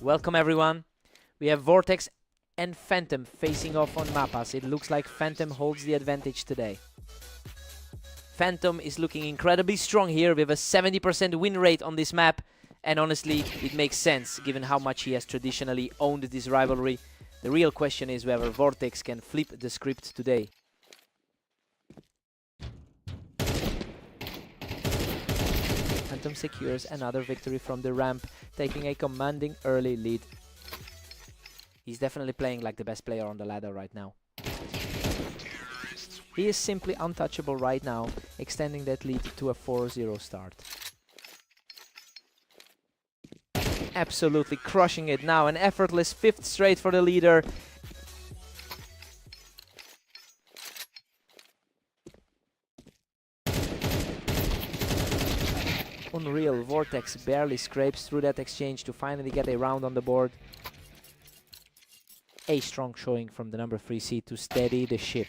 Welcome everyone. We have Vortex and Phantom facing off on Mapas. It looks like Phantom holds the advantage today. Phantom is looking incredibly strong here with a 70% win rate on this map. And honestly, it makes sense given how much he has traditionally owned this rivalry. The real question is whether Vortex can flip the script today. Phantom secures another victory from the ramp, taking a commanding early lead. He's definitely playing like the best player on the ladder right now. He is simply untouchable right now, extending that lead to a 4-0 start. Absolutely crushing it now, an effortless 5th straight for the leader. Unreal, Vortex barely scrapes through that exchange to finally get a round on the board. A strong showing from the number 3 seed to steady the ship.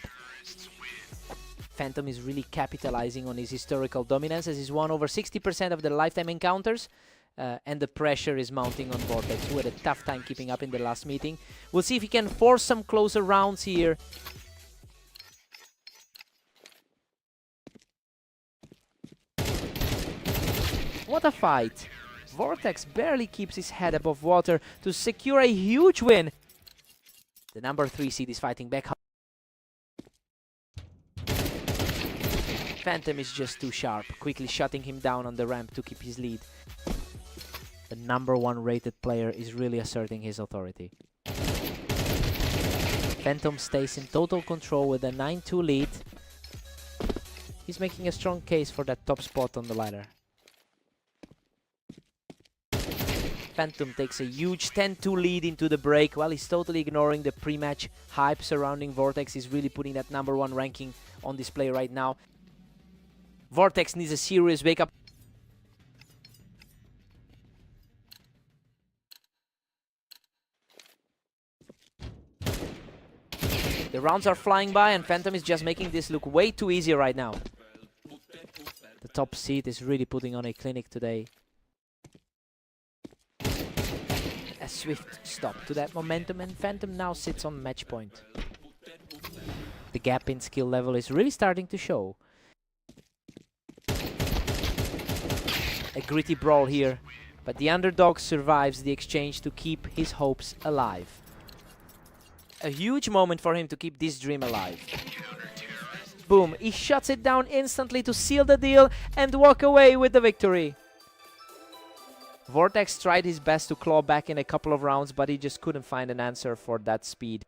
Phantom is really capitalizing on his historical dominance as he's won over 60% of the lifetime encounters. And the pressure is mounting on Vortex, who had a tough time keeping up in the last meeting. We'll see if he can force some closer rounds here. What a fight! Vortex barely keeps his head above water to secure a huge win. The number 3 seed is fighting back. Phantom is just too sharp, quickly shutting him down on the ramp to keep his lead. The number 1 rated player is really asserting his authority. Phantom stays in total control with a 9-2 lead. He's making a strong case for that top spot on the ladder. Phantom takes a huge 10-2 lead into the break while he's totally ignoring the pre-match hype surrounding Vortex. He's really putting that number 1 ranking on display right now. Vortex needs a serious wake-up. The rounds are flying by and Phantom is just making this look way too easy right now. The top seed is really putting on a clinic today. A swift stop to that momentum and Phantom now sits on match point. The gap in skill level is really starting to show. A gritty brawl here, but the underdog survives the exchange to keep his hopes alive. A huge moment for him to keep this dream alive. Boom, he shuts it down instantly to seal the deal and walk away with the victory. Vortex tried his best to claw back in a couple of rounds, but he just couldn't find an answer for that speed.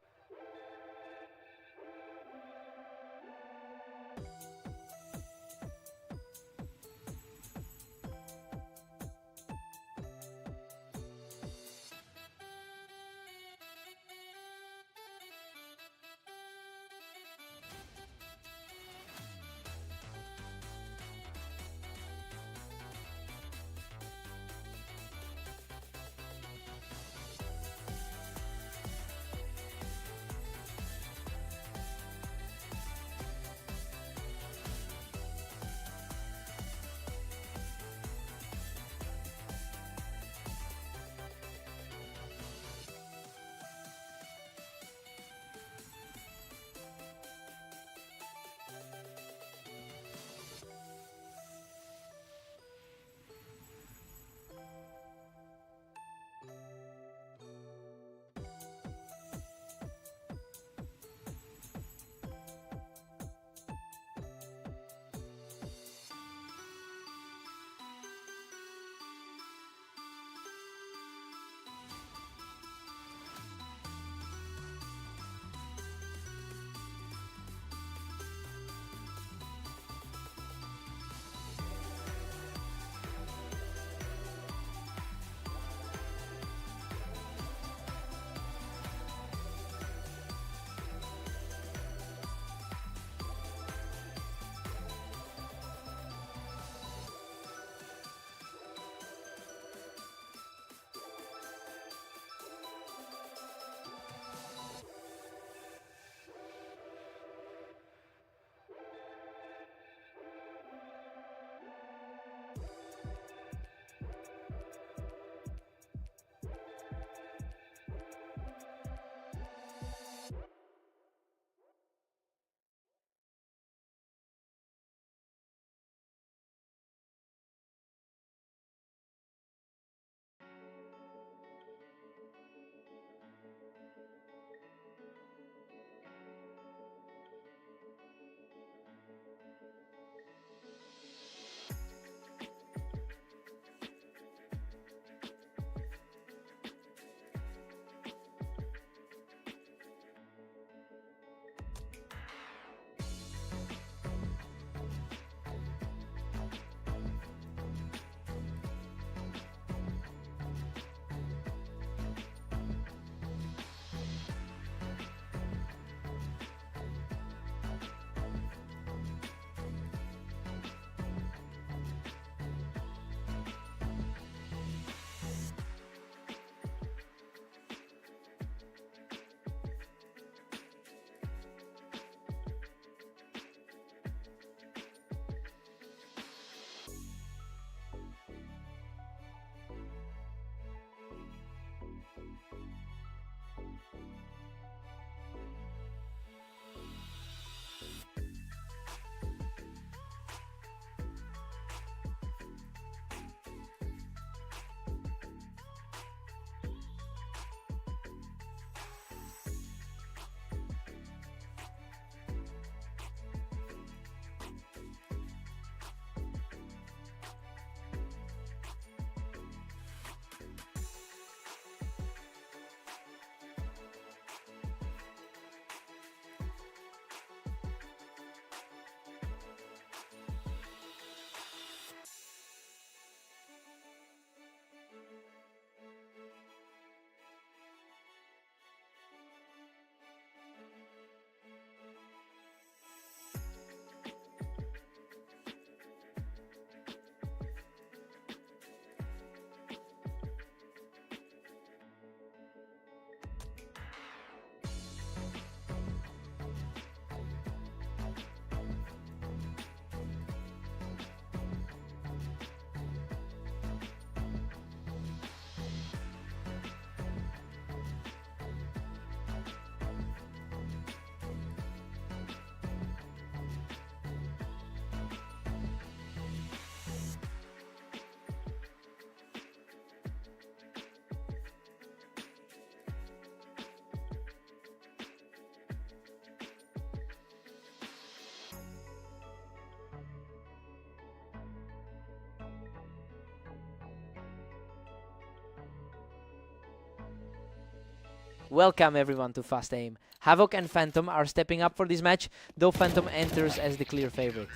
Welcome everyone to Fast Aim. Havoc and Phantom are stepping up for this match, though Phantom enters as the clear favorite.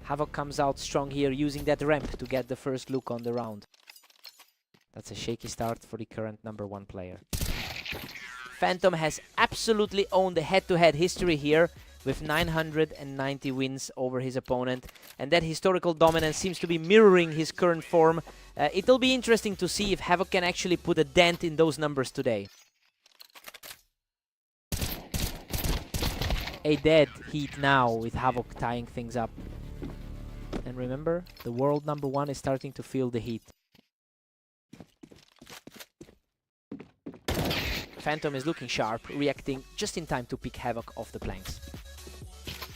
Havoc comes out strong here, using that ramp to get the first look on the round. That's a shaky start for the current #1 player. Phantom has absolutely owned the head-to-head history here, with 990 wins over his opponent, and that historical dominance seems to be mirroring his current form. It'll be interesting to see if Havoc can actually put a dent in those numbers today. A dead heat now, with Havoc tying things up. And remember, the world #1 is starting to feel the heat. Phantom is looking sharp, reacting just in time to pick Havoc off the planks.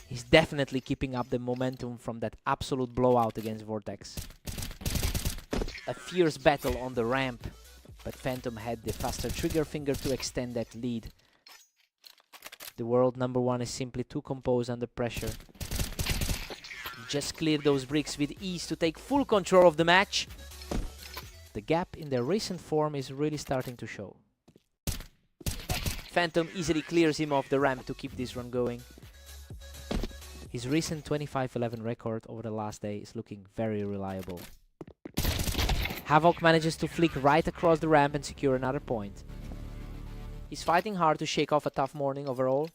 He's definitely keeping up the momentum from that absolute blowout against Vortex. A fierce battle on the ramp, but Phantom had the faster trigger finger to extend that lead. The world #1 is simply too composed under pressure. He just cleared those bricks with ease to take full control of the match. The gap in their recent form is really starting to show. Phantom easily clears him off the ramp to keep this run going. His recent 25-11 record over the last day is looking very reliable. Havoc manages to flick right across the ramp and secure another point. He's fighting hard to shake off a tough morning overall.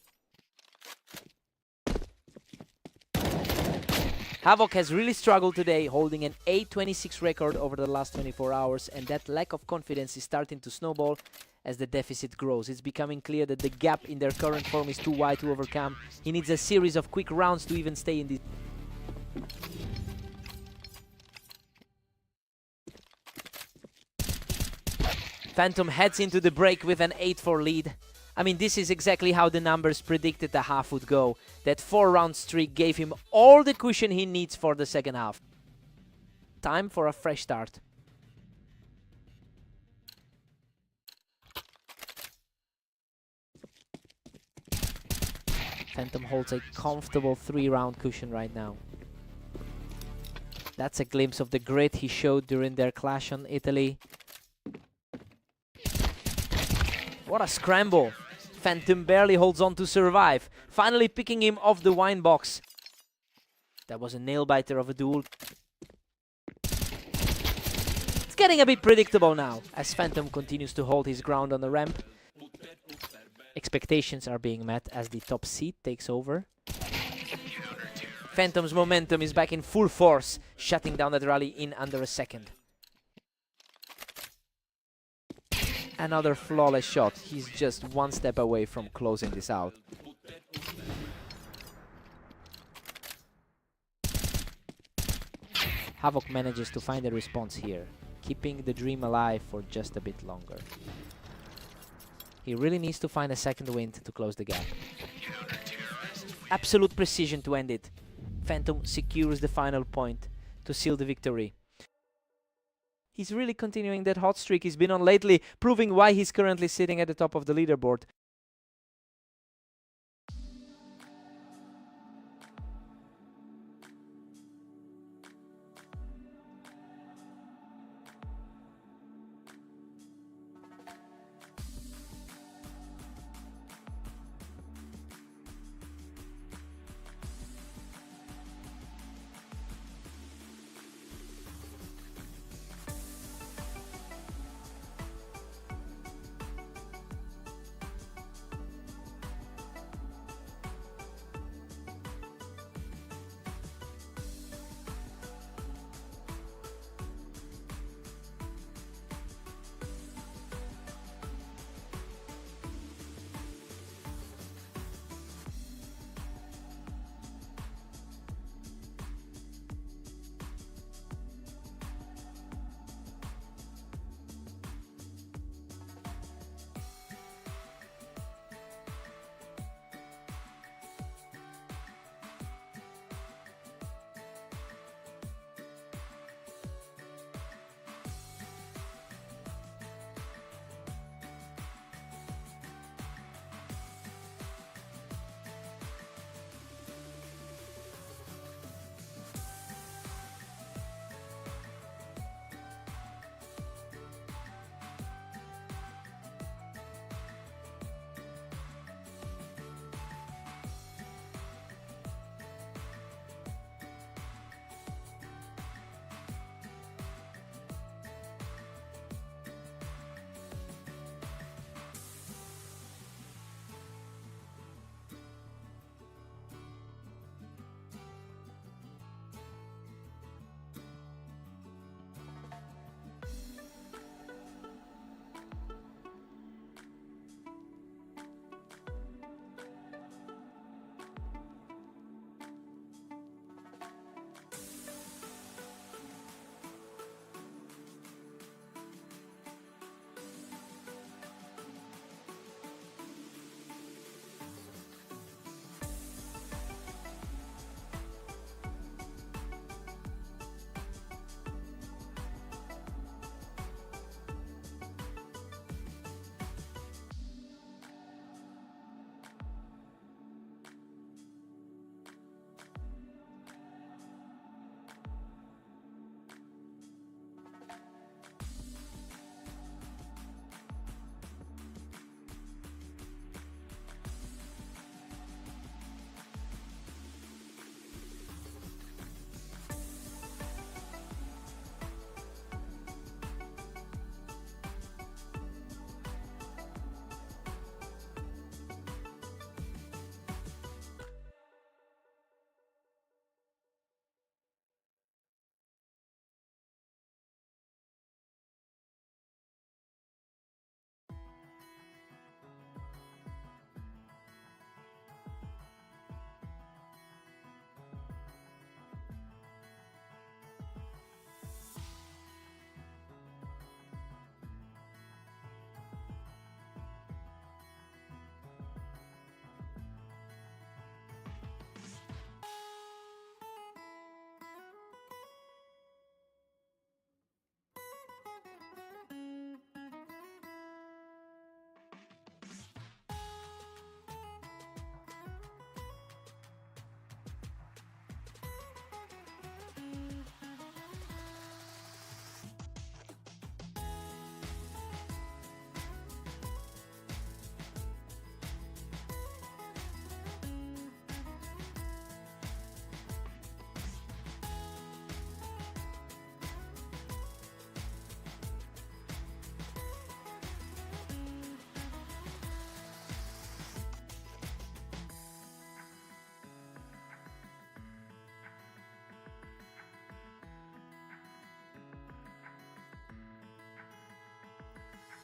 Havoc has really struggled today, holding an 8-26 record over the last 24 hours, and that lack of confidence is starting to snowball as the deficit grows. It's becoming clear that the gap in their current form is too wide to overcome. He needs a series of quick rounds to even stay in this. Phantom heads into the break with an 8-4 lead. I mean, this is exactly how the numbers predicted the half would go. That 4-round streak gave him all the cushion he needs for the second half. Time for a fresh start. Phantom holds a comfortable 3-round cushion right now. That's a glimpse of the grit he showed during their clash on Italy. What a scramble! Phantom barely holds on to survive, finally picking him off the wine box. That was a nail-biter of a duel. It's getting a bit predictable now, as Phantom continues to hold his ground on the ramp. Expectations are being met as the top seed takes over. Phantom's momentum is back in full force, shutting down that rally in under a second. Another flawless shot. He's just one step away from closing this out. Havoc manages to find a response here, keeping the dream alive for just a bit longer. He really needs to find a second wind to close the gap. Absolute precision to end it. Phantom secures the final point to seal the victory. He's really continuing that hot streak he's been on lately, proving why he's currently sitting at the top of the leaderboard.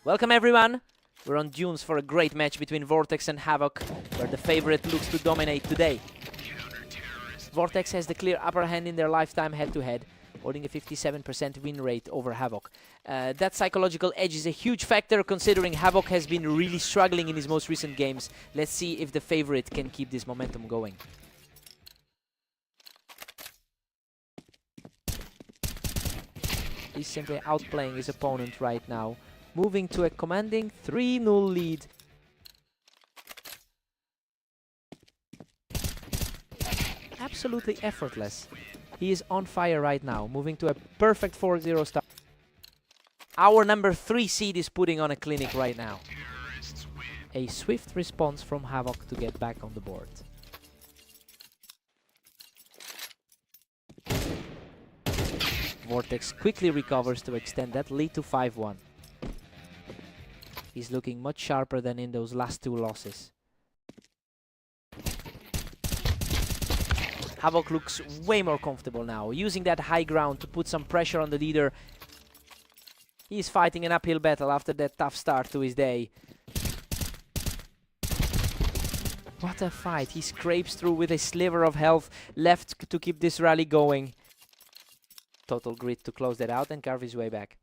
Welcome everyone! We're on Dunes for a great match between Vortex and Havoc, where the favorite looks to dominate today. Vortex has the clear upper hand in their lifetime head-to-head. holding a 57% win rate over Havoc. That psychological edge is a huge factor considering Havoc has been really struggling in his most recent games. Let's see if the favorite can keep this momentum going. He's simply outplaying his opponent right now, moving to a commanding 3-0 lead. Absolutely effortless. He is on fire right now, moving to a perfect 4-0 start. Our number 3 seed is putting on a clinic right now. A swift response from Havoc to get back on the board. Vortex quickly recovers to extend that lead to 5-1. He's looking much sharper than in those last 2 losses. Havoc looks way more comfortable now, using that high ground to put some pressure on the leader. He's fighting an uphill battle after that tough start to his day. What a fight. He scrapes through with a sliver of health left to keep this rally going. Total grit to close that out and carve his way back.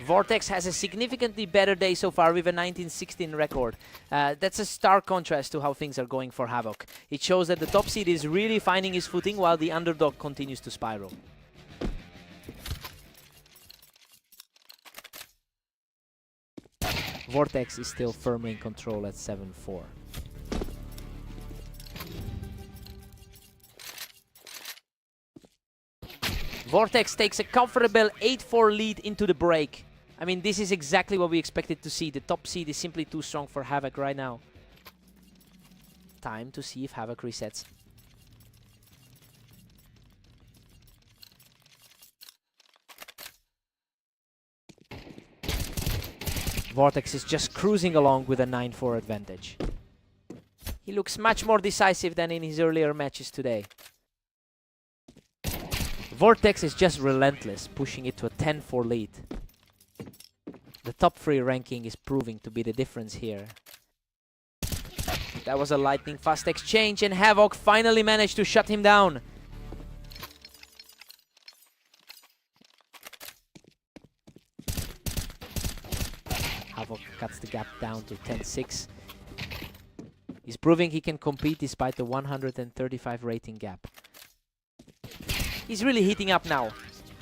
Vortex has a significantly better day so far with a 19-16 record. That's a stark contrast to how things are going for Havoc. It shows that the top seed is really finding his footing while the underdog continues to spiral. Vortex is still firmly in control at 7-4. Vortex takes a comfortable 8-4 lead into the break. I mean, this is exactly what we expected to see. The top seed is simply too strong for Havoc right now. Time to see if Havoc resets. Vortex is just cruising along with a 9-4 advantage. He looks much more decisive than in his earlier matches today. Vortex is just relentless, pushing it to a 10-4 lead. The top 3 ranking is proving to be the difference here. That was a lightning fast exchange and Havoc finally managed to shut him down. Havoc cuts the gap down to 10-6. He's proving he can compete despite the 135 rating gap. He's really heating up now,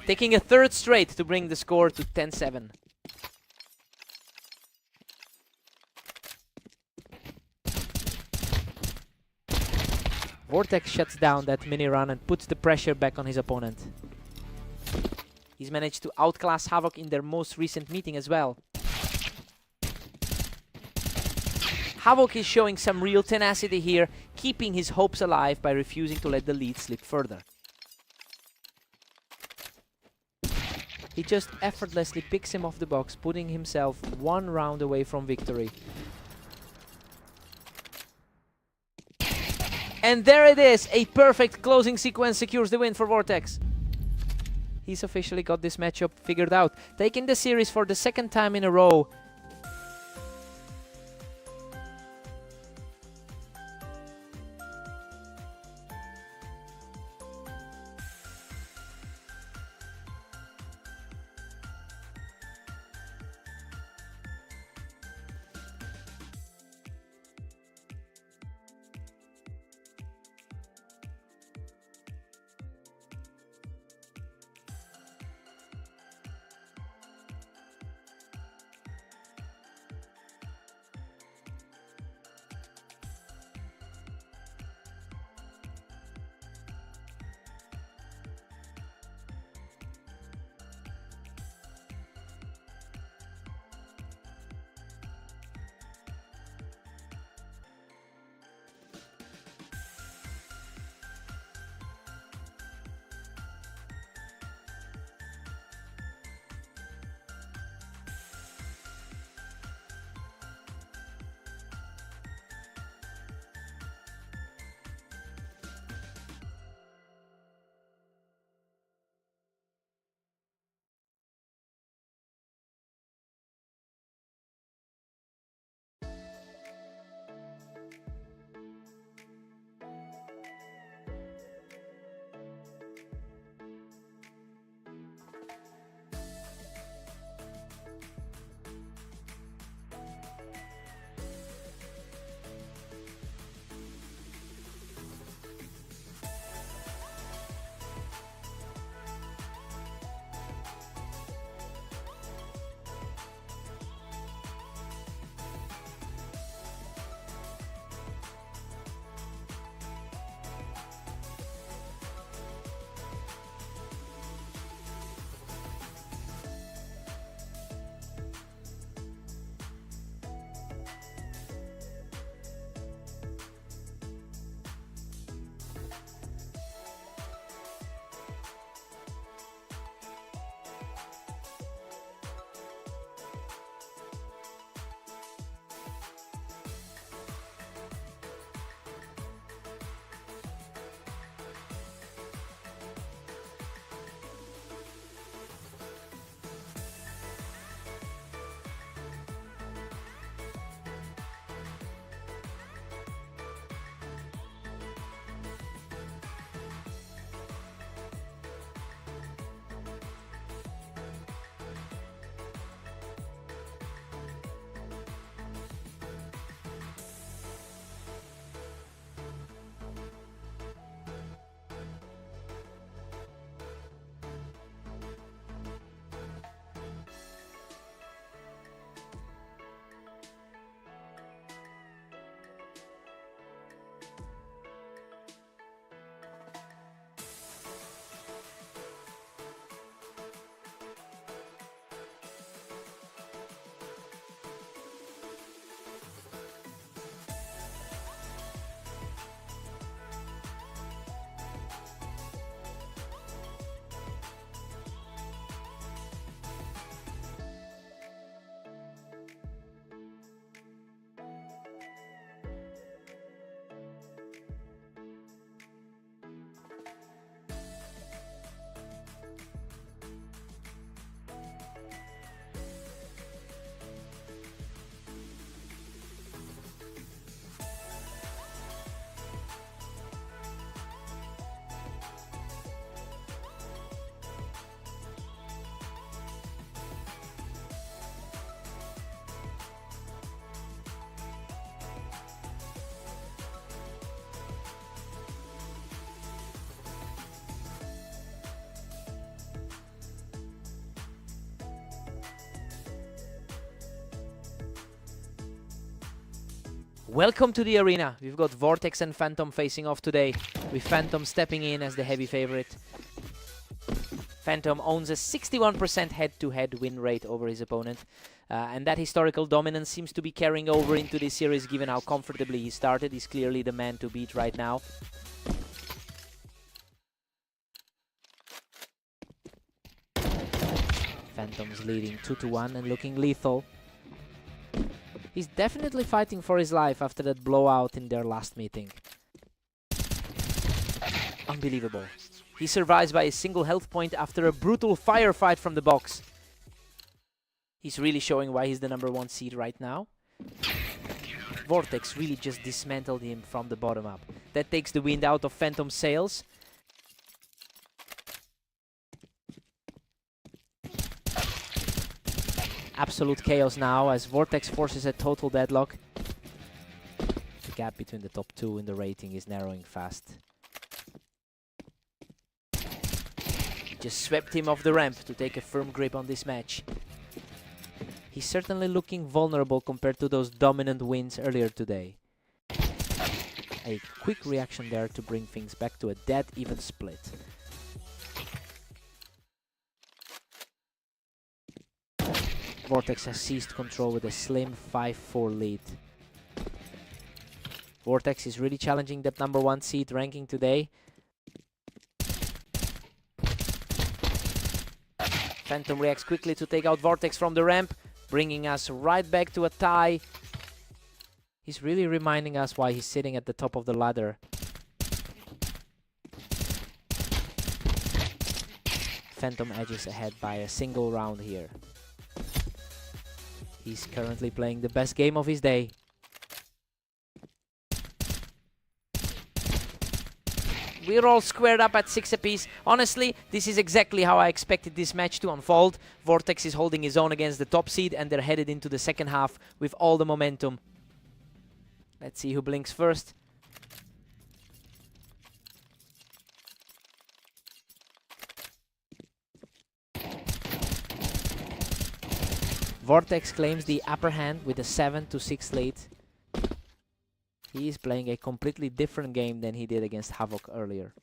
taking a 3rd straight to bring the score to 10-7. Vortex shuts down that mini run and puts the pressure back on his opponent. He's managed to outclass Havoc in their most recent meeting as well. Havoc is showing some real tenacity here, keeping his hopes alive by refusing to let the lead slip further. He just effortlessly picks him off the box, putting himself 1 round away from victory. And there it is! A perfect closing sequence secures the win for Vortex. He's officially got this matchup figured out, taking the series for the 2nd time in a row. Welcome to the arena. We've got Vortex and Phantom facing off today, with Phantom stepping in as the heavy favorite. Phantom owns a 61% head-to-head win rate over his opponent, and that historical dominance seems to be carrying over into this series given how comfortably he started. He's clearly the man to beat right now. Phantom's leading 2-1 and looking lethal. He's definitely fighting for his life after that blowout in their last meeting. Unbelievable. He survives by a single health point after a brutal firefight from the box. He's really showing why he's the #1 seed right now. Vortex really just dismantled him from the bottom up. That takes the wind out of Phantom's sails. Absolute chaos now as Vortex forces a total deadlock. The gap between the top two in the rating is narrowing fast. He just swept him off the ramp to take a firm grip on this match. He's certainly looking vulnerable compared to those dominant wins earlier today. A quick reaction there to bring things back to a dead even split. Vortex has seized control with a slim 5-4 lead. Vortex is really challenging that #1 seed ranking today. Phantom reacts quickly to take out Vortex from the ramp, bringing us right back to a tie. He's really reminding us why he's sitting at the top of the ladder. Phantom edges ahead by a single round here. He's currently playing the best game of his day. We're all squared up at 6 apiece. Honestly, this is exactly how I expected this match to unfold. Vortex is holding his own against the top seed and they're headed into the second half with all the momentum. Let's see who blinks first. Vortex claims the upper hand with a 7-6 lead. He is playing a completely different game than he did against Havoc earlier.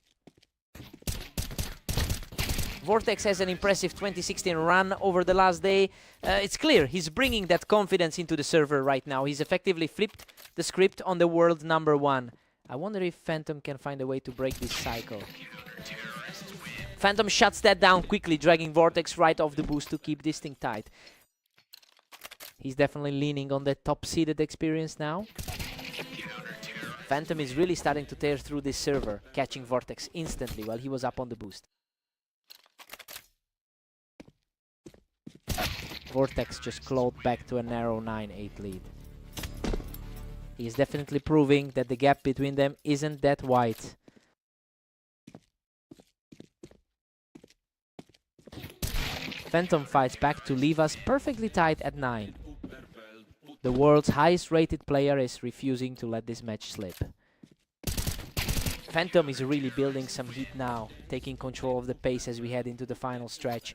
Vortex has an impressive 2016 run over the last day. It's clear he's bringing that confidence into the server right now. He's effectively flipped the script on the world #1. I wonder if Phantom can find a way to break this cycle. Phantom shuts that down quickly, dragging Vortex right off the boost to keep this thing tight. He's definitely leaning on the top-seeded experience now. Phantom is really starting to tear through this server, catching Vortex instantly while he was up on the boost. Vortex just clawed back to a narrow 9-8 lead. He is definitely proving that the gap between them isn't that wide. Phantom fights back to leave us perfectly tight at 9. The world's highest rated player is refusing to let this match slip. Phantom is really building some heat now, taking control of the pace as we head into the final stretch.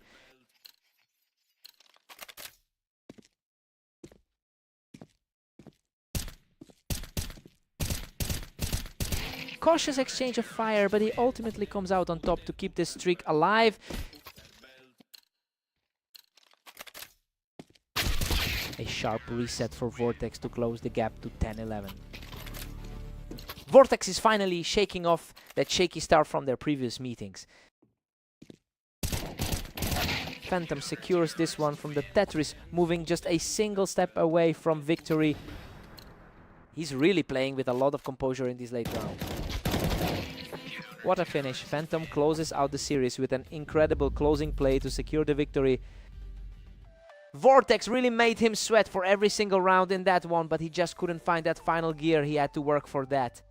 Cautious exchange of fire, but he ultimately comes out on top to keep this streak alive. A sharp reset for Vortex to close the gap to 10-11. Vortex is finally shaking off that shaky start from their previous meetings. Phantom secures this one from the Tetris, moving just a single step away from victory. He's really playing with a lot of composure in this late round. What a finish. Phantom closes out the series with an incredible closing play to secure the victory. Vortex really made him sweat for every single round in that one, but he just couldn't find that final gear. He had to work for that.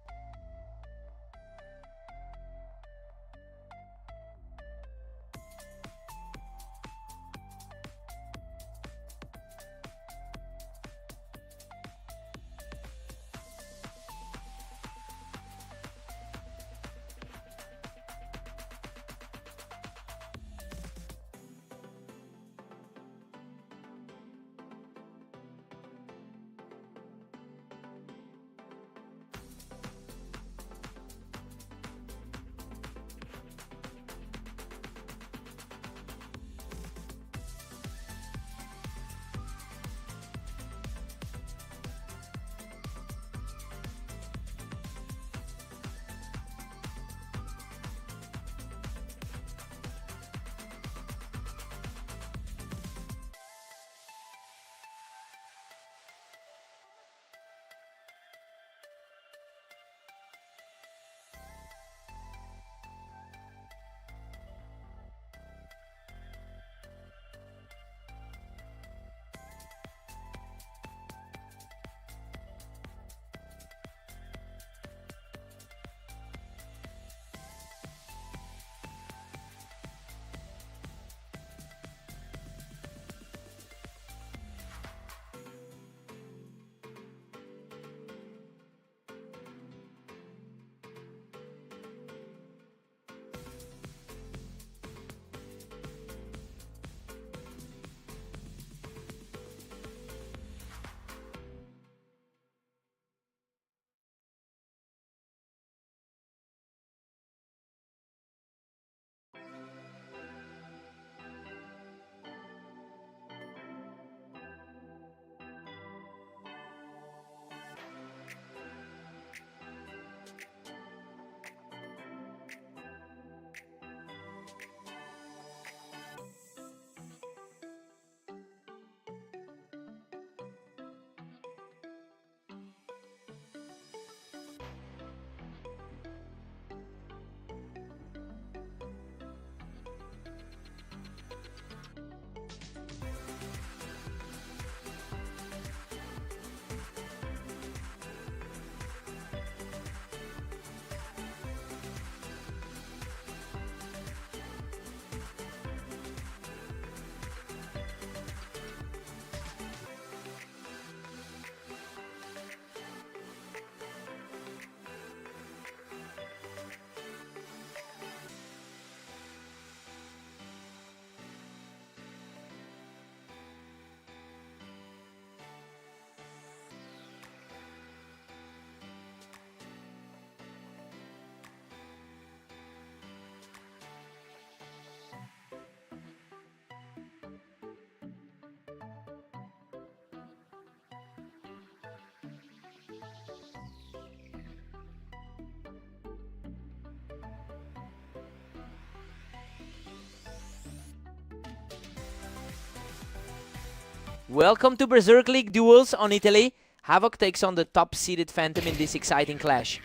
Welcome to Berserk League duels on Italy. Havoc takes on the top-seeded Phantom in this exciting clash.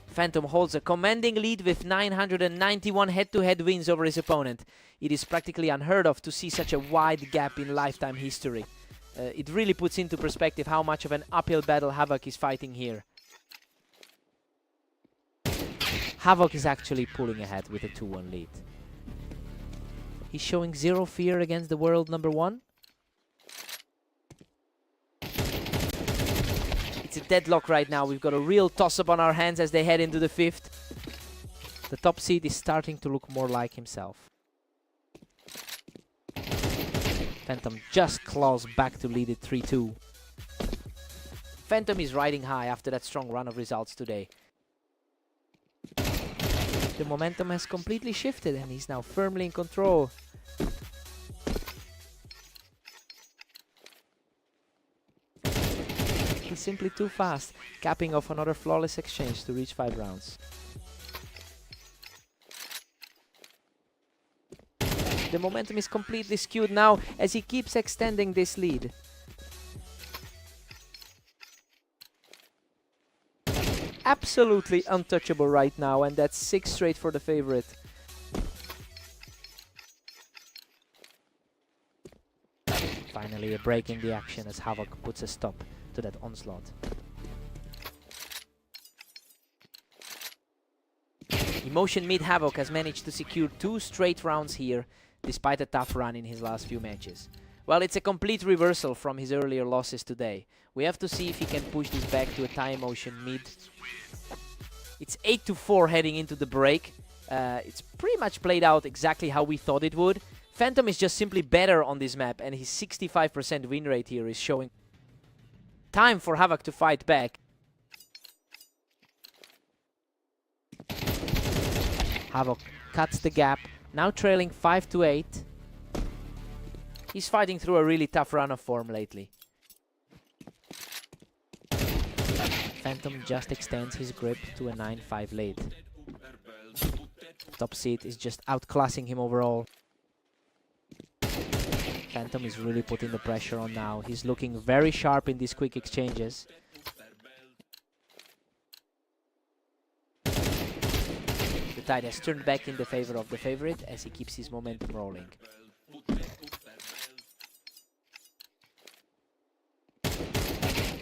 Phantom holds a commanding lead with 991 head-to-head wins over his opponent. It is practically unheard of to see such a wide gap in lifetime history. It really puts into perspective how much of an uphill battle Havoc is fighting here. Havoc is actually pulling ahead with a 2-1 lead. He's showing zero fear against the world number 1. It's a deadlock right now. We've got a real toss-up on our hands as they head into the 5th. The top seed is starting to look more like himself. Phantom just claws back to lead it 3-2. Phantom is riding high after that strong run of results today. The momentum has completely shifted and he's now firmly in control. He's simply too fast, capping off another flawless exchange to reach 5 rounds. The momentum is completely skewed now as he keeps extending this lead. Absolutely untouchable right now, and that's 6 straight for the favorite. Finally a break in the action as Havoc puts a stop to that onslaught. Emotion Mid Havoc has managed to secure 2 straight rounds here, despite a tough run in his last few matches. Well, it's a complete reversal from his earlier losses today. We have to see if he can push this back to a tie Emotion Mid. It's 8-4 heading into the break. It's pretty much played out exactly how we thought it would. Phantom is just simply better on this map, and his 65% win rate here is showing. Time for Havoc to fight back. Havoc cuts the gap, now trailing 5-8. He's fighting through a really tough run of form lately. Phantom just extends his grip to a 9-5 lead. Top seed is just outclassing him overall. Phantom is really putting the pressure on now. He's looking very sharp in these quick exchanges. The tide has turned back in the favor of the favorite as he keeps his momentum rolling.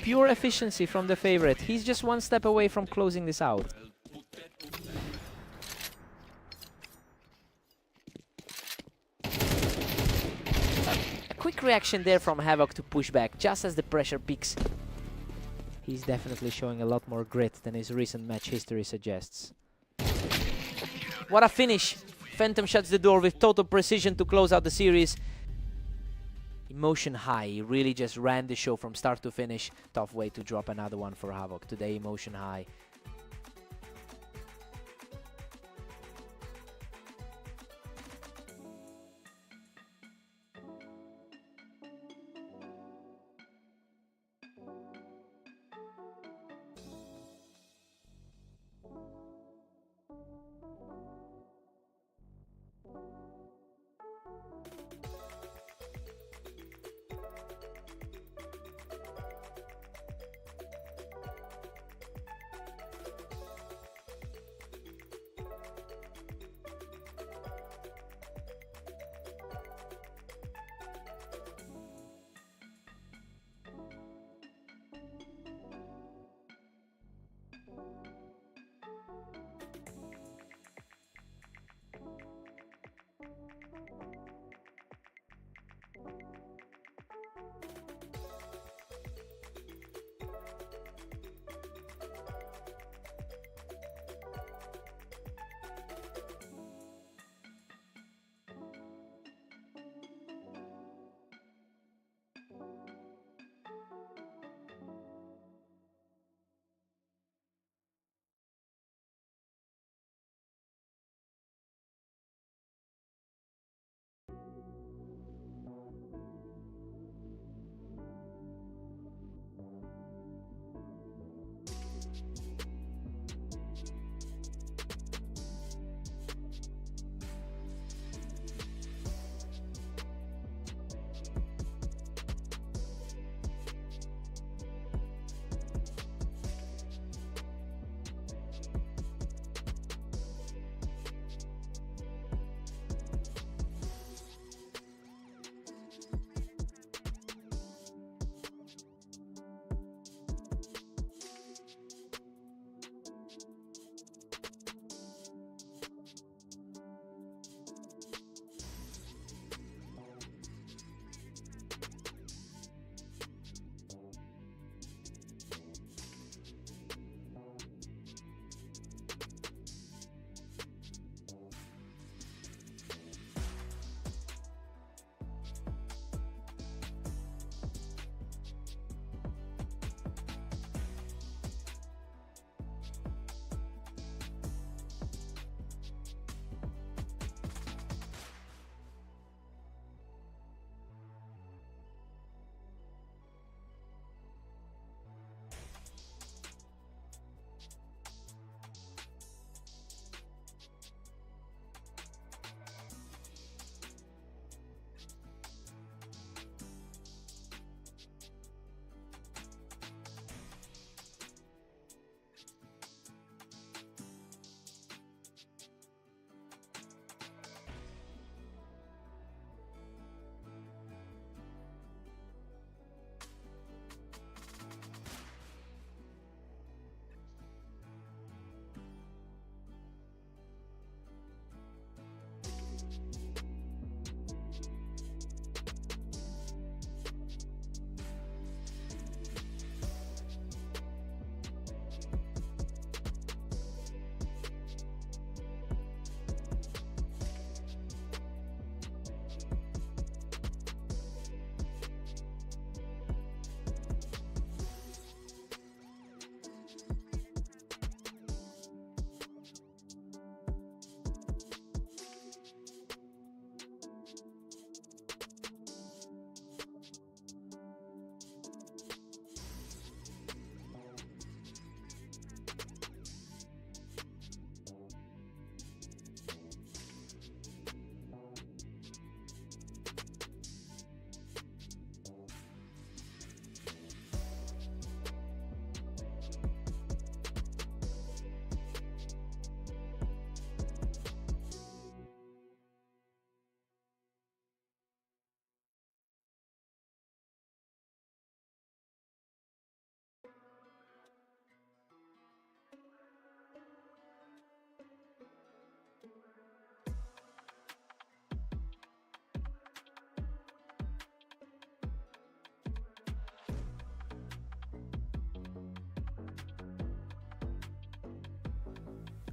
Pure efficiency from the favorite. He's just 1 step away from closing this out. Quick reaction there from Havoc to push back just as the pressure peaks. He's definitely showing a lot more grit than his recent match history suggests. What a finish! Phantom shuts the door with total precision to close out the series. Emotion high, he really just ran the show from start to finish. Tough way to drop another one for Havoc. Today, emotion high.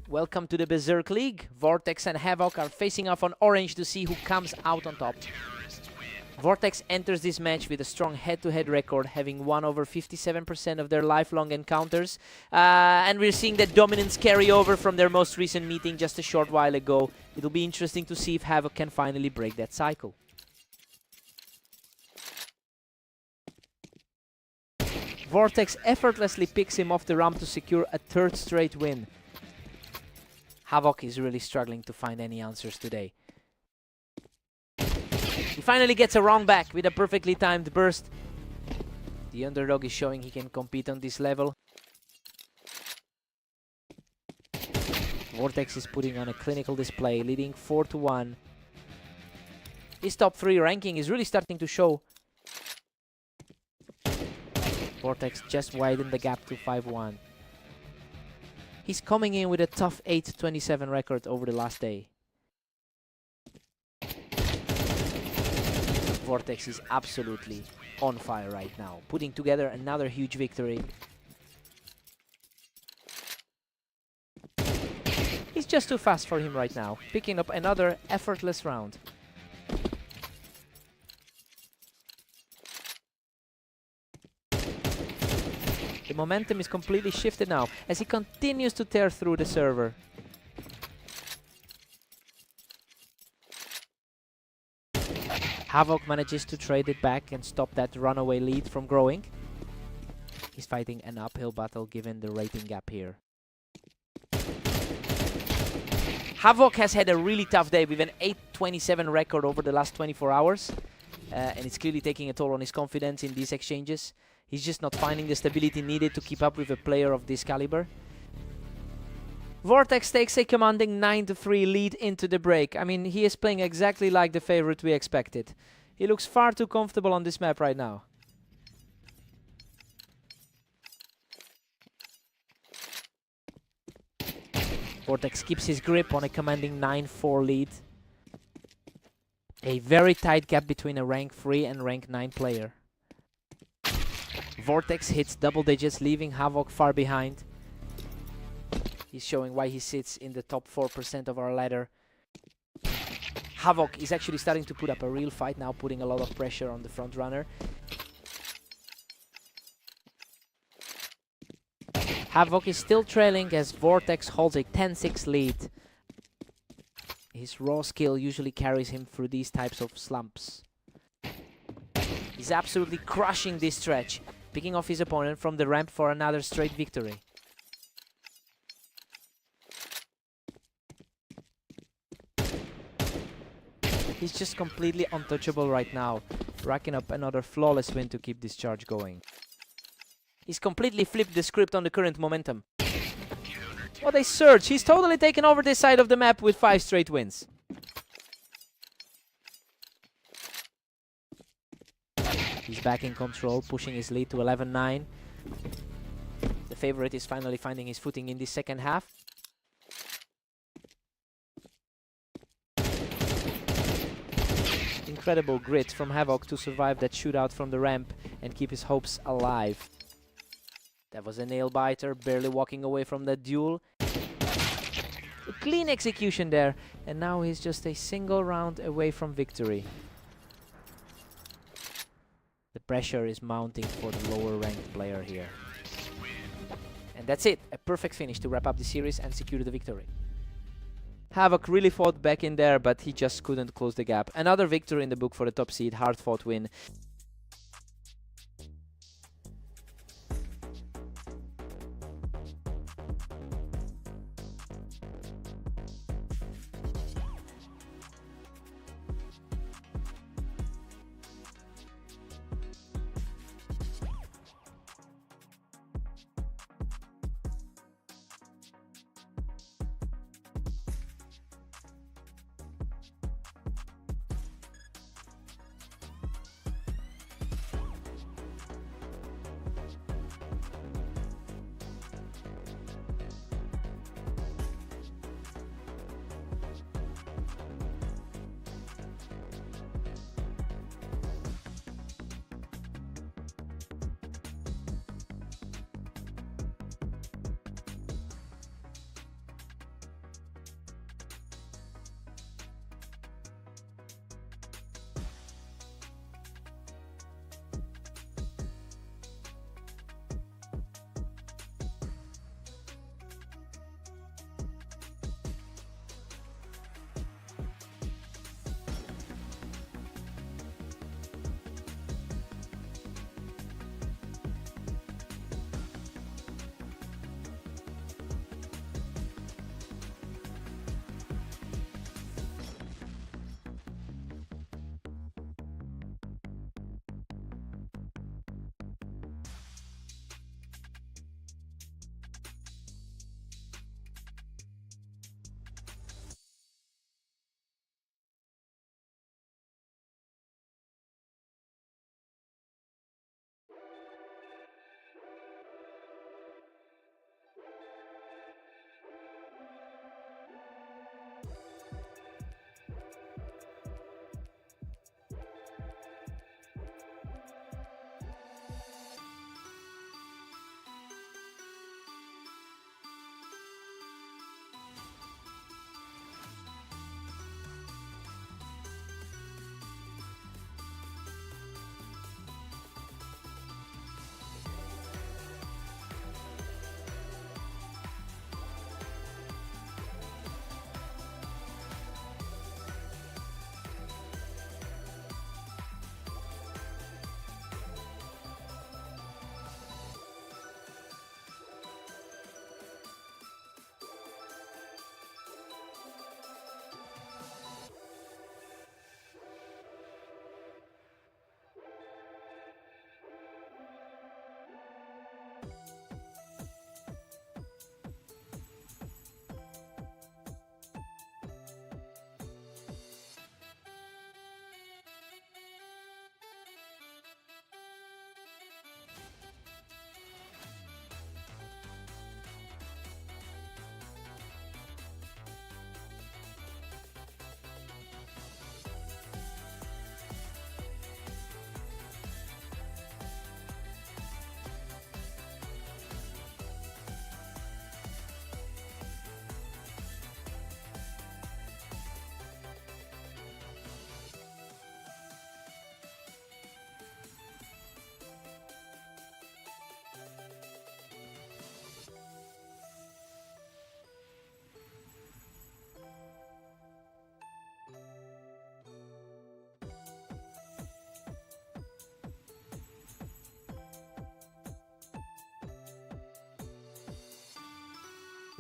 Welcome to the Berserk League. Vortex and Havoc are facing off on orange to see who comes out on top. Vortex enters this match with a strong head-to-head record, having won over 57% of their lifelong encounters. And we're seeing that dominance carry over from their most recent meeting just a short while ago. It'll be interesting to see if Havoc can finally break that cycle. Vortex effortlessly picks him off the ramp to secure a third straight win. Havoc is really struggling to find any answers today. He finally gets a wrong back with a perfectly timed burst. The underdog is showing he can compete on this level. Vortex is putting on a clinical display, leading 4-1. His top 3 ranking is really starting to show. Vortex just widened the gap to 5-1. He's coming in with a tough 8-27 record over the last day. Vortex is absolutely on fire right now, putting together another huge victory. He's just too fast for him right now, picking up another effortless round. The momentum is completely shifted now as he continues to tear through the server. Havoc manages to trade it back and stop that runaway lead from growing. He's fighting an uphill battle given the rating gap here. Havoc has had a really tough day with an 8-27 record over the last 24 hours. And it's clearly taking a toll on his confidence in these exchanges. He's just not finding the stability needed to keep up with a player of this caliber. Vortex takes a commanding 9-3 lead into the break. I mean, he is playing exactly like the favorite we expected. He looks far too comfortable on this map right now. Vortex keeps his grip on a commanding 9-4 lead. A very tight gap between a rank 3 and rank 9 player. Vortex hits double digits, leaving Havoc far behind. He's showing why he sits in the top 4% of our ladder. Havoc is actually starting to put up a real fight now, putting a lot of pressure on the front runner. Havoc is still trailing as Vortex holds a 10-6 lead. His raw skill usually carries him through these types of slumps. He's absolutely crushing this stretch, picking off his opponent from the ramp for another straight victory. He's just completely untouchable right now, racking up another flawless win to keep this charge going. He's completely flipped the script on the current momentum. What a surge! He's totally taken over this side of the map with 5 straight wins. He's back in control, pushing his lead to 11-9. The favorite is finally finding his footing in the second half. Incredible grit from Havoc to survive that shootout from the ramp and keep his hopes alive. That was a nail-biter, barely walking away from that duel. A clean execution there, and now he's just a single round away from victory. The pressure is mounting for the lower-ranked player here. And that's it, a perfect finish to wrap up the series and secure the victory. Havoc really fought back in there, but he just couldn't close the gap. Another victory in the book for the top seed, hard-fought win.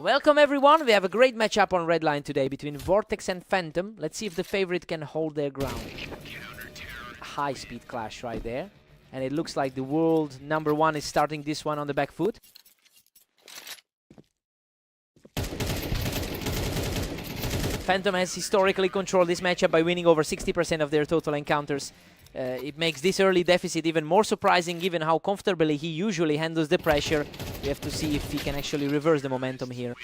Welcome everyone, we have a great matchup on red line today between Vortex and Phantom. Let's see if the favorite can hold their ground. High speed clash right there. And it looks like the world #1 is starting this one on the back foot. Phantom has historically controlled this matchup by winning over 60% of their total encounters. It makes this early deficit even more surprising given how comfortably he usually handles the pressure. We have to see if he can actually reverse the momentum here.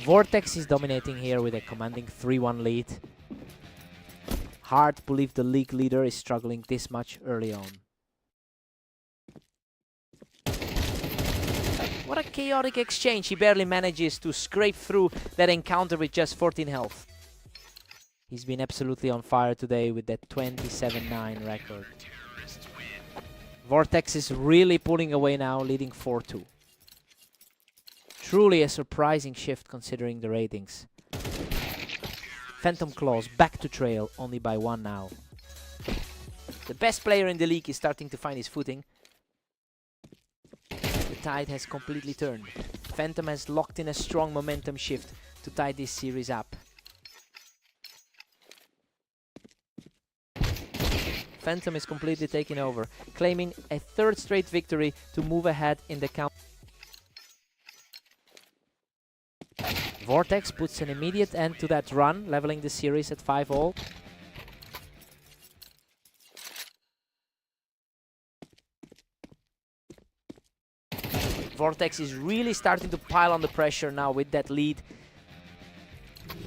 Vortex is dominating here with a commanding 3-1 lead. Hard to believe the league leader is struggling this much early on. What a chaotic exchange. He barely manages to scrape through that encounter with just 14 health. He's been absolutely on fire today with that 27-9 record. Vortex is really pulling away now, leading 4-2. Truly a surprising shift considering the ratings. Phantom Claws back to trail, only by 1 now. The best player in the league is starting to find his footing. The tide has completely turned. Phantom has locked in a strong momentum shift to tie this series up. Phantom is completely taking over, claiming a 3rd straight victory to move ahead in the count. Vortex puts an immediate end to that run, leveling the series at 5-all. Vortex is really starting to pile on the pressure now with that lead.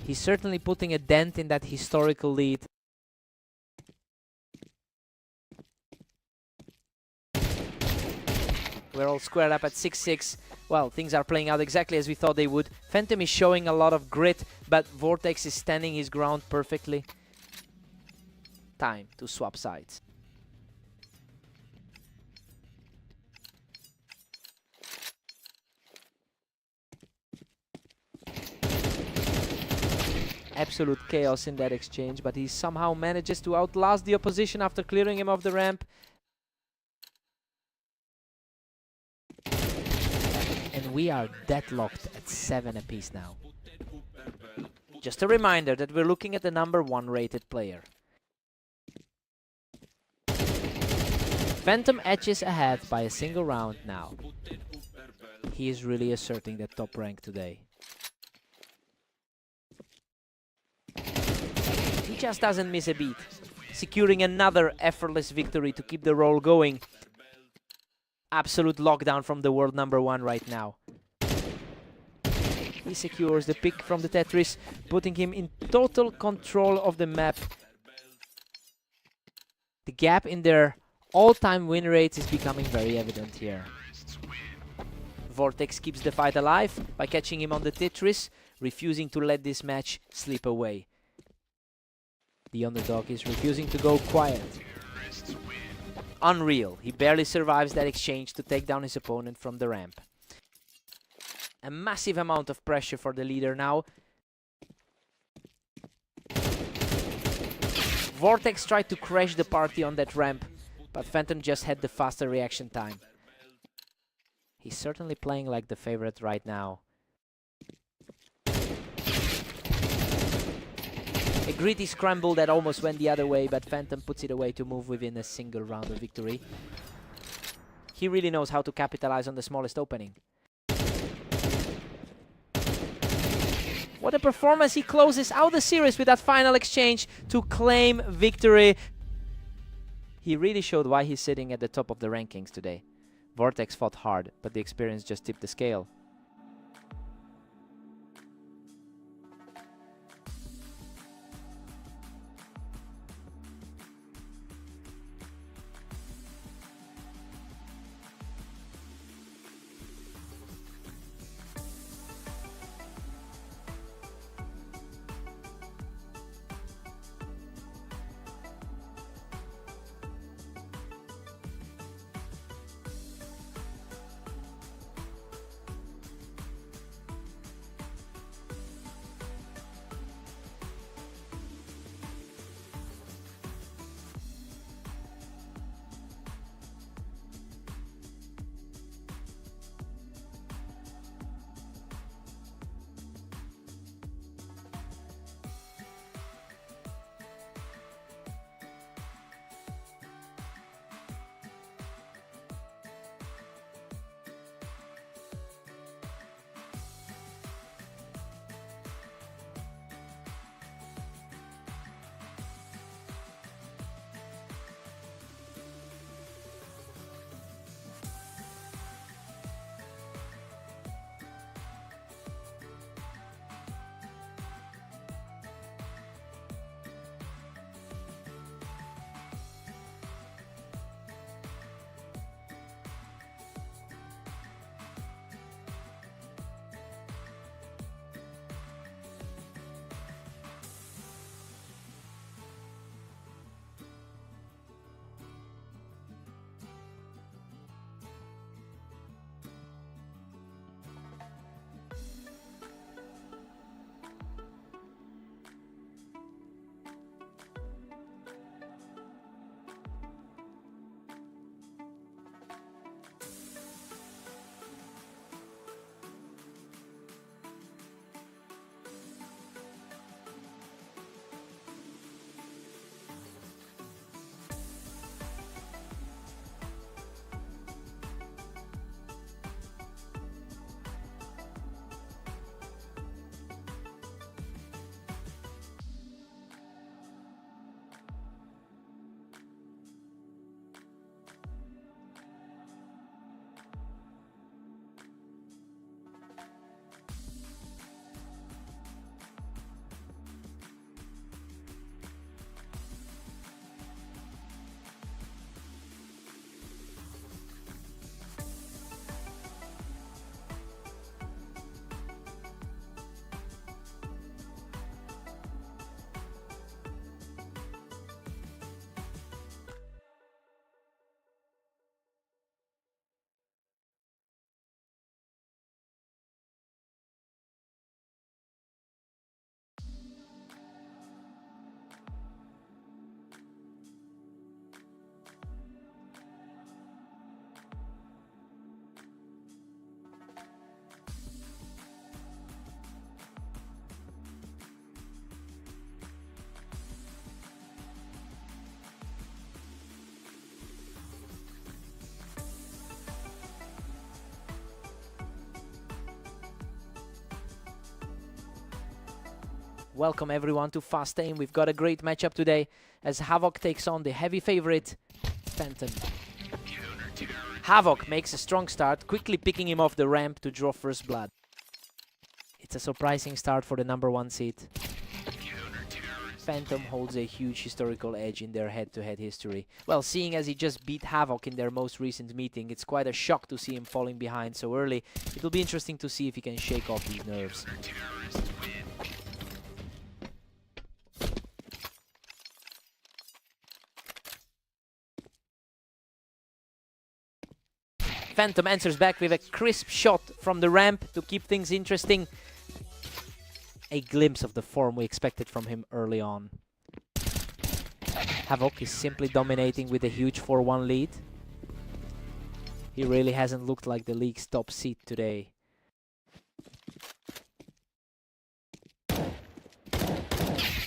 He's certainly putting a dent in that historical lead. We're all squared up at 6-6. Well, things are playing out exactly as we thought they would. Phantom is showing a lot of grit, but Vortex is standing his ground perfectly. Time to swap sides. Absolute chaos in that exchange, but he somehow manages to outlast the opposition after clearing him off the ramp. And we are deadlocked at 7 apiece now. Just a reminder that we're looking at the #1 rated player. Phantom edges ahead by a single round now. He is really asserting that top rank today. He just doesn't miss a beat, securing another effortless victory to keep the roll going. Absolute lockdown from the world #1 right now. He secures the pick from the Tetris, putting him in total control of the map. The gap in their all-time win rates is becoming very evident here. Vortex keeps the fight alive by catching him on the Tetris, refusing to let this match slip away. The underdog is refusing to go quiet. Unreal. He barely survives that exchange to take down his opponent from the ramp. A massive amount of pressure for the leader now. Vortex tried to crash the party on that ramp, but Phantom just had the faster reaction time. He's certainly playing like the favorite right now. A gritty scramble that almost went the other way, but Phantom puts it away to move within a single round of victory. He really knows how to capitalize on the smallest opening. What a performance! He closes out the series with that final exchange to claim victory. He really showed why he's sitting at the top of the rankings today. Vortex fought hard, but the experience just tipped the scale. Welcome everyone to Fast Aim. We've got a great matchup today as Havoc takes on the heavy favorite, Phantom. Havoc makes a strong start, quickly picking him off the ramp to draw first blood. It's a surprising start for the #1 seed. Phantom holds a huge historical edge in their head-to-head history. Well, seeing as he just beat Havoc in their most recent meeting, it's quite a shock to see him falling behind so early. It'll be interesting to see if he can shake off these nerves. Phantom answers back with a crisp shot from the ramp to keep things interesting. A glimpse of the form we expected from him early on. Havoc is simply dominating with a huge 4-1 lead. He really hasn't looked like the league's top seed today.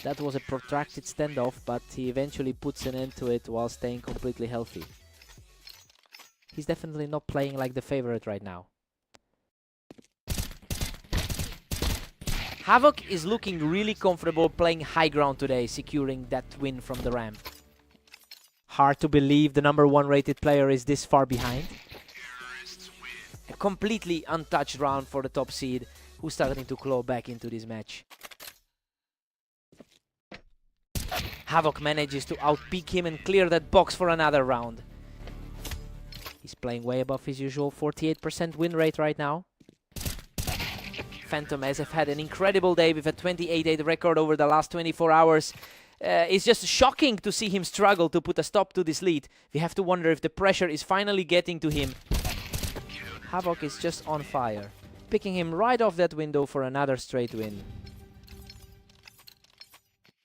That was a protracted standoff, but he eventually puts an end to it while staying completely healthy. He's definitely not playing like the favorite right now. Havoc is looking really comfortable playing high ground today, securing that win from the ramp. Hard to believe the #1 rated player is this far behind. A completely untouched round for the top seed, who's starting to claw back into this match. Havoc manages to outpeak him and clear that box for another round. He's playing way above his usual 48% win rate right now. Phantom has had an incredible day with a 28-8 record over the last 24 hours. It's just shocking to see him struggle to put a stop to this lead. We have to wonder if the pressure is finally getting to him. Havoc is just on fire, picking him right off that window for another straight win.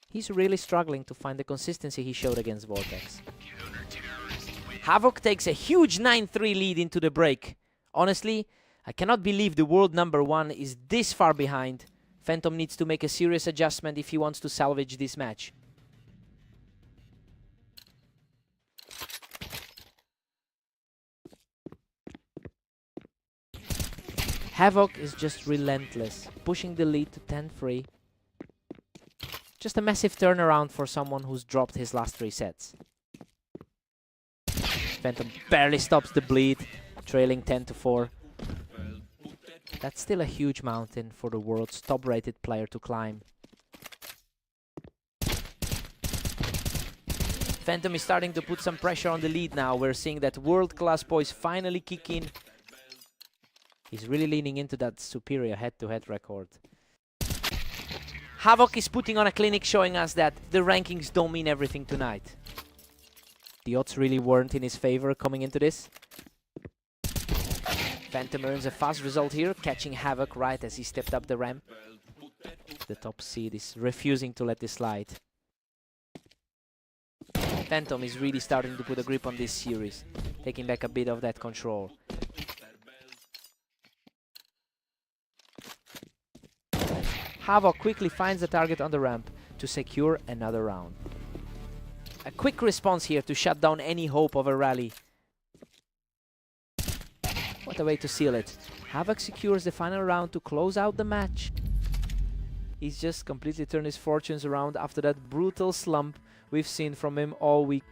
He's really struggling to find the consistency he showed against Vortex. Havoc takes a huge 9-3 lead into the break. Honestly, I cannot believe the world #1 is this far behind. Phantom needs to make a serious adjustment if he wants to salvage this match. Havoc is just relentless, pushing the lead to 10-3. Just a massive turnaround for someone who's dropped his last 3 sets. Phantom barely stops the bleed, trailing 10-4. That's still a huge mountain for the world's top-rated player to climb. Phantom is starting to put some pressure on the lead now. We're seeing that world-class poise finally kick in. He's really leaning into that superior head-to-head record. Havoc is putting on a clinic, showing us that the rankings don't mean everything tonight. The odds really weren't in his favor coming into this. Phantom earns a fast result here, catching Havoc right as he stepped up the ramp. The top seed is refusing to let this slide. Phantom is really starting to put a grip on this series, taking back a bit of that control. Havoc quickly finds the target on the ramp to secure another round. A quick response here to shut down any hope of a rally. What a way to seal it. Havoc secures the final round to close out the match. He's just completely turned his fortunes around after that brutal slump we've seen from him all week.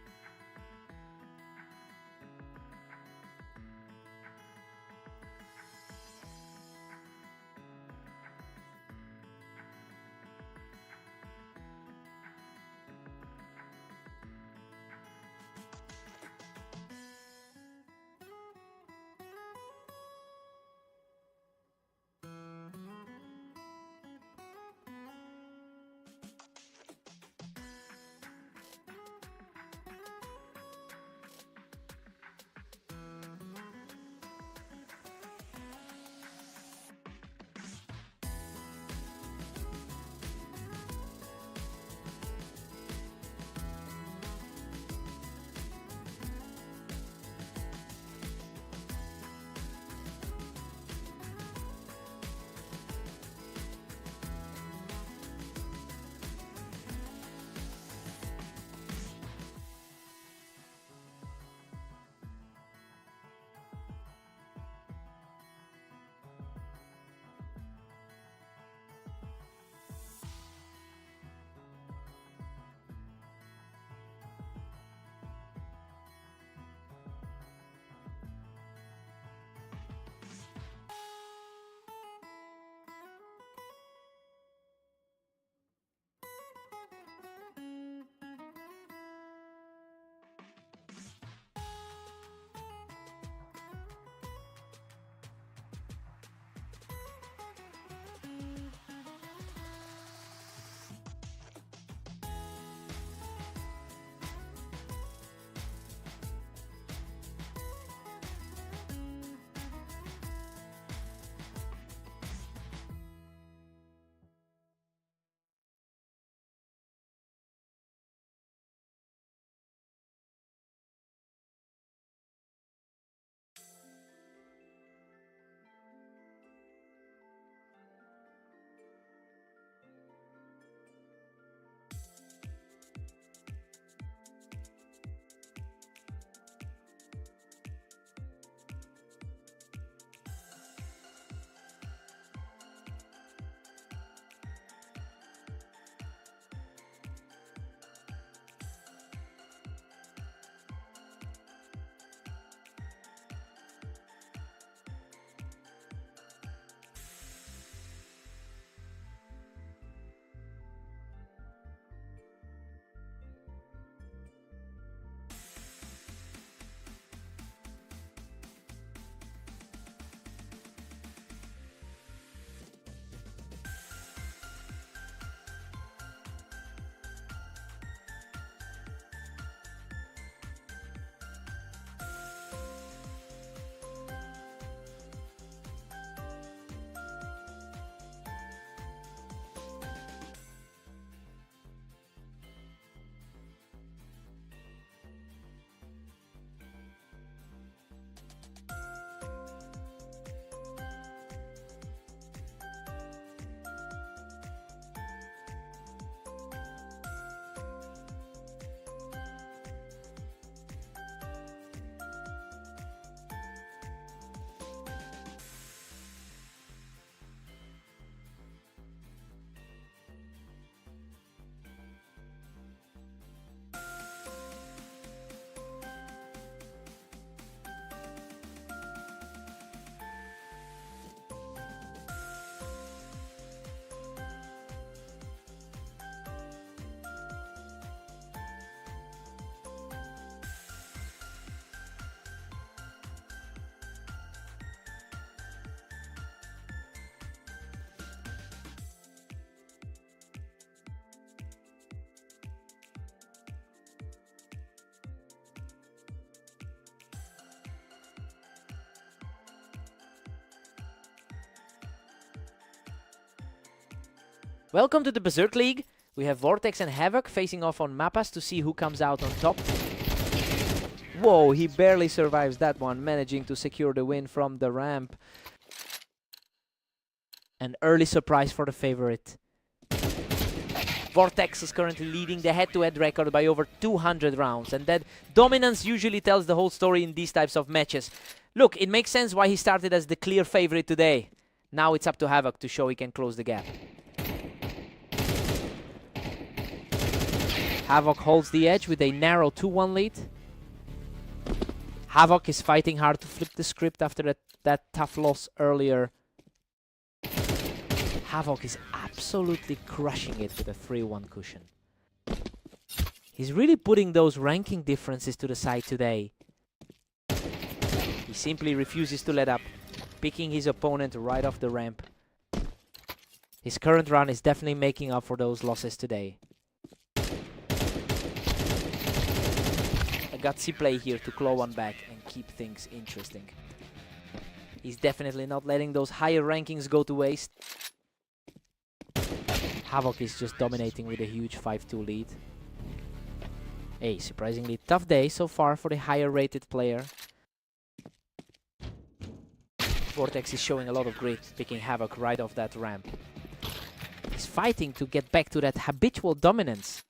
Welcome to the Berserk League. We have Vortex and Havoc facing off on Mappas to see who comes out on top. Whoa, he barely survives that one, managing to secure the win from the ramp. An early surprise for the favorite. Vortex is currently leading the head-to-head record by over 200 rounds, and that dominance usually tells the whole story in these types of matches. Look, it makes sense why he started as the clear favorite today. Now it's up to Havoc to show he can close the gap. Havoc holds the edge with a narrow 2-1 lead. Havoc is fighting hard to flip the script after that tough loss earlier. Havoc is absolutely crushing it with a 3-1 cushion. He's really putting those ranking differences to the side today. He simply refuses to let up, picking his opponent right off the ramp. His current run is definitely making up for those losses today. A gutsy play here to claw one back and keep things interesting. He's definitely not letting those higher rankings go to waste. Havoc is just dominating with a huge 5-2 lead. A surprisingly tough day so far for the higher rated player. Vortex is showing a lot of grit, picking Havoc right off that ramp. He's fighting to get back to that habitual dominance.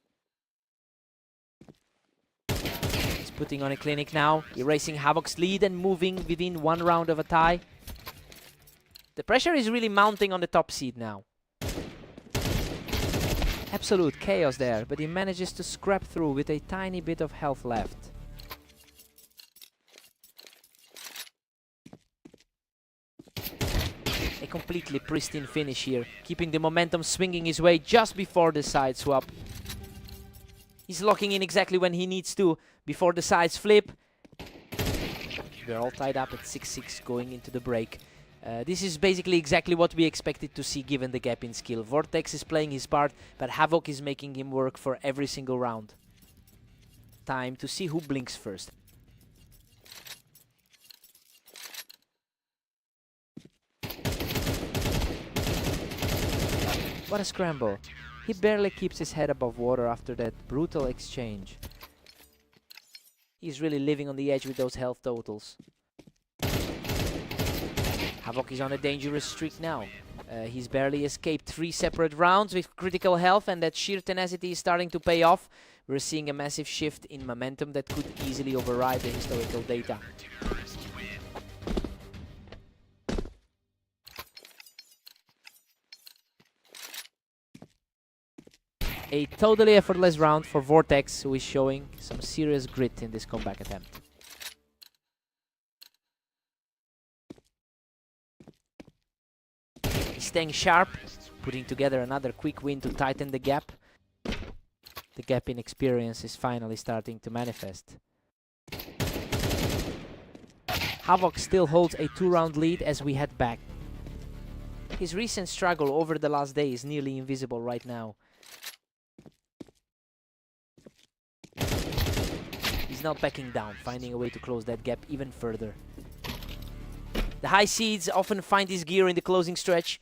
He's putting on a clinic now, erasing Havoc's lead and moving within one round of a tie. The pressure is really mounting on the top seed now. Absolute chaos there, but he manages to scrap through with a tiny bit of health left. A completely pristine finish here, keeping the momentum swinging his way just before the side swap. He's locking in exactly when he needs to, before the sides flip. We're all tied up at 6-6 going into the break. This is basically exactly what we expected to see given the gap in skill. Vortex is playing his part, but Havoc is making him work for every single round. Time to see who blinks first. What a scramble. He barely keeps his head above water after that brutal exchange. He's really living on the edge with those health totals. Havoc is on a dangerous streak now. He's barely escaped 3 separate rounds with critical health, and that sheer tenacity is starting to pay off. We're seeing a massive shift in momentum that could easily override the historical data. A totally effortless round for Vortex, who is showing some serious grit in this comeback attempt. Staying sharp, putting together another quick win to tighten the gap. The gap in experience is finally starting to manifest. Havoc still holds a 2-round lead as we head back. His recent struggle over the last day is nearly invisible right now. He's not backing down, finding a way to close that gap even further. The high seeds often find his gear in the closing stretch.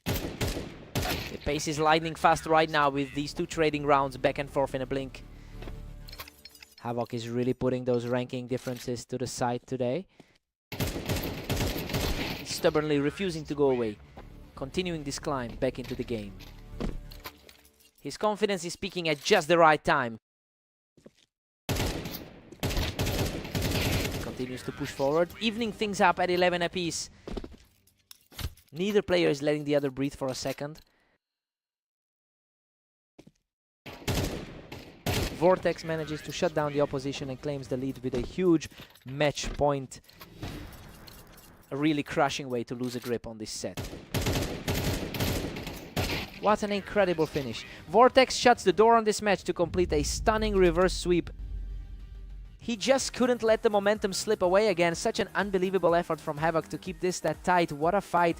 The pace is lightning fast right now with these two trading rounds back and forth in a blink. Havoc is really putting those ranking differences to the side today. He's stubbornly refusing to go away, continuing this climb back into the game. His confidence is peaking at just the right time. Continues to push forward, evening things up at 11 apiece. Neither player is letting the other breathe for a second. Vortex manages to shut down the opposition and claims the lead with a huge match point. A really crushing way to lose a grip on this set. What an incredible finish. Vortex shuts the door on this match to complete a stunning reverse sweep. He just couldn't let the momentum slip away again. Such an unbelievable effort from Havoc to keep this that tight. What a fight.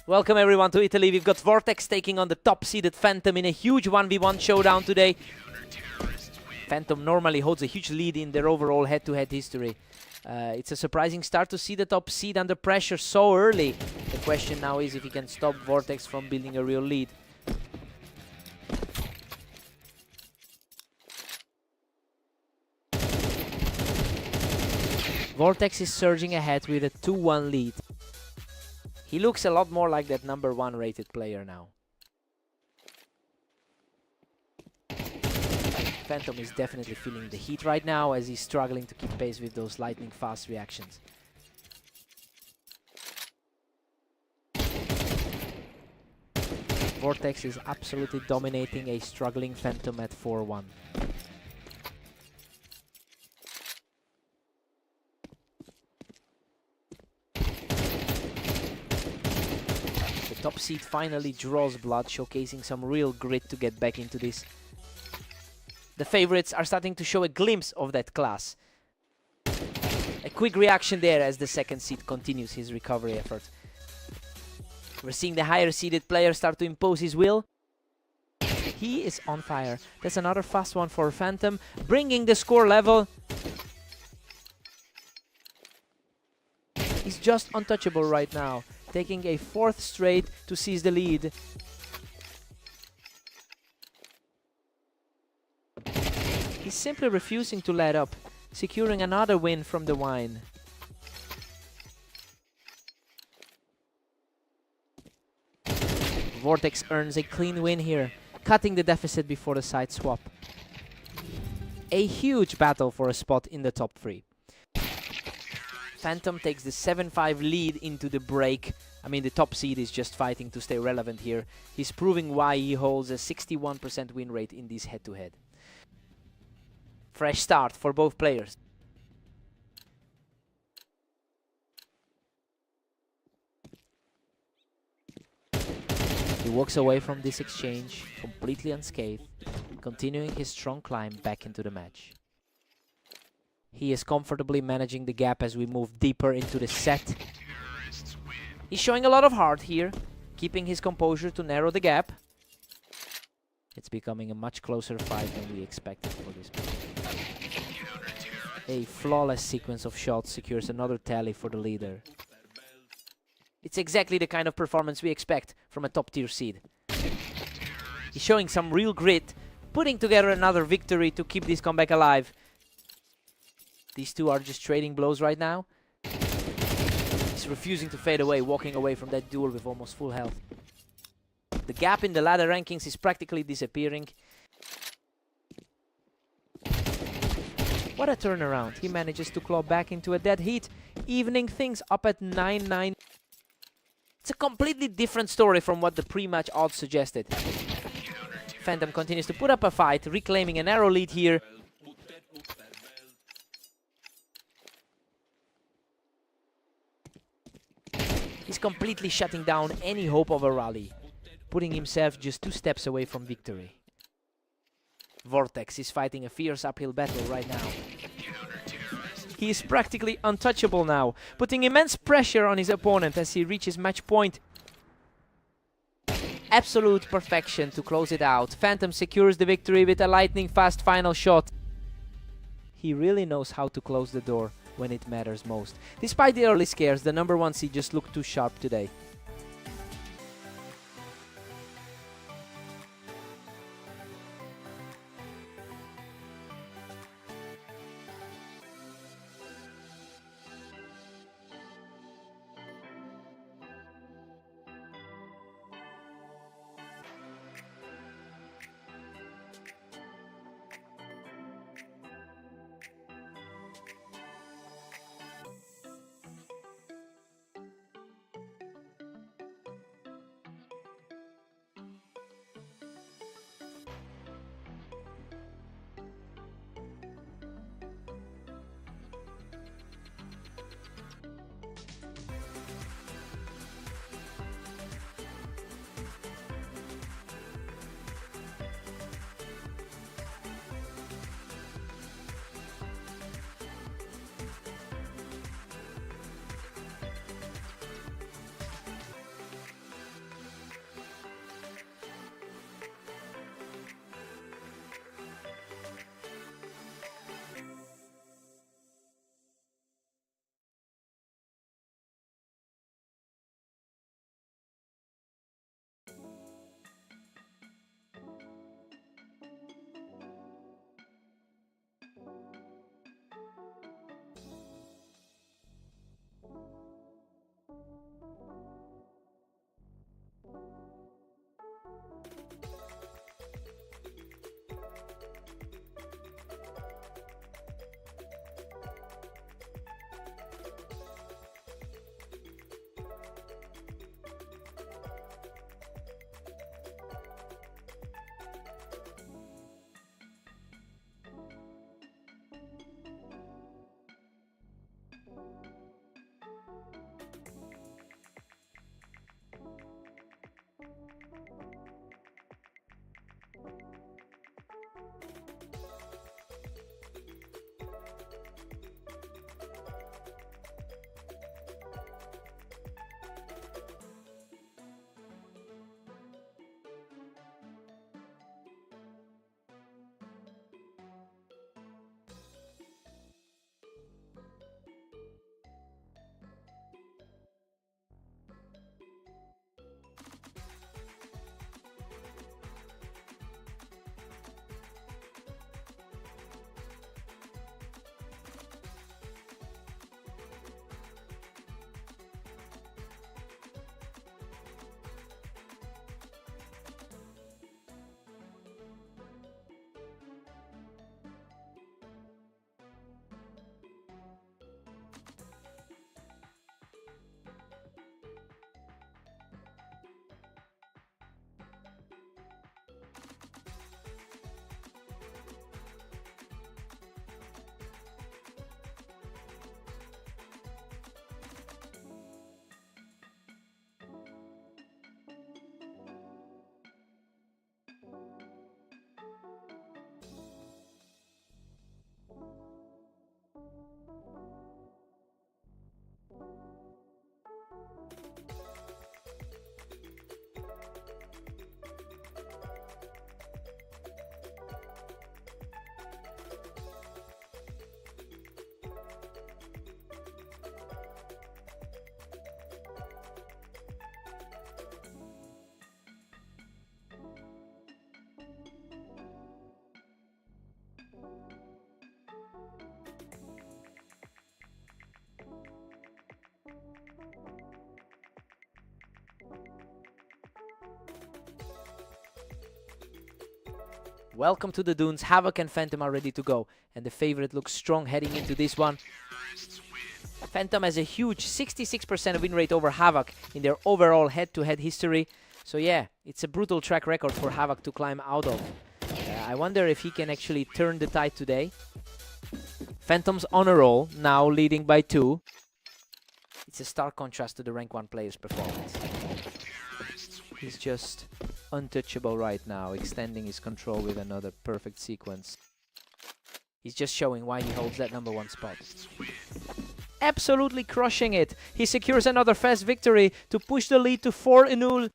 Welcome everyone to Italy. We've got Vortex taking on the top-seeded Phantom in a huge 1v1 showdown today. Phantom normally holds a huge lead in their overall head-to-head history. It's a surprising start to see the top seed under pressure so early. The question now is if he can stop Vortex from building a real lead. Vortex is surging ahead with a 2-1 lead. He looks a lot more like that #1 rated player now. Phantom is definitely feeling the heat right now as he's struggling to keep pace with those lightning fast reactions. Vortex is absolutely dominating a struggling Phantom at 4-1. Top seed finally draws blood, showcasing some real grit to get back into this. The favorites are starting to show a glimpse of that class. A quick reaction there as the second seed continues his recovery effort. We're seeing the higher seeded player start to impose his will. He is on fire. That's another fast one for Phantom, bringing the score level. He's just untouchable right now, taking a 4th straight to seize the lead. He's simply refusing to let up, securing another win from the wine. Vortex earns a clean win here, cutting the deficit before the side swap. A huge battle for a spot in the top 3. Phantom takes the 7-5 lead into the break. I mean, the top seed is just fighting to stay relevant here. He's proving why he holds a 61% win rate in this head-to-head. Fresh start for both players. He walks away from this exchange completely unscathed, continuing his strong climb back into the match. He is comfortably managing the gap as we move deeper into the set. He's showing a lot of heart here, keeping his composure to narrow the gap. It's becoming a much closer fight than we expected for this match. A flawless sequence of shots secures another tally for the leader. It's exactly the kind of performance we expect from a top-tier seed. He's showing some real grit, putting together another victory to keep this comeback alive. These two are just trading blows right now. He's refusing to fade away, walking away from that duel with almost full health. The gap in the ladder rankings is practically disappearing. What a turnaround. He manages to claw back into a dead heat, evening things up at 9-9. It's a completely different story from what the pre-match odds suggested. Phantom continues to put up a fight, reclaiming a narrow lead here. He's completely shutting down any hope of a rally, putting himself just 2 steps away from victory. Vortex is fighting a fierce uphill battle right now. He is practically untouchable now, putting immense pressure on his opponent as he reaches match point. Absolute perfection to close it out. Phantom secures the victory with a lightning fast final shot. He really knows how to close the door when it matters most. Despite the early scares, the #1 seed just looked too sharp today. Welcome to the Dunes. Havoc and Phantom are ready to go, and the favorite looks strong heading into this one. Phantom has a huge 66% win rate over Havoc in their overall head-to-head history. So yeah, it's a brutal track record for Havoc to climb out of. I wonder if he can actually turn the tide today. Phantom's on a roll, now leading by 2. It's a stark contrast to the rank 1 player's performance. He's just untouchable right now, extending his control with another perfect sequence. He's just showing why he holds that #1 spot. Absolutely crushing it. He secures another fast victory to push the lead to 4-0.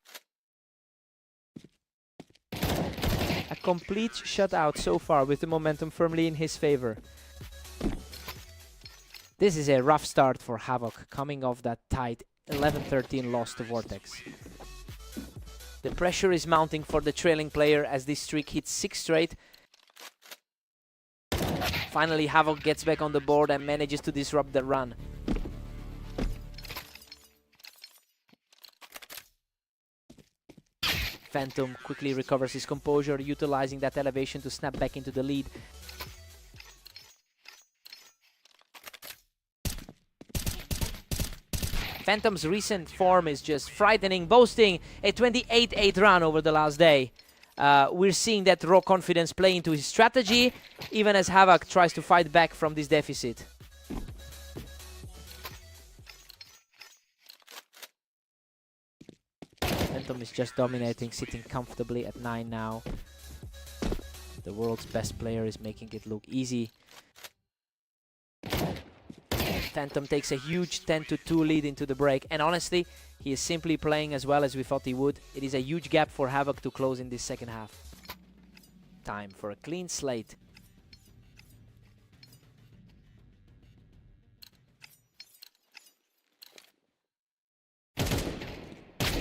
A complete shutout so far, with the momentum firmly in his favor. This is a rough start for Havoc, coming off that tight 11-13 loss to Vortex. The pressure is mounting for the trailing player as this streak hits 6 straight. Finally, Havoc gets back on the board and manages to disrupt the run. Phantom quickly recovers his composure, utilizing that elevation to snap back into the lead. Phantom's recent form is just frightening, boasting a 28-8 run over the last day. We're seeing that raw confidence play into his strategy, even as Havoc tries to fight back from this deficit. Phantom is just dominating, sitting comfortably at 9 now. The world's best player is making it look easy. Phantom takes a huge 10-2 lead into the break, and honestly, he is simply playing as well as we thought he would. It is a huge gap for Havoc to close in this second half. Time for a clean slate.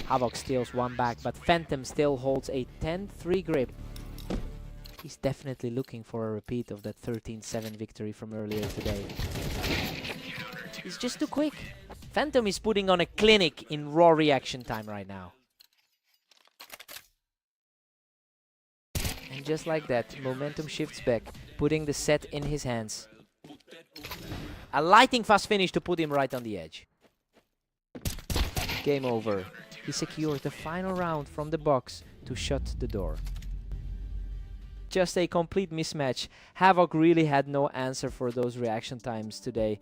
Havoc steals one back, but Phantom still holds a 10-3 grip. He's definitely looking for a repeat of that 13-7 victory from earlier today. He's just too quick. Phantom is putting on a clinic in raw reaction time right now. And just like that, momentum shifts back, putting the set in his hands. A lightning fast finish to put him right on the edge. Game over. He secures the final round from the box to shut the door. Just a complete mismatch. Havoc really had no answer for those reaction times today.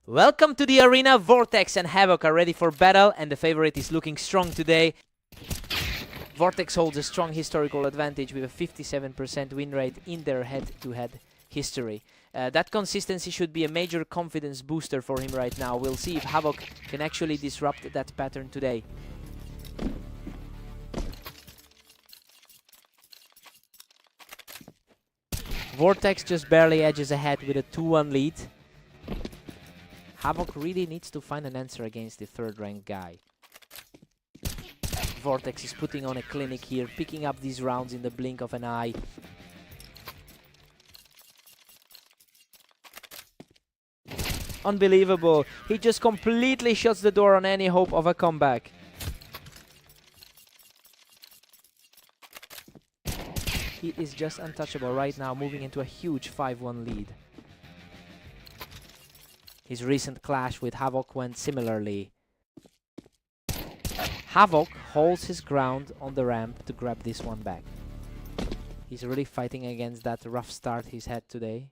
Welcome to the arena. Vortex and Havoc are ready for battle, and the favorite is looking strong today. Vortex holds a strong historical advantage with a 57% win rate in their head-to-head history. That consistency should be a major confidence booster for him right now. We'll see if Havoc can actually disrupt that pattern today. Vortex just barely edges ahead with a 2-1 lead. Havoc really needs to find an answer against the third-ranked guy. Vortex is putting on a clinic here, picking up these rounds in the blink of an eye. Unbelievable. He just completely shuts the door on any hope of a comeback. He is just untouchable right now, moving into a huge 5-1 lead. His recent clash with Havoc went similarly. Havoc holds his ground on the ramp to grab this one back. He's really fighting against that rough start he's had today.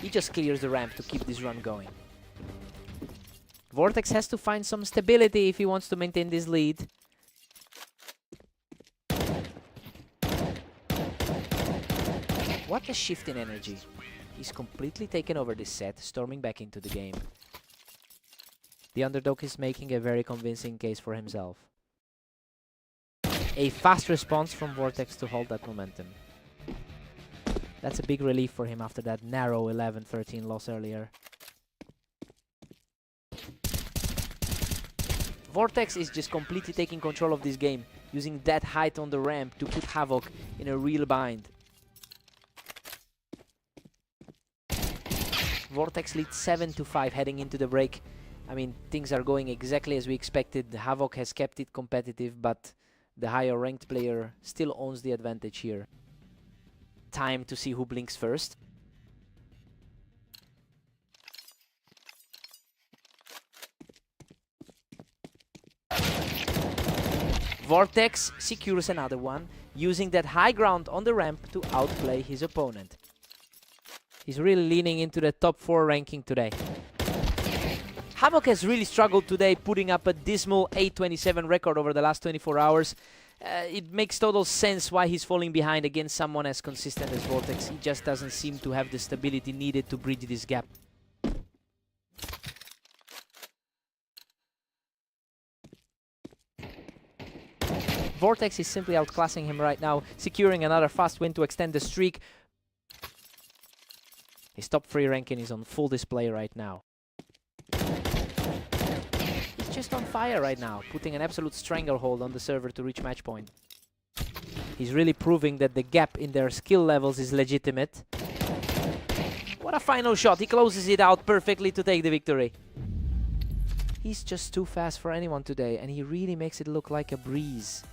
He just clears the ramp to keep this run going. Vortex has to find some stability if he wants to maintain this lead. What a shift in energy. He's completely taken over this set, storming back into the game. The underdog is making a very convincing case for himself. A fast response from Vortex to hold that momentum. That's a big relief for him after that narrow 11-13 loss earlier. Vortex is just completely taking control of this game, using that height on the ramp to put Havoc in a real bind. Vortex leads 7-5 heading into the break. I mean, things are going exactly as we expected. Havoc has kept it competitive, but the higher ranked player still owns the advantage here. Time to see who blinks first. Vortex secures another one, using that high ground on the ramp to outplay his opponent. He's really leaning into the top 4 ranking today. Havoc has really struggled today, putting up a dismal 8:27 record over the last 24 hours. It makes total sense why he's falling behind against someone as consistent as Vortex. He just doesn't seem to have the stability needed to bridge this gap. Vortex is simply outclassing him right now, securing another fast win to extend the streak. His top 3 ranking is on full display right now. He's just on fire right now, putting an absolute stranglehold on the server to reach match point. He's really proving that the gap in their skill levels is legitimate. What a final shot. He closes it out perfectly to take the victory. He's just too fast for anyone today, and he really makes it look like a breeze.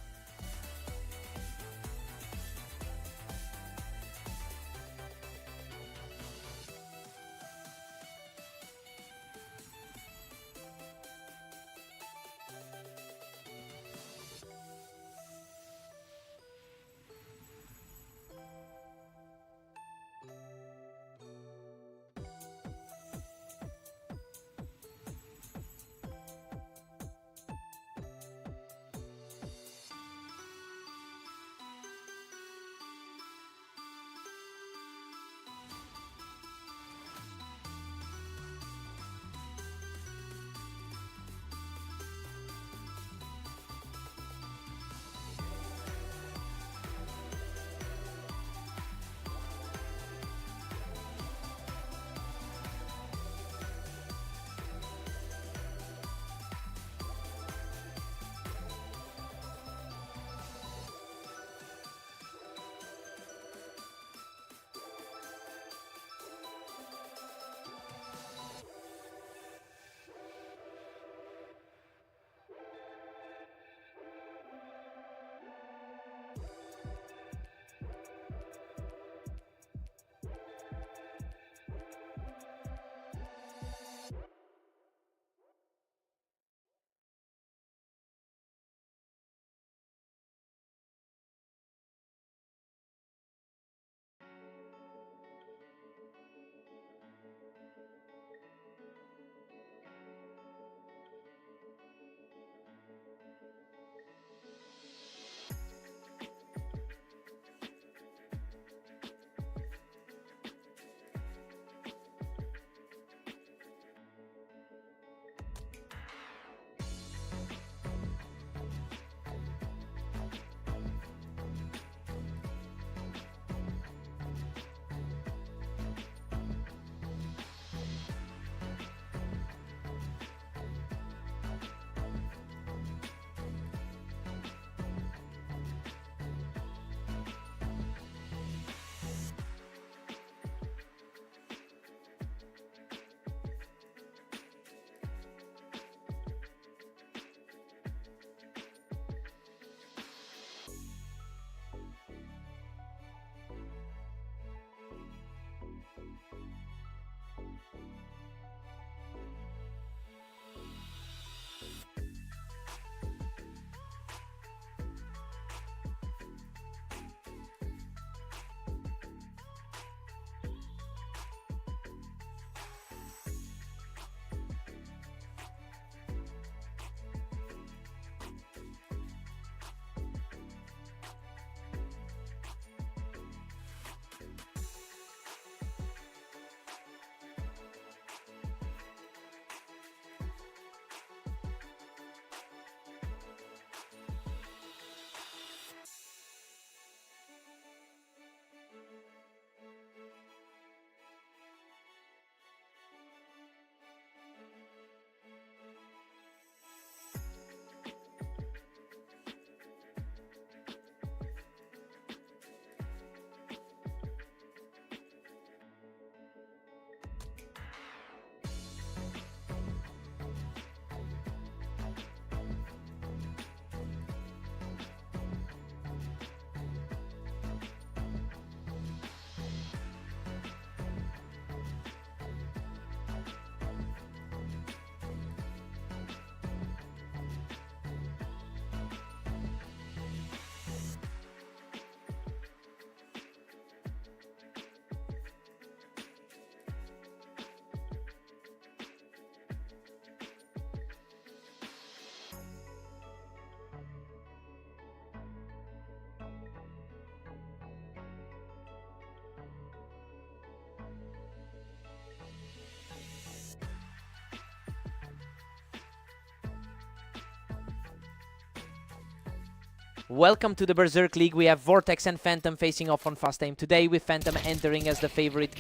Welcome to the Berserk League. We have Vortex and Phantom facing off on fast aim. Today with Phantom entering as the favorite.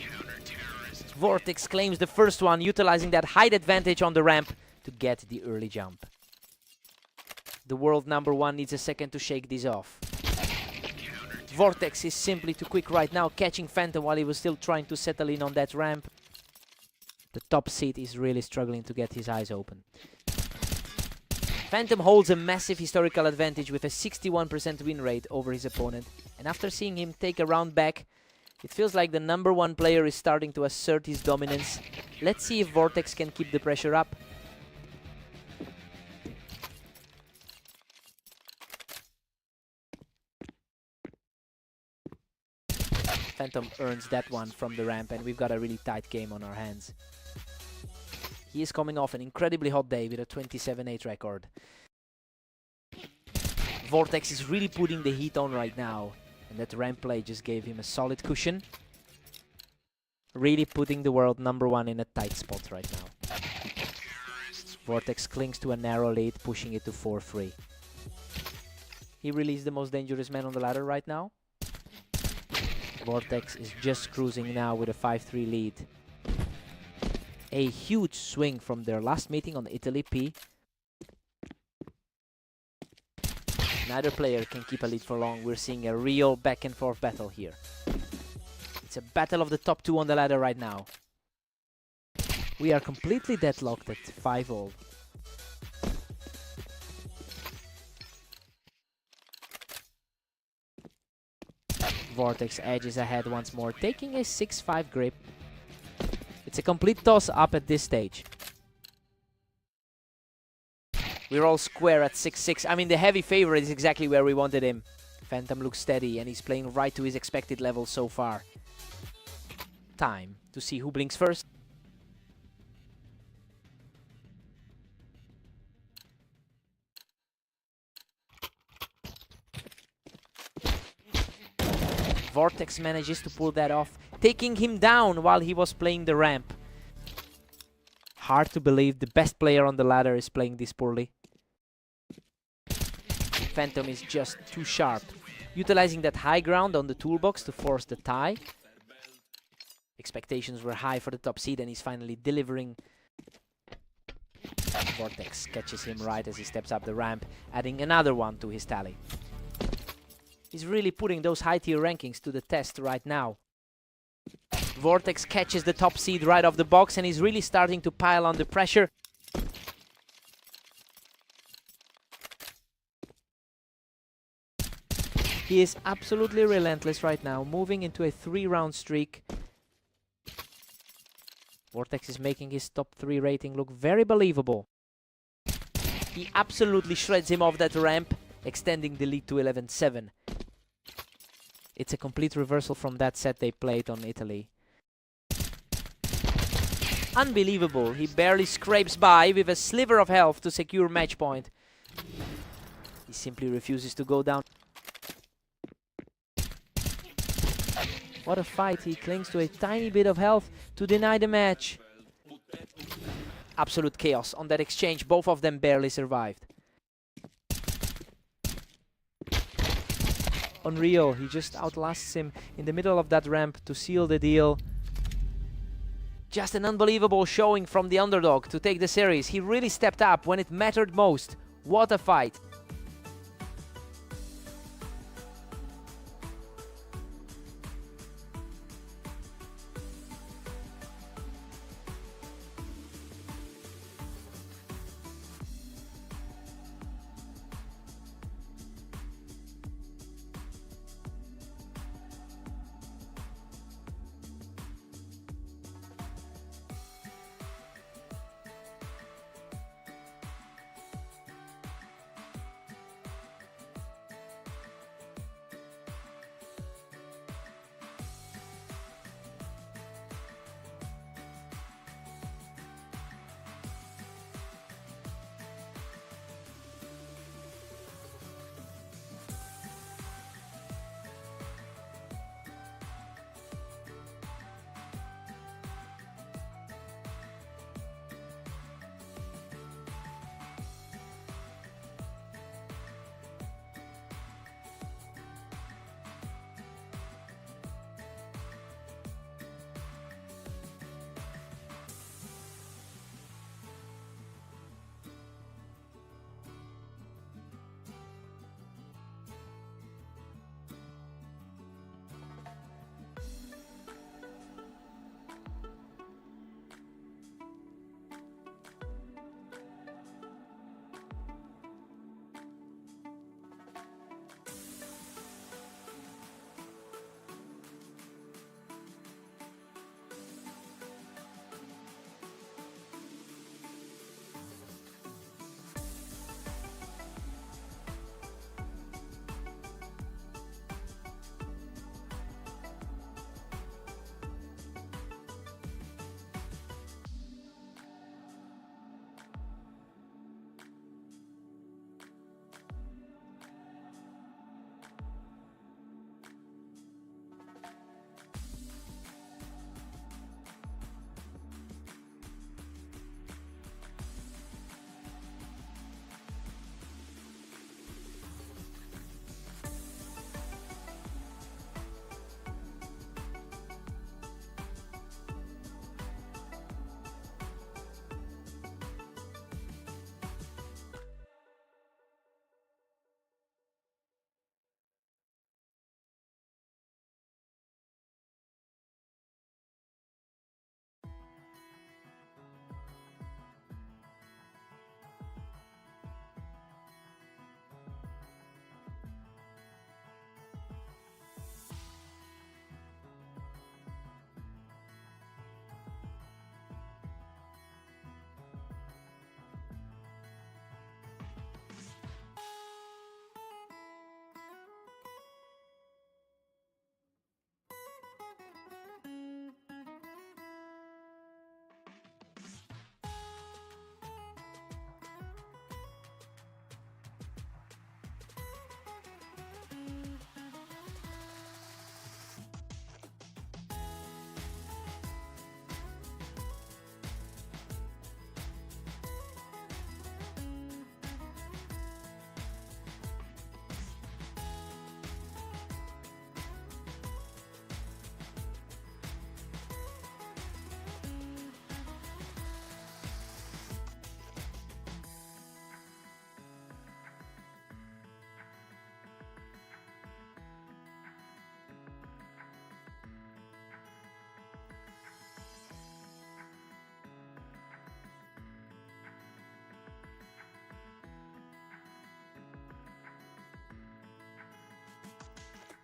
Vortex claims the first one, utilizing that height advantage on the ramp to get the early jump. The world #1 needs a second to shake this off. Vortex is simply too quick right now, catching Phantom while he was still trying to settle in on that ramp. The top seed is really struggling to get his eyes open. Phantom holds a massive historical advantage with a 61% win rate over his opponent. And after seeing him take a round back, it feels like the #1 player is starting to assert his dominance. Let's see if Vortex can keep the pressure up. Phantom earns that one from the ramp, and we've got a really tight game on our hands. He is coming off an incredibly hot day with a 27-8 record. Vortex is really putting the heat on right now, and that ramp play just gave him a solid cushion. Really putting the world #1 in a tight spot right now. Vortex clings to a narrow lead, pushing it to 4-3. He really is the most dangerous man on the ladder right now. Vortex is just cruising now with a 5-3 lead. A huge swing from their last meeting on Italy P. Neither player can keep a lead for long. We're seeing a real back and forth battle here. It's a battle of the top 2 on the ladder right now. We are completely deadlocked at 5-all. Vortex edges ahead once more, taking a 6-5 grip. It's a complete toss-up at this stage. We're all square at 6-6. I mean, the heavy favorite is exactly where we wanted him. Phantom looks steady, and he's playing right to his expected level so far. Time to see who blinks first. Vortex manages to pull that off, taking him down while he was playing the ramp. Hard to believe the best player on the ladder is playing this poorly. Phantom is just too sharp, utilizing that high ground on the toolbox to force the tie. Expectations were high for the top seed, and he's finally delivering. Vortex catches him right as he steps up the ramp, adding another one to his tally. He's really putting those high-tier rankings to the test right now. Vortex catches the top seed right off the box, and he's really starting to pile on the pressure. He is absolutely relentless right now, moving into a 3-round streak. Vortex is making his top 3 rating look very believable. He absolutely shreds him off that ramp, extending the lead to 11-7. It's a complete reversal from that set they played on Italy. Unbelievable, he barely scrapes by with a sliver of health to secure match point. He simply refuses to go down. What a fight, he clings to a tiny bit of health to deny the match. Absolute chaos on that exchange, both of them barely survived. Unreal, he just outlasts him in the middle of that ramp to seal the deal. Just an unbelievable showing from the underdog to take the series. He really stepped up when it mattered most. What a fight.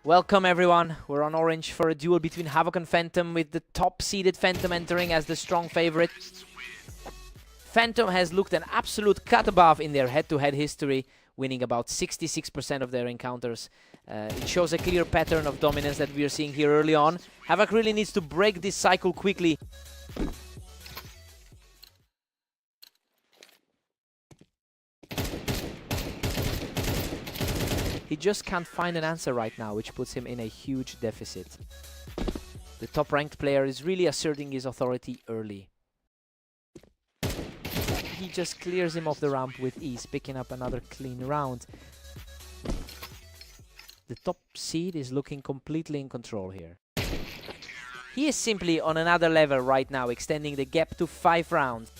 Welcome everyone, we're on orange for a duel between Havoc and Phantom, with the top-seeded Phantom entering as the strong favorite. Phantom has looked an absolute cut above in their head-to-head history, winning about 66% of their encounters. It shows a clear pattern of dominance that we are seeing here early on. Havoc really needs to break this cycle quickly. He just can't find an answer right now, which puts him in a huge deficit. The top-ranked player is really asserting his authority early. He just clears him off the ramp with ease, picking up another clean round. The top seed is looking completely in control here. He is simply on another level right now, extending the gap to 5 rounds.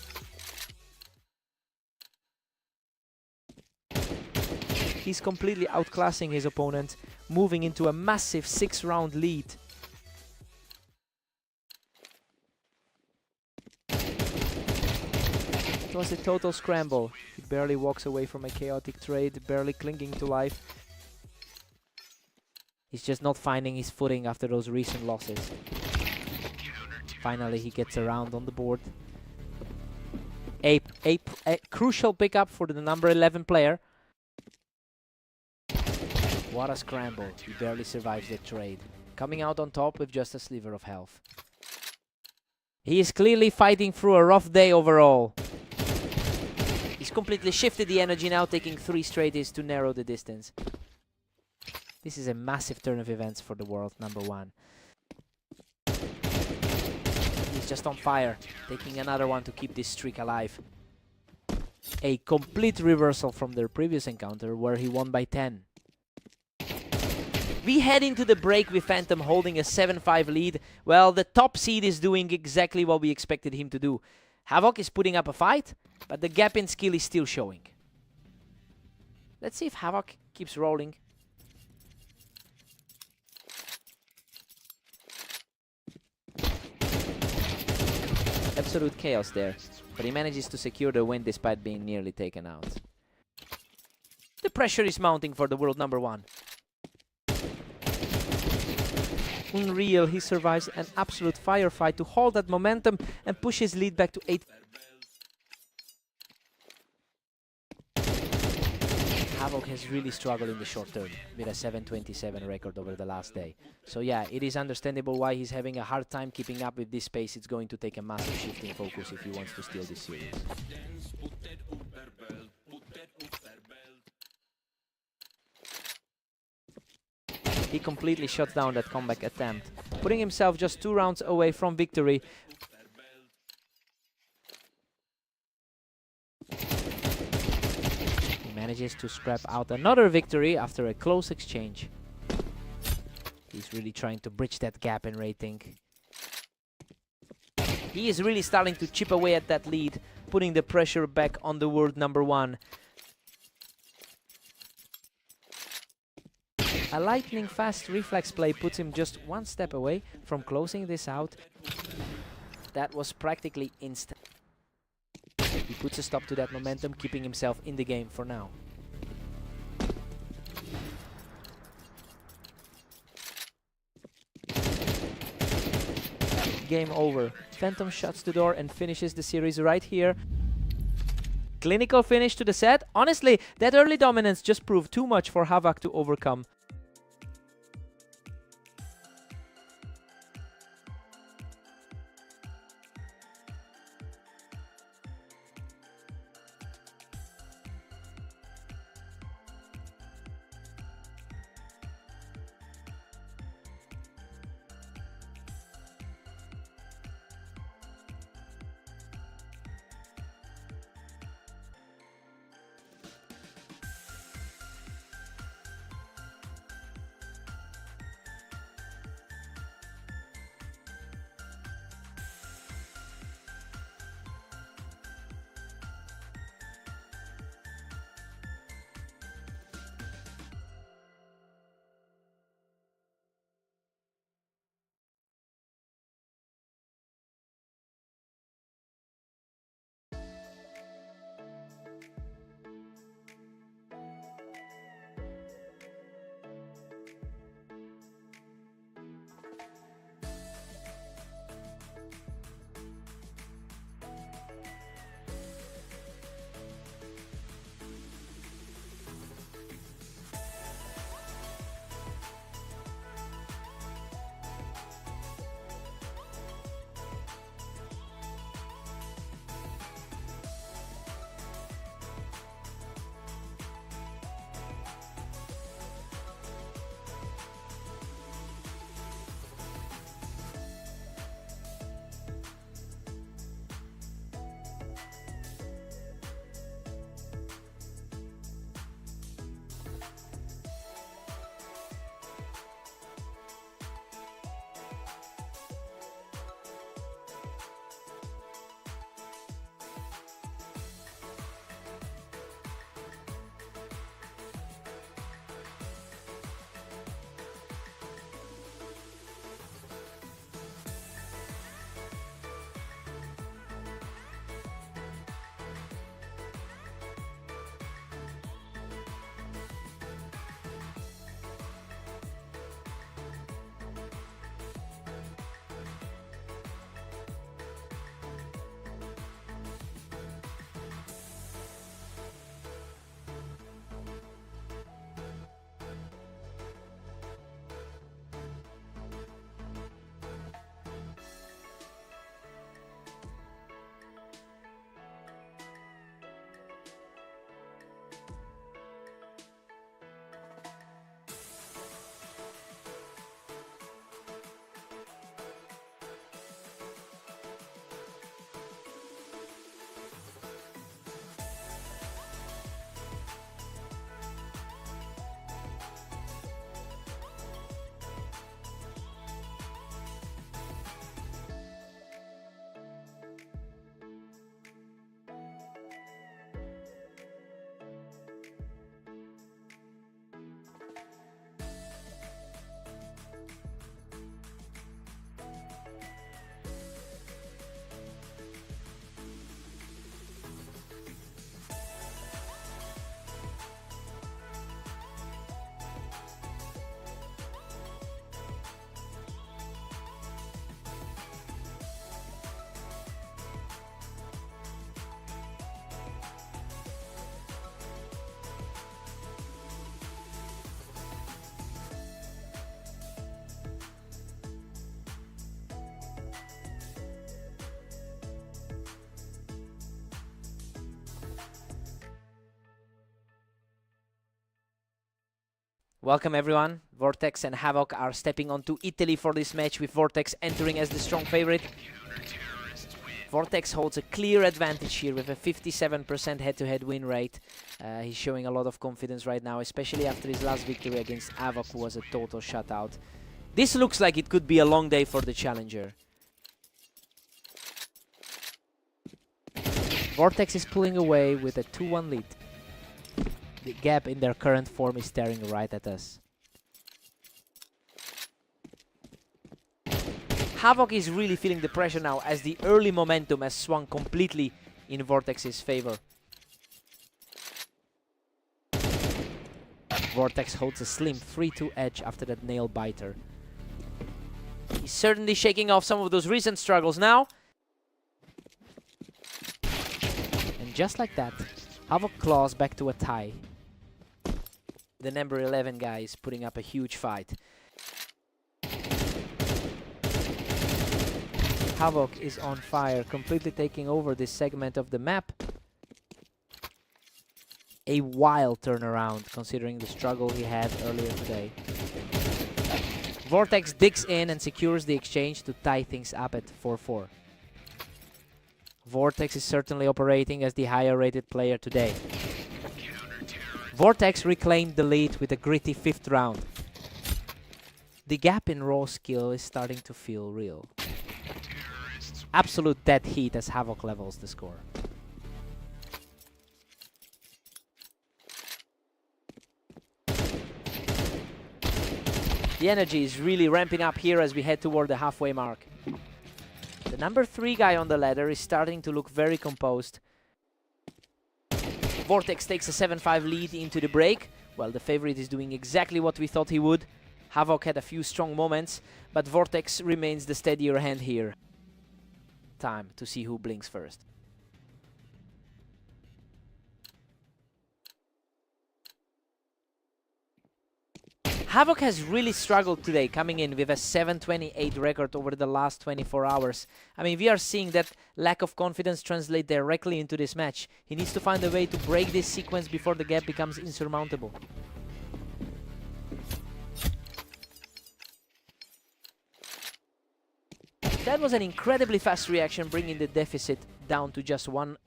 He's completely outclassing his opponent, moving into a massive 6-round lead. It was a total scramble. He barely walks away from a chaotic trade, barely clinging to life. He's just not finding his footing after those recent losses. Finally, he gets around on the board. A crucial pickup for the number 11 player. What a scramble. He barely survives the trade, coming out on top with just a sliver of health. He is clearly fighting through a rough day overall. He's completely shifted the energy now, taking 3 straight hits to narrow the distance. This is a massive turn of events for the world number 1. He's just on fire, taking another one to keep this streak alive. A complete reversal from their previous encounter where he won by 10. We head into the break with Phantom holding a 7-5 lead. Well, the top seed is doing exactly what we expected him to do. Havoc is putting up a fight, but the gap in skill is still showing. Let's see if Havoc keeps rolling. Absolute chaos there, but he manages to secure the win despite being nearly taken out. The pressure is mounting for the world number 1. Unreal, he survives an absolute firefight to hold that momentum and push his lead back to 8. Havoc has really struggled in the short term with a 7-27 record over the last day. So yeah, it is understandable why he's having a hard time keeping up with this pace. It's going to take a massive shift in focus if he wants to steal this series. He completely shuts down that comeback attempt, putting himself just 2 rounds away from victory. He manages to scrap out another victory after a close exchange. He's really trying to bridge that gap in rating. He is really starting to chip away at that lead, putting the pressure back on the world number 1. A lightning-fast reflex play puts him just 1 step away from closing this out. That was practically instant. He puts a stop to that momentum, keeping himself in the game for now. Game over. Phantom shuts the door and finishes the series right here. Clinical finish to the set. Honestly, that early dominance just proved too much for Havoc to overcome. Welcome everyone. Vortex and Havoc are stepping onto Italy for this match, with Vortex entering as the strong favorite. Vortex holds a clear advantage here with a 57% head-to-head win rate. He's showing a lot of confidence right now, especially after his last victory against Havoc, who was a total shutout. This looks like it could be a long day for the challenger. Vortex is pulling away with a 2-1 lead. The gap in their current form is staring right at us. Havoc is really feeling the pressure now, as the early momentum has swung completely in Vortex's favor. Vortex holds a slim 3-2 edge after that nail biter. He's certainly shaking off some of those recent struggles now. And just like that, Havoc claws back to a tie. The number 11 guy is putting up a huge fight. Havoc is on fire, completely taking over this segment of the map. A wild turnaround, considering the struggle he had earlier today. Vortex digs in and secures the exchange to tie things up at 4-4. Vortex is certainly operating as the higher rated player today. Vortex reclaimed the lead with a gritty 5th round. The gap in raw skill is starting to feel real. Absolute dead heat as Havoc levels the score. The energy is really ramping up here as we head toward the halfway mark. The number 3 guy on the ladder is starting to look very composed. Vortex takes a 7-5 lead into the break. Well, the favorite is doing exactly what we thought he would. Havoc had a few strong moments, but Vortex remains the steadier hand here. Time to see who blinks first. Havoc has really struggled today, coming in with a 7-28 record over the last 24 hours. I mean, we are seeing that lack of confidence translate directly into this match. He needs to find a way to break this sequence before the gap becomes insurmountable. That was an incredibly fast reaction, bringing the deficit down to just 1.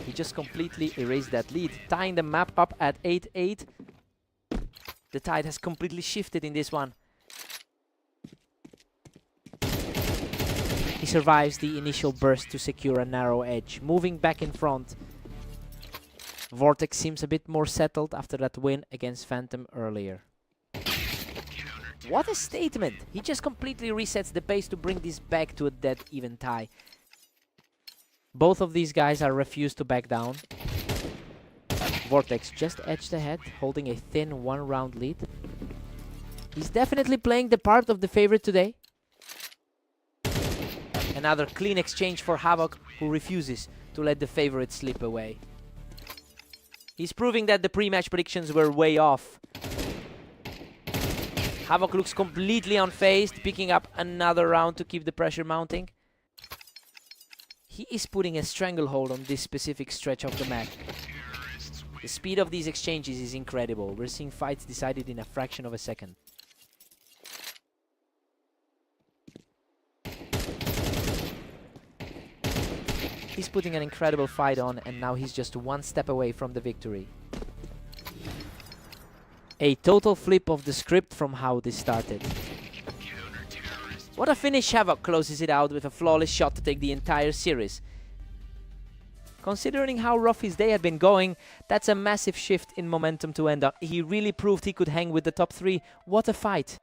He just completely erased that lead, tying the map up at 8-8. The tide has completely shifted in this one. He survives the initial burst to secure a narrow edge, moving back in front. Vortex seems a bit more settled after that win against Phantom earlier. What a statement! He just completely resets the pace to bring this back to a dead even tie. Both of these guys are refused to back down. Vortex just edged ahead, holding a thin 1-round lead. He's definitely playing the part of the favorite today. Another clean exchange for Havoc, who refuses to let the favorite slip away. He's proving that the pre-match predictions were way off. Havoc looks completely unfazed, picking up another round to keep the pressure mounting. He is putting a stranglehold on this specific stretch of the map. The speed of these exchanges is incredible. We're seeing fights decided in a fraction of a second. He's putting an incredible fight on, and now he's just 1 step away from the victory. A total flip of the script from how this started. What a finish! Havoc closes it out with a flawless shot to take the entire series. Considering how rough his day had been going, that's a massive shift in momentum to end up. He really proved he could hang with the top 3. What a fight!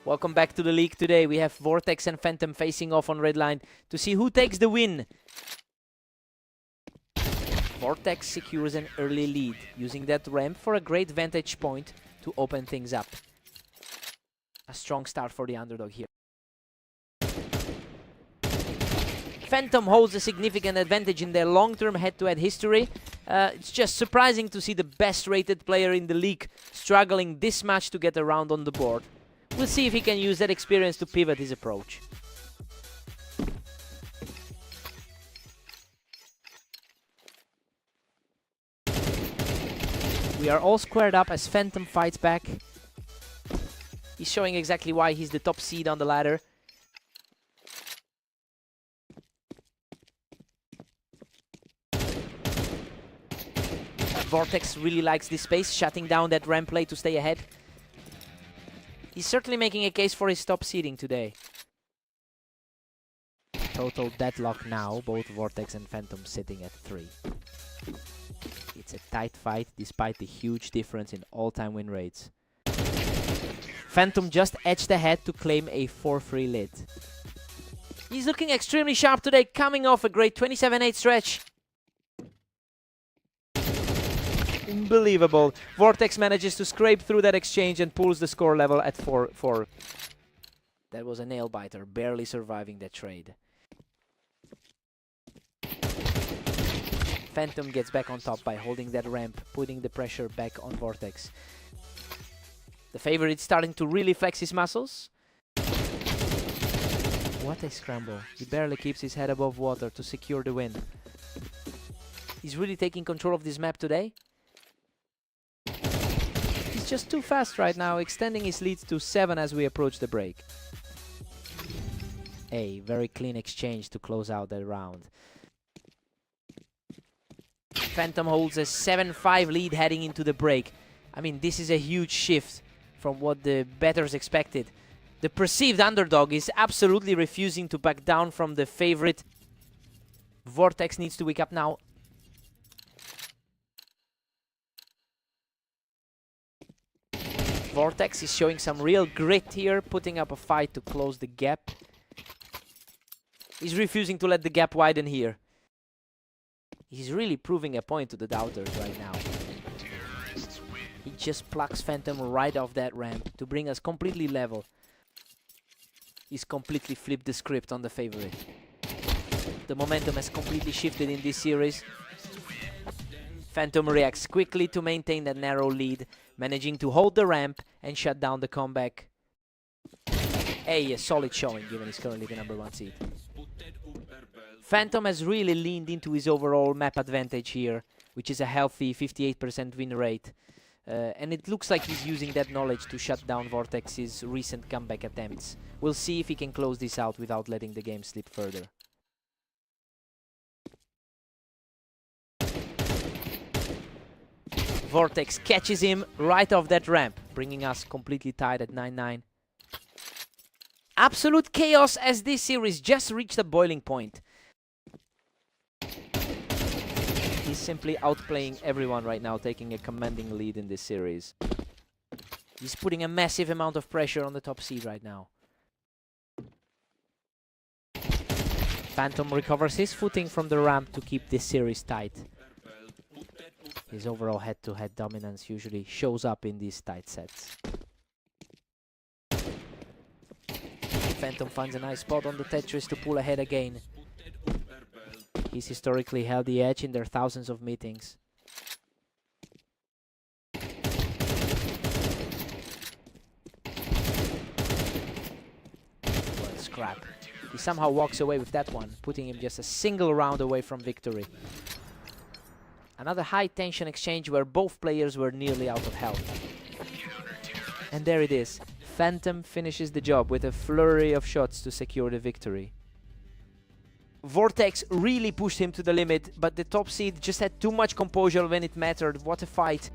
Welcome back to the league today. We have Vortex and Phantom facing off on red line to see who takes the win. Vortex secures an early lead, using that ramp for a great vantage point to open things up. A strong start for the underdog here. Phantom holds a significant advantage in their long-term head-to-head history. It's just surprising to see the best-rated player in the league struggling this much to get around on the board. We'll see if he can use that experience to pivot his approach. We are all squared up as Phantom fights back. He's showing exactly why he's the top seed on the ladder. Vortex really likes this space, shutting down that ramp play to stay ahead. He's certainly making a case for his top seeding today. Total deadlock now, both Vortex and Phantom sitting at 3. It's a tight fight despite the huge difference in all-time win rates. Phantom just edged ahead to claim a 4-3 lead. He's looking extremely sharp today, coming off a great 27-8 stretch. Unbelievable. Vortex manages to scrape through that exchange and pulls the score level at 4-4. That was a nail-biter, barely surviving that trade. Phantom gets back on top by holding that ramp, putting the pressure back on Vortex. The favorite starting to really flex his muscles. What a scramble. He barely keeps his head above water to secure the win. He's really taking control of this map today. He's just too fast right now, extending his lead to 7 as we approach the break. A very clean exchange to close out that round. Phantom holds a 7-5 lead heading into the break. I mean, this is a huge shift from what the bettors expected. The perceived underdog is absolutely refusing to back down from the favorite. Vortex needs to wake up now. Vortex is showing some real grit here, putting up a fight to close the gap. He's refusing to let the gap widen here. He's really proving a point to the doubters right now. He just plucks Phantom right off that ramp to bring us completely level. He's completely flipped the script on the favorite. The momentum has completely shifted in this series. Phantom reacts quickly to maintain that narrow lead, managing to hold the ramp and shut down the comeback. A solid showing given he's currently the #1 seed. Phantom has really leaned into his overall map advantage here, which is a healthy 58% win rate. And it looks like he's using that knowledge to shut down Vortex's recent comeback attempts. We'll see if he can close this out without letting the game slip further. Vortex catches him right off that ramp, bringing us completely tied at 9-9. Absolute chaos as this series just reached a boiling point. He's simply outplaying everyone right now, taking a commanding lead in this series. He's putting a massive amount of pressure on the top seed right now. Phantom recovers his footing from the ramp to keep this series tight. His overall head-to-head dominance usually shows up in these tight sets. Phantom finds a nice spot on the Tetris to pull ahead again. He's historically held the edge in their thousands of meetings. Well, scrap. He somehow walks away with that one, putting him just a single round away from victory. Another high-tension exchange where both players were nearly out of health. And there it is. Phantom finishes the job with a flurry of shots to secure the victory. Vortex really pushed him to the limit, but the top seed just had too much composure when it mattered. What a fight.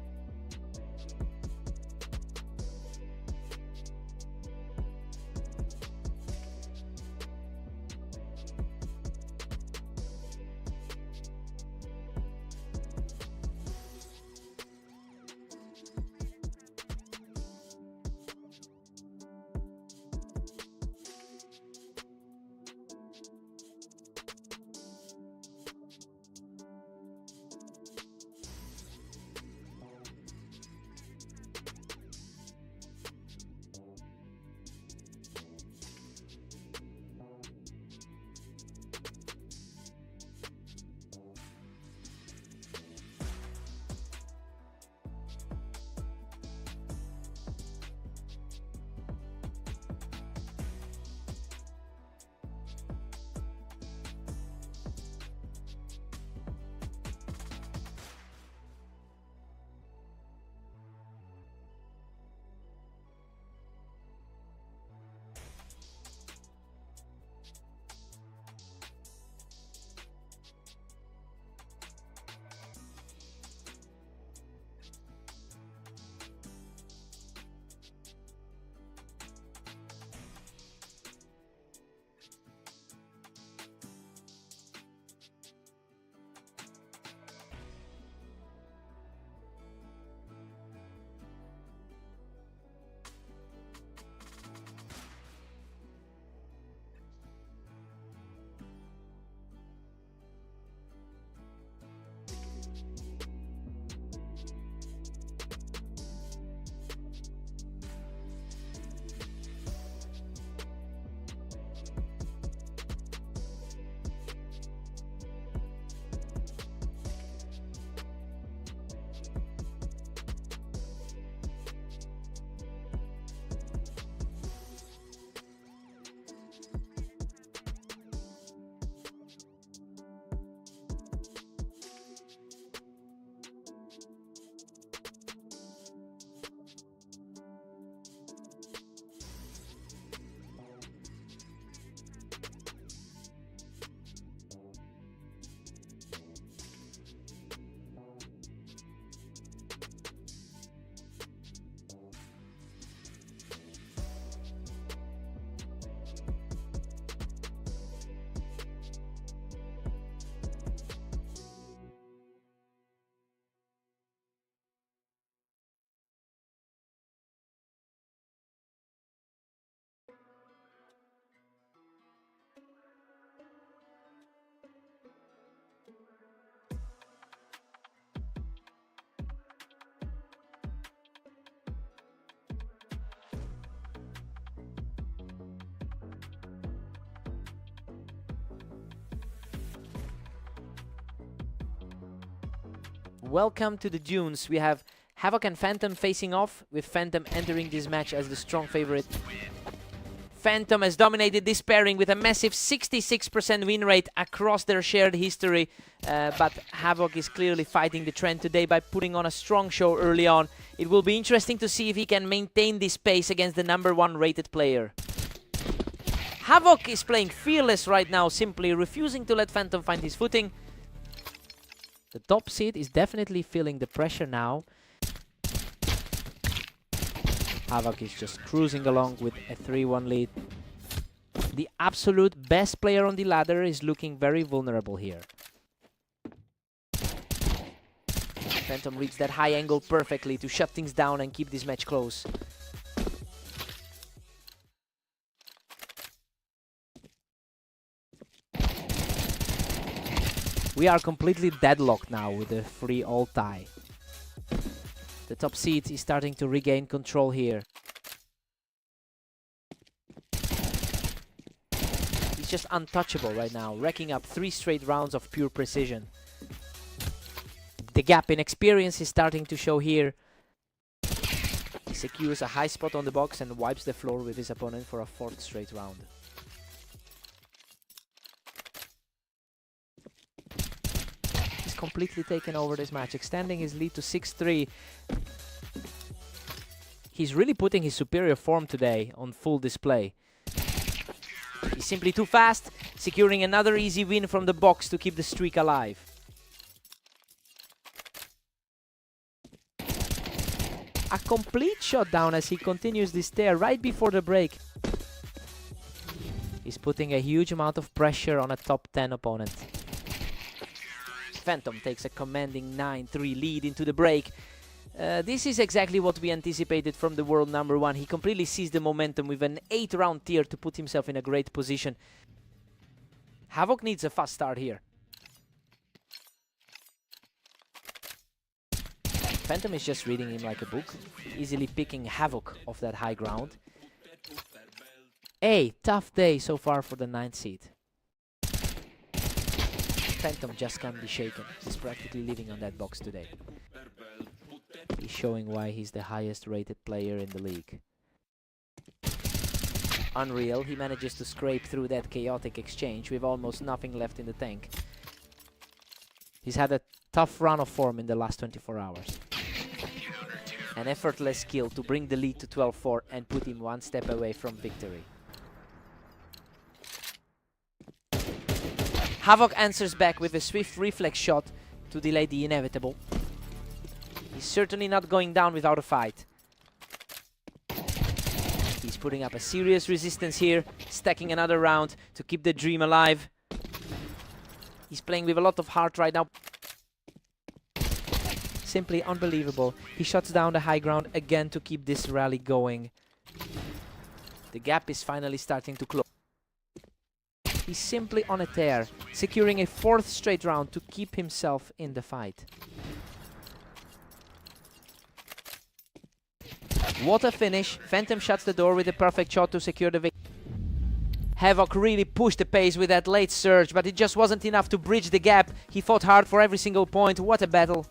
Welcome to the Dunes. We have Havoc and Phantom facing off, with Phantom entering this match as the strong favorite. Phantom has dominated this pairing with a massive 66% win rate across their shared history, but Havoc is clearly fighting the trend today by putting on a strong show early on. It will be interesting to see if he can maintain this pace against the #1 rated player. Havoc is playing fearless right now, simply refusing to let Phantom find his footing. The top seed is definitely feeling the pressure now. Havoc is just cruising along with a 3-1 lead. The absolute best player on the ladder is looking very vulnerable here. Phantom reads that high angle perfectly to shut things down and keep this match close. We are completely deadlocked now with a 3-all tie. The top seed is starting to regain control here. He's just untouchable right now, racking up 3 straight rounds of pure precision. The gap in experience is starting to show here. He secures a high spot on the box and wipes the floor with his opponent for a 4th straight round. Completely taken over this match, extending his lead to 6-3. He's really putting his superior form today on full display. He's simply too fast, securing another easy win from the box to keep the streak alive. A complete shutdown as he continues this tear right before the break. He's putting a huge amount of pressure on a top 10 opponent. Phantom takes a commanding 9-3 lead into the break. This is exactly what we anticipated from the world #1. He completely seized the momentum with an 8-round tier to put himself in a great position. Havoc needs a fast start here. Phantom is just reading him like a book, easily picking Havoc off that high ground. A tough day so far for the 9th seed. Phantom just can't be shaken. He's practically living on that box today. He's showing why he's the highest rated player in the league. Unreal, he manages to scrape through that chaotic exchange with almost nothing left in the tank. He's had a tough run of form in the last 24 hours. An effortless kill to bring the lead to 12-4 and put him 1 step away from victory. Havoc answers back with a swift reflex shot to delay the inevitable. He's certainly not going down without a fight. He's putting up a serious resistance here, stacking another round to keep the dream alive. He's playing with a lot of heart right now. Simply unbelievable. He shuts down the high ground again to keep this rally going. The gap is finally starting to close. He's simply on a tear, securing a 4th straight round to keep himself in the fight. What a finish. Phantom shuts the door with a perfect shot to secure the victory. Havoc really pushed the pace with that late surge, but it just wasn't enough to bridge the gap. He fought hard for every single point. What a battle.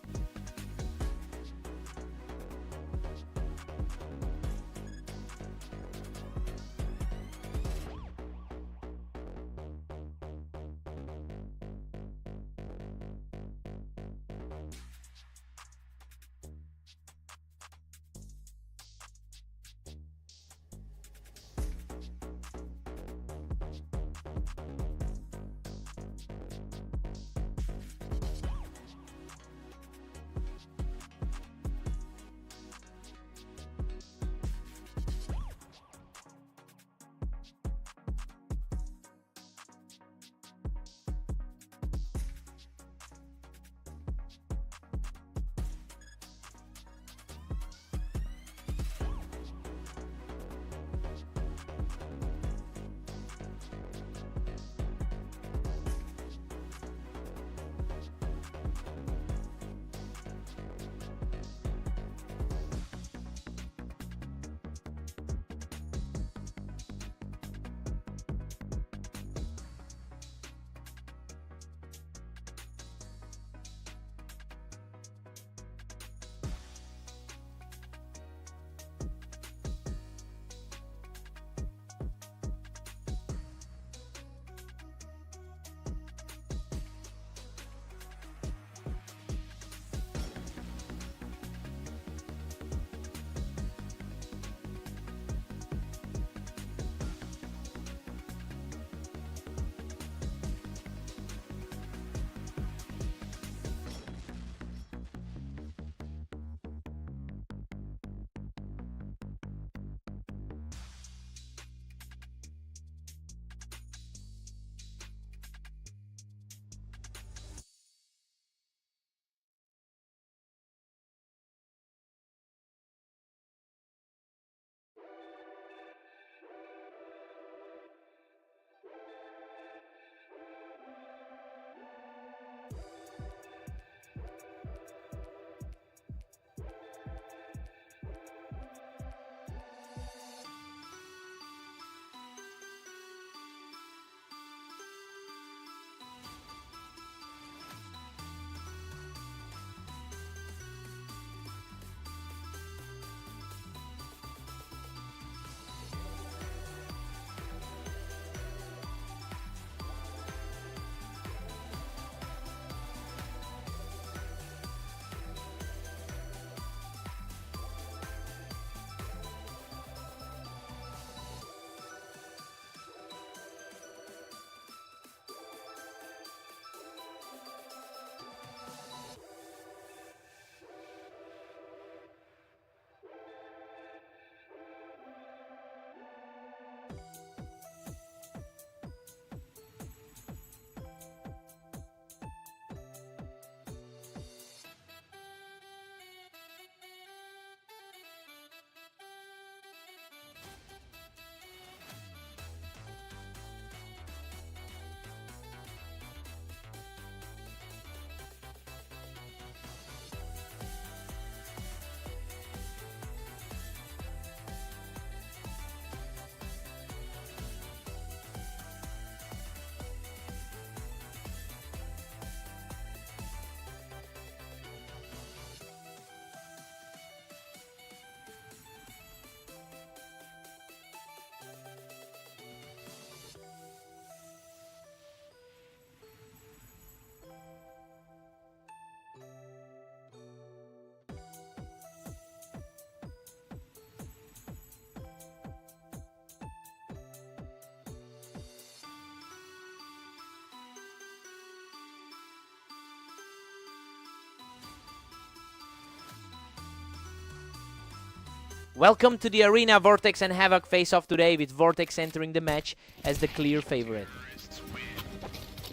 Welcome to the arena. Vortex and Havoc face off today, with Vortex entering the match as the clear favorite.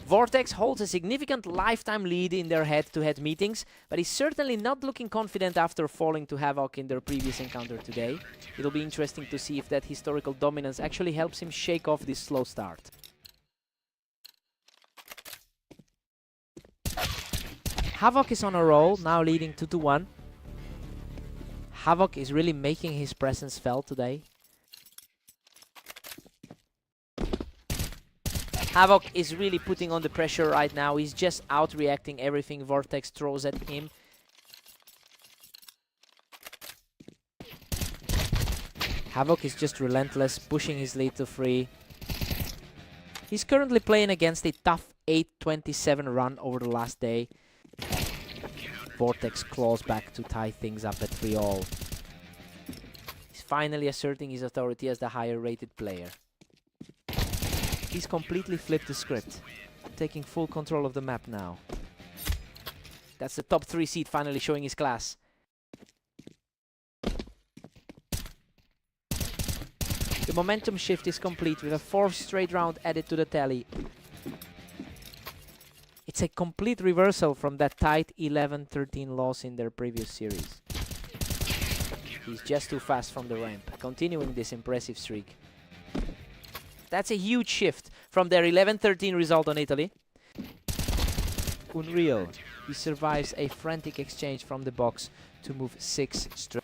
Vortex holds a significant lifetime lead in their head-to-head meetings, but is certainly not looking confident after falling to Havoc in their previous encounter today. It'll be interesting to see if that historical dominance actually helps him shake off this slow start. Havoc is on a roll, now leading 2-1. Havoc is really making his presence felt today. Havoc is really putting on the pressure right now. He's just out-reacting everything Vortex throws at him. Havoc is just relentless, pushing his lead to 3. He's currently playing against a tough 8-27 run over the last day. Vortex claws back to tie things up at 3-all. He's finally asserting his authority as the higher rated player. He's completely flipped the script, taking full control of the map now. That's the top 3 seed finally showing his class. The momentum shift is complete with a 4th straight round added to the tally. It's a complete reversal from that tight 11-13 loss in their previous series. He's just too fast from the ramp, continuing this impressive streak. That's a huge shift from their 11-13 result on Italy. Unreal. He survives a frantic exchange from the box to move 6 straight.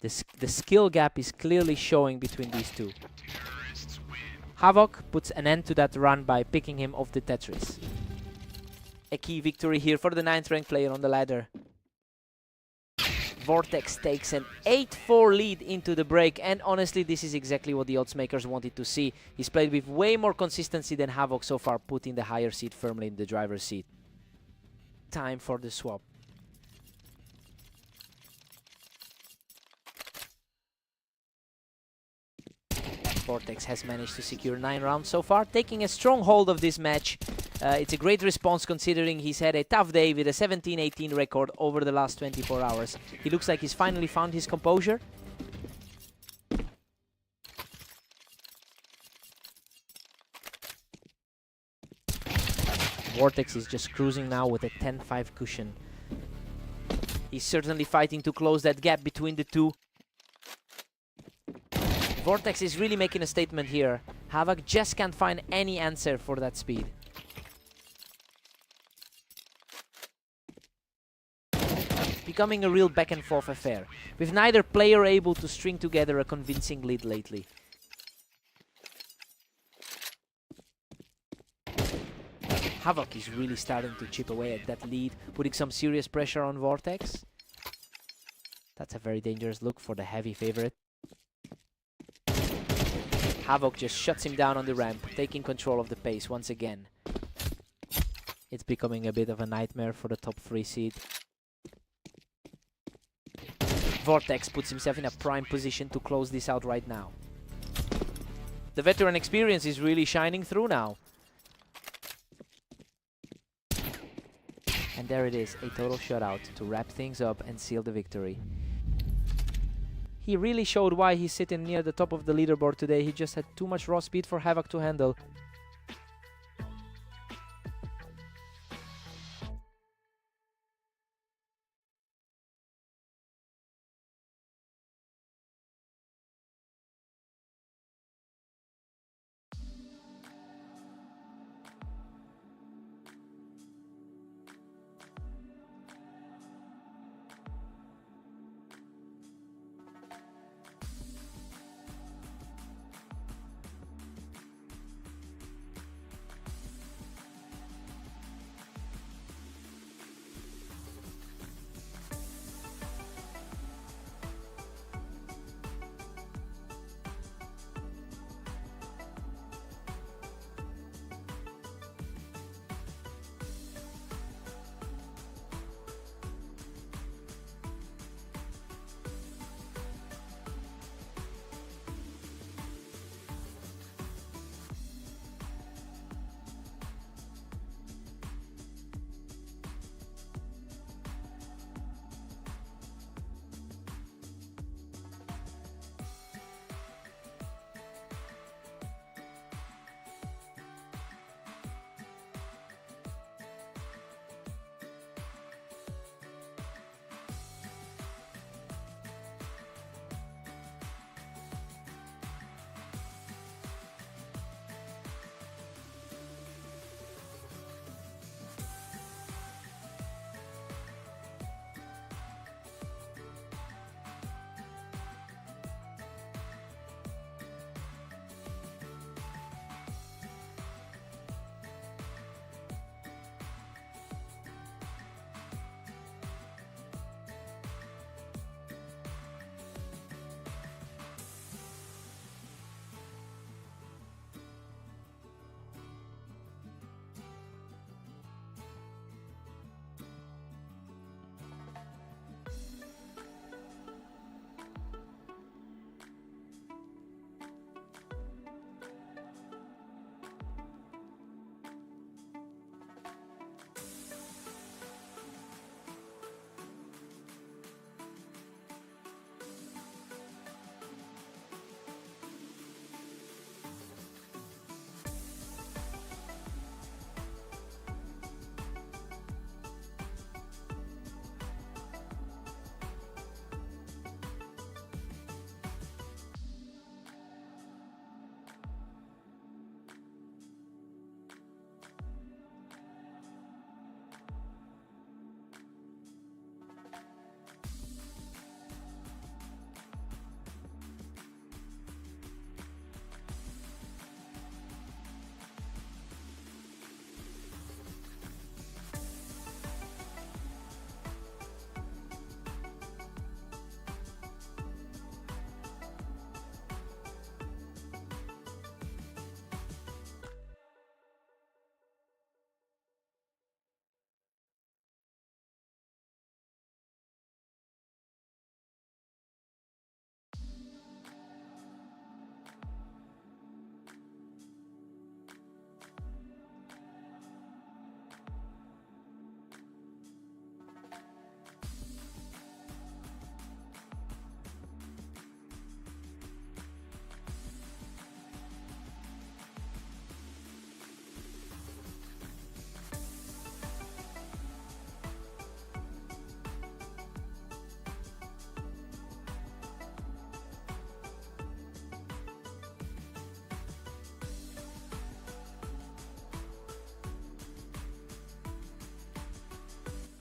The skill gap is clearly showing between these two. Havoc puts an end to that run by picking him off the Tetris. A key victory here for the 9th ranked player on the ladder. Vortex takes an 8-4 lead into the break, and honestly this is exactly what the odds makers wanted to see. He's played with way more consistency than Havoc so far, putting the higher seat firmly in the driver's seat. Time for the swap. Vortex has managed to secure 9 rounds so far, taking a strong hold of this match. It's a great response considering he's had a tough day with a 17-18 record over the last 24 hours. He looks like he's finally found his composure. Vortex is just cruising now with a 10-5 cushion. He's certainly fighting to close that gap between the two. Vortex is really making a statement here. Havoc just can't find any answer for that speed. Becoming a real back and forth affair, with neither player able to string together a convincing lead lately. Havoc is really starting to chip away at that lead, putting some serious pressure on Vortex. That's a very dangerous look for the heavy favorite. Havoc just shuts him down on the ramp, taking control of the pace once again. It's becoming a bit of a nightmare for the top 3 seed. Vortex puts himself in a prime position to close this out right now. The veteran experience is really shining through now. And there it is, a total shutout to wrap things up and seal the victory. He really showed why he's sitting near the top of the leaderboard today. He just had too much raw speed for Havoc to handle.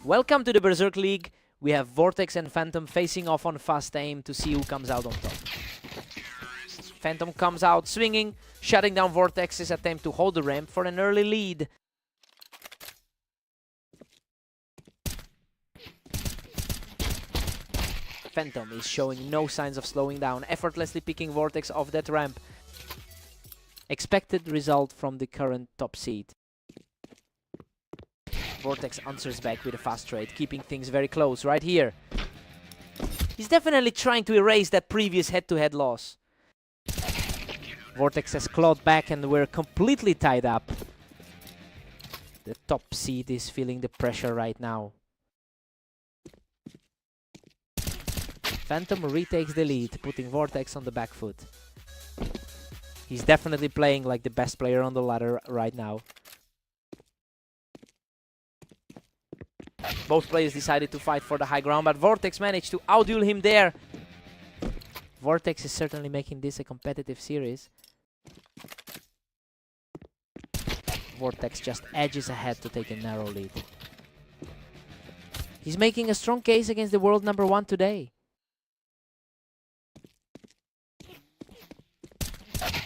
Welcome to the Berserk League. We have Vortex and Phantom facing off on fast aim to see who comes out on top. Phantom comes out swinging, shutting down Vortex's attempt to hold the ramp for an early lead. Phantom is showing no signs of slowing down, effortlessly picking Vortex off that ramp. Expected result from the current top seed. Vortex answers back with a fast trade, keeping things very close right here. He's definitely trying to erase that previous head-to-head loss. Vortex has clawed back and we're completely tied up. The top seed is feeling the pressure right now. Phantom retakes the lead, putting Vortex on the back foot. He's definitely playing like the best player on the ladder right now. Both players decided to fight for the high ground, but Vortex managed to outduel him there. Vortex is certainly making this a competitive series. Vortex just edges ahead to take a narrow lead. He's making a strong case against the world #1 today.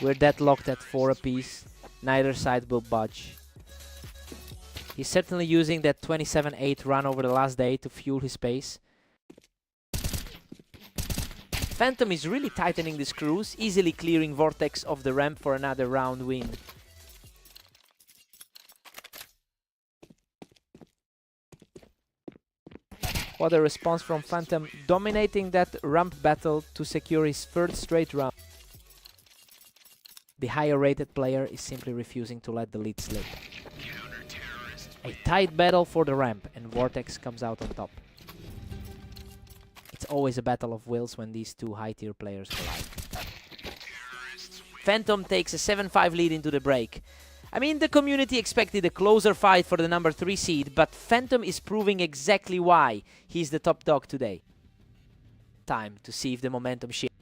We're deadlocked at 4 apiece. Neither side will budge. He's certainly using that 27-8 run over the last day to fuel his pace. Phantom is really tightening the screws, easily clearing Vortex off the ramp for another round win. What a response from Phantom, dominating that ramp battle to secure his 3rd straight round. The higher rated player is simply refusing to let the lead slip. A tight battle for the ramp, and Vortex comes out on top. It's always a battle of wills when these two high-tier players collide. Phantom takes a 7-5 lead into the break. I mean, the community expected a closer fight for the #3 seed, but Phantom is proving exactly why he's the top dog today. Time to see if the momentum shifts.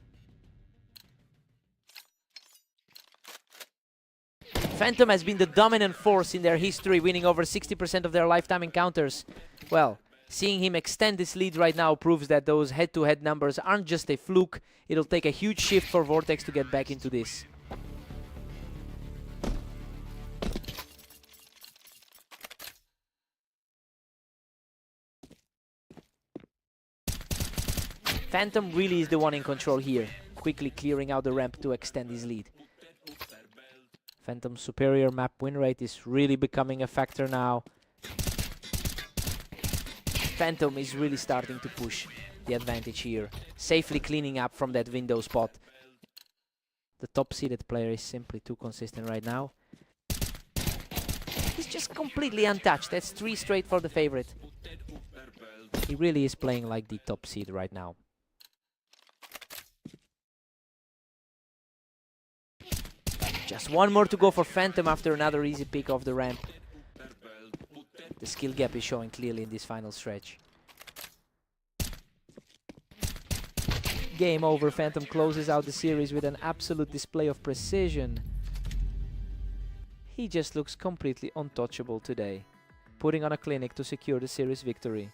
Phantom has been the dominant force in their history, winning over 60% of their lifetime encounters. Well, seeing him extend this lead right now proves that those head-to-head numbers aren't just a fluke. It'll take a huge shift for Vortex to get back into this. Phantom really is the one in control here, quickly clearing out the ramp to extend his lead. Phantom's superior map win rate is really becoming a factor now. Phantom is really starting to push the advantage here, safely cleaning up from that window spot. The top-seeded player is simply too consistent right now. He's just completely untouched. That's 3 straight for the favorite. He really is playing like the top seed right now. Just one more to go for Phantom after another easy pick off the ramp. The skill gap is showing clearly in this final stretch. Game over. Phantom closes out the series with an absolute display of precision. He just looks completely untouchable today, putting on a clinic to secure the series victory.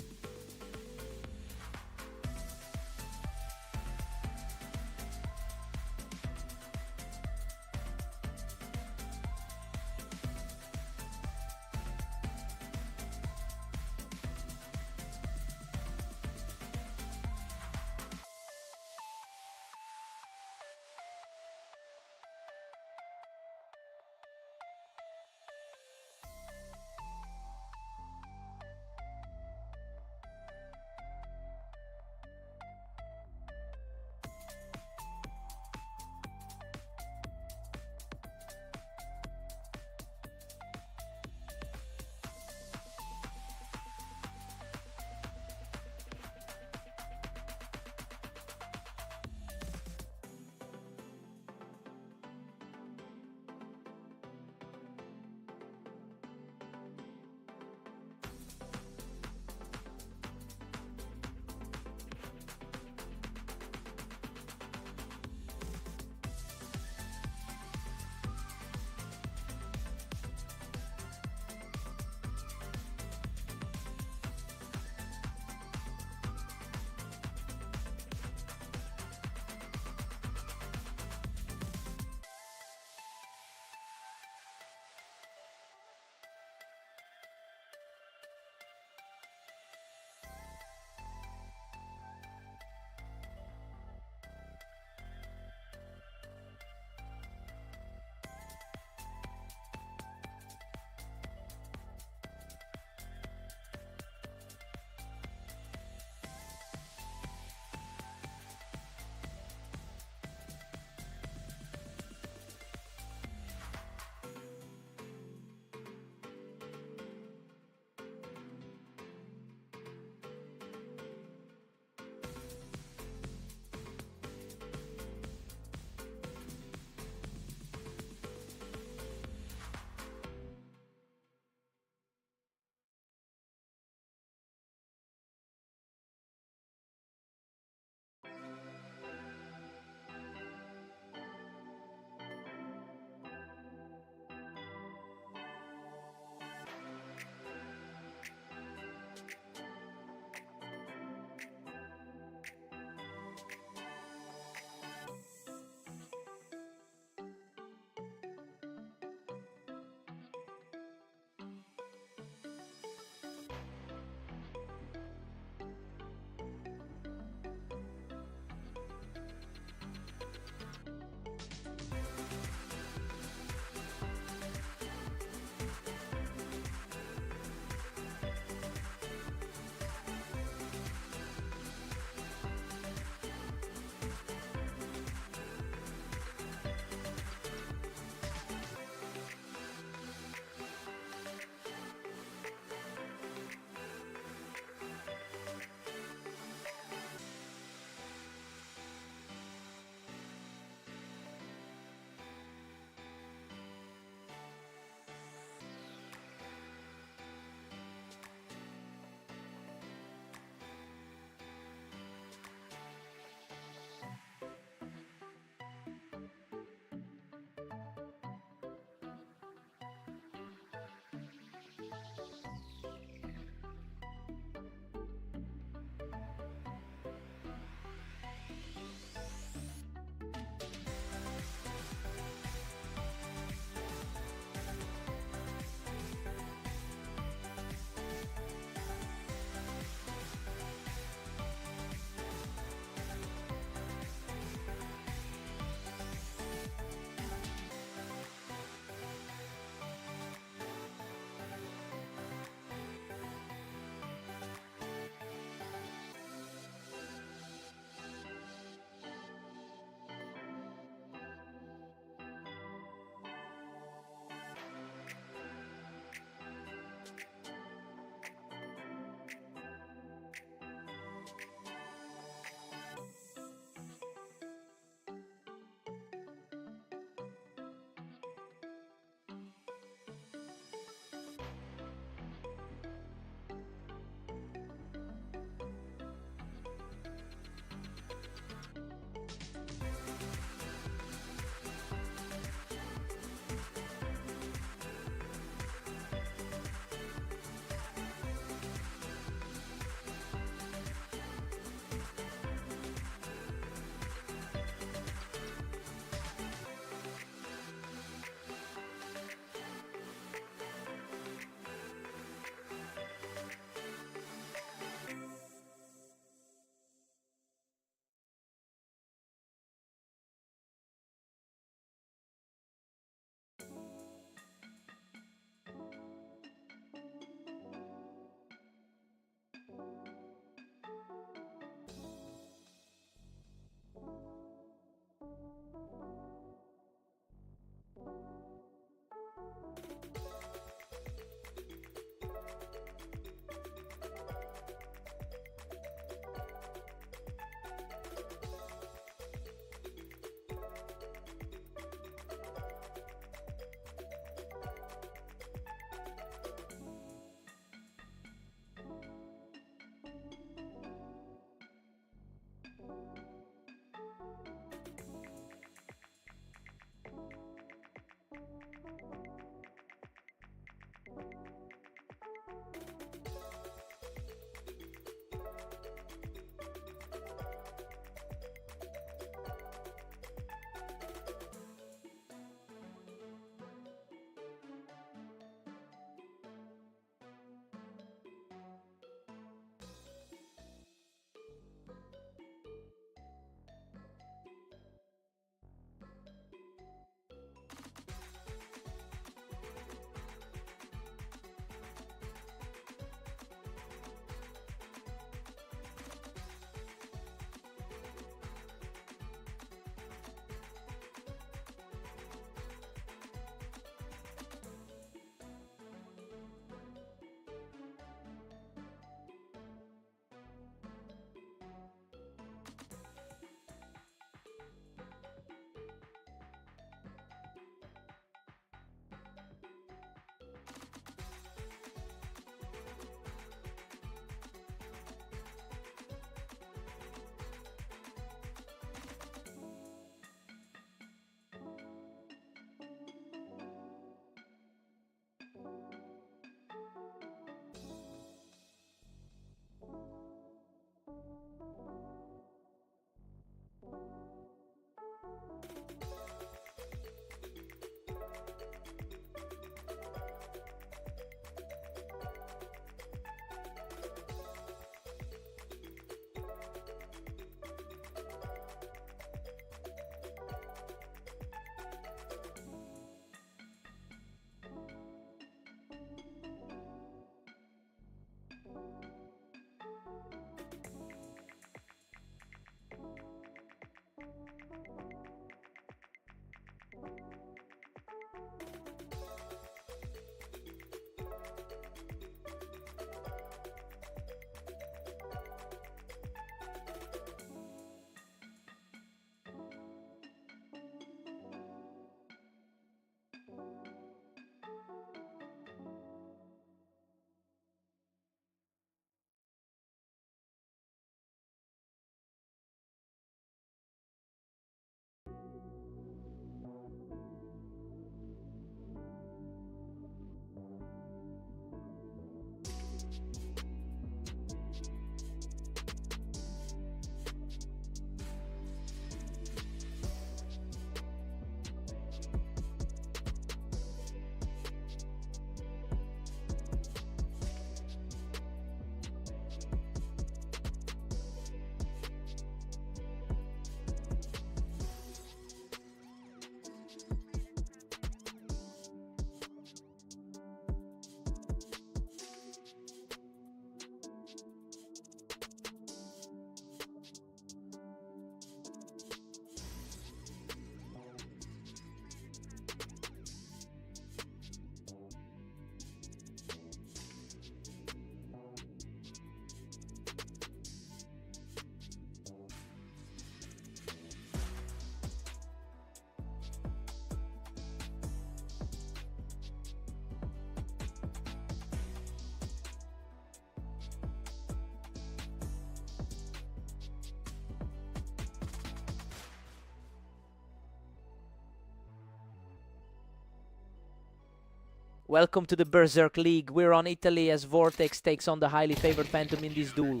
Welcome to the Berserk League. We're on Italy as Vortex takes on the highly favored Phantom in this duel.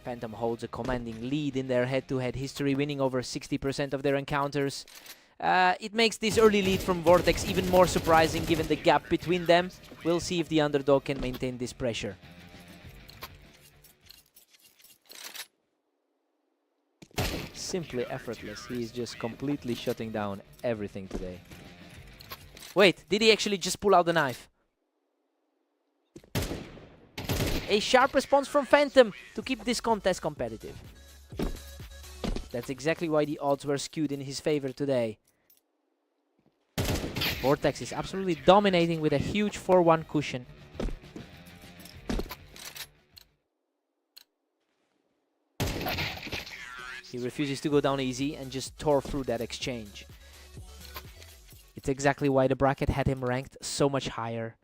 Phantom holds a commanding lead in their head-to-head history, winning over 60% of their encounters. It makes this early lead from Vortex even more surprising given the gap between them. We'll see if the underdog can maintain this pressure. Simply effortless. He is just completely shutting down everything today. Wait, did he actually just pull out the knife? A sharp response from Phantom to keep this contest competitive. That's exactly why the odds were skewed in his favor today. Vortex is absolutely dominating with a huge 4-1 cushion. He refuses to go down easy and just tore through that exchange. It's exactly why the bracket had him ranked so much higher.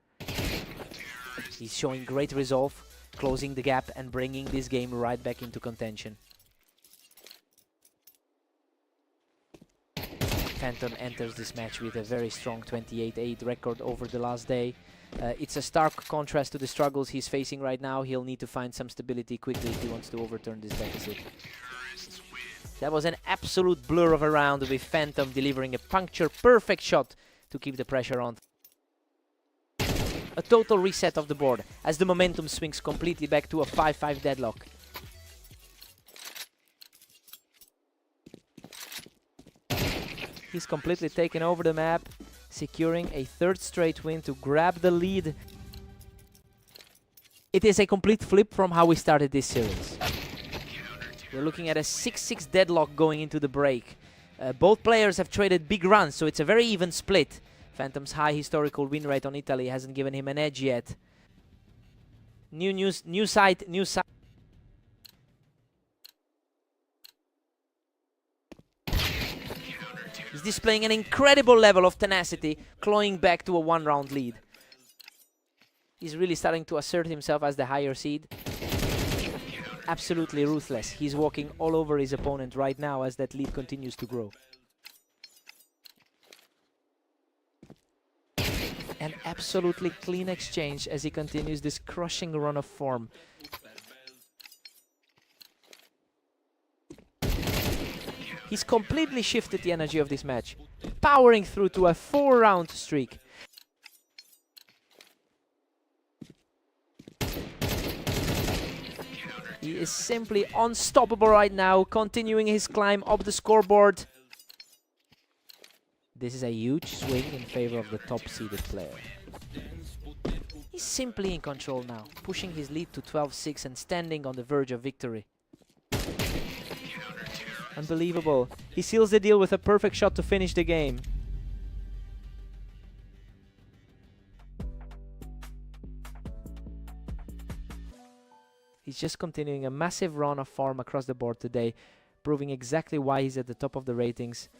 He's showing great resolve, closing the gap and bringing this game right back into contention. Phantom enters this match with a very strong 28-8 record over the last day. It's a stark contrast to the struggles he's facing right now. He'll need to find some stability quickly if he wants to overturn this deficit. That was an absolute blur of a round with Phantom delivering a puncture-perfect shot to keep the pressure on. A total reset of the board as the momentum swings completely back to a 5-5 deadlock. He's completely taken over the map, securing a third straight win to grab the lead. It is a complete flip from how we started this series. We're looking at a 6-6 deadlock going into the break. Both players have traded big runs, so it's a very even split. Phantom's high historical win rate on Italy hasn't given him an edge yet. New site. He's displaying an incredible level of tenacity, clawing back to a one-round lead. He's really starting to assert himself as the higher seed. Absolutely ruthless. He's walking all over his opponent right now as that lead continues to grow. An absolutely clean exchange as he continues this crushing run of form. He's completely shifted the energy of this match, powering through to a 4-round streak. He is simply unstoppable right now, continuing his climb up the scoreboard. This is a huge swing in favor of the top-seeded player. He's simply in control now, pushing his lead to 12-6 and standing on the verge of victory. Unbelievable. He seals the deal with a perfect shot to finish the game. He's just continuing a massive run of form across the board today, proving exactly why he's at the top of the ratings.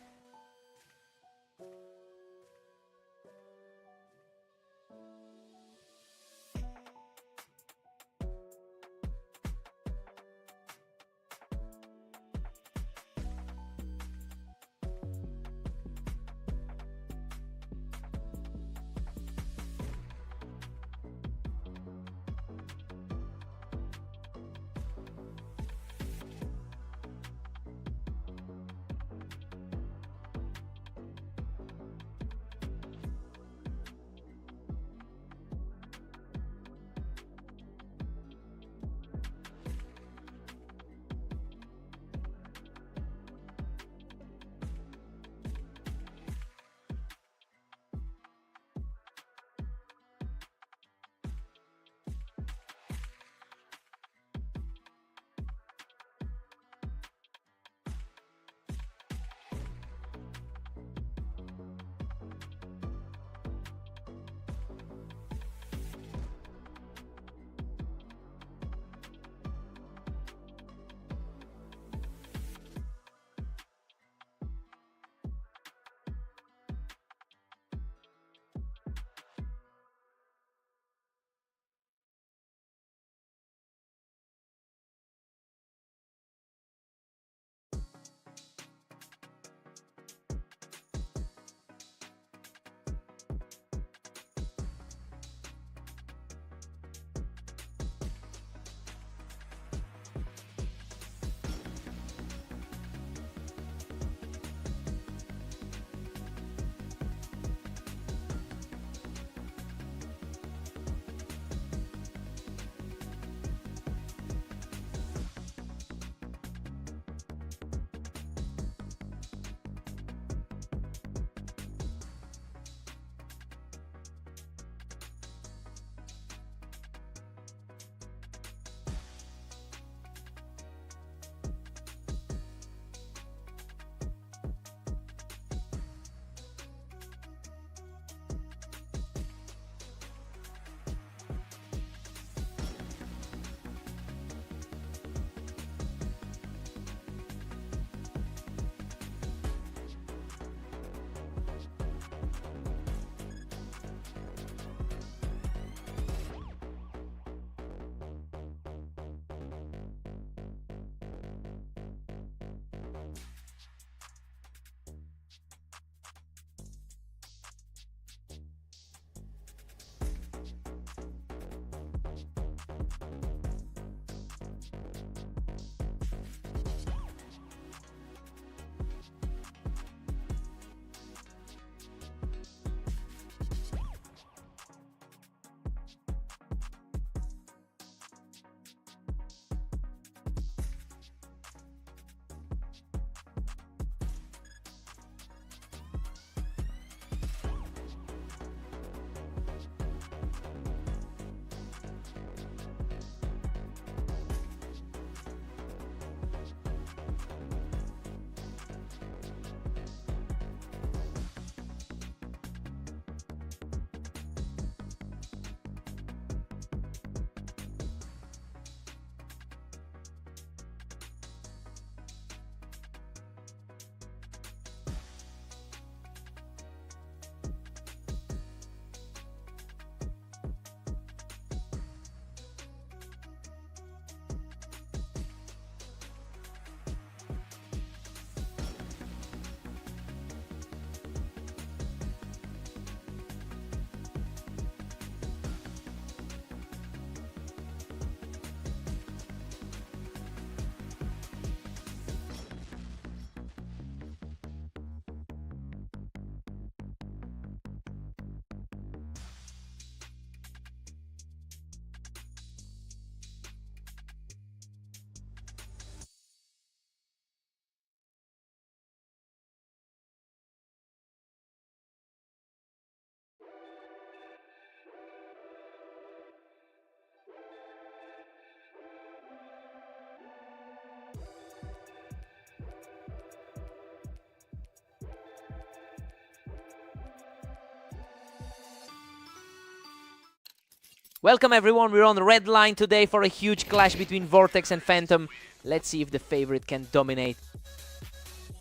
Welcome everyone, we're on the red line today for a huge clash between Vortex and Phantom. Let's see if the favorite can dominate.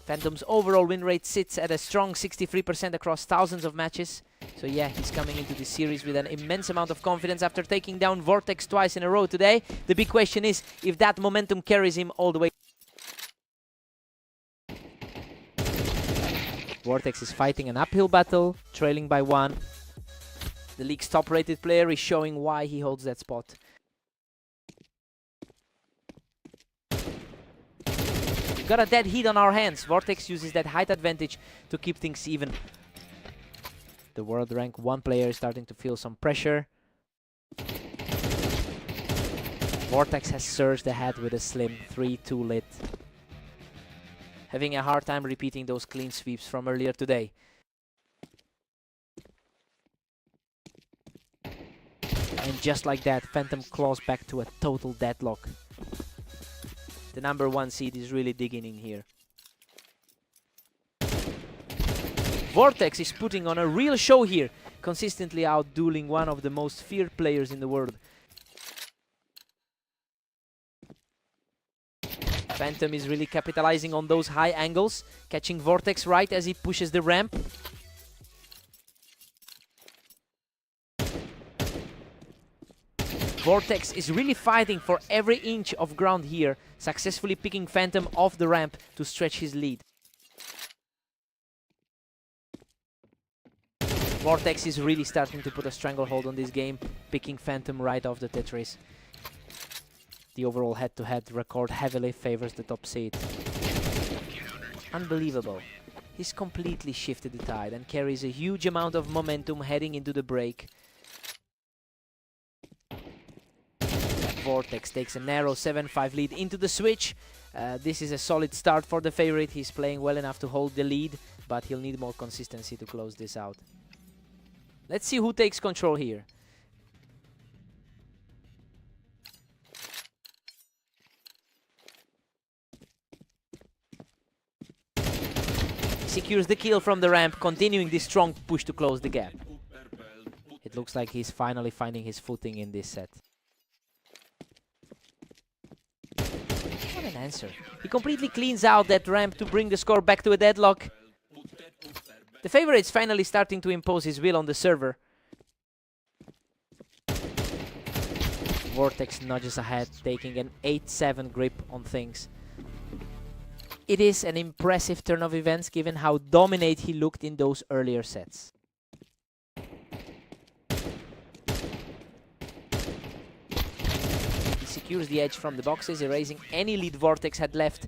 Phantom's overall win rate sits at a strong 63% across thousands of matches. So yeah, he's coming into this series with an immense amount of confidence after taking down Vortex twice in a row today. The big question is if that momentum carries him all the way. Vortex is fighting an uphill battle, trailing by 1. The league's top-rated player is showing why he holds that spot. We've got a dead heat on our hands. Vortex uses that height advantage to keep things even. The world rank 1 player is starting to feel some pressure. Vortex has surged ahead with a slim 3-2 lead. Having a hard time repeating those clean sweeps from earlier today. And just like that, Phantom claws back to a total deadlock. The number 1 seed is really digging in here. Vortex is putting on a real show here, consistently out-dueling one of the most feared players in the world. Phantom is really capitalizing on those high angles, catching Vortex right as he pushes the ramp. Vortex is really fighting for every inch of ground here, successfully picking Phantom off the ramp to stretch his lead. Vortex is really starting to put a stranglehold on this game, picking Phantom right off the Tetris. The overall head-to-head record heavily favors the top seed. Unbelievable. He's completely shifted the tide and carries a huge amount of momentum heading into the break. Vortex takes a narrow 7-5 lead into the switch. This is a solid start for the favorite. He's playing well enough to hold the lead, but he'll need more consistency to close this out. Let's see who takes control here. Secures the kill from the ramp, continuing this strong push to close the gap. It looks like he's finally finding his footing in this set. What an answer. He completely cleans out that ramp to bring the score back to a deadlock. The favorite's finally starting to impose his will on the server. Vortex nudges ahead, taking an 8-7 grip on things. It is an impressive turn of events given how dominant he looked in those earlier sets. He secures the edge from the boxes, erasing any lead Vortex had left.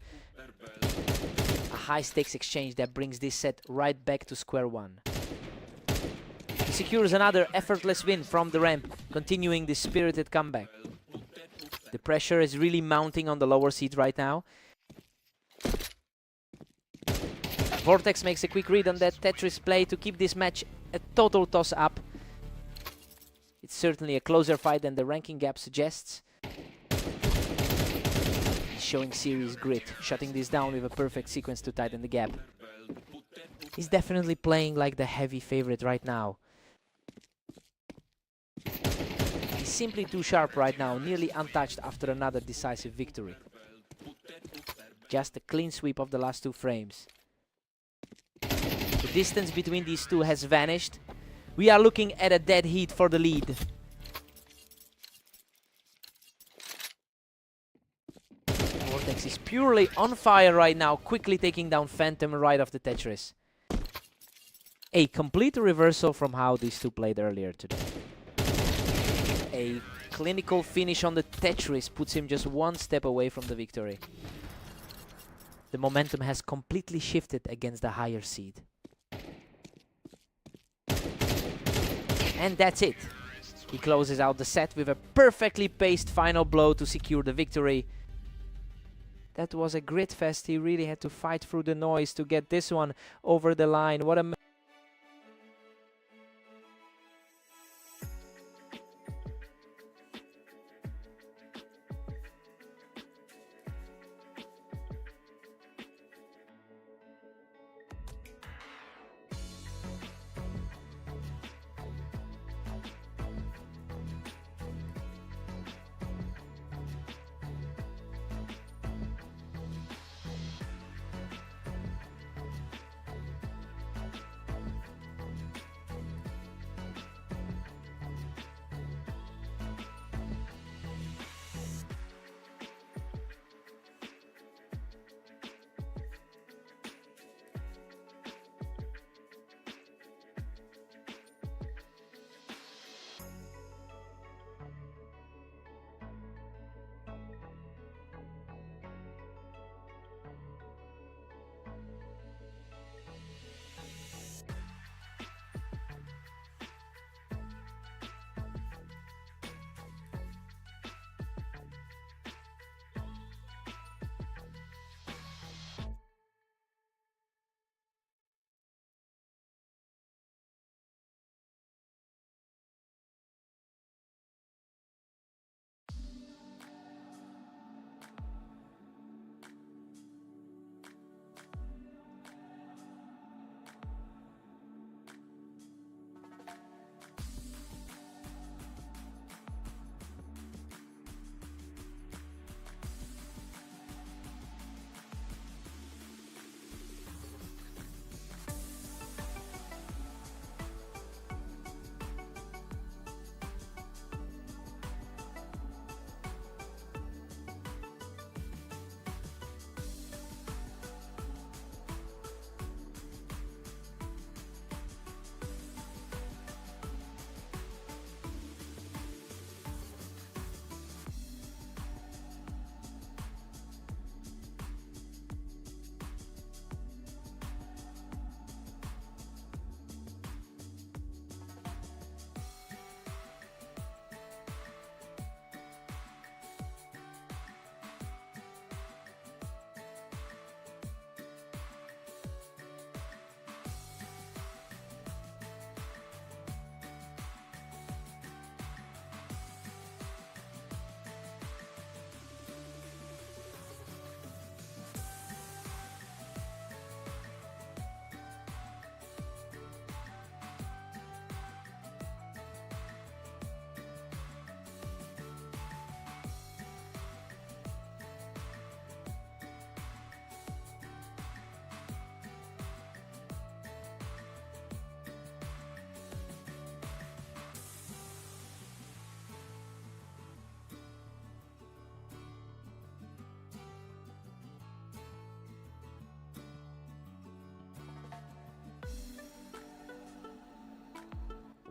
A high-stakes exchange that brings this set right back to square one. He secures another effortless win from the ramp, continuing this spirited comeback. The pressure is really mounting on the lower seed right now. Vortex makes a quick read on that Tetris play to keep this match a total toss-up. It's certainly a closer fight than the ranking gap suggests. He's showing serious grit, shutting this down with a perfect sequence to tighten the gap. He's definitely playing like the heavy favorite right now. He's simply too sharp right now, nearly untouched after another decisive victory. Just a clean sweep of the last 2 frames. The distance between these two has vanished. We are looking at a dead heat for the lead. Vortex is purely on fire right now, quickly taking down Phantom right off the Tetris. A complete reversal from how these two played earlier today. A clinical finish on the Tetris puts him just 1 step away from the victory. The momentum has completely shifted against the higher seed. And that's it. He closes out the set with a perfectly paced final blow to secure the victory. That was a grit fest. He really had to fight through the noise to get this one over the line. What a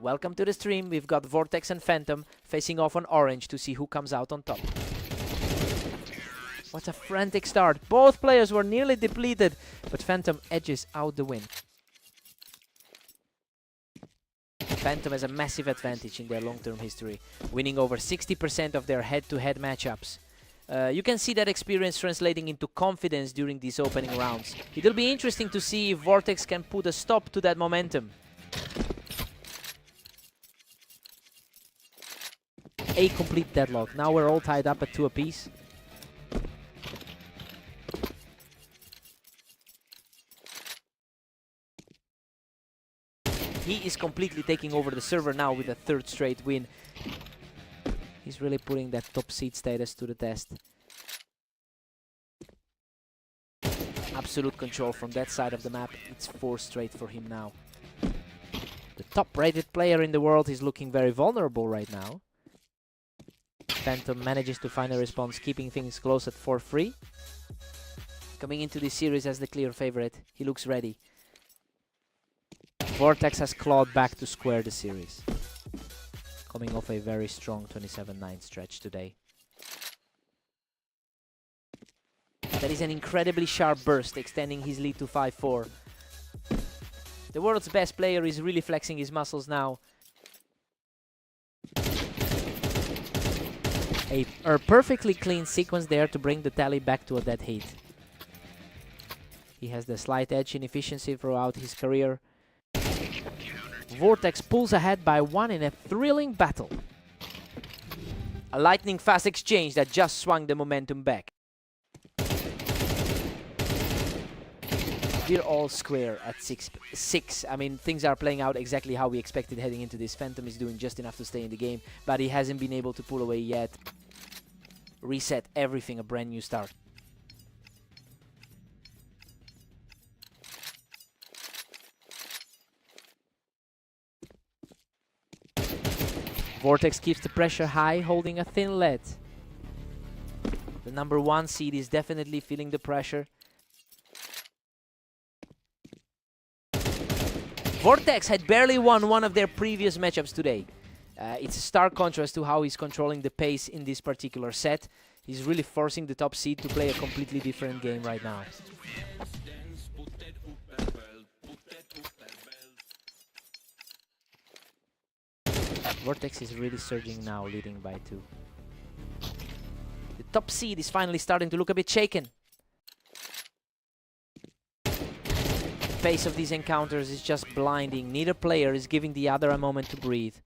Welcome to the stream. We've got Vortex and Phantom facing off on orange to see who comes out on top. What a frantic start. Both players were nearly depleted, but Phantom edges out the win. Phantom has a massive advantage in their long-term history, winning over 60% of their head-to-head matchups. You can see that experience translating into confidence during these opening rounds. It'll be interesting to see if Vortex can put a stop to that momentum. A complete deadlock. Now we're all tied up at 2 apiece. He is completely taking over the server now with a 3rd straight win. He's really putting that top seed status to the test. Absolute control from that side of the map. It's 4 straight for him now. The top rated player in the world is looking very vulnerable right now. Phantom manages to find a response, keeping things close at 4-3. Coming into this series as the clear favorite, he looks ready. Vortex has clawed back to square the series. Coming off a very strong 27-9 stretch today. That is an incredibly sharp burst, extending his lead to 5-4. The world's best player is really flexing his muscles now. A perfectly clean sequence there to bring the tally back to a dead heat. He has the slight edge in efficiency throughout his career. Vortex pulls ahead by 1 in a thrilling battle. A lightning fast exchange that just swung the momentum back. We're all square at 6. I mean, things are playing out exactly how we expected heading into this. Phantom is doing just enough to stay in the game, but he hasn't been able to pull away yet. Reset everything, a brand new start. Vortex keeps the pressure high, holding a thin lead. The number 1 seed is definitely feeling the pressure. Vortex had barely won one of their previous matchups today. It's a stark contrast to how he's controlling the pace in this particular set. He's really forcing the top seed to play a completely different game right now. Vortex is really surging now, leading by 2. The top seed is finally starting to look a bit shaken. The pace of these encounters is just blinding. Neither player is giving the other a moment to breathe.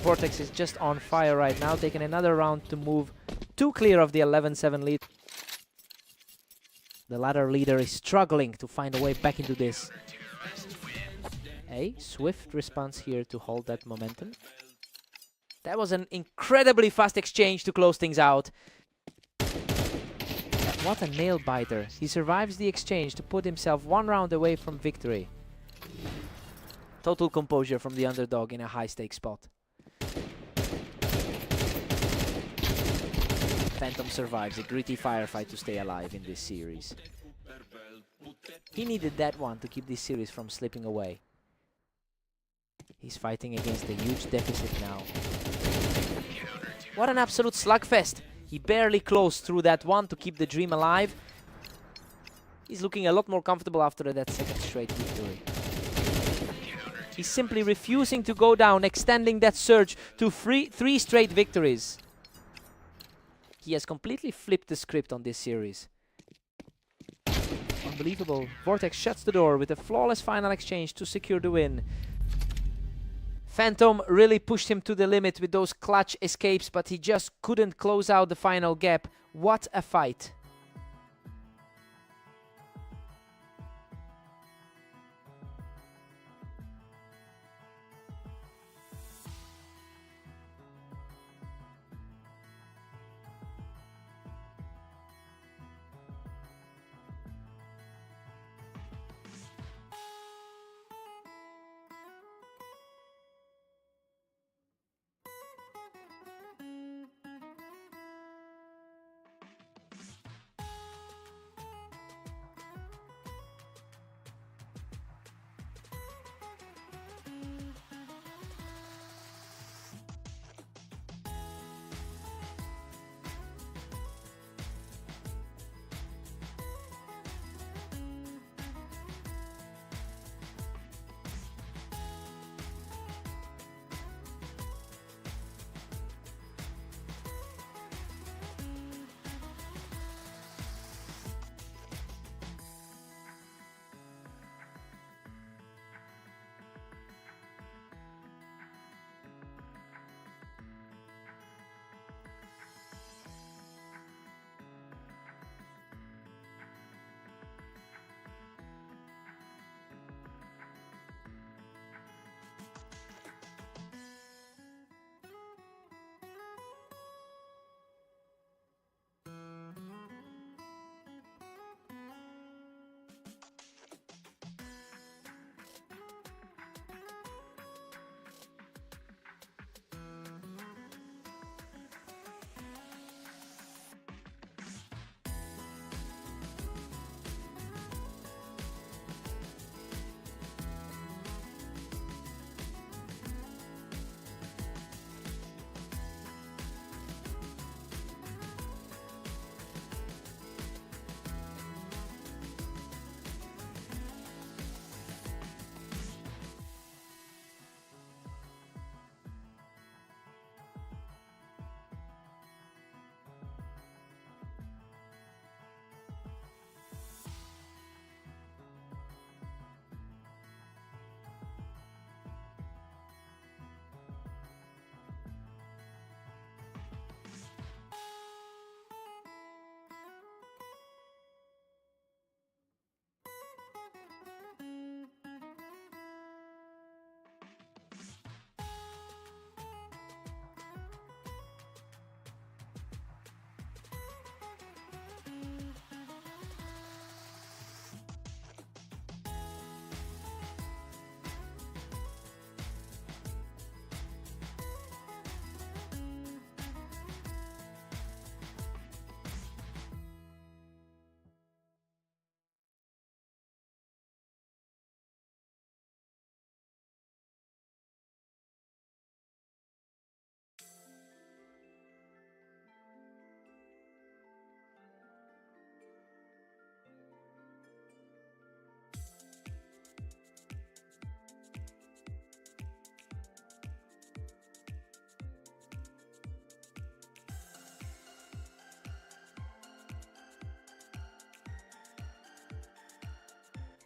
Vortex is just on fire right now, taking another round to move 2 clear of the 11-7 lead. The ladder leader is struggling to find a way back into this. A swift response here to hold that momentum. That was an incredibly fast exchange to close things out. What a nail biter. He survives the exchange to put himself 1 round away from victory. Total composure from the underdog in a high-stakes spot. Phantom survives a gritty firefight to stay alive in this series. He needed that one to keep this series from slipping away. He's fighting against a huge deficit now. What an absolute slugfest! He barely closed through that one to keep the dream alive. He's looking a lot more comfortable after that 2nd straight victory. He's simply refusing to go down, extending that surge to 3 straight victories. He has completely flipped the script on this series. Unbelievable. Vortex shuts the door with a flawless final exchange to secure the win. Phantom really pushed him to the limit with those clutch escapes, but he just couldn't close out the final gap. What a fight.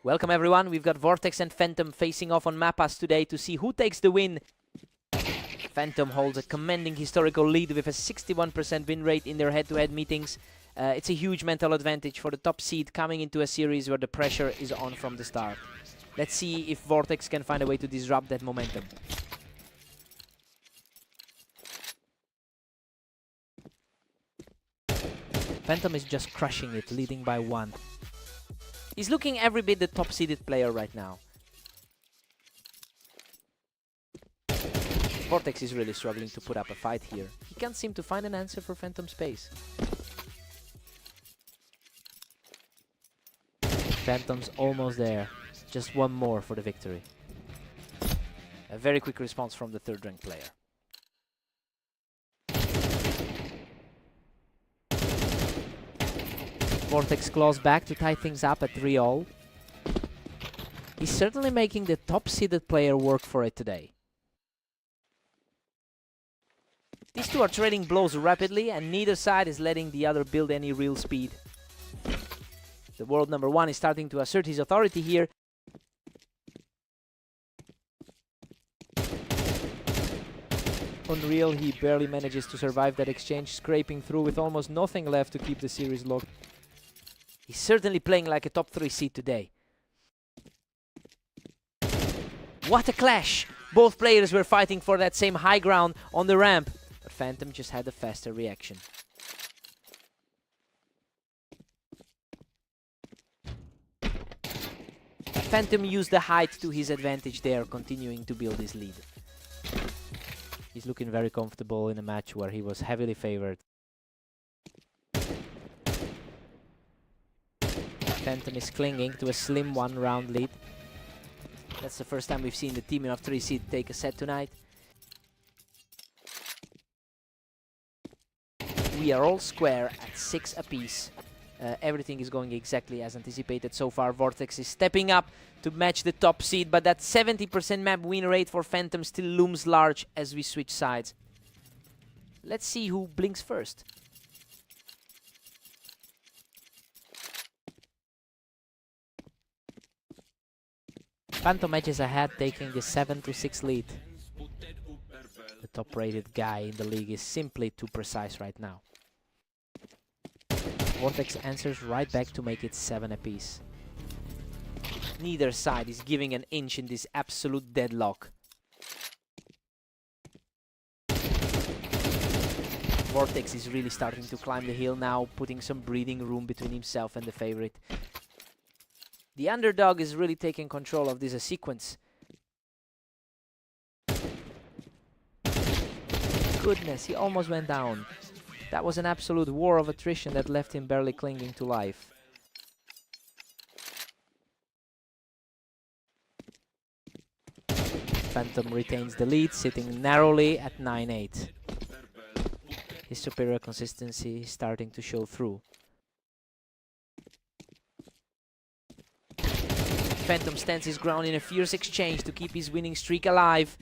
Welcome everyone, we've got Vortex and Phantom facing off on Mapas today to see who takes the win. Phantom holds a commanding historical lead with a 61% win rate in their head-to-head meetings. It's a huge mental advantage for the top seed coming into a series where the pressure is on from the start. Let's see if Vortex can find a way to disrupt that momentum. Phantom is just crushing it, leading by 1. He's looking every bit the top-seeded player right now. Vortex is really struggling to put up a fight here. He can't seem to find an answer for Phantom's pace. Phantom's almost there. Just one more for the victory. A very quick response from the third-ranked player. Vortex claws back to tie things up at 3-all. He's certainly making the top-seeded player work for it today. These two are trading blows rapidly, and neither side is letting the other build any real speed. The world number 1 is starting to assert his authority here. Unreal, he barely manages to survive that exchange, scraping through with almost nothing left to keep the series locked. He's certainly playing like a top 3 seed today. What a clash! Both players were fighting for that same high ground on the ramp, but Phantom just had a faster reaction. Phantom used the height to his advantage there, continuing to build his lead. He's looking very comfortable in a match where he was heavily favored. Phantom is clinging to a slim 1-round lead. That's the first time we've seen the team of 3 seed take a set tonight. We are all square at 6 apiece. Everything is going exactly as anticipated so far. Vortex is stepping up to match the top seed, but that 70% map win rate for Phantom still looms large as we switch sides. Let's see who blinks first. Phantom edges ahead, taking the 7-6 lead. The top-rated guy in the league is simply too precise right now. Vortex answers right back to make it 7 apiece. Neither side is giving an inch in this absolute deadlock. Vortex is really starting to climb the hill now, putting some breathing room between himself and the favorite. The underdog is really taking control of this sequence. Goodness, he almost went down. That was an absolute war of attrition that left him barely clinging to life. Phantom retains the lead, sitting narrowly at 9-8. His superior consistency is starting to show through. Phantom stands his ground in a fierce exchange to keep his winning streak alive.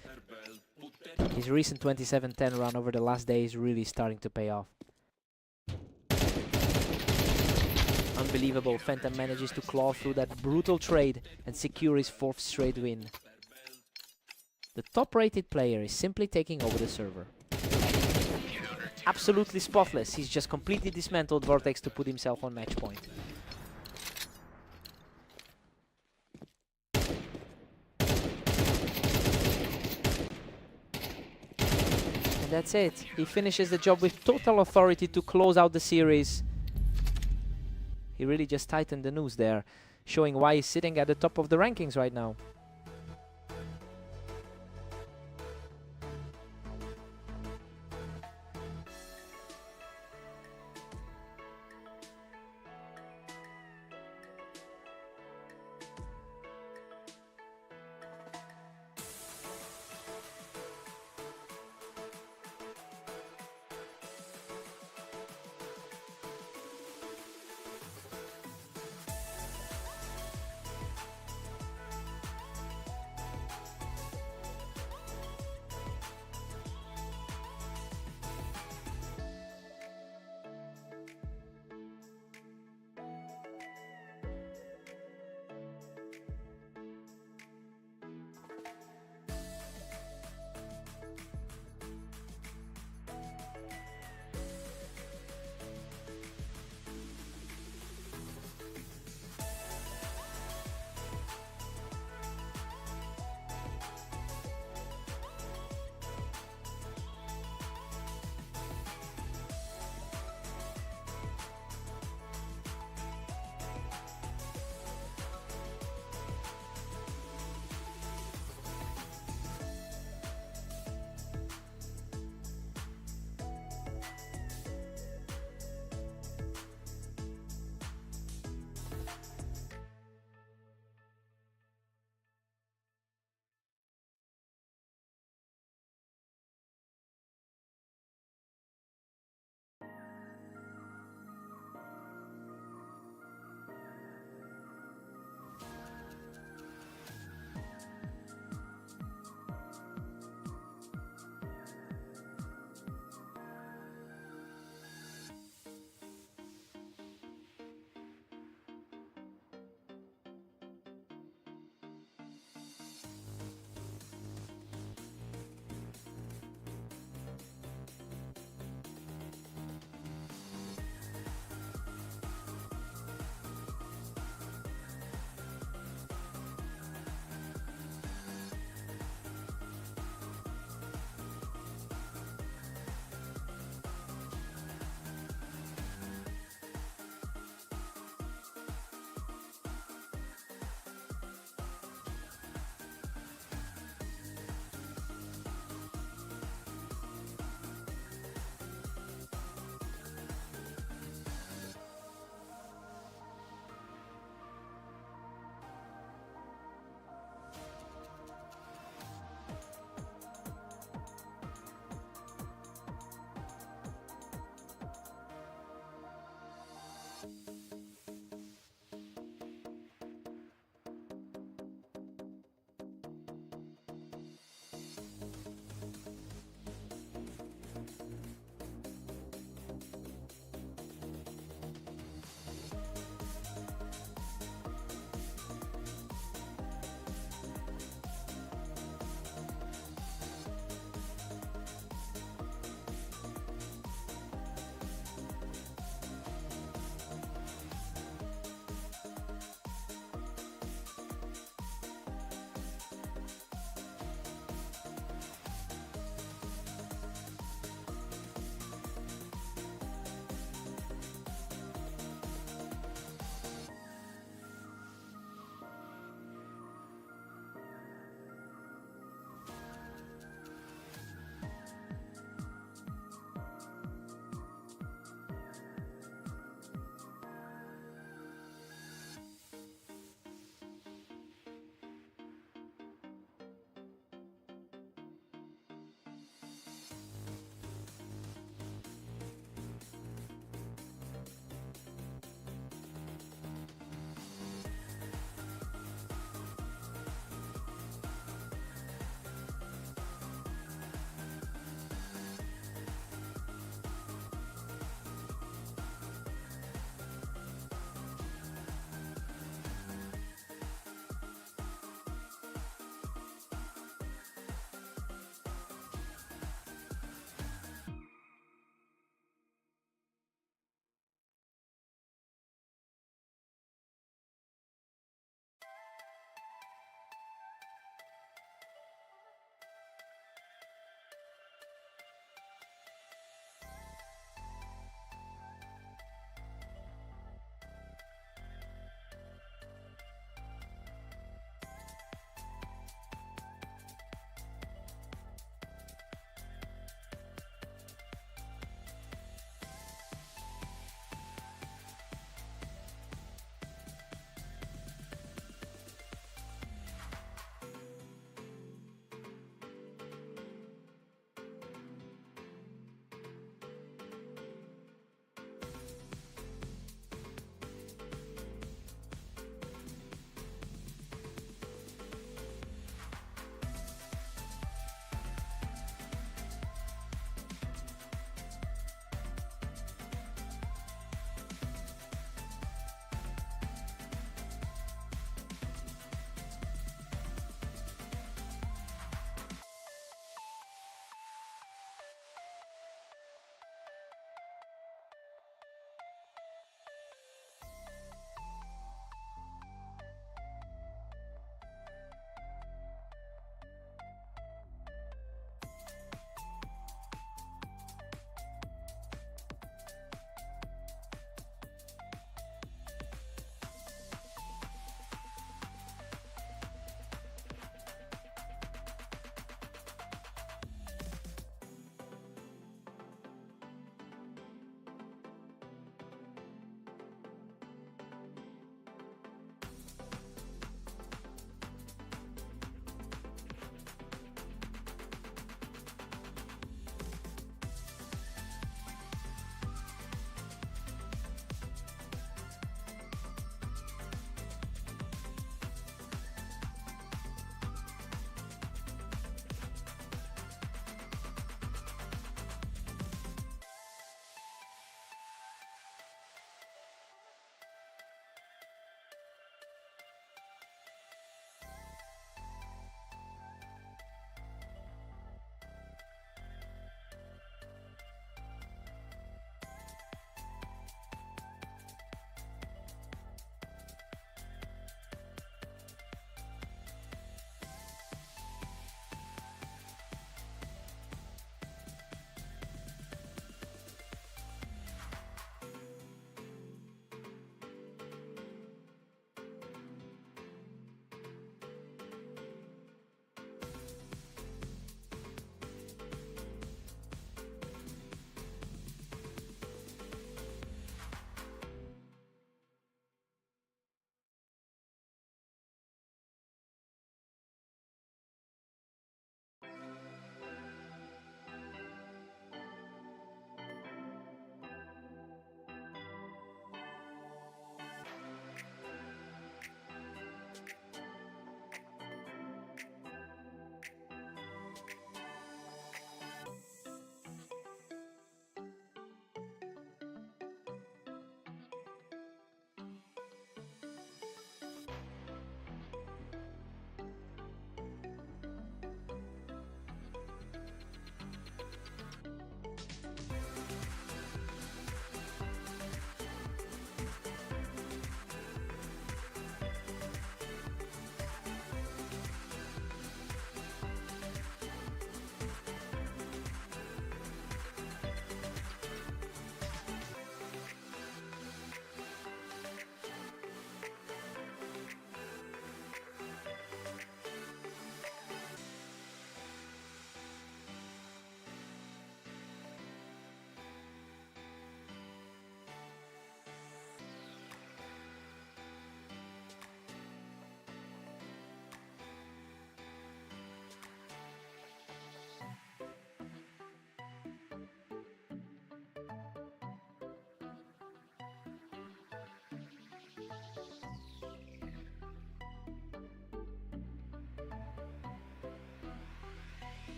His recent 27-10 run over the last day is really starting to pay off. Unbelievable, Phantom manages to claw through that brutal trade and secure his 4th straight win. The top-rated player is simply taking over the server. Absolutely spotless, he's just completely dismantled Vortex to put himself on match point. And that's it. He finishes the job with total authority to close out the series. He really just tightened the noose there, showing why he's sitting at the top of the rankings right now.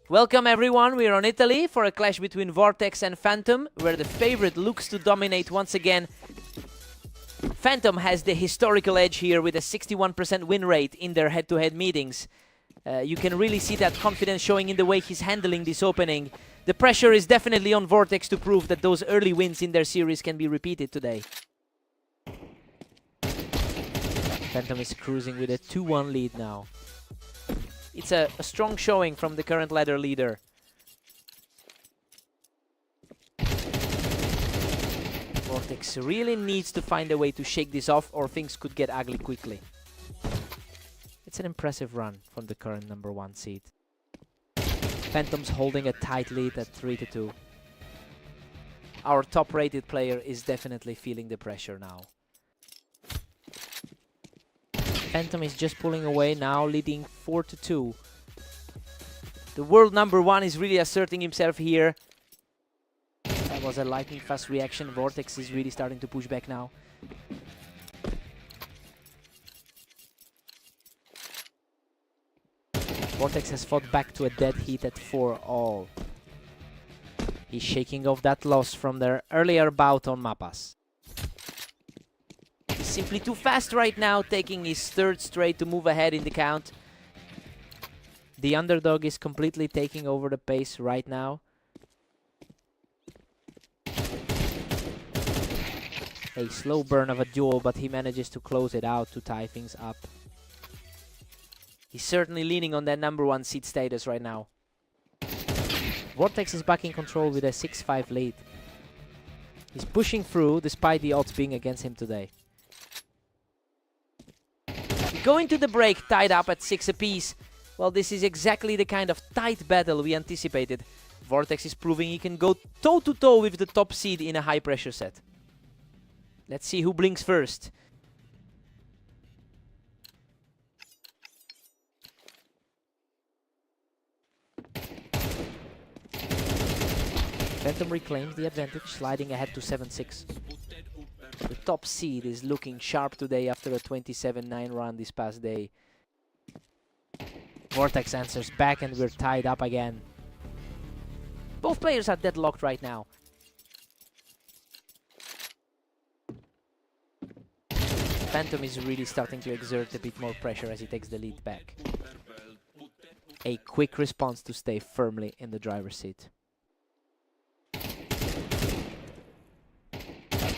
Welcome everyone, we're on Italy for a clash between Vortex and Phantom, where the favorite looks to dominate once again. Phantom has the historical edge here with a 61% win rate in their head-to-head meetings. You can really see that confidence showing in the way he's handling this opening. The pressure is definitely on Vortex to prove that those early wins in their series can be repeated today. Phantom is cruising with a 2-1 lead now. It's a strong showing from the current ladder leader. Vortex really needs to find a way to shake this off or things could get ugly quickly. It's an impressive run from the current #1 seed. Phantom's holding a tight lead at 3-2. Our top-rated player is definitely feeling the pressure now. Phantom is just pulling away now, leading 4-2. The world #1 is really asserting himself here. That was a lightning fast reaction. Vortex is really starting to push back now. Vortex has fought back to a dead heat at 4-all. He's shaking off that loss from their earlier bout on Mapas. He's simply too fast right now, taking his third straight to move ahead in the count. The underdog is completely taking over the pace right now. A slow burn of a duel, but he manages to close it out to tie things up. He's certainly leaning on that #1 seed status right now. Vortex is back in control with a 6-5 lead. He's pushing through despite the odds being against him today. Going to the break tied up at 6 apiece. Well, this is exactly the kind of tight battle we anticipated. Vortex is proving he can go toe-to-toe with the top seed in a high-pressure set. Let's see who blinks first. Phantom reclaims the advantage, sliding ahead to 7-6. The top seed is looking sharp today after a 27-9 run this past day. Vortex answers back and we're tied up again. Both players are deadlocked right now. Phantom is really starting to exert a bit more pressure as he takes the lead back. A quick response to stay firmly in the driver's seat.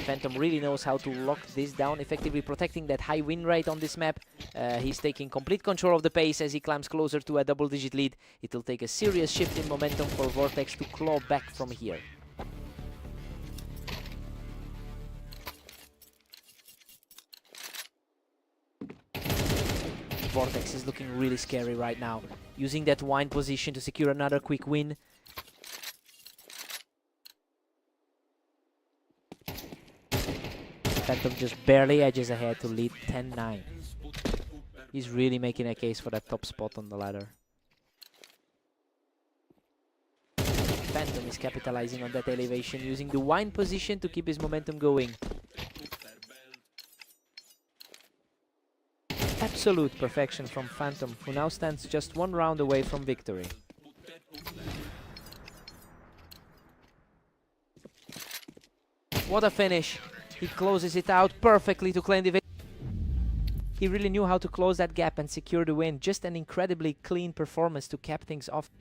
Phantom really knows how to lock this down, effectively protecting that high win rate on this map. He's taking complete control of the pace as he climbs closer to a double-digit lead. It will take a serious shift in momentum for Vortex to claw back from here. Vortex is looking really scary right now, using that wine position to secure another quick win. Phantom just barely edges ahead to lead 10-9. He's really making a case for that top spot on the ladder. Phantom is capitalizing on that elevation, using the wine position to keep his momentum going. Absolute perfection from Phantom, who now stands just 1 round away from victory. What a finish! He closes it out perfectly to claim the victory. He really knew how to close that gap and secure the win. Just an incredibly clean performance to cap things off.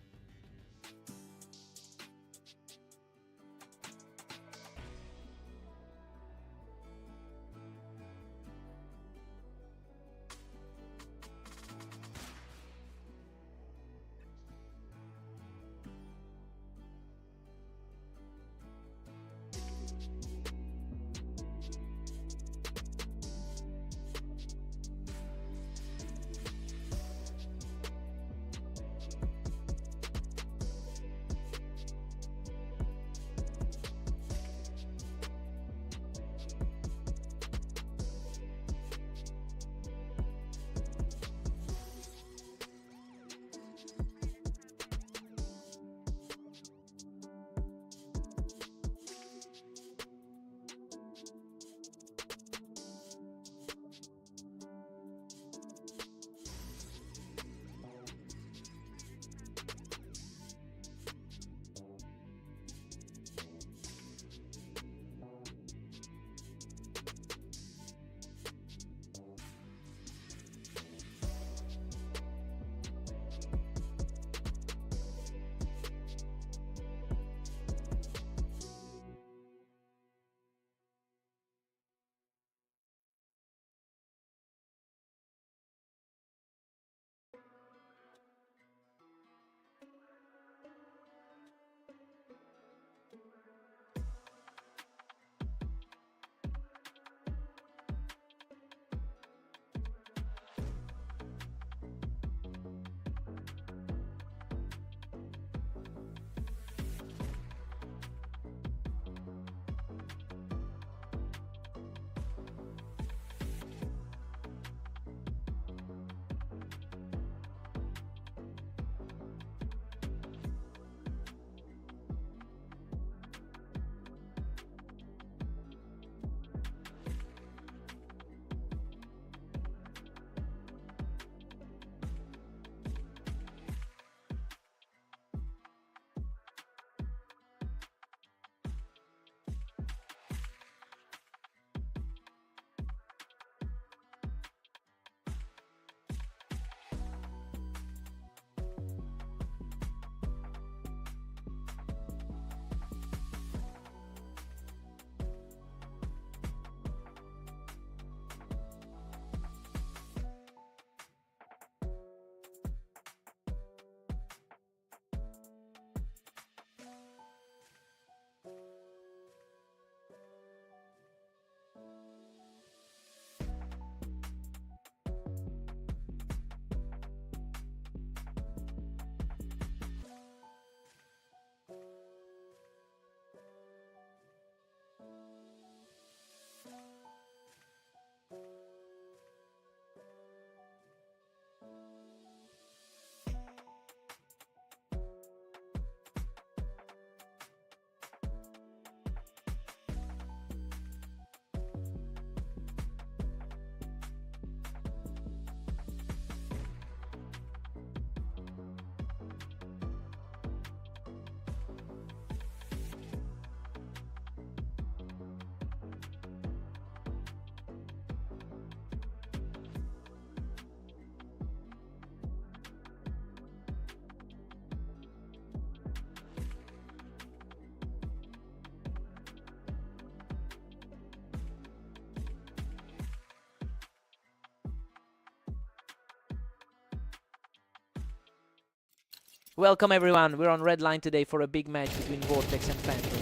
Welcome everyone, we're on Red Line today for a big match between Vortex and Phantom.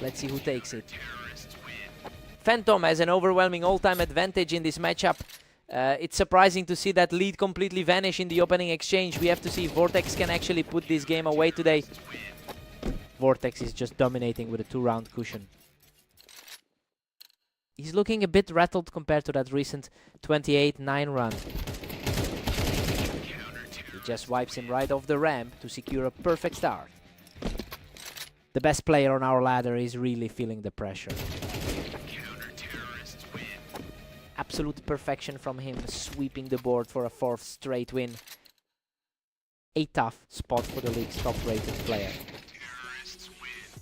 Let's see who takes it. Phantom has an overwhelming all-time advantage in this matchup. It's surprising to see that lead completely vanish in the opening exchange. We have to see if Vortex can actually put this game away today. Vortex is just dominating with a 2-round cushion. He's looking a bit rattled compared to that recent 28-9 run. He just wipes him right off the ramp to secure a perfect start. The best player on our ladder is really feeling the pressure. Absolute perfection from him, sweeping the board for a 4th straight win. A tough spot for the league's top-rated player.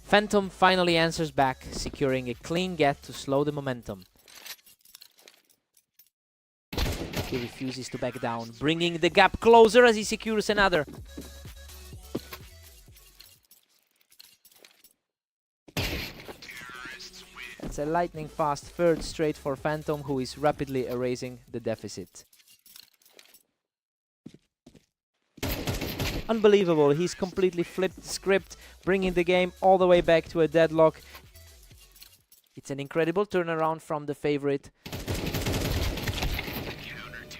Phantom finally answers back, securing a clean get to slow the momentum. He refuses to back down, bringing the gap closer as he secures another. That's a lightning-fast 3rd straight for Phantom, who is rapidly erasing the deficit. Unbelievable, he's completely flipped the script, bringing the game all the way back to a deadlock. It's an incredible turnaround from the favorite.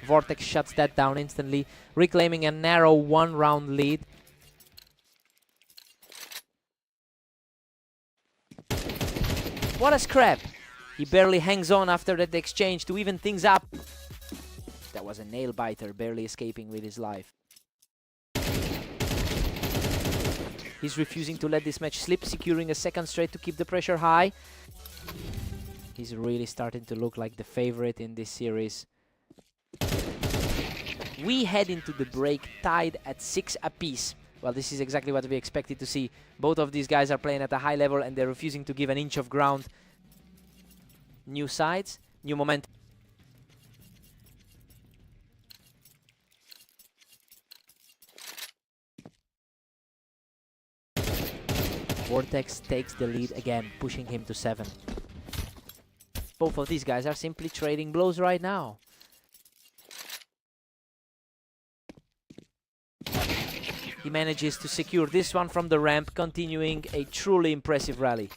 Vortex shuts that down instantly, reclaiming a narrow 1-round lead. What a scrap! He barely hangs on after that exchange to even things up. That was a nail-biter, barely escaping with his life. He's refusing to let this match slip, securing a 2nd straight to keep the pressure high. He's really starting to look like the favorite in this series. We head into the break tied at 6 apiece. Well, this is exactly what we expected to see. Both of these guys are playing at a high level and they're refusing to give an inch of ground. New sides, new momentum. Vortex takes the lead again, pushing him to 7. Both of these guys are simply trading blows right now. He manages to secure this one from the ramp, continuing a truly impressive rally.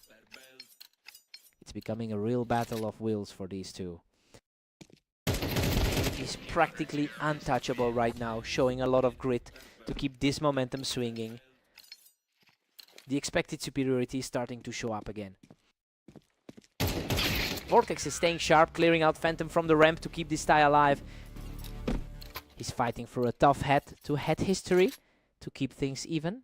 It's becoming a real battle of wills for these two. He's practically untouchable right now, showing a lot of grit to keep this momentum swinging. The expected superiority is starting to show up again. Vortex is staying sharp, clearing out Phantom from the ramp to keep this tie alive. He's fighting for a tough head-to-head history to keep things even.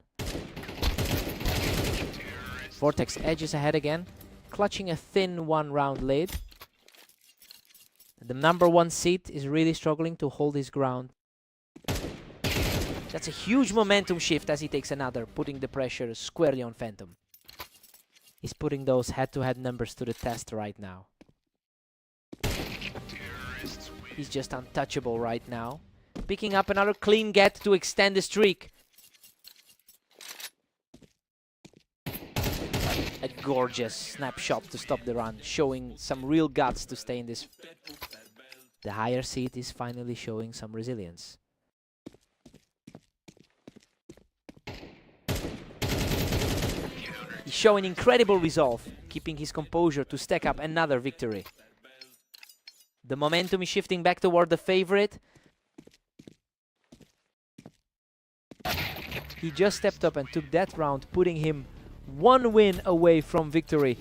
Vortex edges ahead again, clutching a thin 1-round lead. The number 1 seed is really struggling to hold his ground. That's a huge momentum shift as he takes another, putting the pressure squarely on Phantom. He's putting those head-to-head numbers to the test right now. He's just untouchable right now, picking up another clean get to extend the streak. A gorgeous snapshot to stop the run, showing some real guts to stay in this. The higher seed is finally showing some resilience. He's showing incredible resolve, keeping his composure to stack up another victory. The momentum is shifting back toward the favorite. He just stepped up and took that round, putting him 1 win away from victory.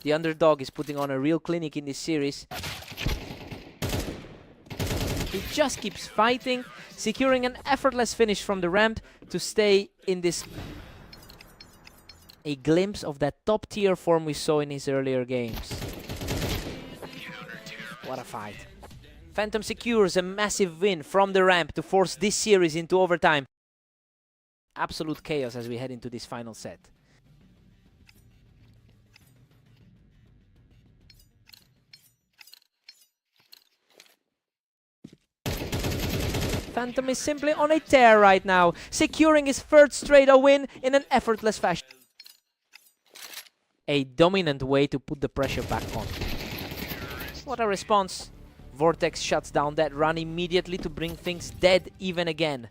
The underdog is putting on a real clinic in this series. He just keeps fighting, securing an effortless finish from the ramp to stay in this. A glimpse of that top-tier form we saw in his earlier games. What a fight. Phantom secures a massive win from the ramp to force this series into overtime. Absolute chaos as we head into this final set. Phantom is simply on a tear right now, securing his 3rd straight win in an effortless fashion. A dominant way to put the pressure back on. What a response. Vortex shuts down that run immediately to bring things dead even again.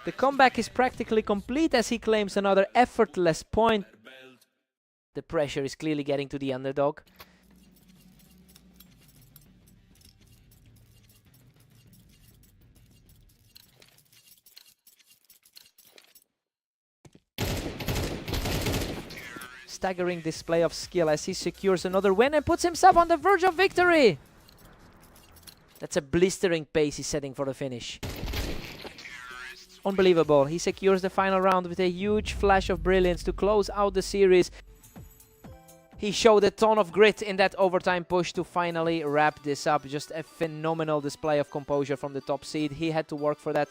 The comeback is practically complete as he claims another effortless point. The pressure is clearly getting to the underdog. Staggering display of skill as he secures another win and puts himself on the verge of victory. That's a blistering pace he's setting for the finish. Unbelievable. He secures the final round with a huge flash of brilliance to close out the series. He showed a ton of grit in that overtime push to finally wrap this up. Just a phenomenal display of composure from the top seed. He had to work for that.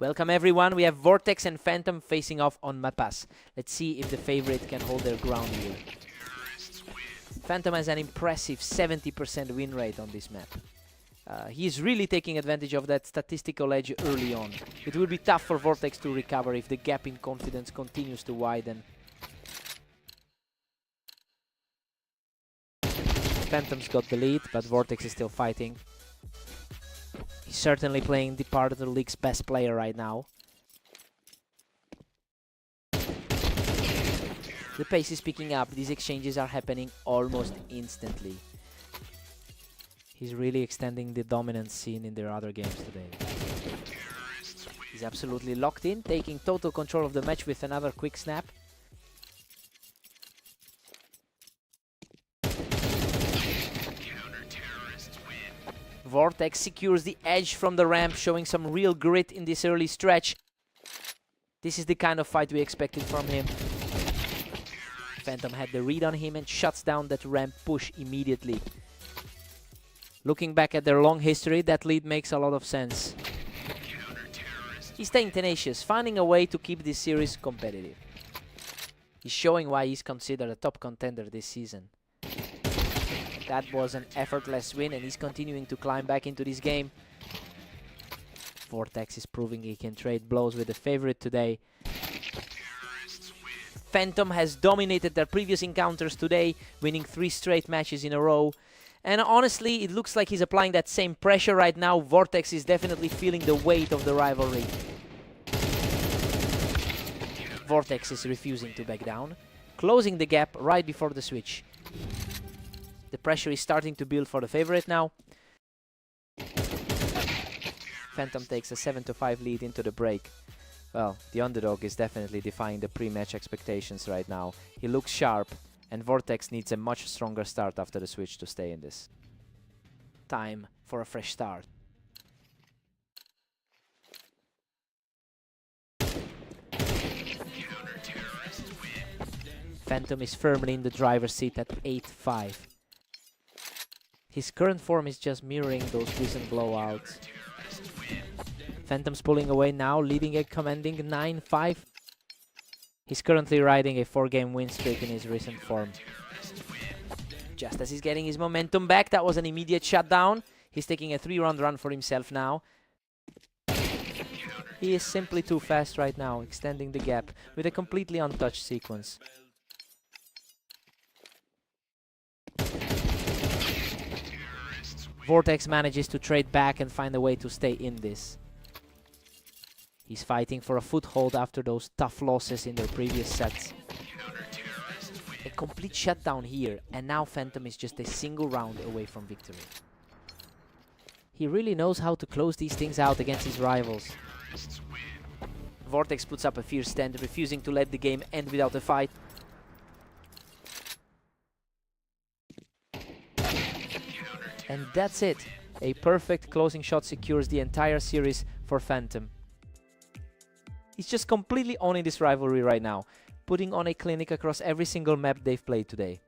Welcome everyone, we have Vortex and Phantom facing off on map pass. Let's see if the favorite can hold their ground here. Phantom has an impressive 70% win rate on this map. He's really taking advantage of that statistical edge early on. It will be tough for Vortex to recover if the gap in confidence continues to widen. Phantom's got the lead, but Vortex is still fighting. He's certainly playing the part of the league's best player right now. The pace is picking up, these exchanges are happening almost instantly. He's really extending the dominance seen in their other games today. He's absolutely locked in, taking total control of the match with another quick snap. Vortex secures the edge from the ramp, showing some real grit in this early stretch. This is the kind of fight we expected from him. Phantom had the read on him and shuts down that ramp push immediately. Looking back at their long history, that lead makes a lot of sense. He's staying tenacious, finding a way to keep this series competitive. He's showing why he's considered a top contender this season. That was an effortless win, and he's continuing to climb back into this game. Vortex is proving he can trade blows with the favorite today. Phantom has dominated their previous encounters today, winning 3 straight matches in a row. And honestly, it looks like he's applying that same pressure right now. Vortex is definitely feeling the weight of the rivalry. Vortex is refusing to back down, closing the gap right before the switch. The pressure is starting to build for the favorite now. Phantom takes a 7-5 lead into the break. Well, the underdog is definitely defying the pre-match expectations right now. He looks sharp, and Vortex needs a much stronger start after the switch to stay in this. Time for a fresh start. Phantom is firmly in the driver's seat at 8-5. His current form is just mirroring those recent blowouts. Phantom's pulling away now, leading a commanding 9-5. He's currently riding a 4-game win streak in his recent form. Just as he's getting his momentum back, that was an immediate shutdown. He's taking a 3-round run for himself now. He is simply too fast right now, extending the gap with a completely untouched sequence. Vortex manages to trade back and find a way to stay in this. He's fighting for a foothold after those tough losses in their previous sets. A complete shutdown here, and now Phantom is just a single round away from victory. He really knows how to close these things out against his rivals. Vortex puts up a fierce stand, refusing to let the game end without a fight. And that's it. A perfect closing shot secures the entire series for Phantom. He's just completely owning this rivalry right now, putting on a clinic across every single map they've played today.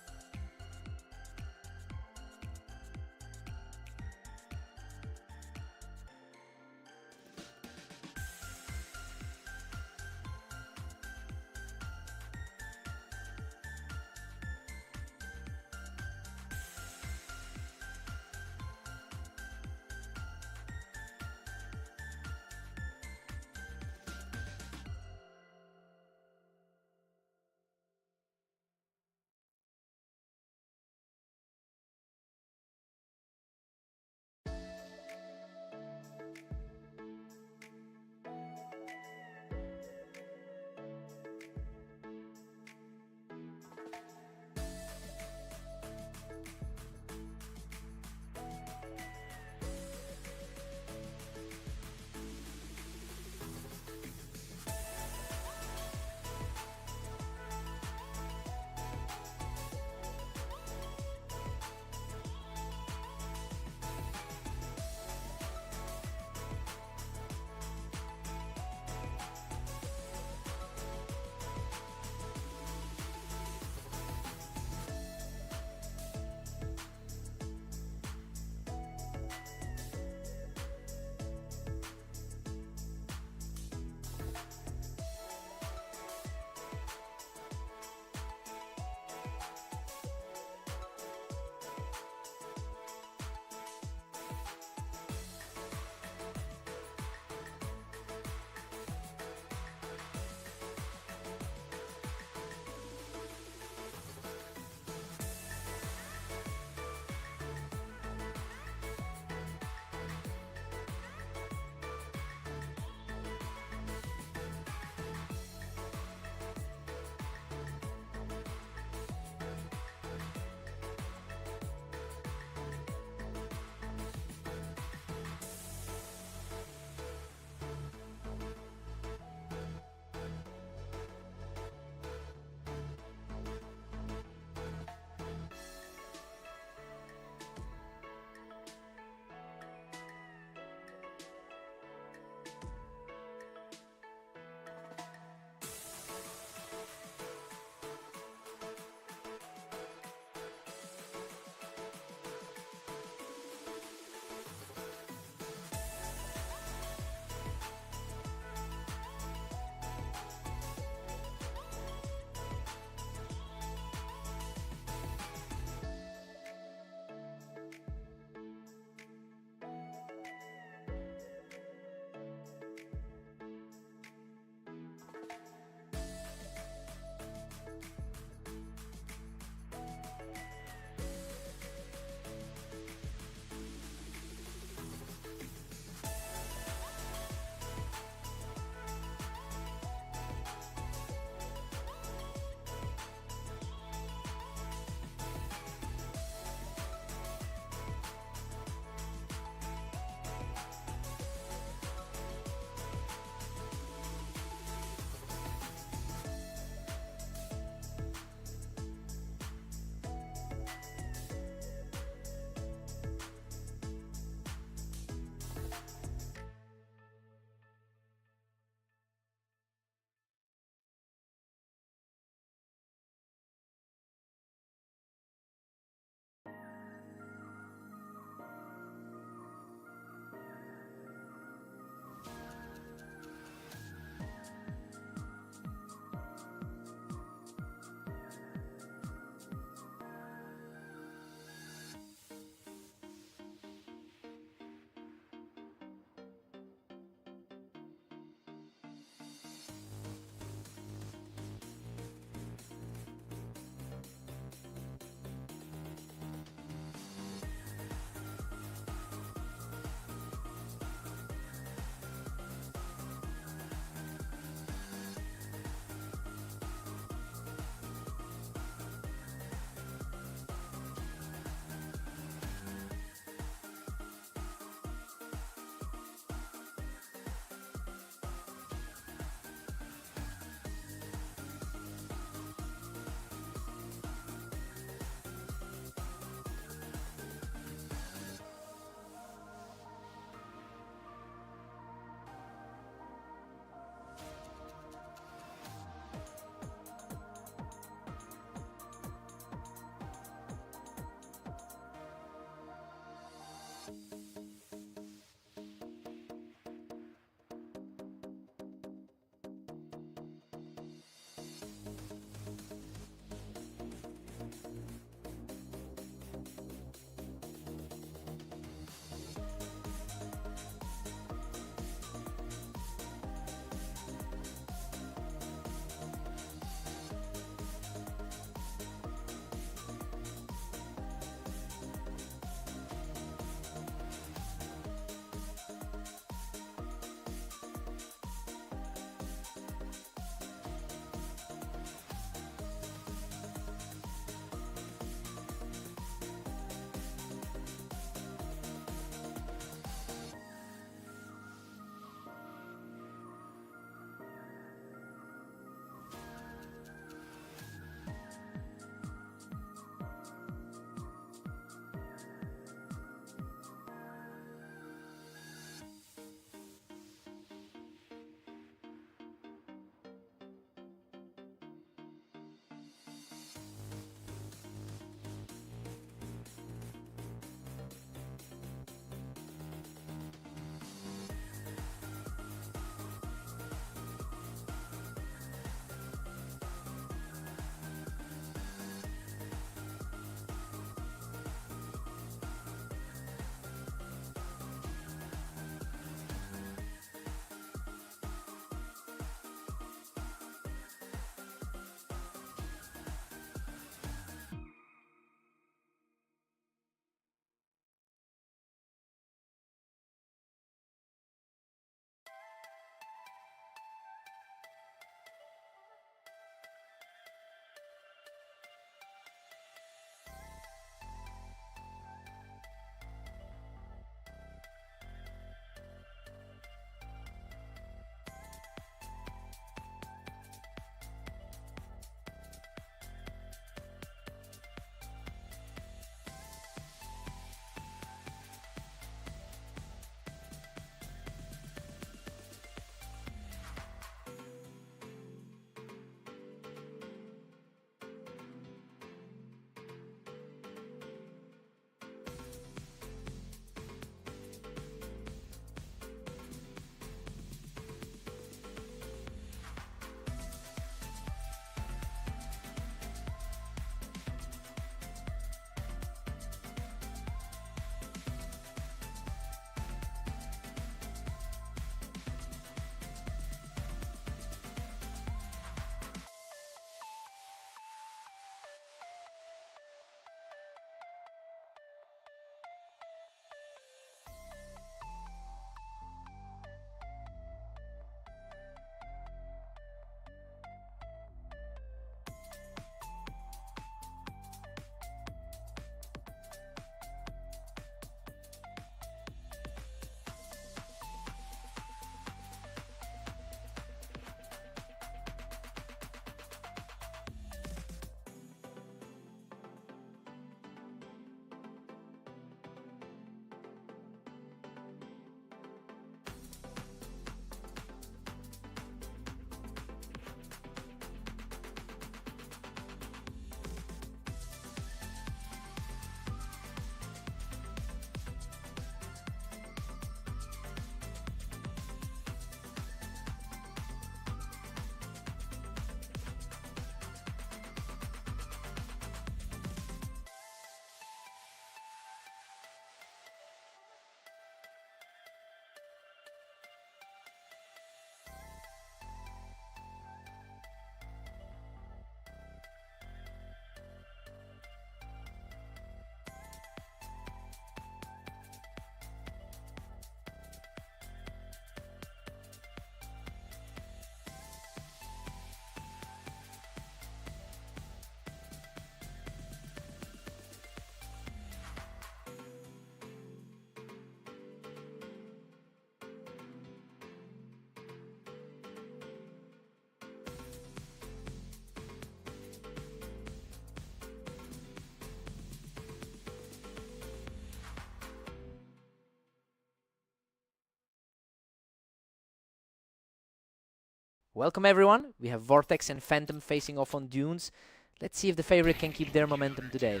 Welcome everyone, we have Vortex and Phantom facing off on Dunes. Let's see if the favorite can keep their momentum today.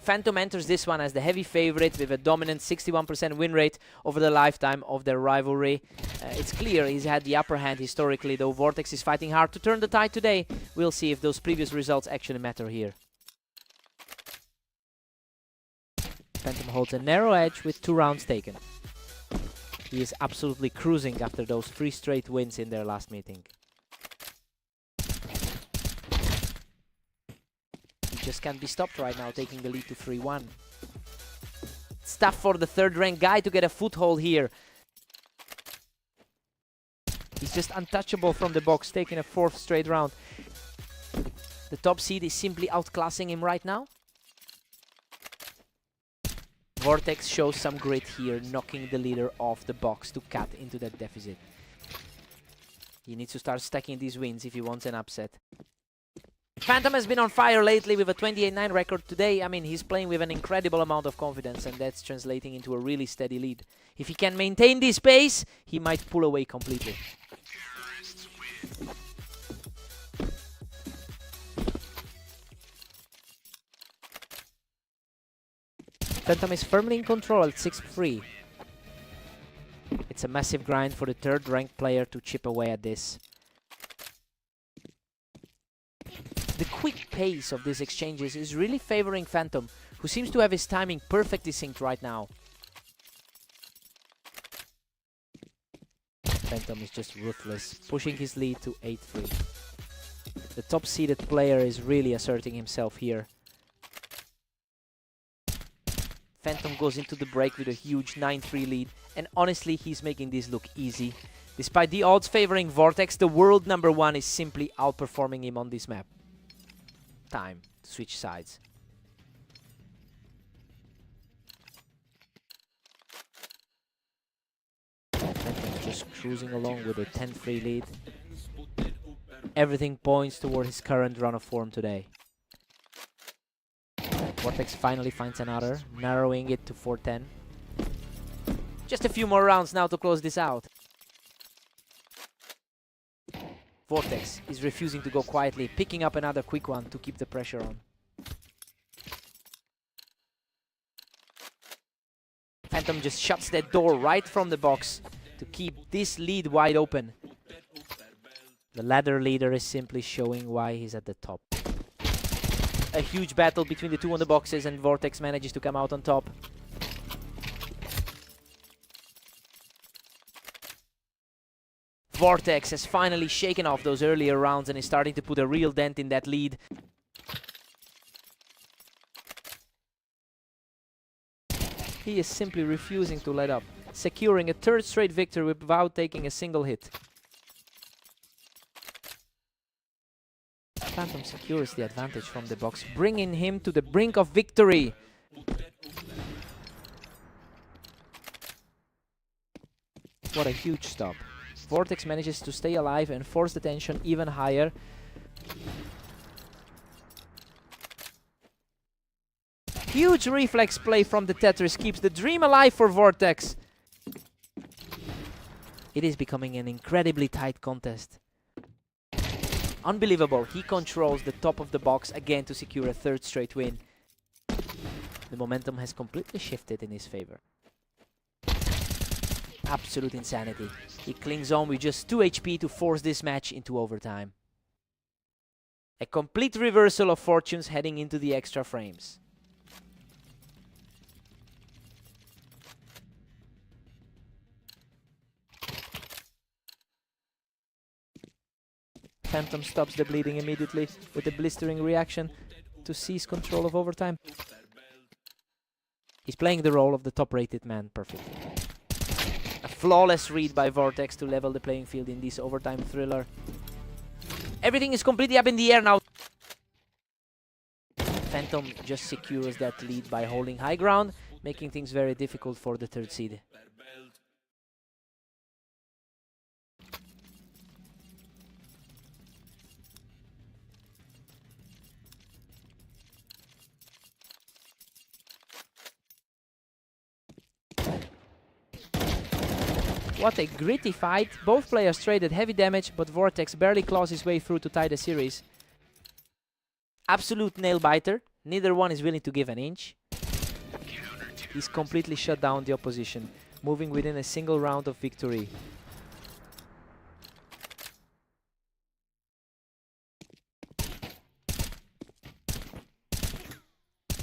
Phantom enters this one as the heavy favorite with a dominant 61% win rate over the lifetime of their rivalry. It's clear he's had the upper hand historically, though Vortex is fighting hard to turn the tide today. We'll see if those previous results actually matter here. Phantom holds a narrow edge with 2 rounds taken. He is absolutely cruising after those 3 straight wins in their last meeting. He just can't be stopped right now, taking the lead to 3-1. It's tough for the 3rd ranked guy to get a foothold here. He's just untouchable from the box, taking a 4th straight round. The top seed is simply outclassing him right now. Vortex shows some grit here, knocking the leader off the box to cut into that deficit. He needs to start stacking these wins if he wants an upset. Phantom has been on fire lately with a 28-9 record today. I mean, he's playing with an incredible amount of confidence, and that's translating into a really steady lead. If he can maintain this pace, he might pull away completely. Phantom is firmly in control at 6-3. It's a massive grind for the 3rd ranked player to chip away at this. The quick pace of these exchanges is really favoring Phantom, who seems to have his timing perfectly synced right now. Phantom is just ruthless, pushing his lead to 8-3. The top seeded player is really asserting himself here. Phantom goes into the break with a huge 9-3 lead, and honestly, he's making this look easy. Despite the odds favoring Vortex, the world #1 is simply outperforming him on this map. Time to switch sides. Phantom just cruising along with a 10-3 lead. Everything points toward his current run of form today. Vortex finally finds another, narrowing it to 4-10. Just a few more rounds now to close this out. Vortex is refusing to go quietly, picking up another quick one to keep the pressure on. Phantom just shuts that door right from the box to keep this lead wide open. The ladder leader is simply showing why he's at the top. A huge battle between the two on the boxes, and Vortex manages to come out on top. Vortex has finally shaken off those earlier rounds and is starting to put a real dent in that lead. He is simply refusing to let up, securing a 3rd straight victory without taking a single hit. Phantom secures the advantage from the box, bringing him to the brink of victory. What a huge stop. Vortex manages to stay alive and force the tension even higher. Huge reflex play from the Tetris keeps the dream alive for Vortex. It is becoming an incredibly tight contest. Unbelievable, he controls the top of the box again to secure a 3rd straight win. The momentum has completely shifted in his favor. Absolute insanity. He clings on with just 2 HP to force this match into overtime. A complete reversal of fortunes heading into the extra frames. Phantom stops the bleeding immediately with a blistering reaction to seize control of overtime. He's playing the role of the top-rated man perfectly. A flawless read by Vortex to level the playing field in this overtime thriller. Everything is completely up in the air now. Phantom just secures that lead by holding high ground, making things very difficult for the 3rd seed. What a gritty fight. Both players traded heavy damage, but Vortex barely claws his way through to tie the series. Absolute nail-biter. Neither one is willing to give an inch. He's completely shut down the opposition, moving within a single round of victory.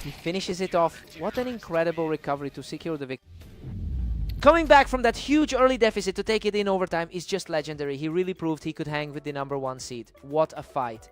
He finishes it off. What an incredible recovery to secure the victory. Coming back from that huge early deficit to take it in overtime is just legendary. He really proved he could hang with the #1 seed. What a fight.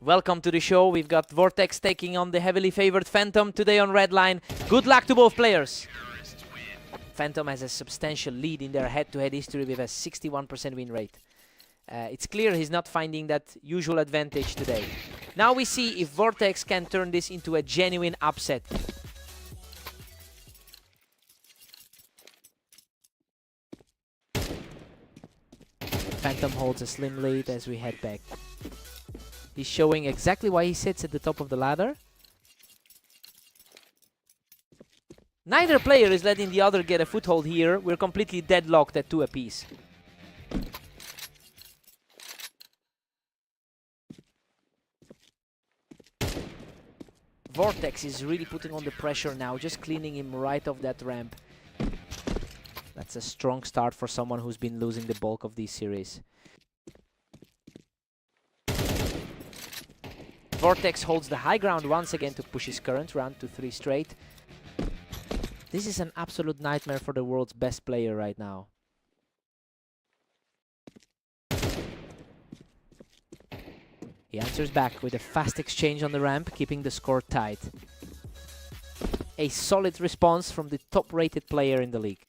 Welcome to the show. We've got Vortex taking on the heavily favored Phantom today on Red Line. Good luck to both players. Phantom has a substantial lead in their head-to-head history with a 61% win rate. It's clear he's not finding that usual advantage today. Now we see if Vortex can turn this into a genuine upset. Phantom holds a slim lead as we head back. He's showing exactly why he sits at the top of the ladder. Neither player is letting the other get a foothold here. We're completely deadlocked at 2 apiece. Vortex is really putting on the pressure now, just cleaning him right off that ramp. That's a strong start for someone who's been losing the bulk of these series. Vortex holds the high ground once again to push his current round to 3 straight. This is an absolute nightmare for the world's best player right now. He answers back with a fast exchange on the ramp, keeping the score tight. A solid response from the top-rated player in the league.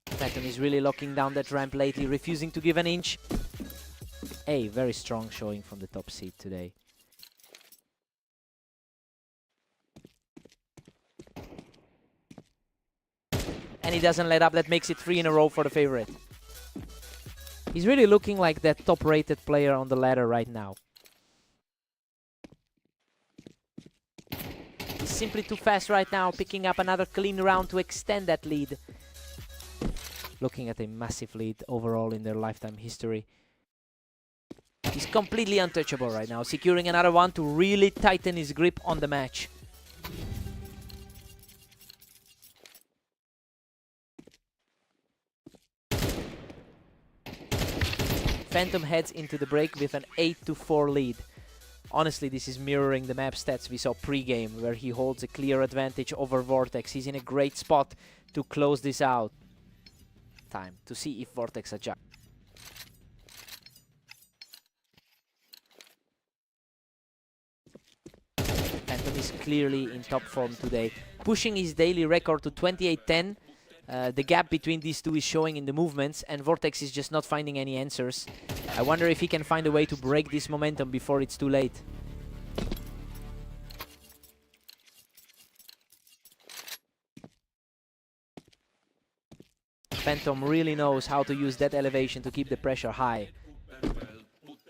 Phantom is really locking down that ramp lately, refusing to give an inch. A very strong showing from the top seed today. And he doesn't let up. That makes it 3 in a row for the favorite. He's really looking like that top-rated player on the ladder right now. He's simply too fast right now, picking up another clean round to extend that lead. Looking at a massive lead overall in their lifetime history. He's completely untouchable right now, securing another one to really tighten his grip on the match. Phantom heads into the break with an 8-4 lead. Honestly, this is mirroring the map stats we saw pre-game, where he holds a clear advantage over Vortex. He's in a great spot to close this out. Time to see if Vortex adjusts. Phantom is clearly in top form today, pushing his daily record to 28-10. The gap between these two is showing in the movements, and Vortex is just not finding any answers. I wonder if he can find a way to break this momentum before it's too late. Phantom really knows how to use that elevation to keep the pressure high.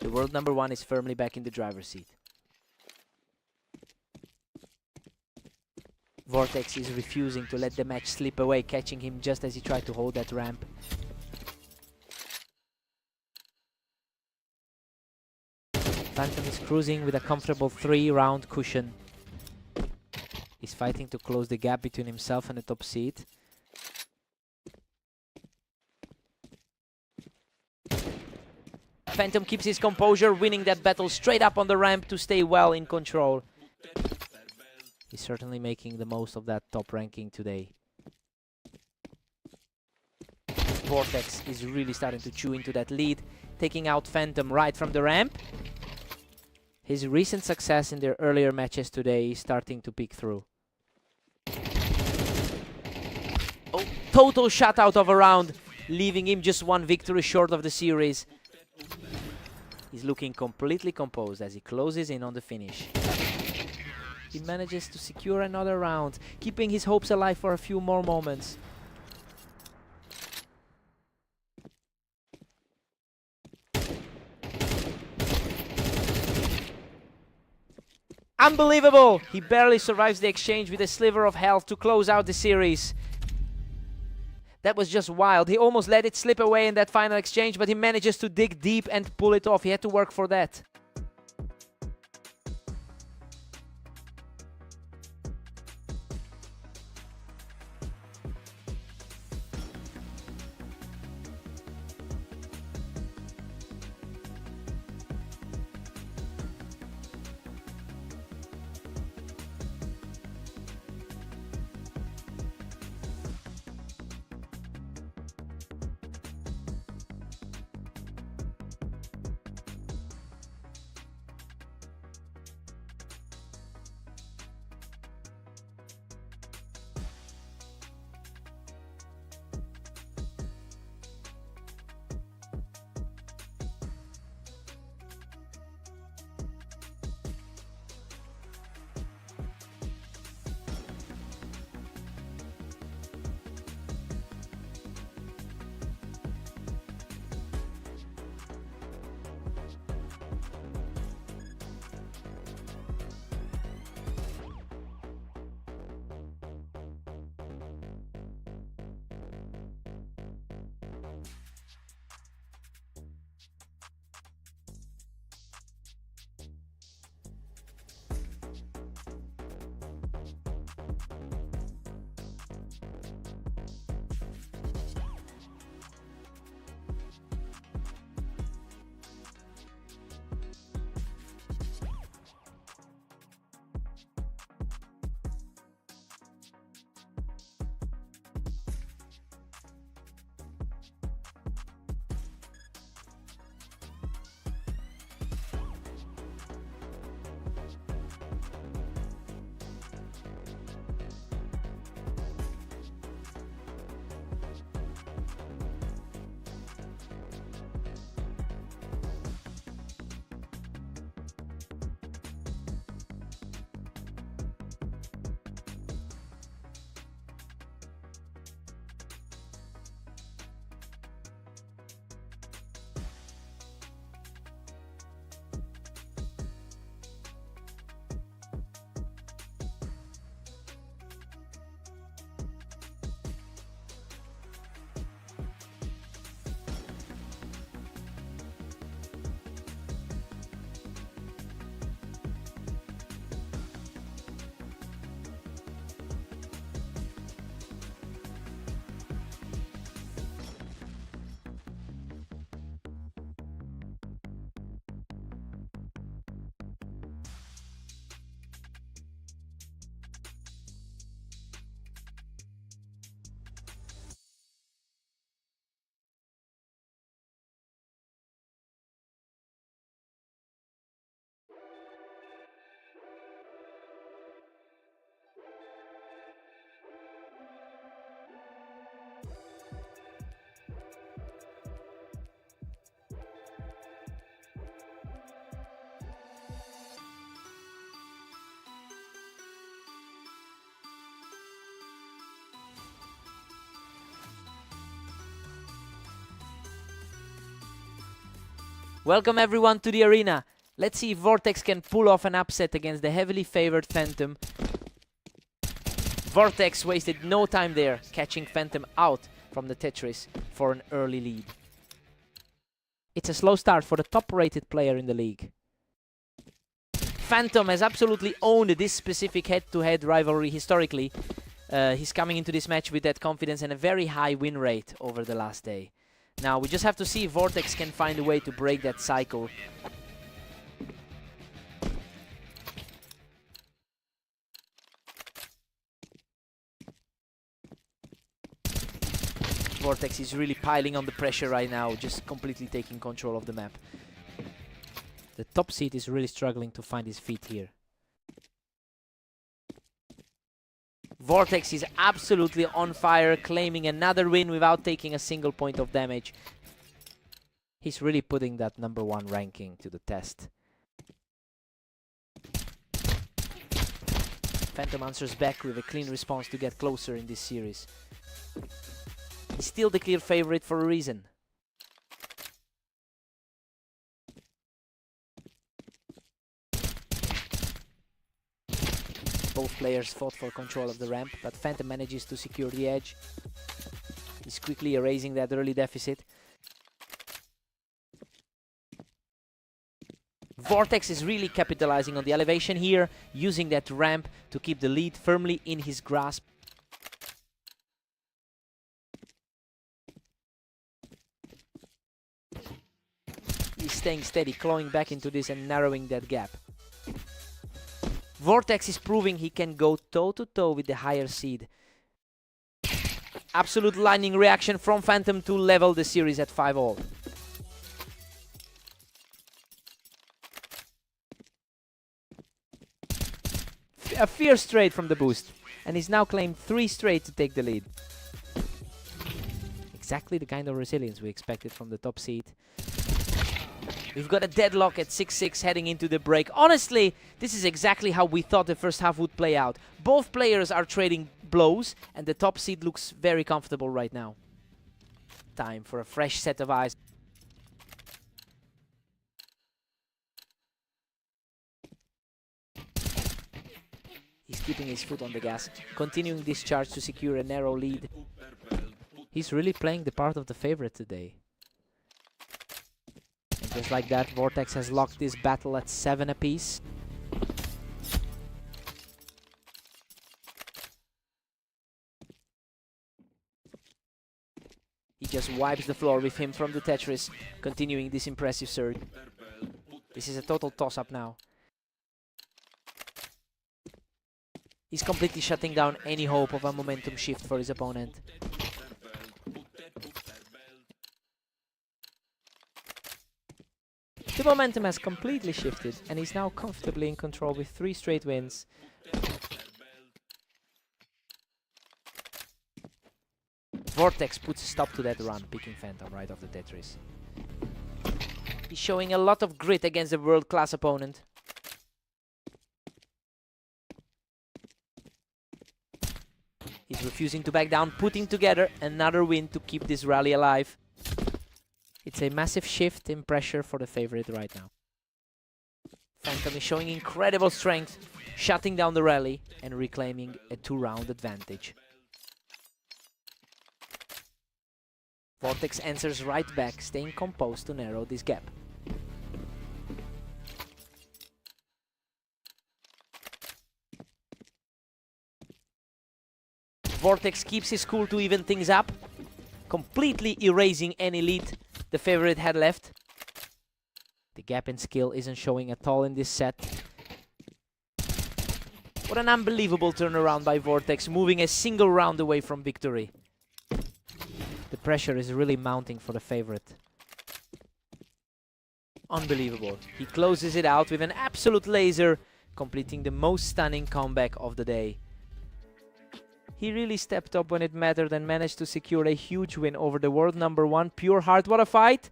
The world number one is firmly back in the driver's seat. Vortex is refusing to let the match slip away, catching him just as he tried to hold that ramp. Phantom is cruising with a comfortable 3-round cushion. He's fighting to close the gap between himself and the top seat. Phantom keeps his composure, winning that battle straight up on the ramp to stay well in control. He's certainly making the most of that top ranking today. Vortex is really starting to chew into that lead, taking out Phantom right from the ramp. His recent success in their earlier matches today is starting to peek through. Oh, total shutout of a round, leaving him just one victory short of the series. He's looking completely composed as he closes in on the finish. He manages to secure another round, keeping his hopes alive for a few more moments. Unbelievable! He barely survives the exchange with a sliver of health to close out the series. That was just wild. He almost let it slip away in that final exchange, but he manages to dig deep and pull it off. He had to work for that. Welcome everyone to the arena. Let's see if Vortex can pull off an upset against the heavily favored Phantom. Vortex wasted no time there, catching Phantom out from the Tetris for an early lead. It's a slow start for the top-rated player in the league. Phantom has absolutely owned this specific head-to-head rivalry historically. He's coming into this match with that confidence and a very high win rate over the last day. Now we just have to see if Vortex can find a way to break that cycle. Vortex is really piling on the pressure right now, just completely taking control of the map. The top seed is really struggling to find his feet here. Vortex is absolutely on fire, claiming another win without taking a single point of damage. He's really putting that #1 ranking to the test. Phantom answers back with a clean response to get closer in this series. He's still the clear favorite for a reason. Both players fought for control of the ramp, but Phantom manages to secure the edge. He's quickly erasing that early deficit. Vortex is really capitalizing on the elevation here, using that ramp to keep the lead firmly in his grasp. He's staying steady, clawing back into this and narrowing that gap. Vortex is proving he can go toe-to-toe with the higher seed. Absolute lightning reaction from Phantom to level the series at 5-all. A fierce trade from the boost, and he's now claimed 3 straight to take the lead. Exactly the kind of resilience we expected from the top seed. We've got a deadlock at 6-6 heading into the break. Honestly, this is exactly how we thought the first half would play out. Both players are trading blows, and the top seed looks very comfortable right now. Time for a fresh set of eyes. He's keeping his foot on the gas, continuing this charge to secure a narrow lead. He's really playing the part of the favorite today. And just like that, Vortex has locked this battle at 7 apiece. He just wipes the floor with him from the Tetris, continuing this impressive surge. This is a total toss-up now. He's completely shutting down any hope of a momentum shift for his opponent. The momentum has completely shifted, and he's now comfortably in control with 3 straight wins. Vortex puts a stop to that run, picking Phantom right off the Tetris. He's showing a lot of grit against a world-class opponent. He's refusing to back down, putting together another win to keep this rally alive. It's a massive shift in pressure for the favorite right now. Phantom is showing incredible strength, shutting down the rally and reclaiming a 2-round advantage. Vortex answers right back, staying composed to narrow this gap. Vortex keeps his cool to even things up, completely erasing any lead the favorite had left. The gap in skill isn't showing at all in this set. What an unbelievable turnaround by Vortex, moving a single round away from victory. The pressure is really mounting for the favorite. Unbelievable. He closes it out with an absolute laser, completing the most stunning comeback of the day. He really stepped up when it mattered and managed to secure a huge win over the world #1 Pure Heart. What a fight!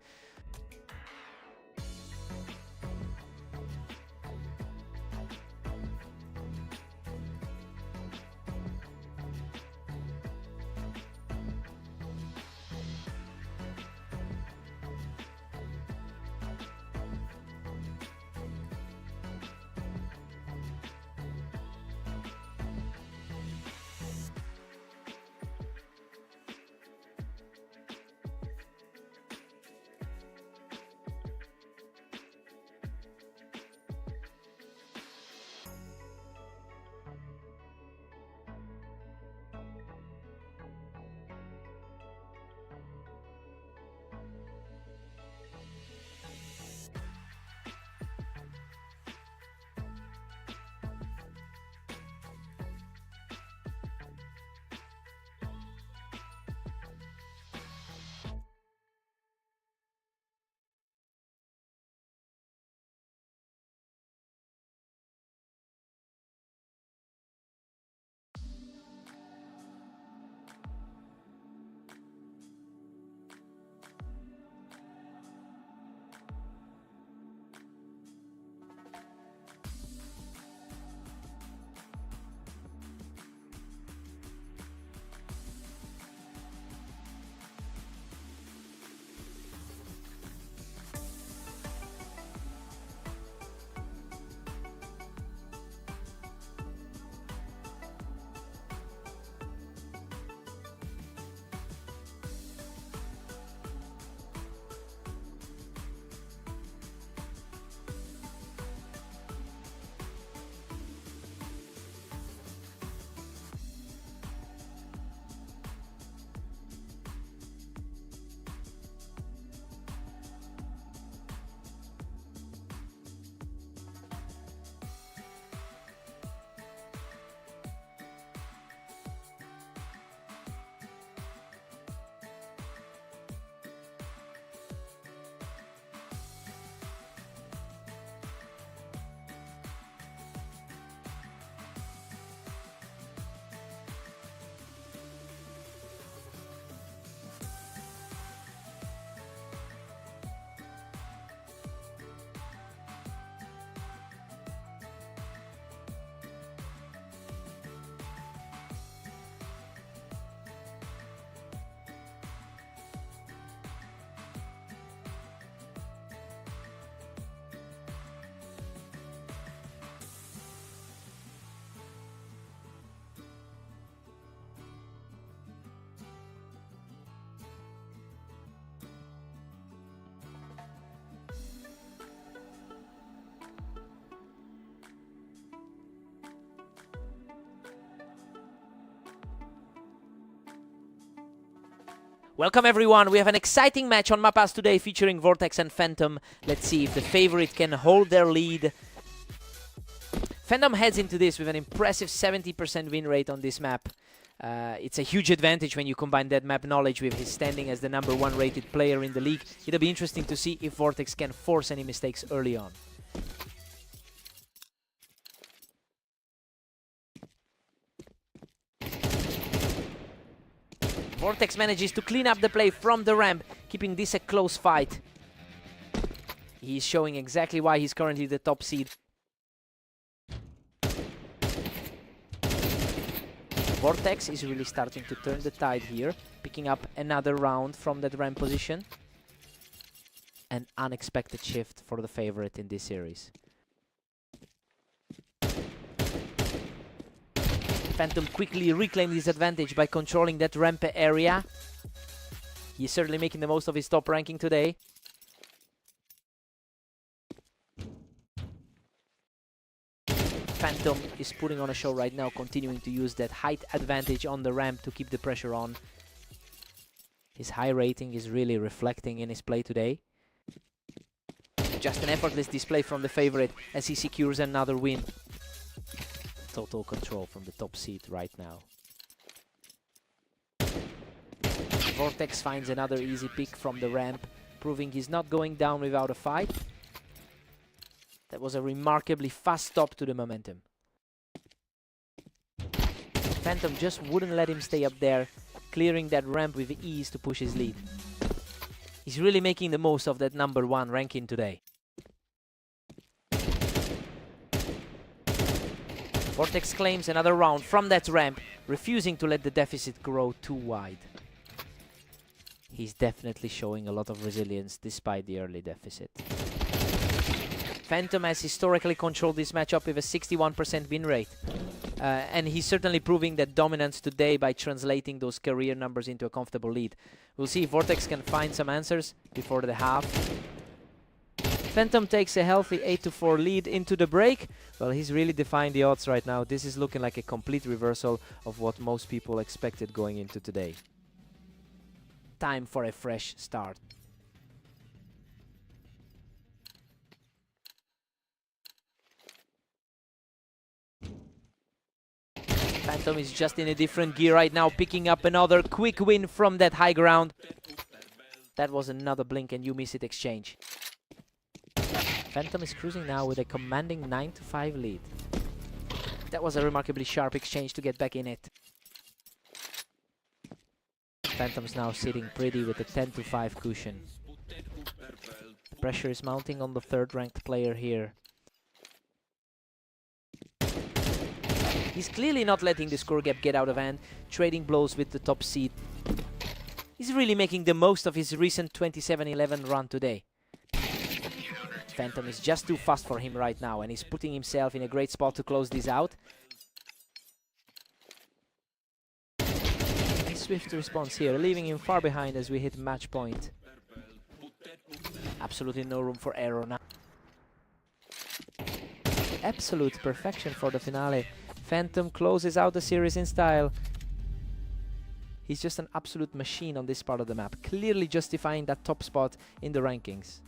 Welcome everyone, we have an exciting match on Mapas today featuring Vortex and Phantom. Let's see if the favorite can hold their lead. Phantom heads into this with an impressive 70% win rate on this map. It's a huge advantage when you combine that map knowledge with his standing as the #1 rated player in the league. It'll be interesting to see if Vortex can force any mistakes early on. Vortex manages to clean up the play from the ramp, keeping this a close fight. He's showing exactly why he's currently the top seed. Vortex is really starting to turn the tide here, picking up another round from that ramp position. An unexpected shift for the favorite in this series. Phantom quickly reclaimed his advantage by controlling that ramp area. He's certainly making the most of his top ranking today. Phantom is putting on a show right now, continuing to use that height advantage on the ramp to keep the pressure on. His high rating is really reflecting in his play today. Just an effortless display from the favorite as he secures another win. Total control from the top seat right now. Vortex finds another easy pick from the ramp, proving he's not going down without a fight. That was a remarkably fast stop to the momentum. Phantom just wouldn't let him stay up there, clearing that ramp with ease to push his lead. He's really making the most of that #1 ranking today. Vortex claims another round from that ramp, refusing to let the deficit grow too wide. He's definitely showing a lot of resilience despite the early deficit. Phantom has historically controlled this matchup with a 61% win rate. And he's certainly proving that dominance today by translating those career numbers into a comfortable lead. We'll see if Vortex can find some answers before the half. Phantom takes a healthy 8-4 lead into the break. Well, he's really defying the odds right now. This is looking like a complete reversal of what most people expected going into today. Time for a fresh start. Phantom is just in a different gear right now, picking up another quick win from that high ground. That was another blink and you miss it exchange. Phantom is cruising now with a commanding 9-5 lead. That was a remarkably sharp exchange to get back in it. Phantom's now sitting pretty with a 10-5 cushion. The pressure is mounting on the third-ranked player here. He's clearly not letting the score gap get out of hand, trading blows with the top seed. He's really making the most of his recent 27-11 run today. Phantom is just too fast for him right now, and he's putting himself in a great spot to close this out. A swift response here, leaving him far behind as we hit match point. Absolutely no room for error now. Absolute perfection for the finale. Phantom closes out the series in style. He's just an absolute machine on this part of the map, clearly justifying that top spot in the rankings.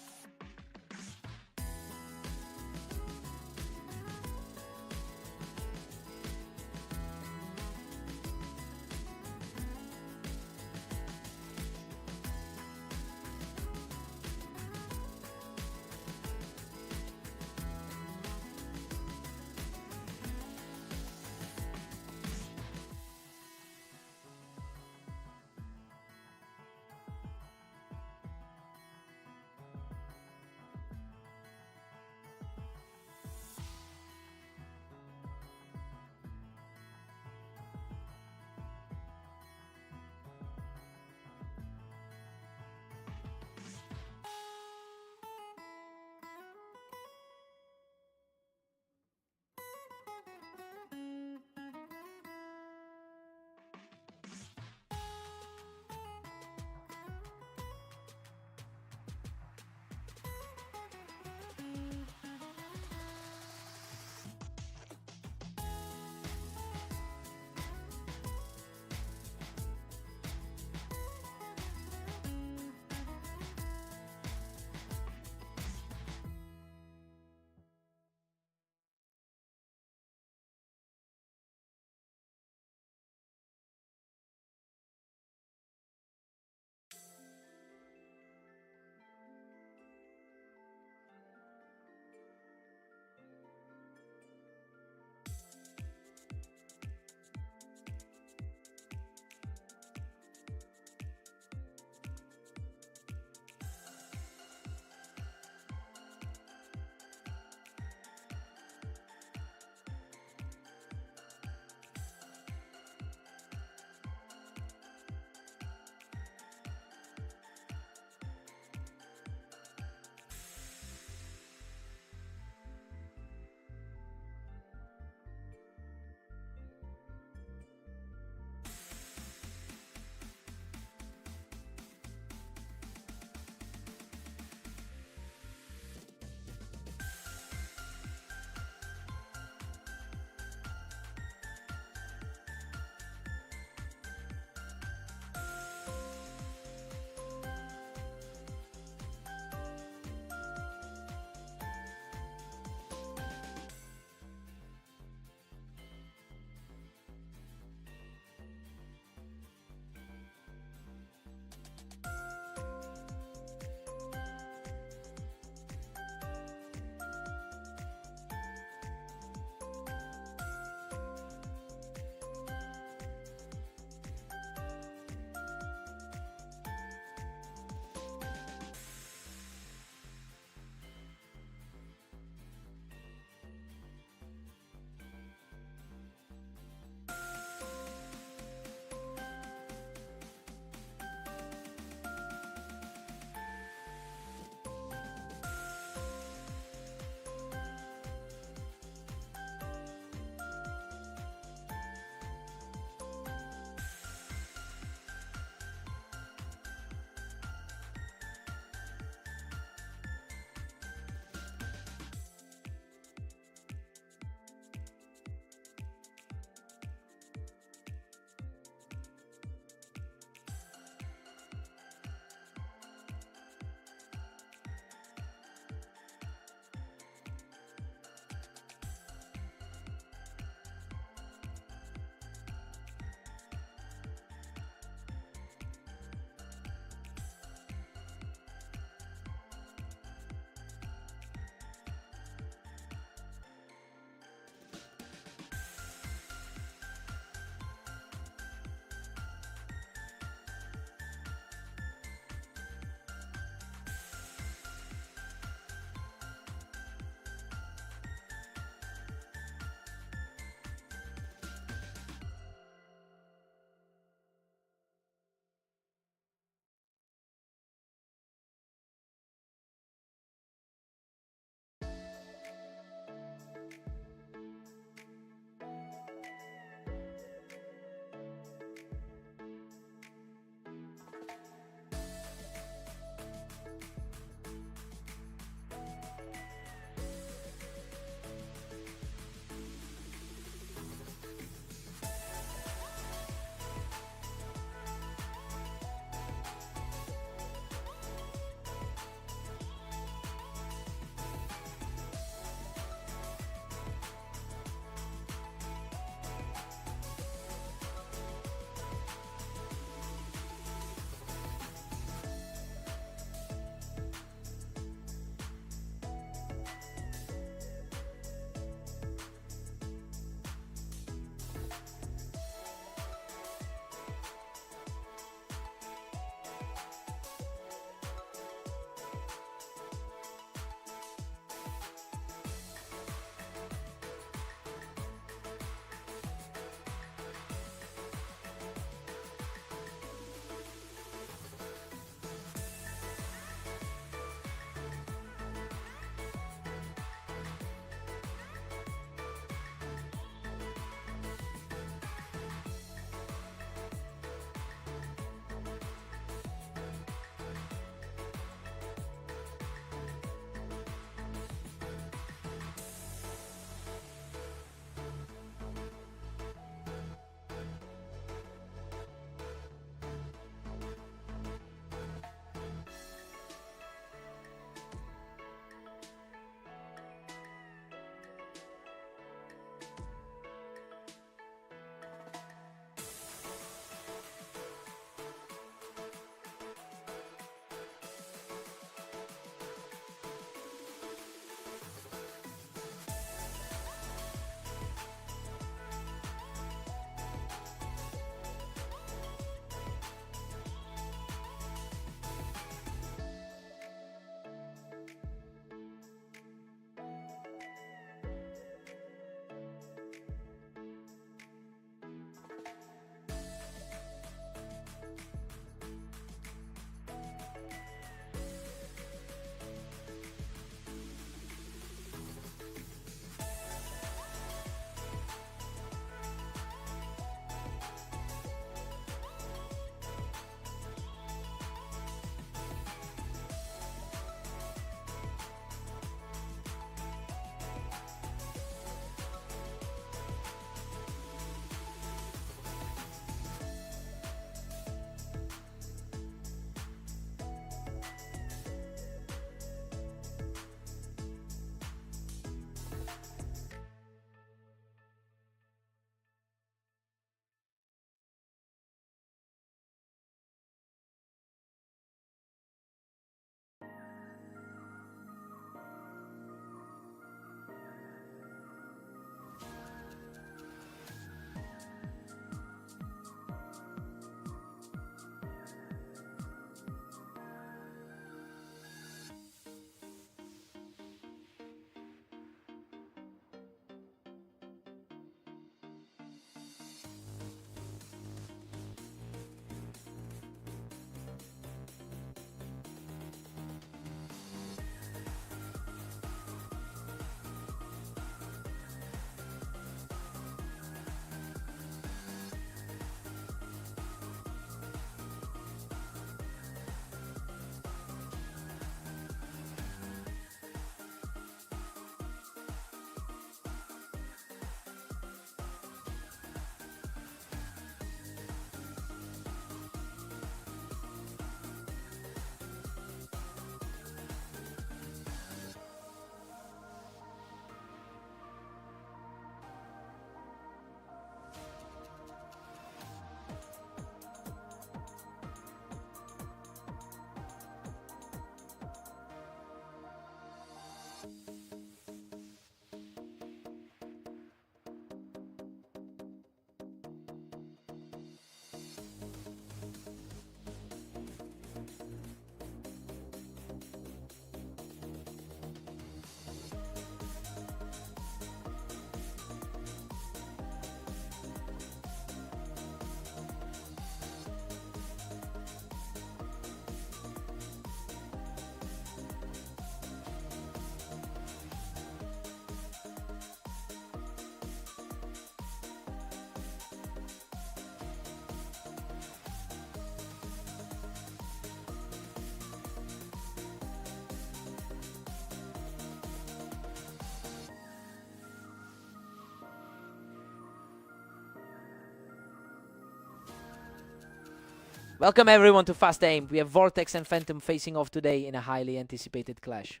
Welcome everyone to Fast Aim. We have Vortex and Phantom facing off today in a highly anticipated clash.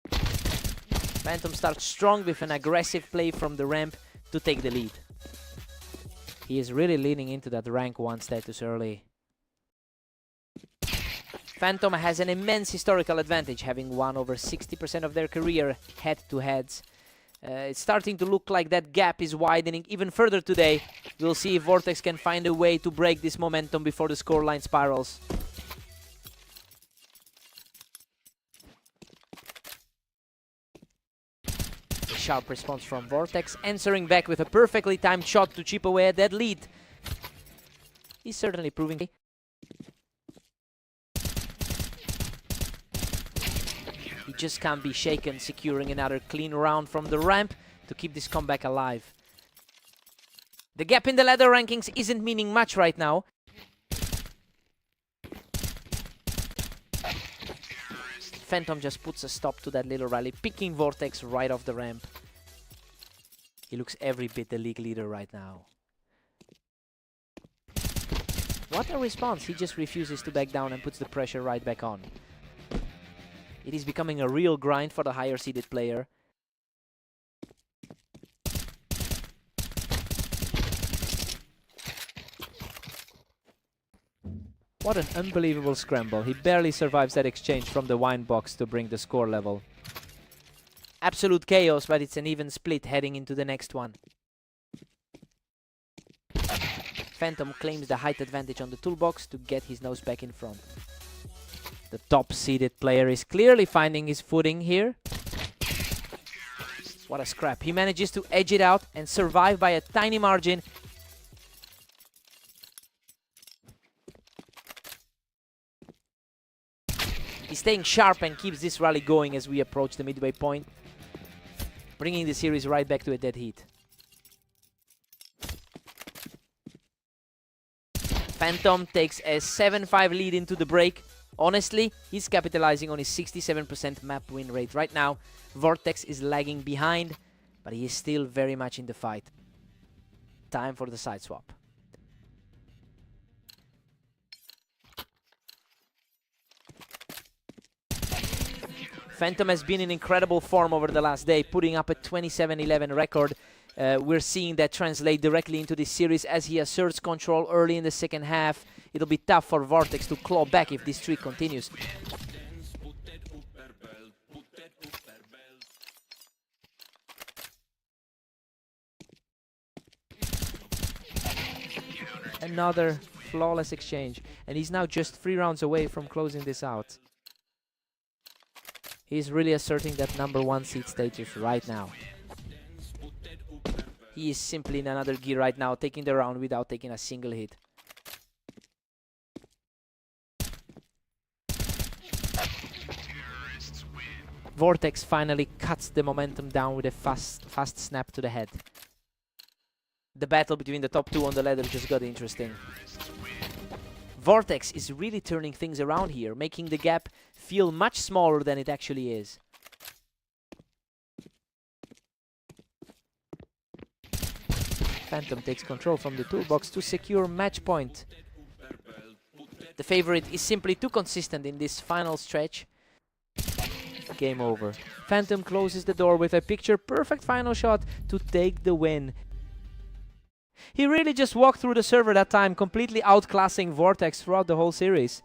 Phantom starts strong with an aggressive play from the ramp to take the lead. He is really leaning into that rank 1 status early. Phantom has an immense historical advantage, having won over 60% of their career head-to-heads. It's starting to look like that gap is widening even further today. We'll see if Vortex can find a way to break this momentum before the scoreline spirals. A sharp response from Vortex, answering back with a perfectly timed shot to chip away at that lead. He's certainly proving. He just can't be shaken, securing another clean round from the ramp to keep this comeback alive. The gap in the ladder rankings isn't meaning much right now. Phantom just puts a stop to that little rally, picking Vortex right off the ramp. He looks every bit the league leader right now. What a response! He just refuses to back down and puts the pressure right back on. It is becoming a real grind for the higher seeded player. What an unbelievable scramble. He barely survives that exchange from the wine box to bring the score level. Absolute chaos, but it's an even split heading into the next one. Phantom claims the height advantage on the toolbox to get his nose back in front. The top-seeded player is clearly finding his footing here. What a scrap. He manages to edge it out and survive by a tiny margin. He's staying sharp and keeps this rally going as we approach the midway point, bringing the series right back to a dead heat. Phantom takes a 7-5 lead into the break. Honestly, he's capitalizing on his 67% map win rate right now. Vortex is lagging behind, but he is still very much in the fight. Time for the side swap. Phantom has been in incredible form over the last day, putting up a 27-11 record. We're seeing that translate directly into this series as he asserts control early in the second half. It'll be tough for Vortex to claw back if this streak continues. Another flawless exchange, and he's now just 3 rounds away from closing this out. He's really asserting that #1 seed status right now. He is simply in another gear right now, taking the round without taking a single hit. Vortex finally cuts the momentum down with a fast snap to the head. The battle between the top 2 on the ladder just got interesting. Vortex is really turning things around here, making the gap feel much smaller than it actually is. Phantom takes control from the toolbox to secure match point. The favorite is simply too consistent in this final stretch. Game over. Phantom closes the door with a picture-perfect final shot to take the win. He really just walked through the server that time, completely outclassing Vortex throughout the whole series.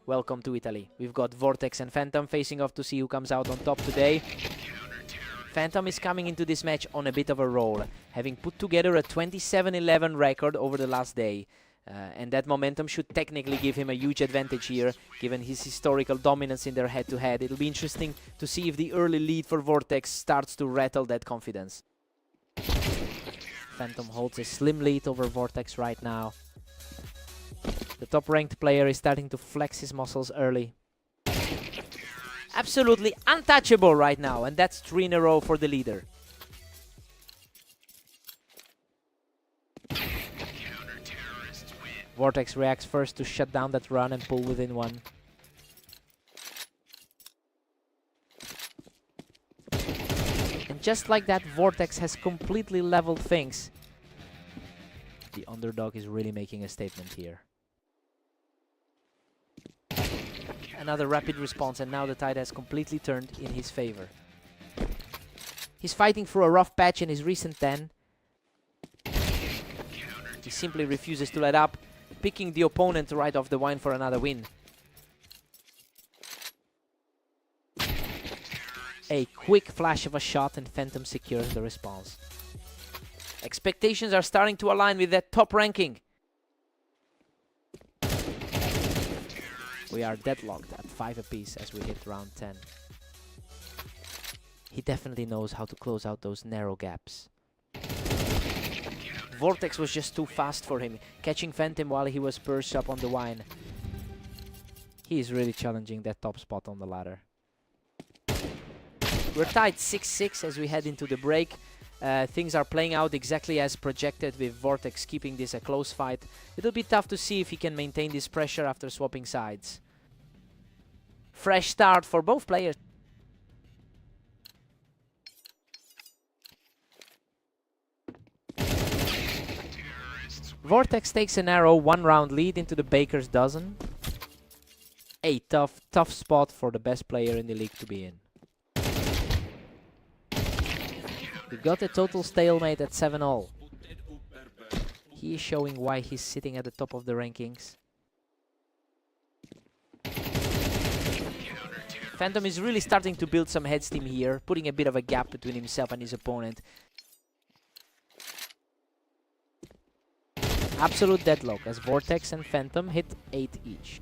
Welcome to Italy. We've got Vortex and Phantom facing off to see who comes out on top today. Phantom is coming into this match on a bit of a roll, having put together a 27-11 record over the last day. And that momentum should technically give him a huge advantage here, given his historical dominance in their head-to-head. It'll be interesting to see if the early lead for Vortex starts to rattle that confidence. Phantom holds a slim lead over Vortex right now. The top-ranked player is starting to flex his muscles early. Absolutely untouchable right now, and that's 3 in a row for the leader. Vortex reacts first to shut down that run and pull within 1. And just like that, Vortex has completely leveled things. The underdog is really making a statement here. Another rapid response, and now the tide has completely turned in his favor. He's fighting through a rough patch in his recent 10. He simply refuses to let up, picking the opponent right off the wine for another win. A quick flash of a shot and Phantom secures the response. Expectations are starting to align with that top ranking. We are deadlocked at 5 apiece as we hit round 10. He definitely knows how to close out those narrow gaps. Vortex was just too fast for him, catching Phantom while he was perched up on the wine. He is really challenging that top spot on the ladder. We're tied 6-6 as we head into the break. Things are playing out exactly as projected, with Vortex keeping this a close fight. It'll be tough to see if he can maintain this pressure after swapping sides. Fresh start for both players. Vortex takes a narrow 1-round lead into the Baker's dozen. A tough spot for the best player in the league to be in. We got a total stalemate at 7-all. He is showing why he's sitting at the top of the rankings. Phantom is really starting to build some head steam here, putting a bit of a gap between himself and his opponent. Absolute deadlock as Vortex and Phantom hit 8 each.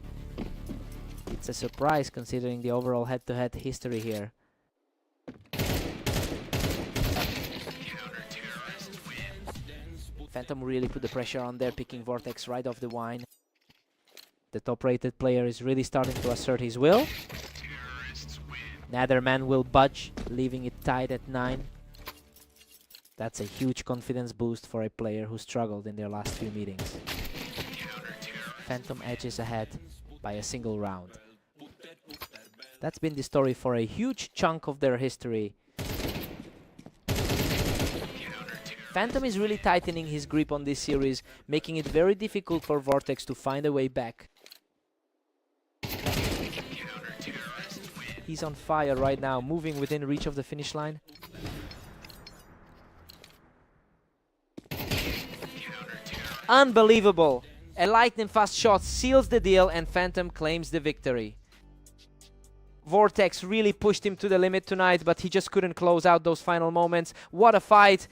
It's a surprise considering the overall head-to-head history here. Phantom really put the pressure on there, picking Vortex right off the wine. The top-rated player is really starting to assert his will. Neither man will budge, leaving it tied at 9. That's a huge confidence boost for a player who struggled in their last few meetings. Phantom edges ahead by a single round. That's been the story for a huge chunk of their history. Phantom is really tightening his grip on this series, making it very difficult for Vortex to find a way back. He's on fire right now, moving within reach of the finish line. Unbelievable! A lightning fast shot seals the deal and Phantom claims the victory. Vortex really pushed him to the limit tonight, but he just couldn't close out those final moments. What a fight!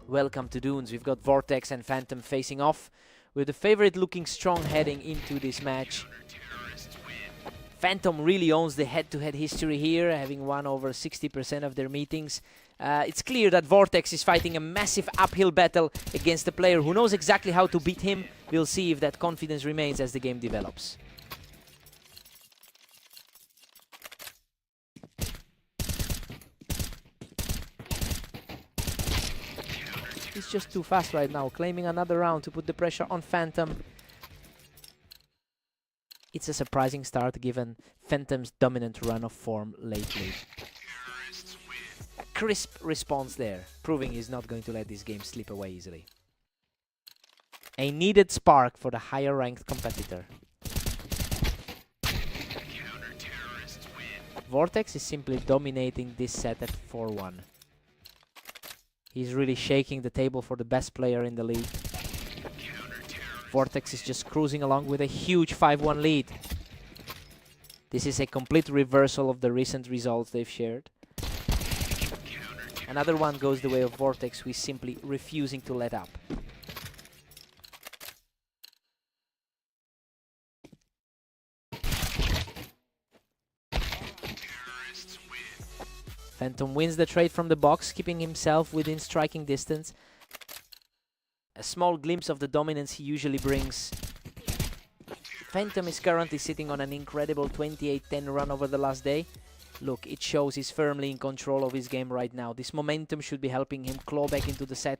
Welcome to Dunes. We've got Vortex and Phantom facing off, with the favorite looking strong heading into this match. Phantom really owns the head-to-head history here, having won over 60% of their meetings. It's clear that Vortex is fighting a massive uphill battle against a player who knows exactly how to beat him. We'll see if that confidence remains as the game develops. just too fast right now, claiming another round to put the pressure on Phantom. It's a surprising start given Phantom's dominant run of form lately. A crisp response there, proving he's not going to let this game slip away easily. A needed spark for the higher ranked competitor. Vortex is simply dominating this set at 4-1. He's really shaking the table for the best player in the league. Vortex is just cruising along with a huge 5-1 lead. This is a complete reversal of the recent results they've shared. Another one goes the way of Vortex, who is simply refusing to let up. Phantom wins the trade from the box, keeping himself within striking distance. A small glimpse of the dominance he usually brings. Phantom is currently sitting on an incredible 28-10 run over the last day. Look, it shows he's firmly in control of his game right now. This momentum should be helping him claw back into the set.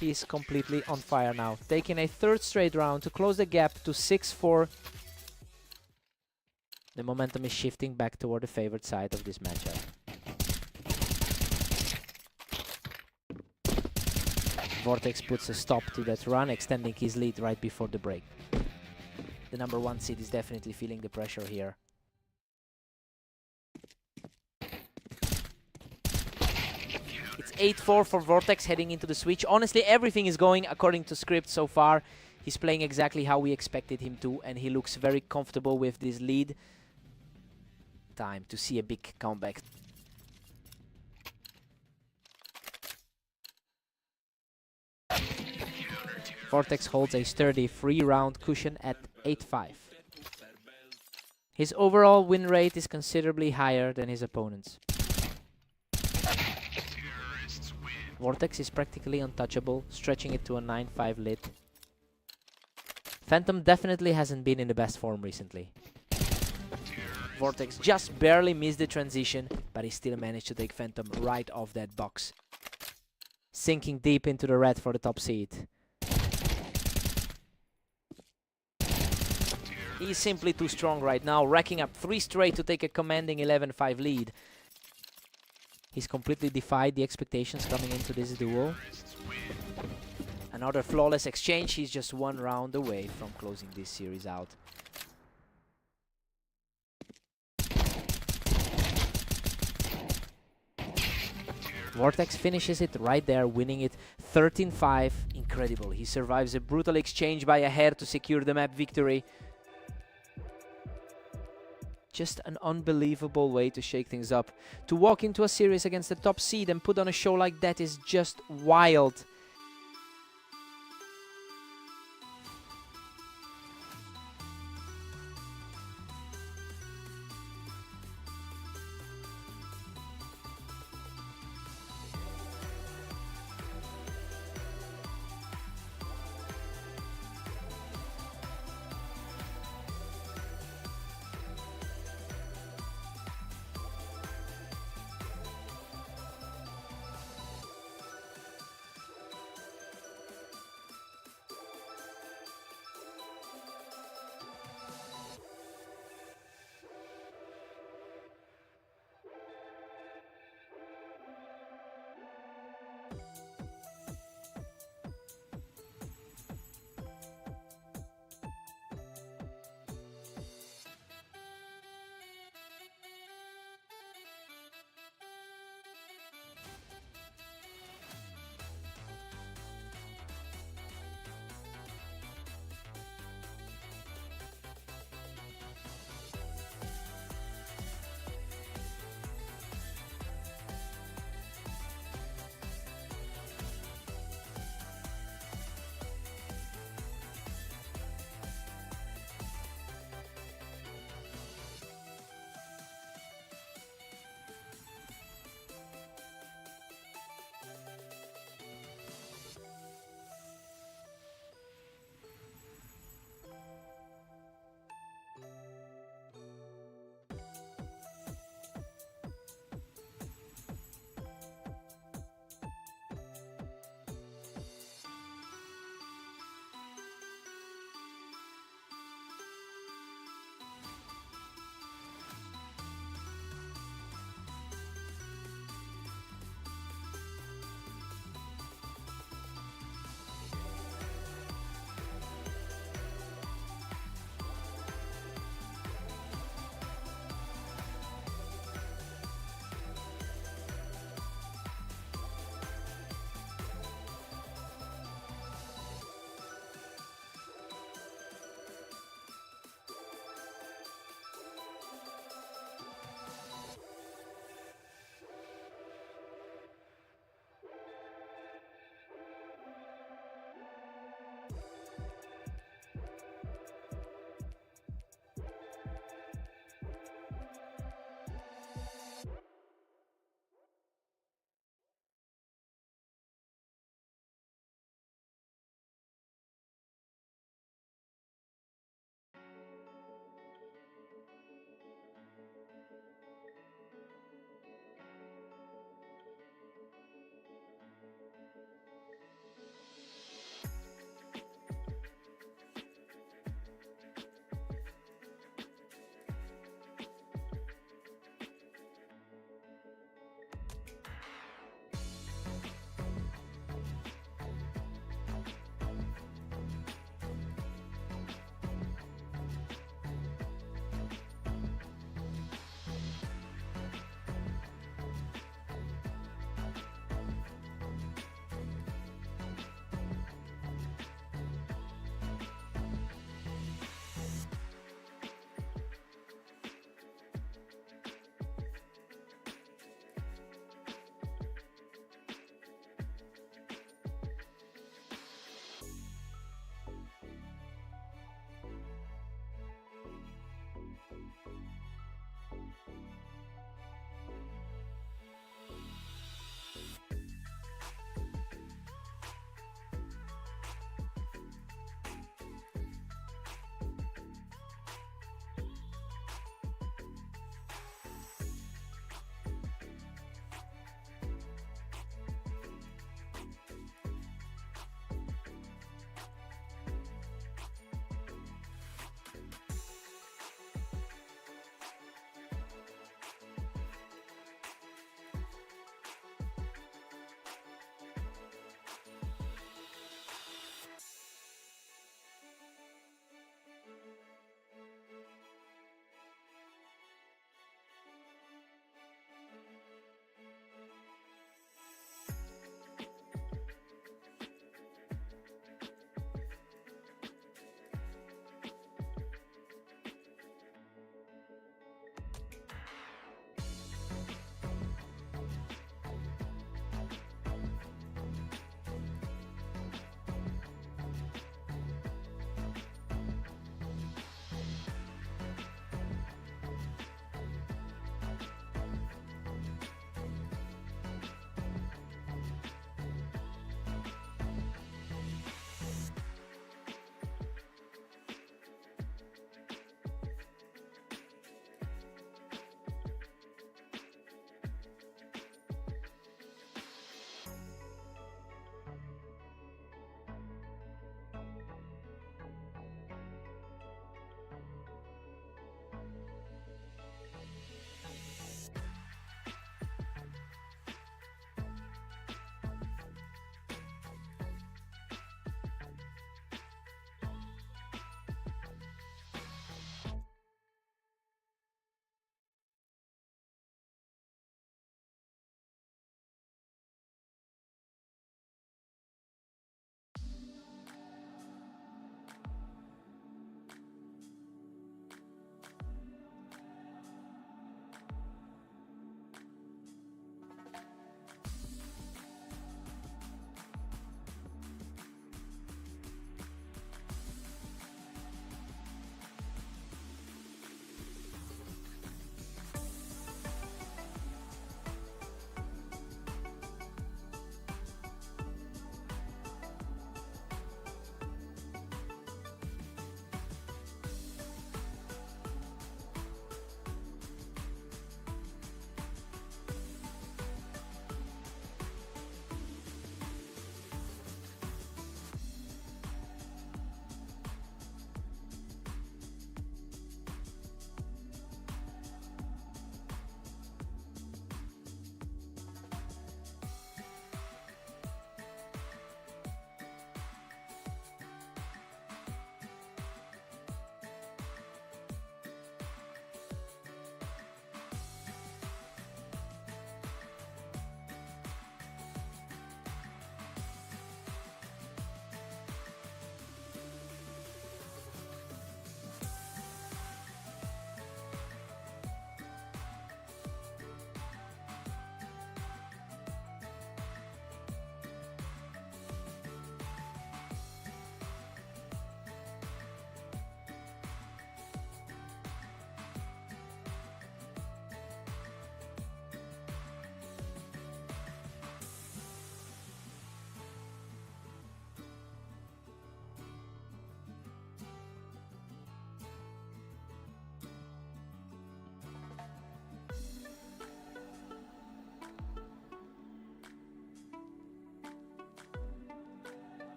He's completely on fire now, taking a third straight round to close the gap to 6-4. The momentum is shifting back toward the favored side of this matchup. Vortex puts a stop to that run, extending his lead right before the break. The number 1 seed is definitely feeling the pressure here. It's 8-4 for Vortex heading into the switch. Honestly, everything is going according to script so far. He's playing exactly how we expected him to, and he looks very comfortable with this lead. Time to see a big comeback. Vortex holds a sturdy 3-round cushion at 8-5. His overall win rate is considerably higher than his opponent's. Vortex is practically untouchable, stretching it to a 9-5 lead. Phantom definitely hasn't been in the best form recently. Vortex just barely missed the transition, but he still managed to take Phantom right off that box, sinking deep into the red for the top seed. He's simply too strong right now, racking up 3 straight to take a commanding 11-5 lead. He's completely defied the expectations coming into this duel. Another flawless exchange. He's just 1 round away from closing this series out. Vortex finishes it right there, winning it 13-5. Incredible. He survives a brutal exchange by a hair to secure the map victory. Just an unbelievable way to shake things up. To walk into a series against the top seed and put on a show like that is just wild.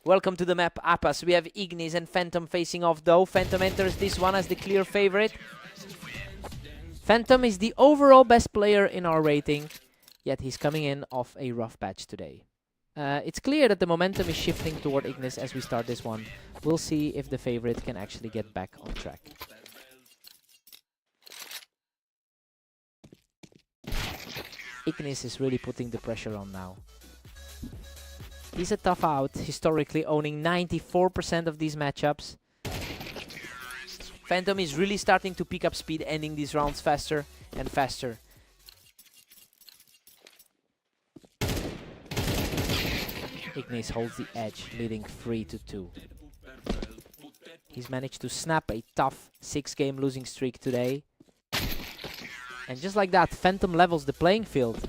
Welcome to the map, Appas. We have Ignis and Phantom facing off though. Phantom enters this one as the clear favorite. Phantom is the overall best player in our rating, yet he's coming in off a rough patch today. It's clear that the momentum is shifting toward Ignis as we start this one. We'll see if the favorite can actually get back on track. Ignis is really putting the pressure on now. He's a tough out, historically owning 94% of these matchups. Phantom is really starting to pick up speed, ending these rounds faster and faster. Ignis holds the edge, leading 3-2. He's managed to snap a tough 6-game losing streak today. And just like that, Phantom levels the playing field.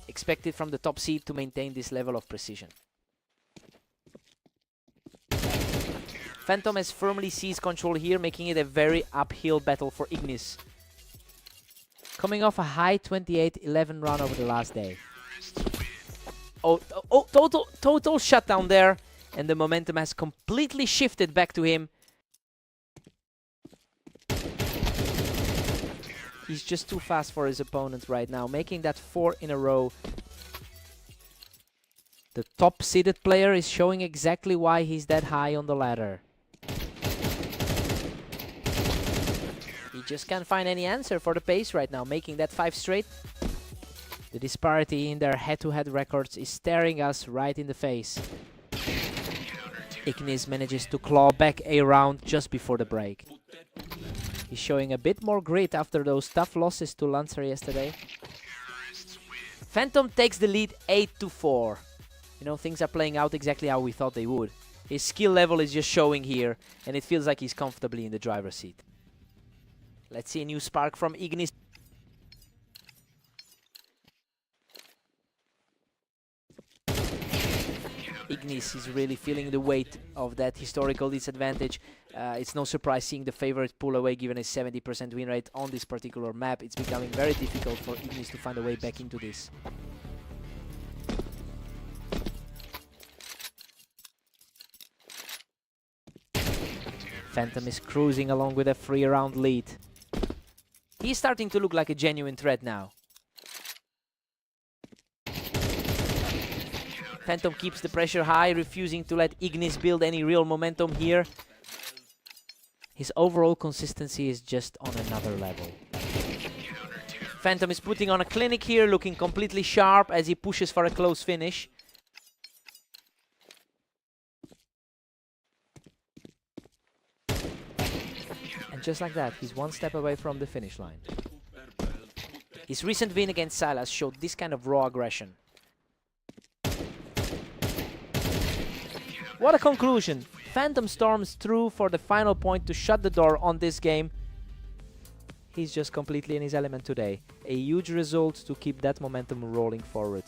Expected from the top seed to maintain this level of precision. Phantom has firmly seized control here, making it a very uphill battle for Ignis. Coming off a high 28-11 run over the last day. Total shutdown there, and the momentum has completely shifted back to him. He's just too fast for his opponent right now, making that 4 in a row. The top-seeded player is showing exactly why he's that high on the ladder. He just can't find any answer for the pace right now, making that 5 straight. The disparity in their head-to-head records is staring us right in the face. Ignis manages to claw back a round just before the break. He's showing a bit more grit after those tough losses to Lancer yesterday. Phantom takes the lead 8-4. You know, things are playing out exactly how we thought they would. His skill level is just showing here, and it feels like he's comfortably in the driver's seat. Let's see a new spark from Ignis. Ignis is really feeling the weight of that historical disadvantage. It's no surprise seeing the favorite pull away given a 70% win rate on this particular map. It's becoming very difficult for Ignis to find a way back into this. Phantom is cruising along with a 3-round lead. He's starting to look like a genuine threat now. Phantom keeps the pressure high, refusing to let Ignis build any real momentum here. His overall consistency is just on another level. Phantom is putting on a clinic here, looking completely sharp as he pushes for a close finish. And just like that, he's one step away from the finish line. His recent win against Silas showed this kind of raw aggression. What a conclusion! Phantom storms through for the final point to shut the door on this game. He's just completely in his element today. A huge result to keep that momentum rolling forward.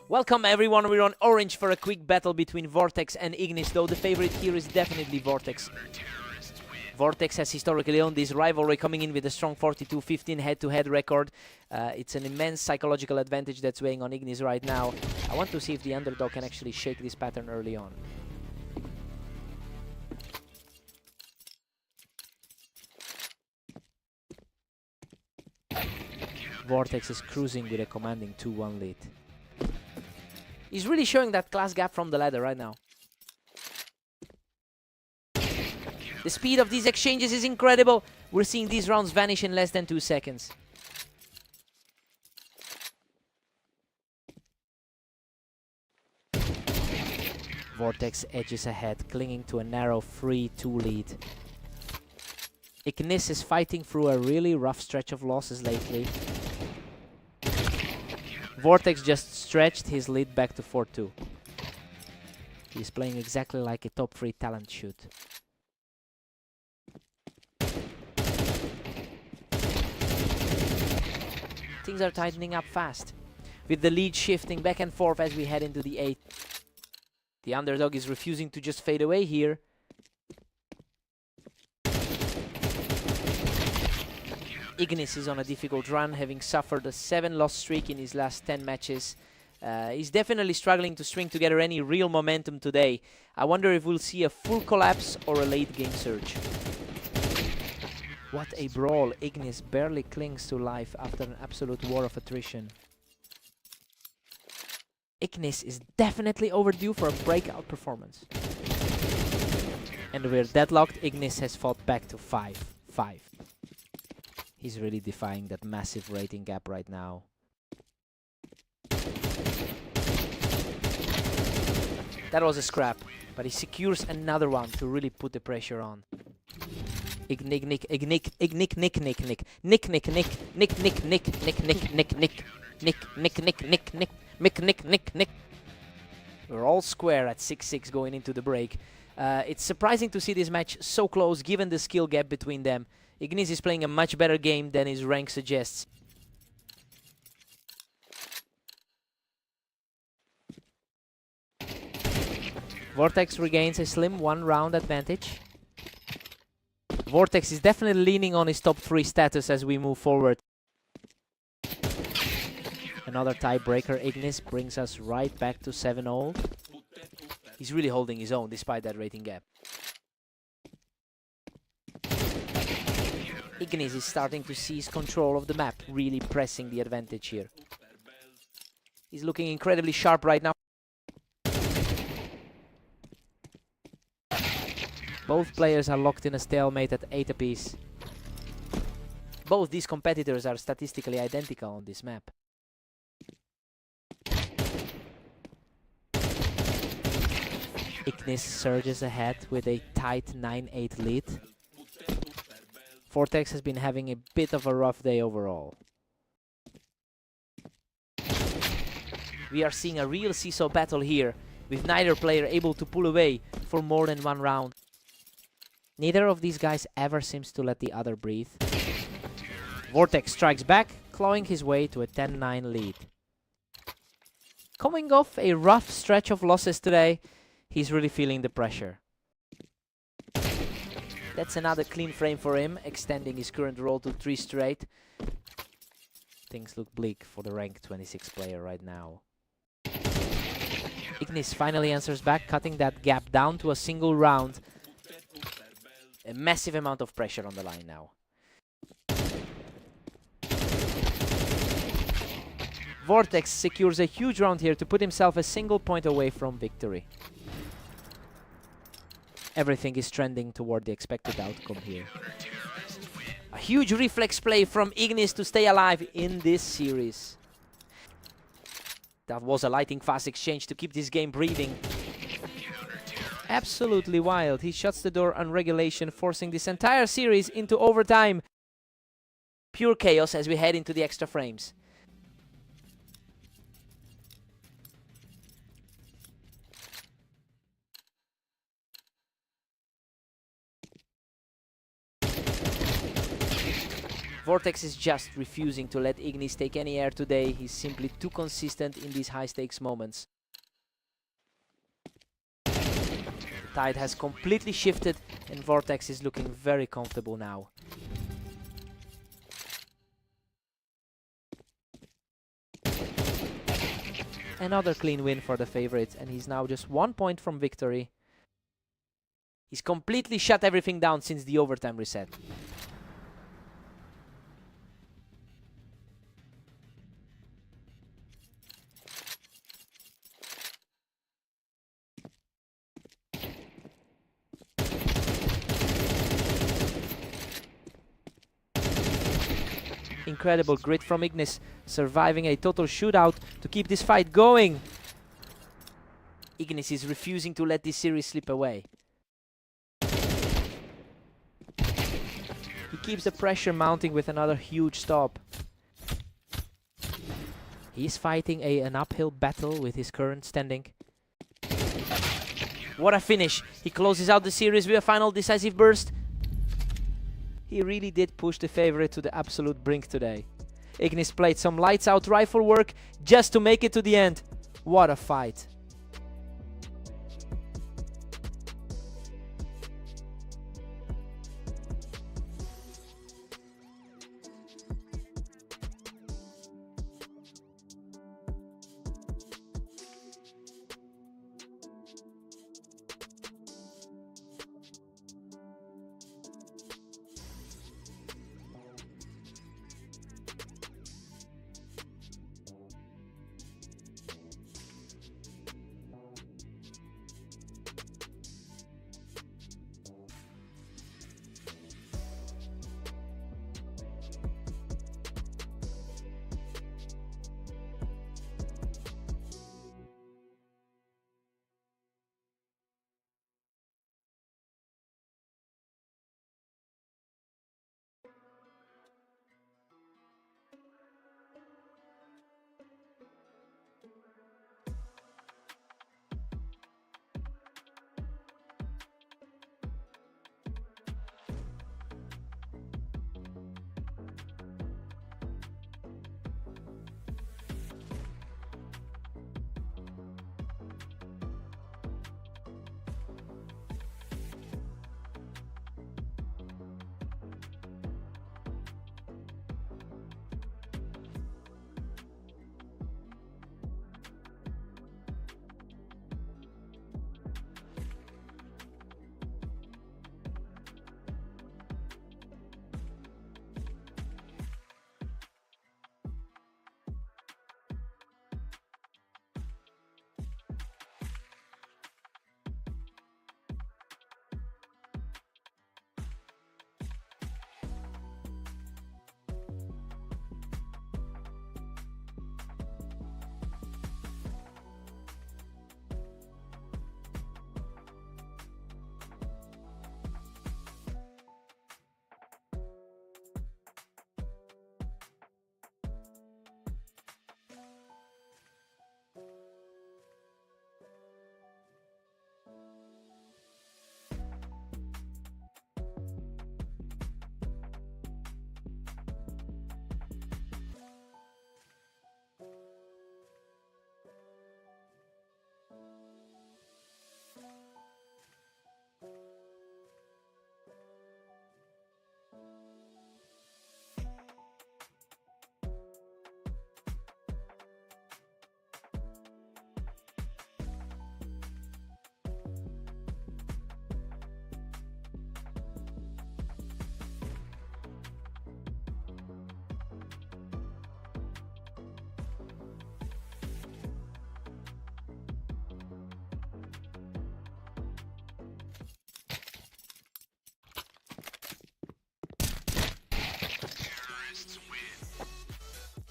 Welcome everyone, we're on orange for a quick battle between Vortex and Ignis, though the favorite here is definitely Vortex. Vortex has historically owned this rivalry, coming in with a strong 42-15 head-to-head record. It's an immense psychological advantage that's weighing on Ignis right now. I want to see if the underdog can actually shake this pattern early on. Vortex is cruising with a commanding 2-1 lead. He's really showing that class gap from the ladder right now. The speed of these exchanges is incredible. We're seeing these rounds vanish in less than 2 seconds. Vortex edges ahead, clinging to a narrow 3-2 lead. Ignis is fighting through a really rough stretch of losses lately. Vortex just stretched his lead back to 4-2. He's playing exactly like a top 3 talent should. Things are tightening up fast, with the lead shifting back and forth as we head into the 8th. The underdog is refusing to just fade away here. Ignis is on a difficult run, having suffered a 7-loss streak in his last 10 matches. He's definitely struggling to string together any real momentum today. I wonder if we'll see a full collapse or a late game surge. What a brawl. Ignis barely clings to life after an absolute war of attrition. Ignis is definitely overdue for a breakout performance. And we're deadlocked. Ignis has fought back to 5-5. He's really defying that massive rating gap right now. That was a scrap, but he secures another one to really put the pressure on. Ignic. We're all square at 6-6 going into the break. It's surprising to see this match so close given the skill gap between them. Ignis is playing a much better game than his rank suggests. Vortex regains a slim 1-round advantage. Vortex is definitely leaning on his top 3 status as we move forward. Another tiebreaker. Ignis brings us right back to 7-0. He's really holding his own despite that rating gap. Ignis is starting to seize control of the map, really pressing the advantage here. He's looking incredibly sharp right now. Both players are locked in a stalemate at 8 apiece. Both these competitors are statistically identical on this map. Ignis surges ahead with a tight 9-8 lead. Vortex has been having a bit of a rough day overall. We are seeing a real seesaw battle here, with neither player able to pull away for more than 1 round. Neither of these guys ever seems to let the other breathe. Vortex strikes back, clawing his way to a 10-9 lead. Coming off a rough stretch of losses today, he's really feeling the pressure. That's another clean frame for him, extending his current roll to 3 straight. Things look bleak for the rank 26 player right now. Ignis finally answers back, cutting that gap down to a single round. A massive amount of pressure on the line now. Vortex secures a huge round here to put himself a single point away from victory. Everything is trending toward the expected outcome here. A huge reflex play from Ignis to stay alive in this series. That was a lightning fast exchange to keep this game breathing. Absolutely wild. He shuts the door on regulation, forcing this entire series into overtime. Pure chaos as we head into the extra frames. Vortex is just refusing to let Ignis take any air today. He's simply too consistent in these high-stakes moments. The tide has completely shifted and Vortex is looking very comfortable now. Another clean win for the favorite, and he's now just 1 point from victory. He's completely shut everything down since the overtime reset. Incredible grit from Ignis, surviving a total shootout to keep this fight going. Ignis is refusing to let this series slip away. He keeps the pressure mounting with another huge stop. He's fighting an uphill battle with his current standing. What a finish! He closes out the series with a final decisive burst. He really did push the favorite to the absolute brink today. Ignis played some lights out rifle work just to make it to the end. What a fight!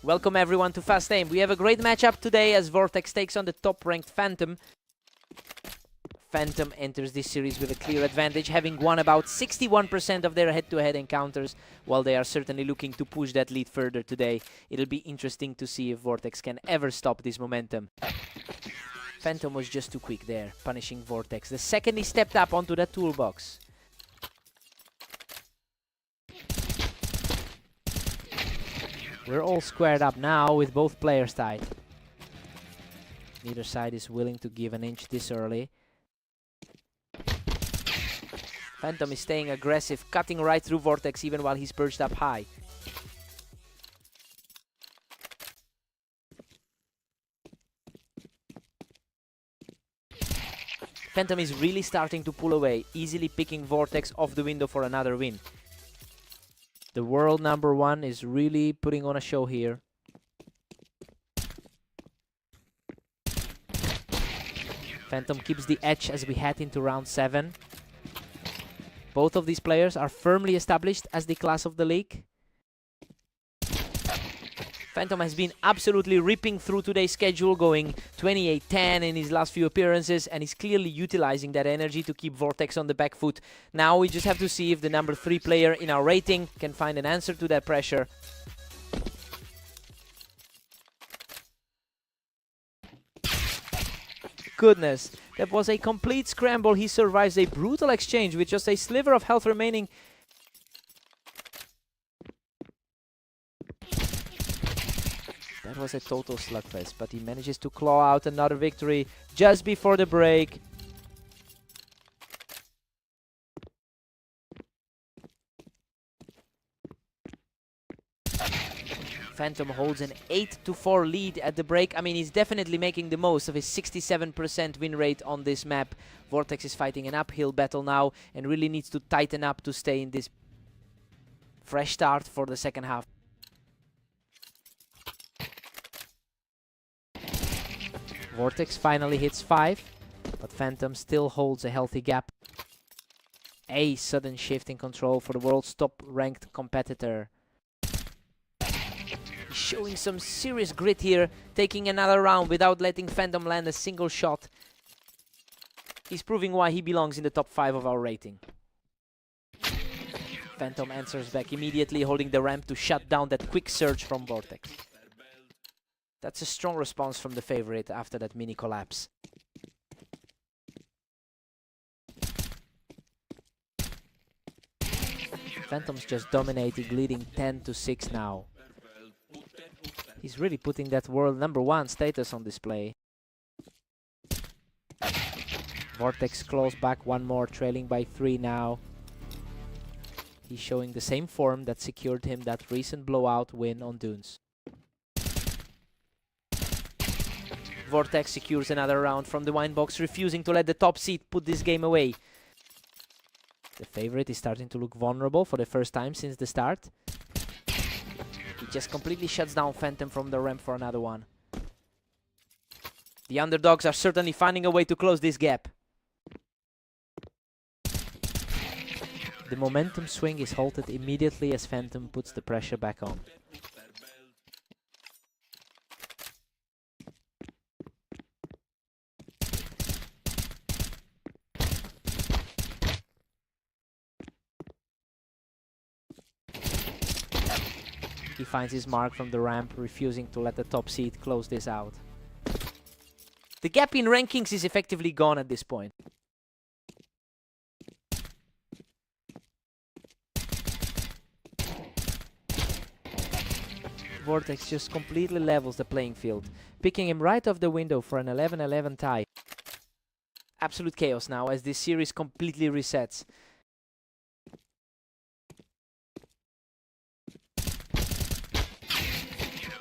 Welcome everyone to Fast Aim. We have a great matchup today as Vortex takes on the top-ranked Phantom. Phantom enters this series with a clear advantage, having won about 61% of their head-to-head encounters, while they are certainly looking to push that lead further today. It'll be interesting to see if Vortex can ever stop this momentum. Phantom was just too quick there, punishing Vortex. The second he stepped up onto that toolbox. We're all squared up now with both players tied. Neither side is willing to give an inch this early. Phantom is staying aggressive, cutting right through Vortex even while he's perched up high. Phantom is really starting to pull away, easily picking Vortex off the window for another win. The world #1 is really putting on a show here. Phantom keeps the edge as we head into round 7. Both of these players are firmly established as the class of the league. Phantom has been absolutely ripping through today's schedule, going 28-10 in his last few appearances, and he's clearly utilizing that energy to keep Vortex on the back foot. Now we just have to see if the #3 player in our rating can find an answer to that pressure. Goodness, that was a complete scramble. He survives a brutal exchange with just a sliver of health remaining. That was a total slugfest, but he manages to claw out another victory just before the break. Phantom holds an 8-4 lead at the break. I mean, he's definitely making the most of his 67% win rate on this map. Vortex is fighting an uphill battle now and really needs to tighten up to stay in this fresh start for the second half. Vortex finally hits 5, but Phantom still holds a healthy gap. A sudden shift in control for the world's top-ranked competitor. He's showing some serious grit here, taking another round without letting Phantom land a single shot. He's proving why he belongs in the top 5 of our rating. Phantom answers back immediately, holding the ramp to shut down that quick surge from Vortex. That's a strong response from the favorite after that mini collapse. Phantom's just dominating, leading 10-6 now. He's really putting that world #1 status on display. Vortex claws back one more, trailing by 3 now. He's showing the same form that secured him that recent blowout win on Dunes. Vortex secures another round from the wine box, refusing to let the top seed put this game away. The favorite is starting to look vulnerable for the first time since the start. He just completely shuts down Phantom from the ramp for another one. The underdogs are certainly finding a way to close this gap. The momentum swing is halted immediately as Phantom puts the pressure back on. He finds his mark from the ramp, refusing to let the top seed close this out. The gap in rankings is effectively gone at this point. Vortex just completely levels the playing field, picking him right off the window for an 11-11 tie. Absolute chaos now as this series completely resets.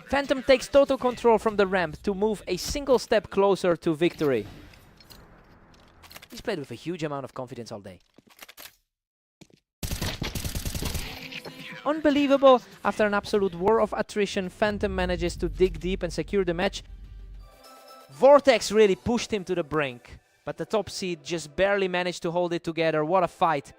Phantom takes total control from the ramp to move a single step closer to victory. He's played with a huge amount of confidence all day. Unbelievable, after an absolute war of attrition, Phantom manages to dig deep and secure the match. Vortex really pushed him to the brink, but the top seed just barely managed to hold it together. What a fight.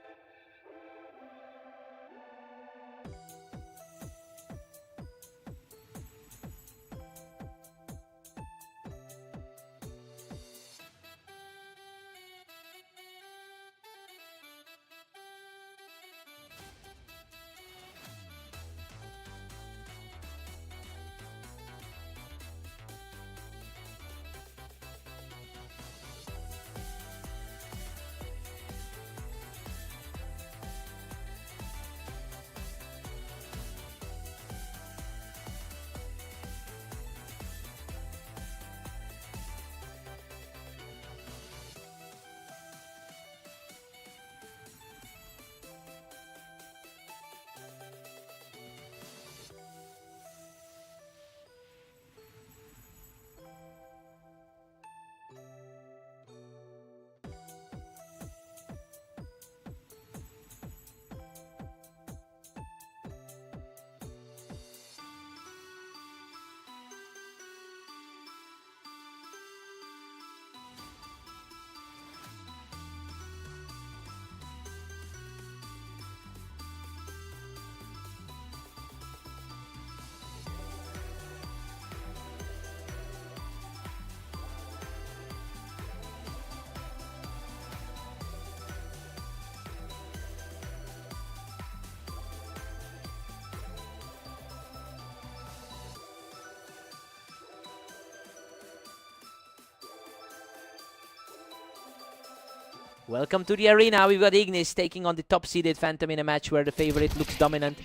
Welcome to the arena. We've got Ignis taking on the top-seeded Phantom in a match where the favorite looks dominant.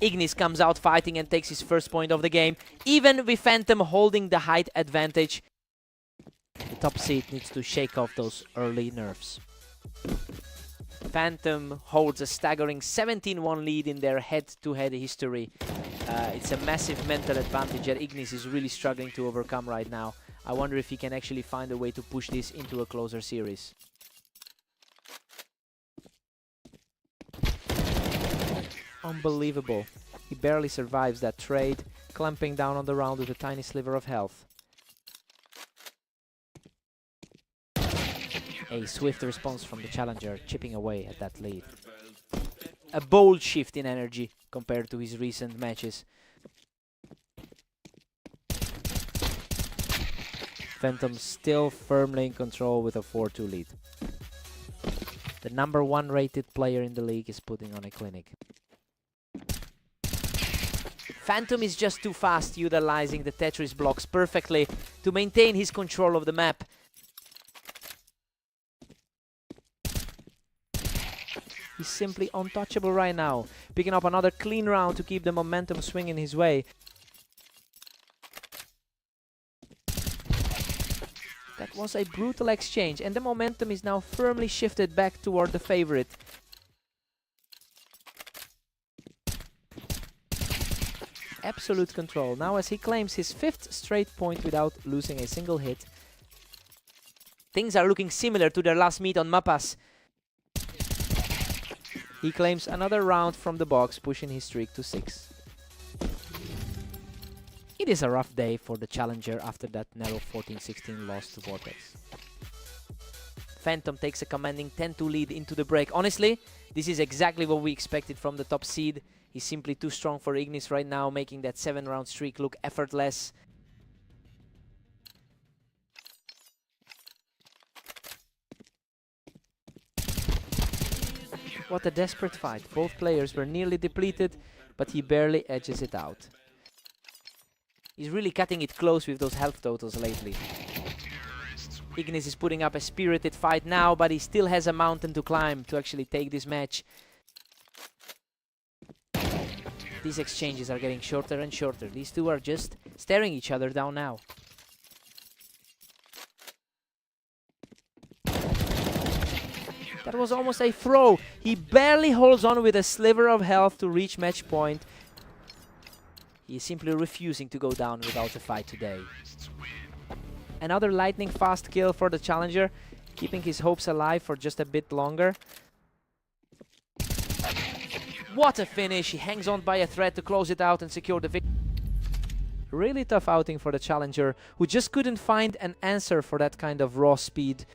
Ignis comes out fighting and takes his first point of the game, even with Phantom holding the height advantage. The top seed needs to shake off those early nerfs. Phantom holds a staggering 17-1 lead in their head-to-head history. It's a massive mental advantage that Ignis is really struggling to overcome right now. I wonder if he can actually find a way to push this into a closer series. Unbelievable. He barely survives that trade, clamping down on the round with a tiny sliver of health. A swift response from the challenger, chipping away at that lead. A bold shift in energy compared to his recent matches. Phantom still firmly in control with a 4-2 lead. The #1 rated player in the league is putting on a clinic. Phantom is just too fast, utilizing the Tetris blocks perfectly to maintain his control of the map. He's simply untouchable right now, picking up another clean round to keep the momentum swinging his way. That was a brutal exchange, and the momentum is now firmly shifted back toward the favorite. Absolute control, now as he claims his 5th straight point without losing a single hit. Things are looking similar to their last meet on Mapas. He claims another round from the box, pushing his streak to 6. It is a rough day for the challenger after that narrow 14-16 loss to Vortex. Phantom takes a commanding 10-2 lead into the break. Honestly, this is exactly what we expected from the top seed. He's simply too strong for Ignis right now, making that 7-round streak look effortless. What a desperate fight. Both players were nearly depleted, but he barely edges it out. He's really cutting it close with those health totals lately. Ignis is putting up a spirited fight now, but he still has a mountain to climb to actually take this match. These exchanges are getting shorter and shorter. These two are just staring each other down now. That was almost a throw. He barely holds on with a sliver of health to reach match point. He is simply refusing to go down without a fight today. Another lightning fast kill for the challenger, keeping his hopes alive for just a bit longer. What a finish! He hangs on by a thread to close it out and secure the victory. Really tough outing for the challenger, who just couldn't find an answer for that kind of raw speed.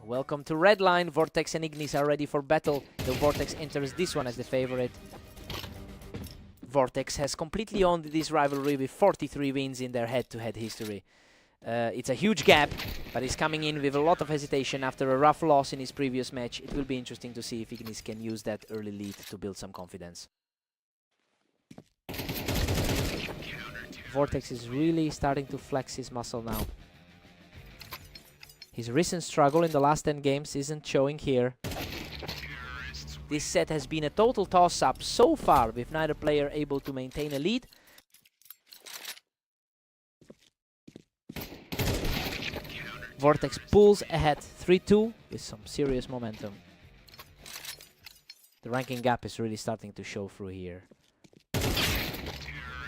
Welcome to Red Line. Vortex and Ignis are ready for battle. The Vortex enters this one as the favorite. Vortex has completely owned this rivalry with 43 wins in their head-to-head history. It's a huge gap, but he's coming in with a lot of hesitation after a rough loss in his previous match. It will be interesting to see if Ignis can use that early lead to build some confidence. Vortex is really starting to flex his muscle now. His recent struggle in the last 10 games isn't showing here. This set has been a total toss-up so far, with neither player able to maintain a lead. Vortex pulls ahead 3-2 with some serious momentum. The ranking gap is really starting to show through here.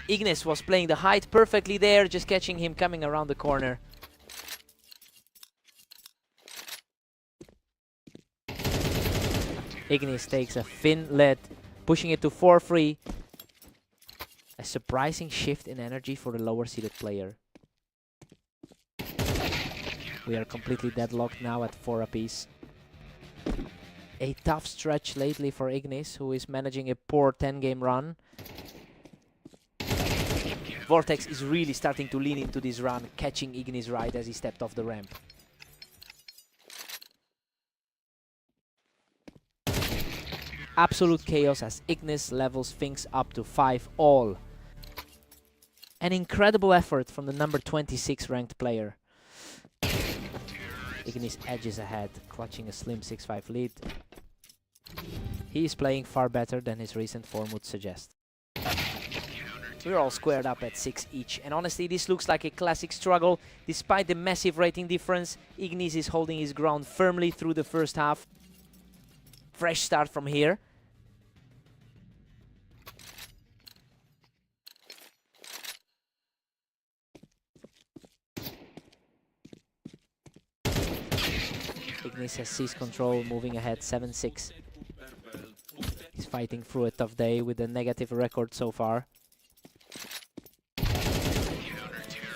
Ignis was playing the height perfectly there, just catching him coming around the corner. Ignis takes a thin lead, pushing it to 4-3. A surprising shift in energy for the lower seeded player. We are completely deadlocked now at 4 apiece. A tough stretch lately for Ignis, who is managing a poor 10-game run. Vortex is really starting to lean into this run, catching Ignis right as he stepped off the ramp. Absolute chaos as Ignis levels things up to 5-all. An incredible effort from the number 26 ranked player. Ignis edges ahead, clutching a slim 6-5 lead. He is playing far better than his recent form would suggest. We're all squared up at 6 each, and honestly this looks like a classic struggle. Despite the massive rating difference, Ignis is holding his ground firmly through the first half. Fresh start from here. Ignis has seized control, moving ahead 7-6. He's fighting through a tough day with a negative record so far.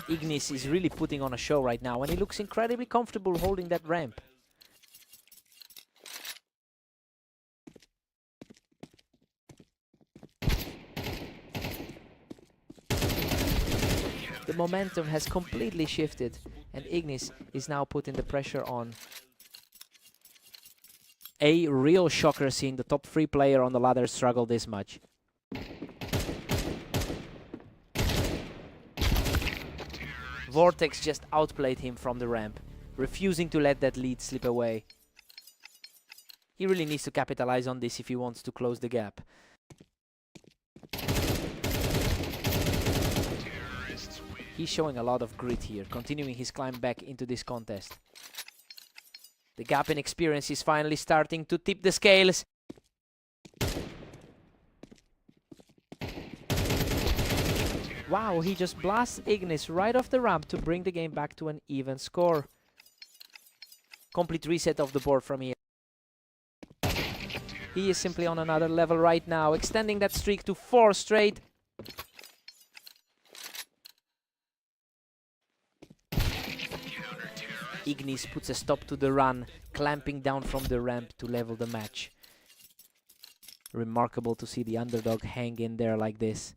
Ignis is really putting on a show right now, and he looks incredibly comfortable holding that ramp. The momentum has completely shifted, and Ignis is now putting the pressure on. A real shocker seeing the top 3 player on the ladder struggle this much. Vortex just outplayed him from the ramp, refusing to let that lead slip away. He really needs to capitalize on this if he wants to close the gap. He's showing a lot of grit here, continuing his climb back into this contest. The gap in experience is finally starting to tip the scales. Wow, he just blasts Ignis right off the ramp to bring the game back to an even score. Complete reset of the board from here. He is simply on another level right now, extending that streak to 4 straight. Ignis puts a stop to the run, clamping down from the ramp to level the match. Remarkable to see the underdog hang in there like this.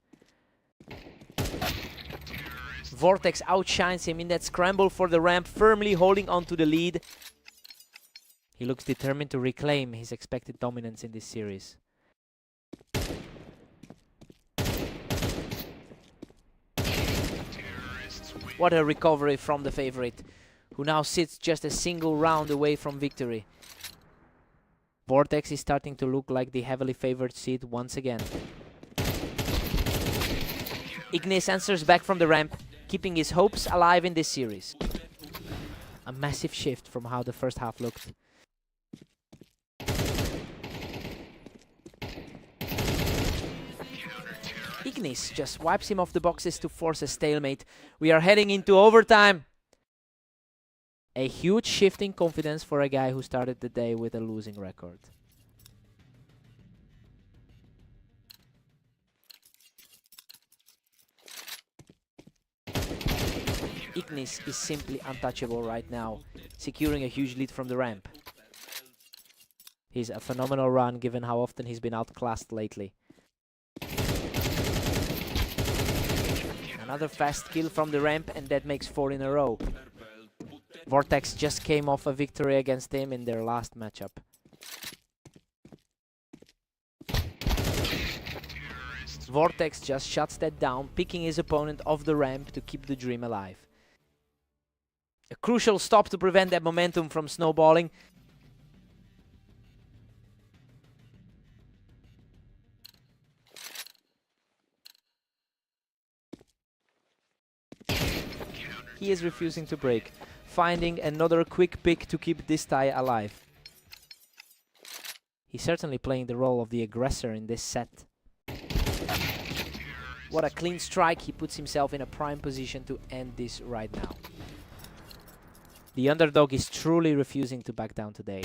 Vortex outshines him in that scramble for the ramp, firmly holding on to the lead. He looks determined to reclaim his expected dominance in this series. What a recovery from the favorite, who now sits just a single round away from victory. Vortex is starting to look like the heavily favored seed once again. Ignis answers back from the ramp, keeping his hopes alive in this series. A massive shift from how the first half looked. Ignis just wipes him off the boxes to force a stalemate. We are heading into overtime. A huge shift in confidence for a guy who started the day with a losing record. Ignis is simply untouchable right now, securing a huge lead from the ramp. He's a phenomenal run given how often he's been outclassed lately. Another fast kill from the ramp, and that makes 4 in a row. Vortex just came off a victory against him in their last matchup. Vortex just shuts that down, picking his opponent off the ramp to keep the dream alive. A crucial stop to prevent that momentum from snowballing. He is refusing to break, finding another quick pick to keep this tie alive. He's certainly playing the role of the aggressor in this set. What a clean strike. He puts himself in a prime position to end this right now. The underdog is truly refusing to back down today.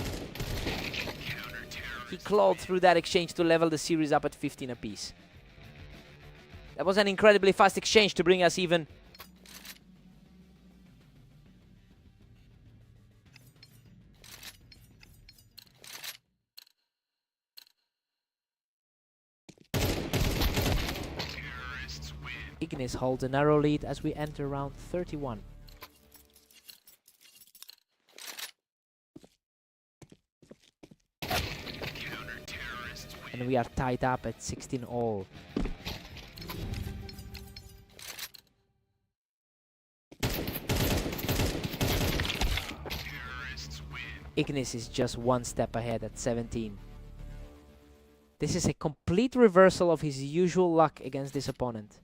He clawed through that exchange to level the series up at 15 apiece. That was an incredibly fast exchange to bring us even. Ignis holds a narrow lead as we enter round 31. And we are tied up at 16 all. Ignis is just one step ahead at 17. This is a complete reversal of his usual luck against this opponent.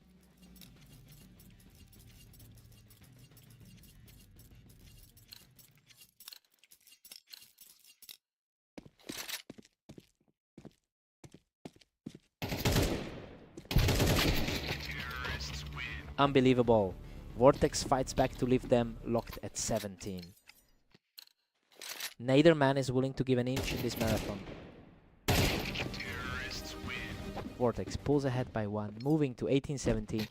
Unbelievable. Vortex fights back to leave them locked at 17. Neither man is willing to give an inch in this marathon. Vortex pulls ahead by 1, moving to 18-17.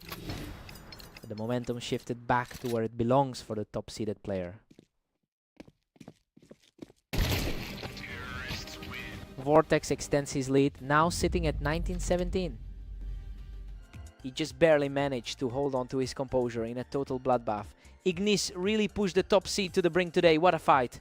The momentum shifted back to where it belongs for the top-seeded player. Vortex extends his lead, now sitting at 19-17. He just barely managed to hold on to his composure in a total bloodbath. Ignis really pushed the top seed to the brink today. What a fight.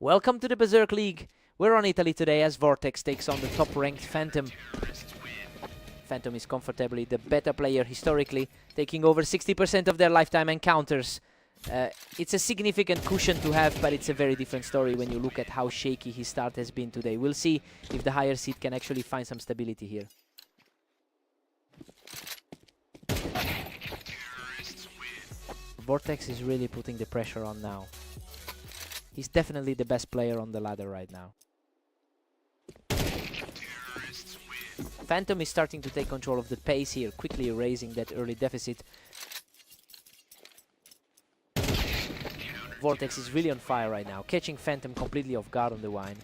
Welcome to the Berserk League. We're on Italy today as Vortex takes on the top-ranked Phantom. Phantom is comfortably the better player historically, taking over 60% of their lifetime encounters. It's a significant cushion to have, but it's a very different story when you look at how shaky his start has been today. We'll see if the higher seed can actually find some stability here. Vortex is really putting the pressure on now. He's definitely the best player on the ladder right now. Phantom is starting to take control of the pace here, quickly erasing that early deficit. Vortex is really on fire right now, catching Phantom completely off guard on the wine.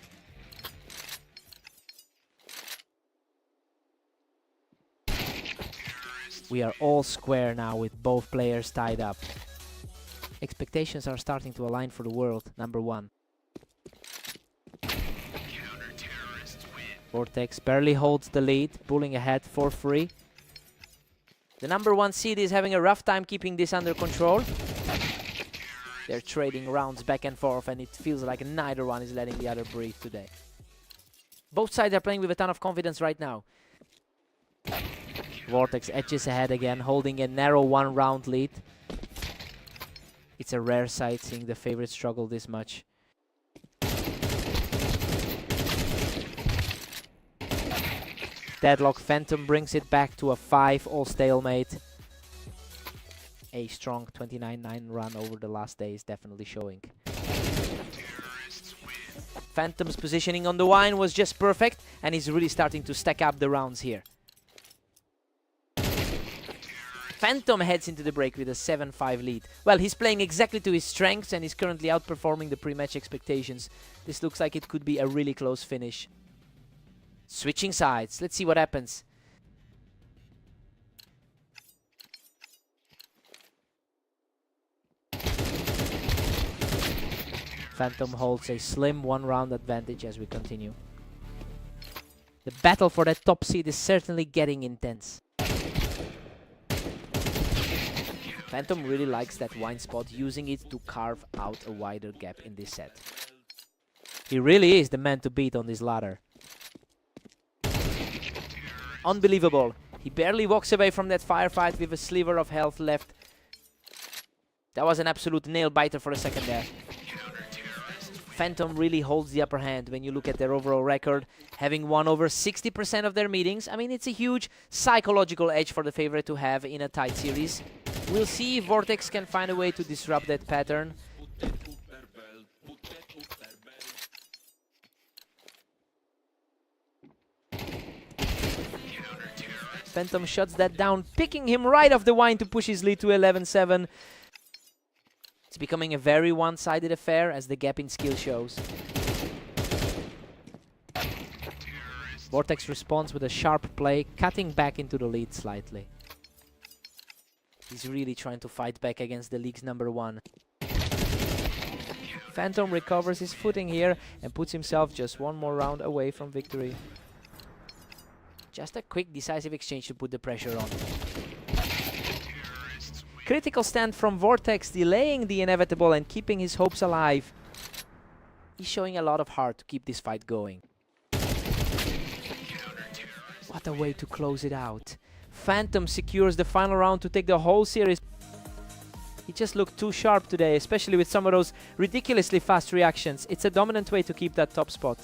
We are all square now with both players tied up. Expectations are starting to align for the world, number one. Vortex barely holds the lead, pulling ahead for free. The number one seed is having a rough time keeping this under control. They're trading rounds back and forth, and it feels like neither one is letting the other breathe today. Both sides are playing with a ton of confidence right now. Vortex edges ahead again, holding a narrow one-round lead. It's a rare sight seeing the favorite struggle this much. Deadlock Phantom brings it back to a 5-all stalemate. A strong 29-9 run over the last day is definitely showing. Phantom's positioning on the wine was just perfect, and he's really starting to stack up the rounds here. Phantom heads into the break with a 7-5 lead. Well, he's playing exactly to his strengths and is currently outperforming the pre-match expectations. This looks like it could be a really close finish. Switching sides. Let's see what happens. Phantom holds a slim one-round advantage as we continue. The battle for that top seed is certainly getting intense. Phantom really likes that wine spot, using it to carve out a wider gap in this set. He really is the man to beat on this ladder. Unbelievable. He barely walks away from that firefight with a sliver of health left. That was an absolute nail-biter for a second there. Phantom really holds the upper hand when you look at their overall record, having won over 60% of their meetings. I mean, it's a huge psychological edge for the favorite to have in a tight series. We'll see if Vortex can find a way to disrupt that pattern. Phantom shuts that down, picking him right off the wine to push his lead to 11-7. It's becoming a very one-sided affair as the gap in skill shows. Vortex responds with a sharp play, cutting back into the lead slightly. He's really trying to fight back against the league's number one. Phantom recovers his footing here and puts himself just one more round away from victory. Just a quick decisive exchange to put the pressure on. Critical stand from Vortex, delaying the inevitable and keeping his hopes alive. He's showing a lot of heart to keep this fight going. What a way to close it out. Phantom secures the final round to take the whole series. He just looked too sharp today, especially with some of those ridiculously fast reactions. It's a dominant way to keep that top spot.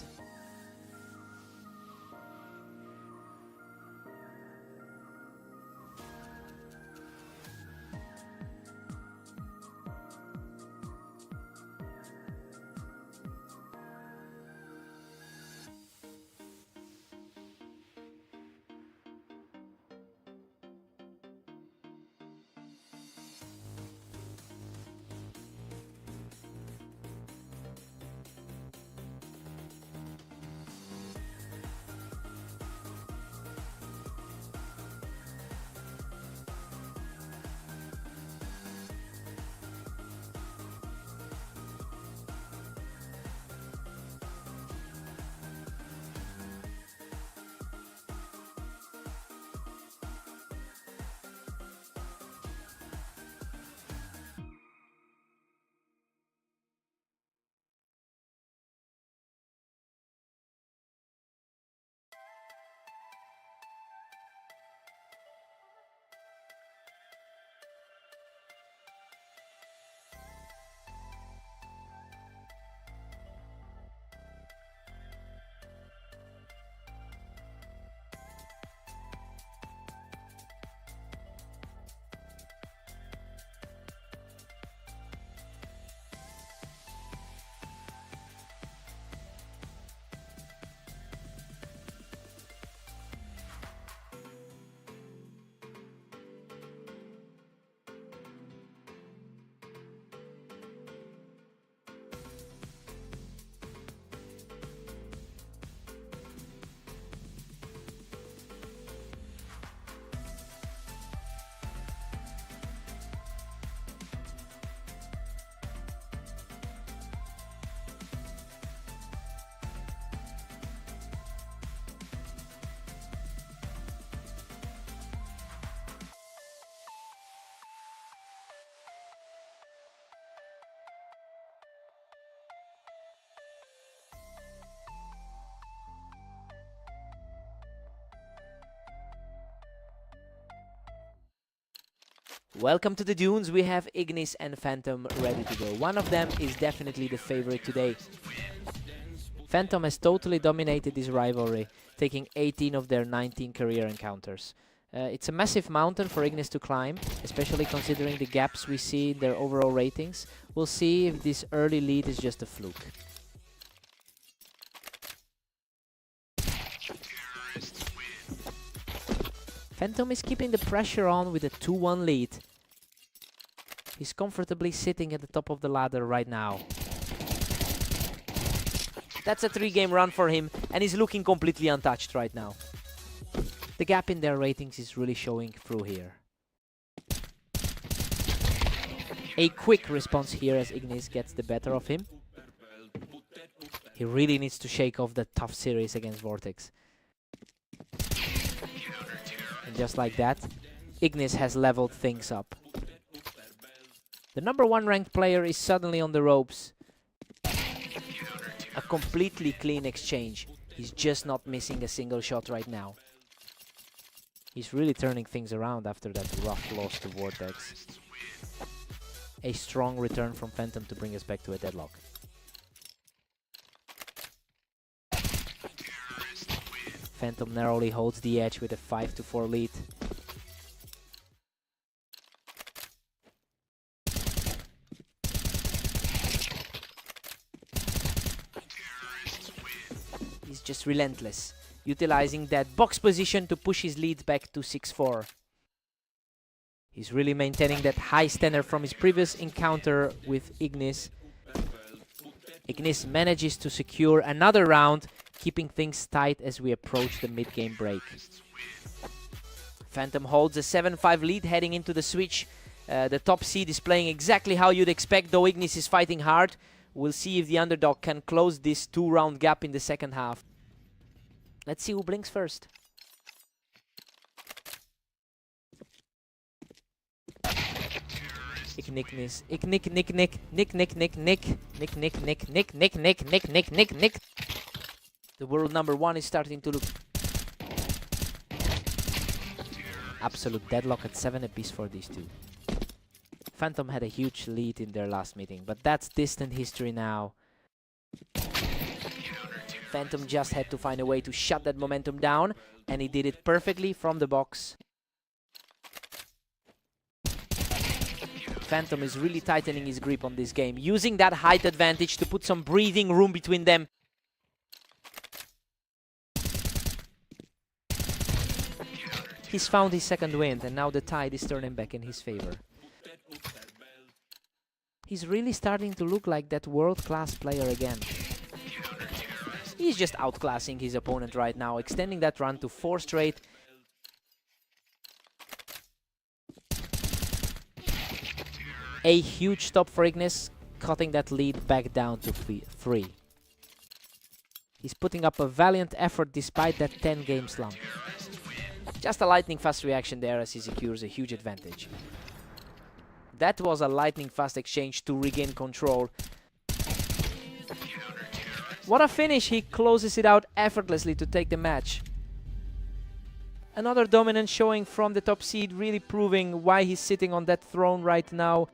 Welcome to the Dunes. We have Ignis and Phantom ready to go. One of them is definitely the favorite today. Phantom has totally dominated this rivalry, taking 18 of their 19 career encounters. It's a massive mountain for Ignis to climb, especially considering the gaps we see in their overall ratings. We'll see if this early lead is just a fluke. Phantom is keeping the pressure on with a 2-1 lead. He's comfortably sitting at the top of the ladder right now. That's a 3-game run for him, and he's looking completely untouched right now. The gap in their ratings is really showing through here. A quick response here as Ignis gets the better of him. He really needs to shake off the tough series against Vortex. And just like that, Ignis has leveled things up. The #1 ranked player is suddenly on the ropes. A completely clean exchange. He's just not missing a single shot right now. He's really turning things around after that rough loss to Vortex. A strong return from Phantom to bring us back to a deadlock. Phantom narrowly holds the edge with a 5-4 lead. He's just relentless, utilizing that box position to push his lead back to 6-4. He's really maintaining that high standard from his previous encounter with Ignis. Ignis manages to secure another round, keeping things tight as we approach the mid-game break. Phantom holds a 7-5 lead heading into the switch. The top seed is playing exactly how you'd expect, though Ignis is fighting hard. We'll see if the underdog can close this 2-round gap in the second half. Let's see who blinks first. Ignis, Nick. The world #1 is starting to look absolute deadlock at 7 apiece for these two. Phantom had a huge lead in their last meeting, but that's distant history now. Phantom just had to find a way to shut that momentum down, and he did it perfectly from the box. Phantom is really tightening his grip on this game, using that height advantage to put some breathing room between them. He's found his second wind, and now the tide is turning back in his favor. He's really starting to look like that world-class player again. He's just outclassing his opponent right now, extending that run to 4 straight. A huge stop for Ignis, cutting that lead back down to 3. He's putting up a valiant effort despite that 10-game slump. Just a lightning-fast reaction there as he secures a huge advantage. That was a lightning-fast exchange to regain control. What a finish! He closes it out effortlessly to take the match. Another dominant showing from the top seed, really proving why he's sitting on that throne right now.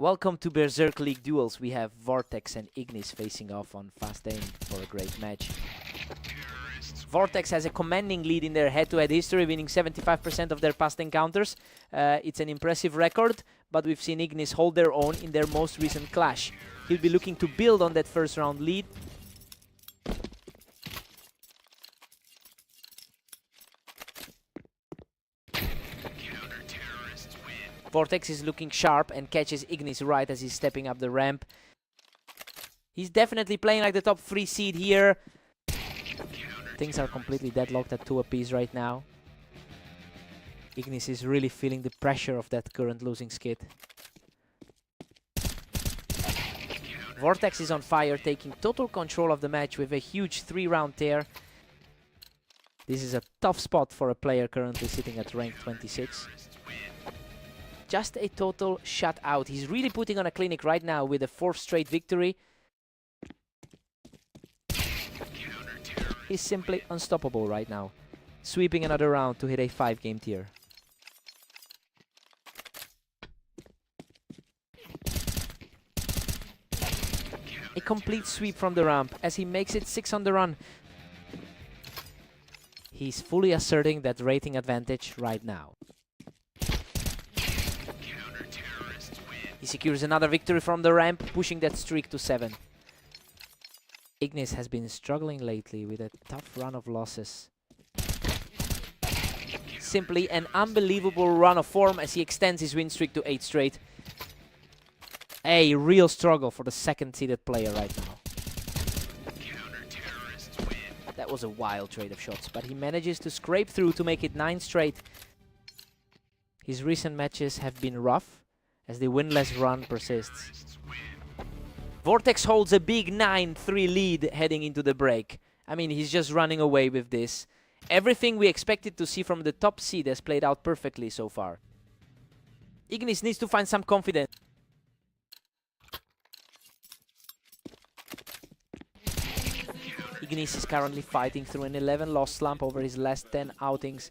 Welcome to Berserk League duels. We have Vortex and Ignis facing off on Fast Aim for a great match. Vortex has a commanding lead in their head-to-head history, winning 75% of their past encounters. It's an impressive record, but we've seen Ignis hold their own in their most recent clash. He'll be looking to build on that first round lead. Vortex is looking sharp and catches Ignis right as he's stepping up the ramp. He's definitely playing like the top 3 seed here. Things are completely deadlocked at 2 apiece right now. Ignis is really feeling the pressure of that current losing skid. Vortex is on fire, taking total control of the match with a huge 3-round tear. This is a tough spot for a player currently sitting at rank 26. Just a total shutout. He's really putting on a clinic right now with a 4th straight victory. He's simply unstoppable right now, sweeping another round to hit a 5-game tier. A complete sweep from the ramp as he makes it 6 on the run. He's fully asserting that rating advantage right now. He secures another victory from the ramp, pushing that streak to 7. Ignis has been struggling lately with a tough run of losses. Simply an unbelievable run of form as he extends his win streak to 8 straight. A real struggle for the 2nd-seeded player right now. That was a wild trade of shots, but he manages to scrape through to make it 9 straight. His recent matches have been rough, as the winless run persists. Vortex holds a big 9-3 lead heading into the break. I mean, he's just running away with this. Everything we expected to see from the top seed has played out perfectly so far. Ignis needs to find some confidence. Ignis is currently fighting through an 11-loss slump over his last 10 outings.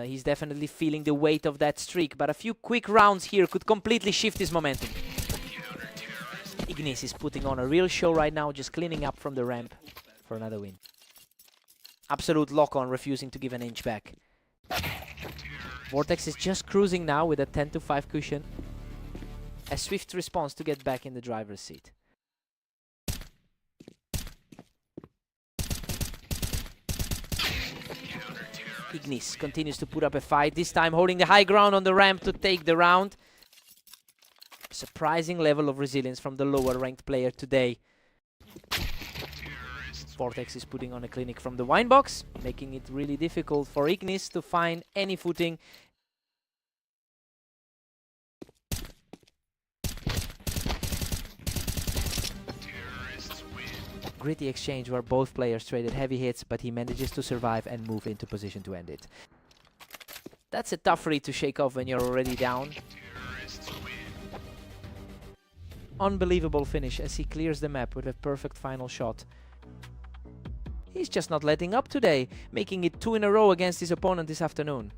He's definitely feeling the weight of that streak, but a few quick rounds here could completely shift his momentum. Ignis is putting on a real show right now, just cleaning up from the ramp for another win. Absolute lock-on, refusing to give an inch back. Vortex is just cruising now with a 10-5 cushion. A swift response to get back in the driver's seat. Ignis continues to put up a fight, this time holding the high ground on the ramp to take the round. Surprising level of resilience from the lower ranked player today. Vortex is putting on a clinic from the wine box, making it really difficult for Ignis to find any footing. Gritty exchange where both players traded heavy hits, but he manages to survive and move into position to end it. That's a tough read to shake off when you're already down. Unbelievable finish as he clears the map with a perfect final shot. He's just not letting up today, making it 2 in a row against his opponent this afternoon.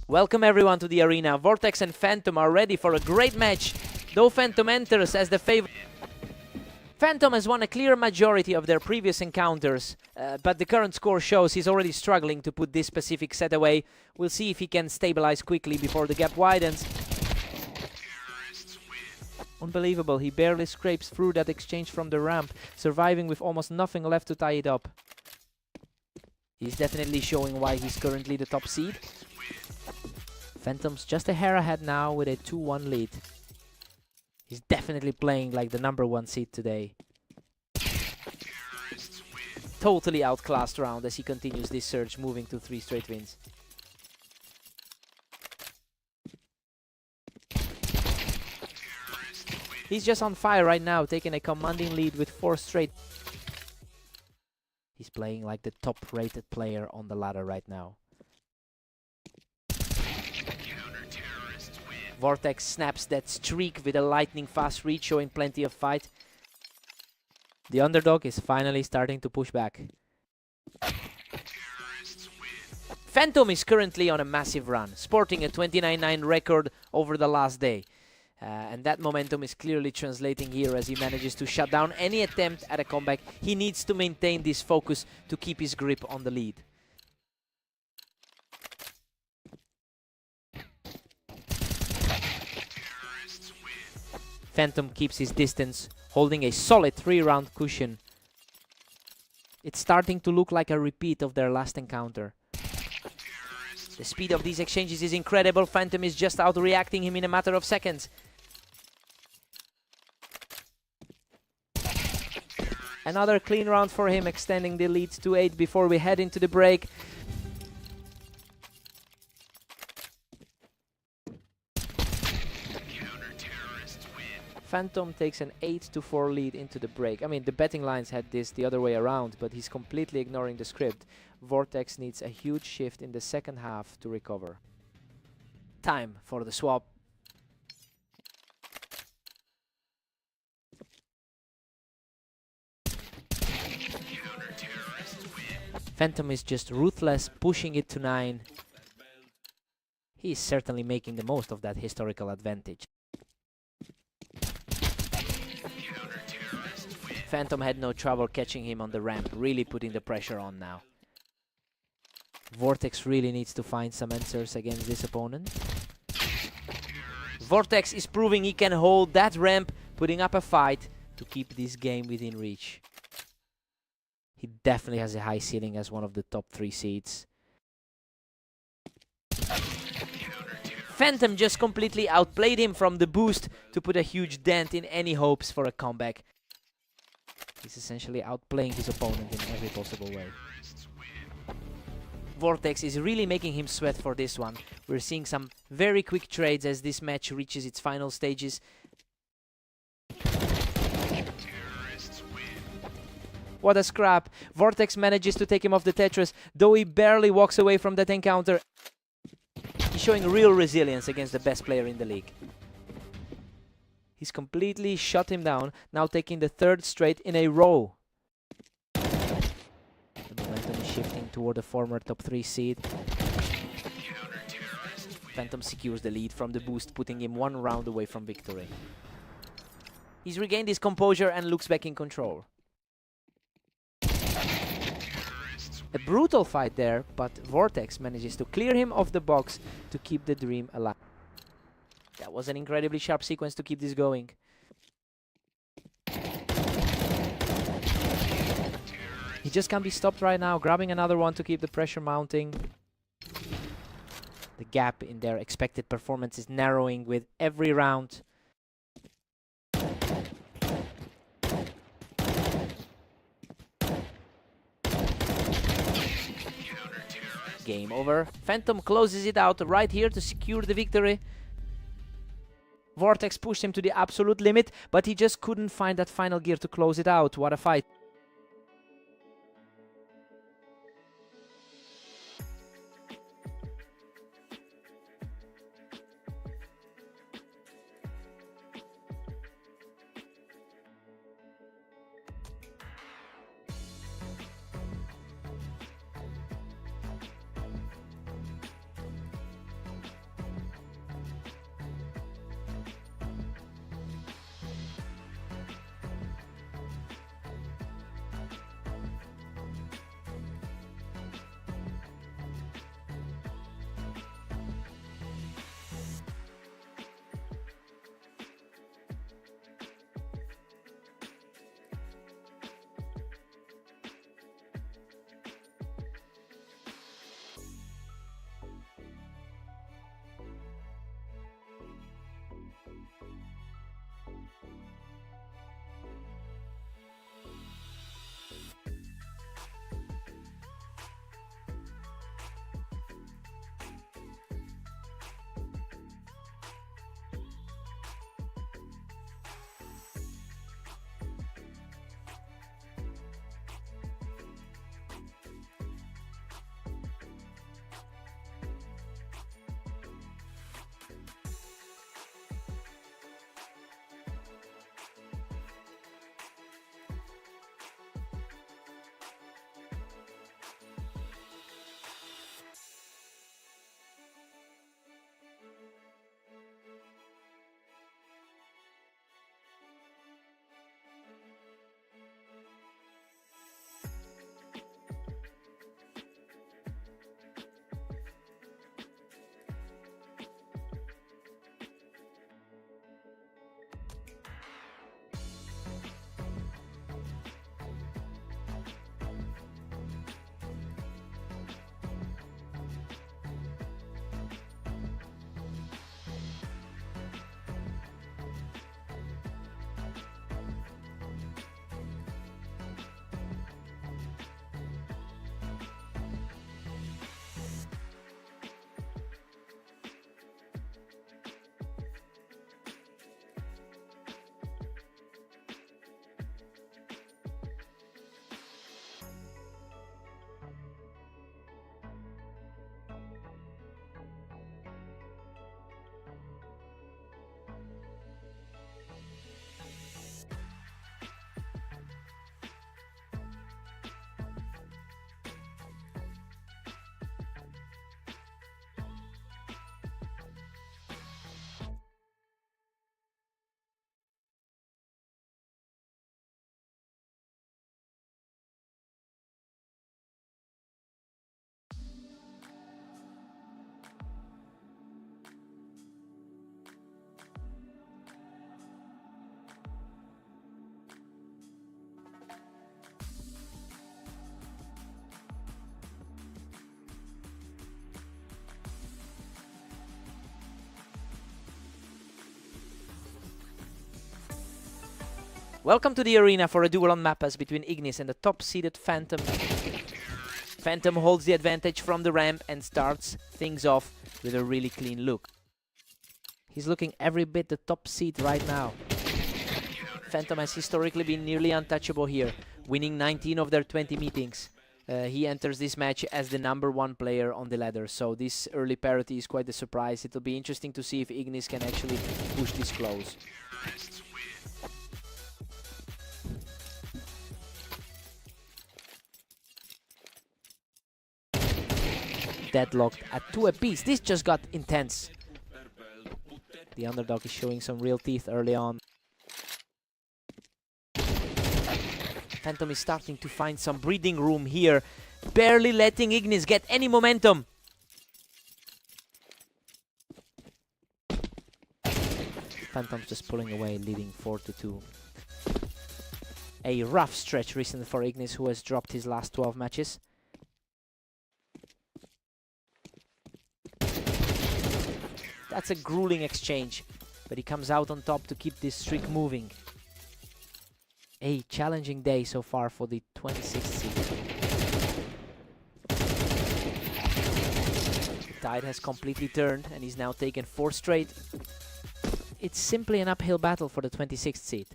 Welcome everyone to the arena. Vortex and Phantom are ready for a great match, though Phantom enters as the favorite. Phantom has won a clear majority of their previous encounters, but the current score shows he's already struggling to put this specific set away. We'll see if he can stabilize quickly before the gap widens. Unbelievable, he barely scrapes through that exchange from the ramp, surviving with almost nothing left to tie it up. He's definitely showing why he's currently the top seed. Phantom's just a hair ahead now with a 2-1 lead. He's definitely playing like the #1 seed today. Totally outclassed round as he continues this surge, moving to 3 straight wins. He's just on fire right now, taking a commanding lead with 4 straight. He's playing like the top-rated player on the ladder right now. Vortex snaps that streak with a lightning-fast reach, showing plenty of fight. The underdog is finally starting to push back. Phantom is currently on a massive run, sporting a 29-9 record over the last day. And that momentum is clearly translating here as he manages to shut down any attempt at a comeback. He needs to maintain this focus to keep his grip on the lead. Phantom keeps his distance, holding a solid 3-round cushion. It's starting to look like a repeat of their last encounter. The speed of these exchanges is incredible. Phantom is just out-reacting him in a matter of seconds. Another clean round for him, extending the lead to 8 before we head into the break. Phantom takes an 8-4 lead into the break. I mean, the betting lines had this the other way around, but he's completely ignoring the script. Vortex needs a huge shift in the second half to recover. Time for the swap. Phantom is just ruthless, pushing it to 9. He's certainly making the most of that historical advantage. Phantom had no trouble catching him on the ramp, really putting the pressure on now. Vortex really needs to find some answers against this opponent. Vortex is proving he can hold that ramp, putting up a fight to keep this game within reach. He definitely has a high ceiling as one of the top 3 seeds. Phantom just completely outplayed him from the boost to put a huge dent in any hopes for a comeback. He's essentially outplaying his opponent in every possible way. Vortex is really making him sweat for this one. We're seeing some very quick trades as this match reaches its final stages. What a scrap. Vortex manages to take him off the Tetris, though he barely walks away from that encounter. He's showing real resilience against the best player in the league. He's completely shut him down, now taking the 3rd straight in a row. The momentum is shifting toward the former top 3 seed. Phantom secures the lead from the boost, putting him 1 round away from victory. He's regained his composure and looks back in control. A brutal fight there, but Vortex manages to clear him off the box to keep the dream alive. That was an incredibly sharp sequence to keep this going. He just can't be stopped right now, grabbing another one to keep the pressure mounting. The gap in their expected performance is narrowing with every round. Game over. Phantom closes it out right here to secure the victory. Vortex pushed him to the absolute limit, but he just couldn't find that final gear to close it out. What a fight. Welcome to the arena for a duel on Mappas between Ignis and the top-seeded Phantom. Phantom holds the advantage from the ramp and starts things off with a really clean look. He's looking every bit the top seed right now. Phantom has historically been nearly untouchable here, winning 19 of their 20 meetings. He enters this match as the #1 player on the ladder, so this early parity is quite a surprise. It'll be interesting to see if Ignis can actually push this close. Deadlocked at 2 apiece. This just got intense. The underdog is showing some real teeth early on. Phantom is starting to find some breathing room here, barely letting Ignis get any momentum. Phantom's just pulling away, leading 4-2. A rough stretch recently for Ignis, who has dropped his last 12 matches. That's a grueling exchange, but he comes out on top to keep this streak moving. A challenging day so far for the 26th seed. The tide has completely turned and he's now taken 4 straight. It's simply an uphill battle for the 26th seed.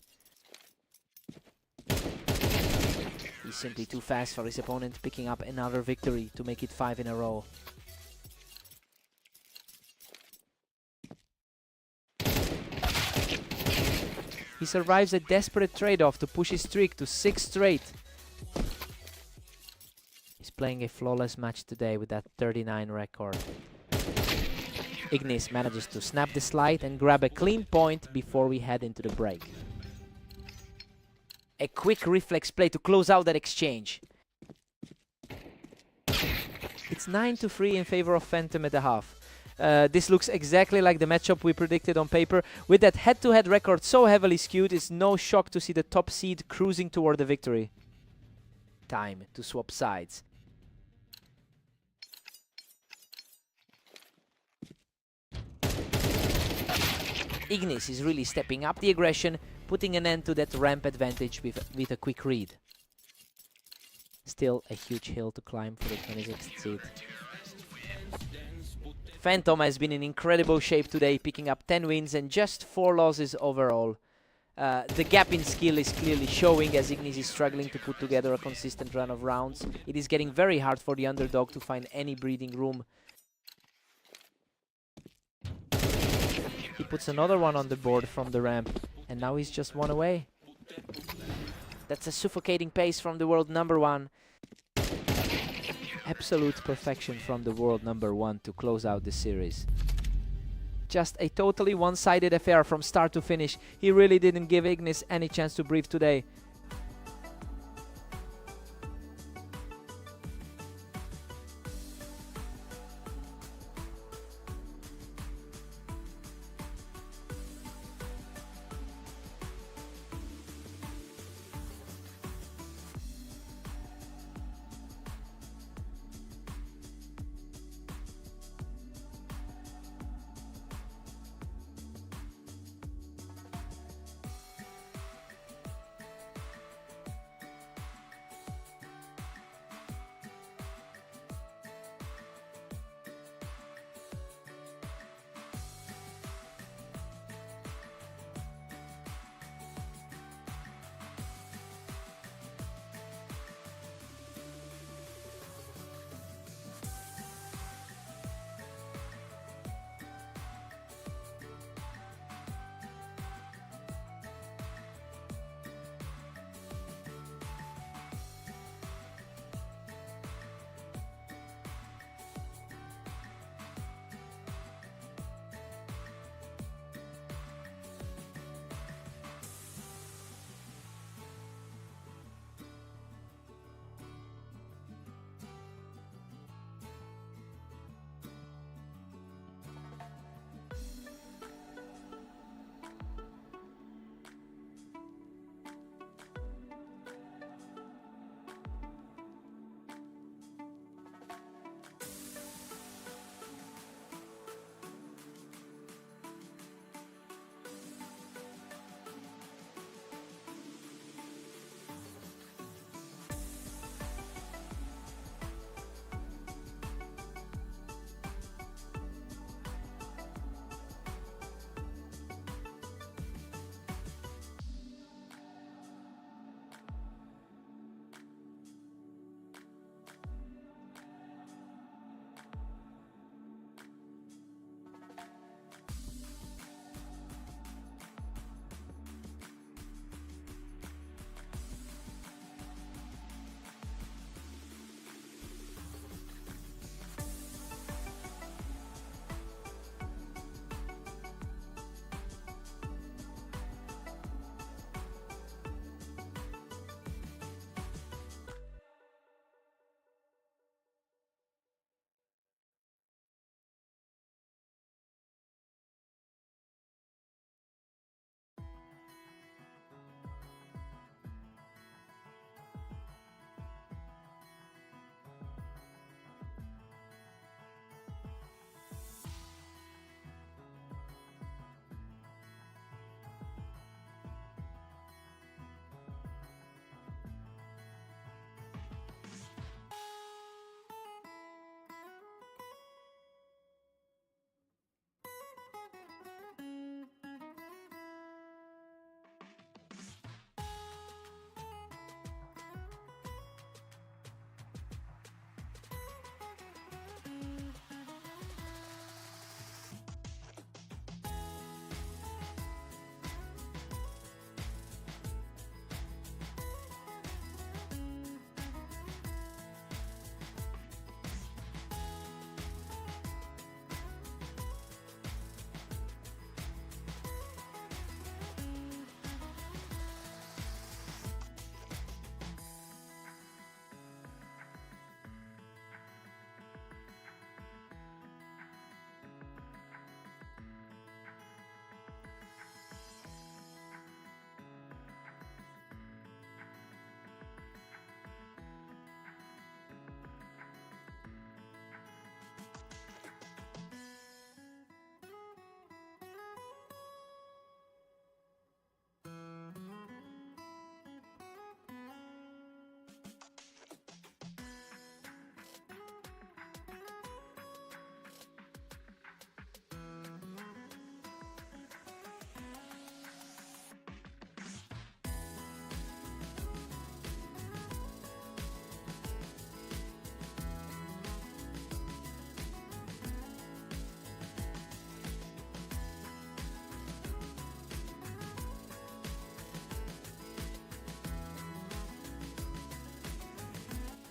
He's simply too fast for his opponent, picking up another victory to make it 5 in a row. He survives a desperate trade-off to push his streak to 6 straight. He's playing a flawless match today with that 39 record. Ignis manages to snap the slide and grab a clean point before we head into the break. A quick reflex play to close out that exchange. It's 9-3 in favor of Phantom at the half. This looks exactly like the matchup we predicted on paper. With that head-to-head record so heavily skewed, it's no shock to see the top seed cruising toward the victory. Time to swap sides. Ignis is really stepping up the aggression, putting an end to that ramp advantage with a quick read. Still a huge hill to climb for the 26th seed. Phantom has been in incredible shape today, picking up 10 wins and just 4 losses overall. The gap in skill is clearly showing as Ignis is struggling to put together a consistent run of rounds. It is getting very hard for the underdog to find any breathing room. He puts another one on the board from the ramp, and now he's just 1 away. That's a suffocating pace from the world #1. Absolute perfection from the world #1 to close out the series. Just a totally one-sided affair from start to finish. He really didn't give Ignis any chance to breathe today.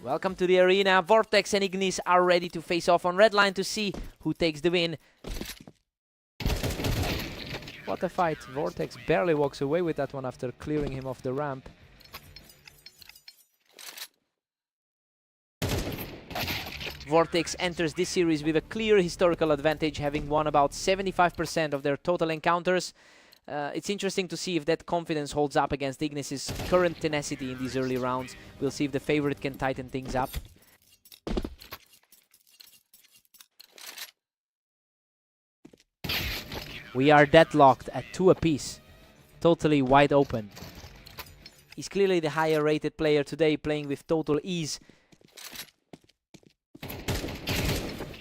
Welcome to the arena. Vortex and Ignis are ready to face off on red line to see who takes the win. What a fight. Vortex barely walks away with that one after clearing him off the ramp. Vortex enters this series with a clear historical advantage, having won about 75% of their total encounters. It's interesting to see if that confidence holds up against Ignis' current tenacity in these early rounds. We'll see if the favorite can tighten things up. We are deadlocked at 2 apiece. Totally wide open. He's clearly the higher rated player today, playing with total ease.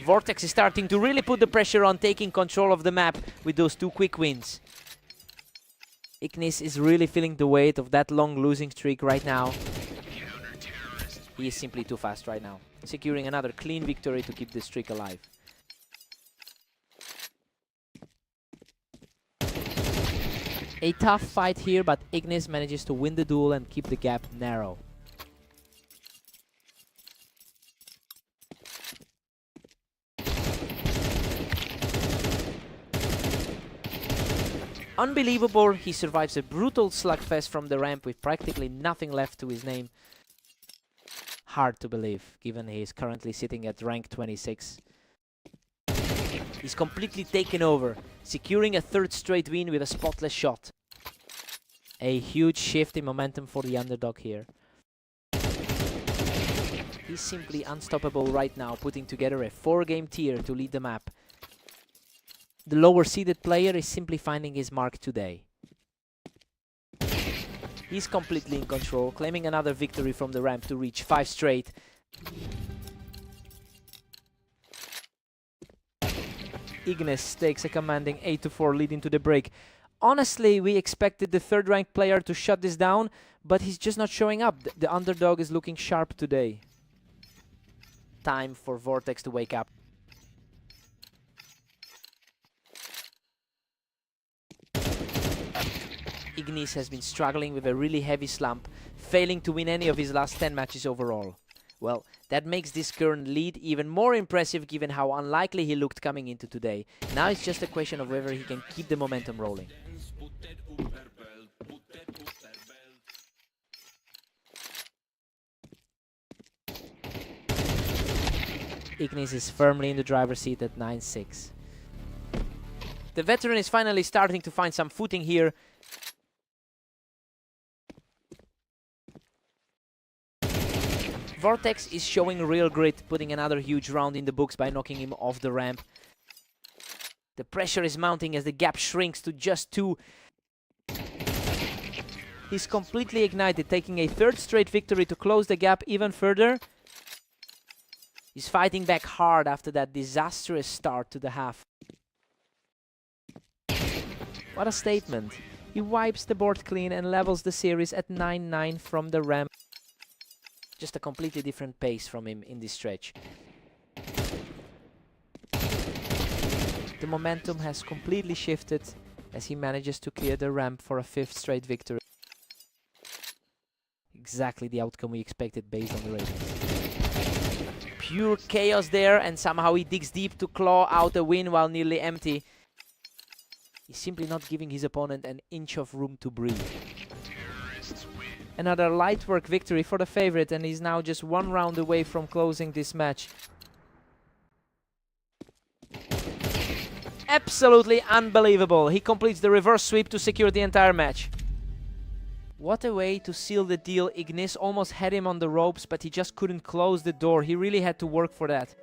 Vortex is starting to really put the pressure on, taking control of the map with those 2 quick wins. Ignis is really feeling the weight of that long losing streak right now. He is simply too fast right now, securing another clean victory to keep the streak alive. A tough fight here, but Ignis manages to win the duel and keep the gap narrow. Unbelievable, he survives a brutal slugfest from the ramp with practically nothing left to his name. Hard to believe, given he is currently sitting at rank 26. He's completely taken over, securing a 3rd straight win with a spotless shot. A huge shift in momentum for the underdog here. He's simply unstoppable right now, putting together a 4-game tier to lead the map. The lower seeded player is simply finding his mark today. He's completely in control, claiming another victory from the ramp to reach 5 straight. Ignis takes a commanding 8-4 lead into the break. Honestly, we expected the 3rd ranked player to shut this down, but he's just not showing up. The underdog is looking sharp today. Time for Vortex to wake up. Ignis has been struggling with a really heavy slump, failing to win any of his last 10 matches overall. Well, that makes this current lead even more impressive given how unlikely he looked coming into today. Now it's just a question of whether he can keep the momentum rolling. Ignis is firmly in the driver's seat at 9-6. The veteran is finally starting to find some footing here. Vortex is showing real grit, putting another huge round in the books by knocking him off the ramp. The pressure is mounting as the gap shrinks to just 2. He's completely ignited, taking a 3rd straight victory to close the gap even further. He's fighting back hard after that disastrous start to the half. What a statement. He wipes the board clean and levels the series at 9-9 from the ramp. Just a completely different pace from him in this stretch. The momentum has completely shifted as he manages to clear the ramp for a 5th straight victory. Exactly the outcome we expected based on the ratings. Pure chaos there, and somehow he digs deep to claw out a win while nearly empty. He's simply not giving his opponent an inch of room to breathe. Another light work victory for the favorite, and he's now just 1 round away from closing this match. Absolutely unbelievable. He completes the reverse sweep to secure the entire match. What a way to seal the deal. Ignis almost had him on the ropes, but he just couldn't close the door. He really had to work for that.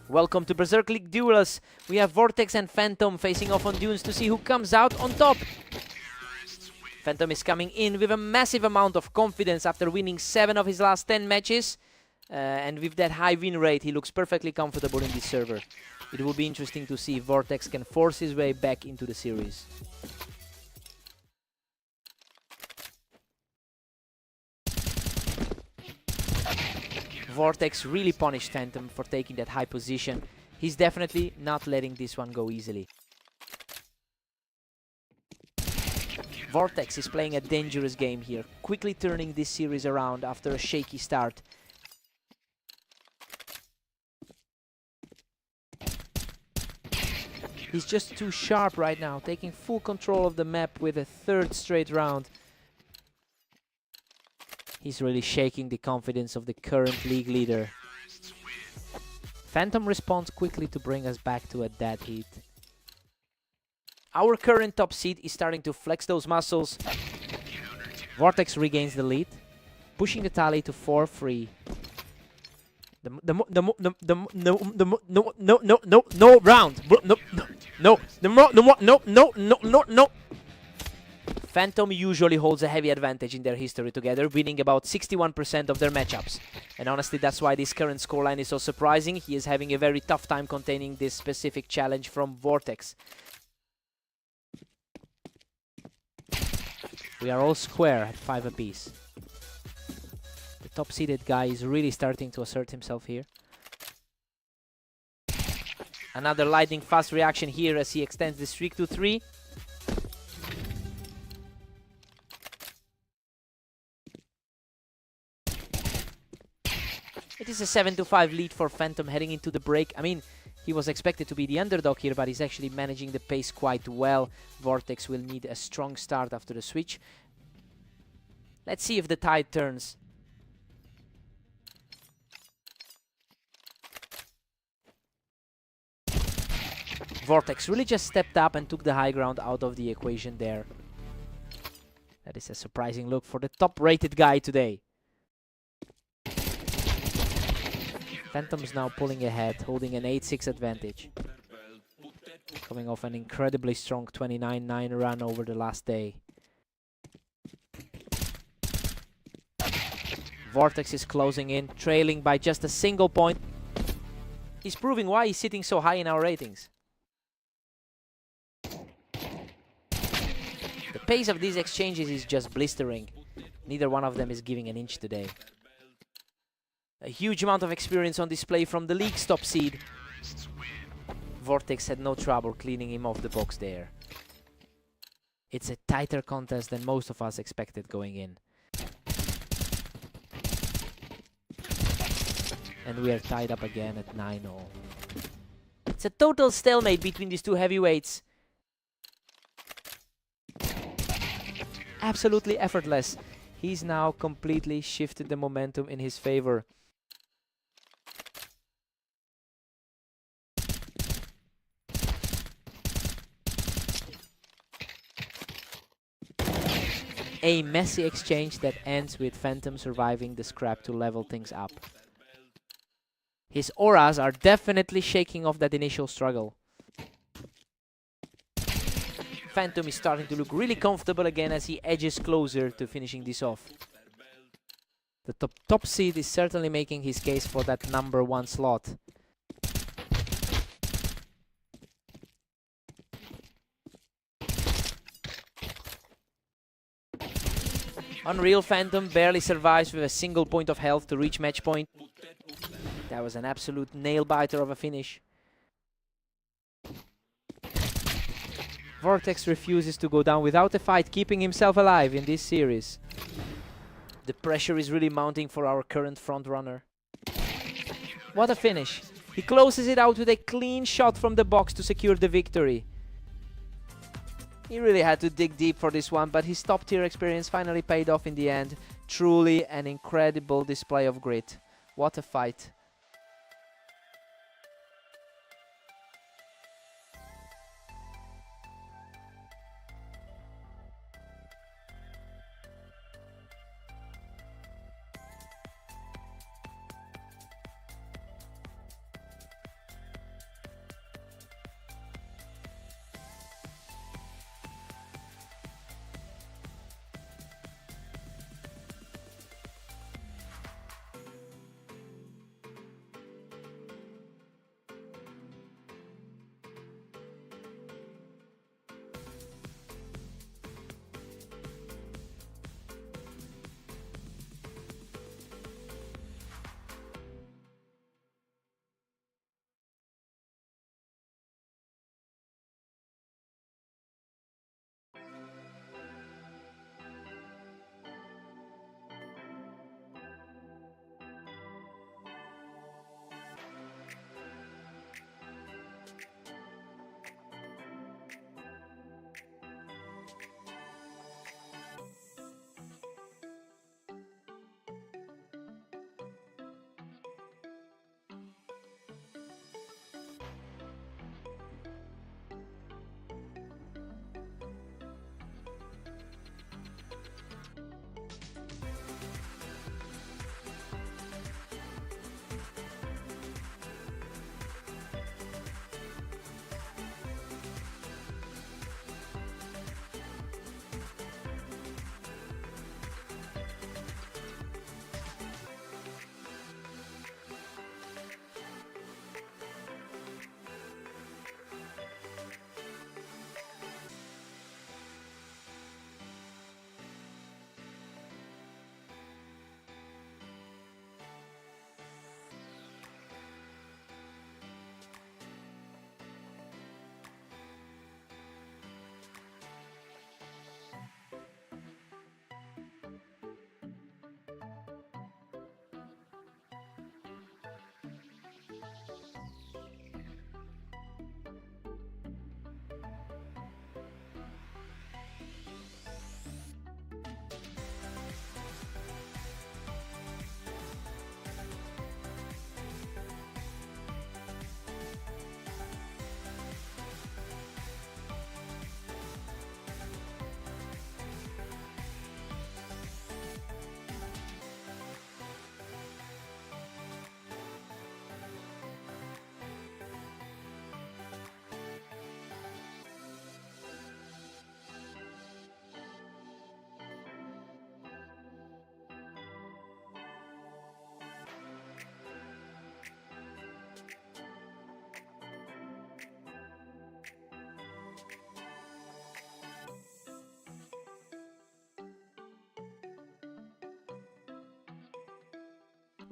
Welcome to Berserk League Duels. We have Vortex and Phantom facing off on Dunes to see who comes out on top. Phantom is coming in with a massive amount of confidence after winning 7 of his last 10 matches. And with that high win rate, he looks perfectly comfortable in this server. It will be interesting to see if Vortex can force his way back into the series. Vortex really punished Phantom for taking that high position. He's definitely not letting this one go easily. Vortex is playing a dangerous game here, quickly turning this series around after a shaky start. He's just too sharp right now, taking full control of the map with a 3rd straight round. He's really shaking the confidence of the current league leader. Phantom responds quickly to bring us back to a dead heat. Our current top seed is starting to flex those muscles. Vortex regains the lead, pushing the tally to 4-3. No round. No. Phantom usually holds a heavy advantage in their history together, winning about 61% of their matchups. And honestly, that's why this current scoreline is so surprising. He is having a very tough time containing this specific challenge from Vortex. We are all square at 5 apiece. The top-seeded guy is really starting to assert himself here. Another lightning fast reaction here as he extends the streak to 3. It is a 7-5 lead for Phantom heading into the break. I mean, he was expected to be the underdog here, but he's actually managing the pace quite well. Vortex will need a strong start after the switch. Let's see if the tide turns. Vortex really just stepped up and took the high ground out of the equation there. That is a surprising look for the top-rated guy today. Phantom's now pulling ahead, holding an 8-6 advantage. Coming off an incredibly strong 29-9 run over the last day. Vortex is closing in, trailing by just a single point. He's proving why he's sitting so high in our ratings. The pace of these exchanges is just blistering. Neither one of them is giving an inch today. A huge amount of experience on display from the league's top seed. Vortex had no trouble cleaning him off the box there. It's a tighter contest than most of us expected going in. And we are tied up again at 9-0. It's a total stalemate between these two heavyweights. Absolutely effortless. He's now completely shifted the momentum in his favor. A messy exchange that ends with Phantom surviving the scrap to level things up. His auras are definitely shaking off that initial struggle. Phantom is starting to look really comfortable again as he edges closer to finishing this off. The top seed is certainly making his case for that #1 slot. Unreal Phantom barely survives with a single point of health to reach match point. That was an absolute nail-biter of a finish. Vortex refuses to go down without a fight, keeping himself alive in this series. The pressure is really mounting for our current frontrunner. What a finish. He closes it out with a clean shot from the box to secure the victory. He really had to dig deep for this one, but his top-tier experience finally paid off in the end. Truly an incredible display of grit. What a fight.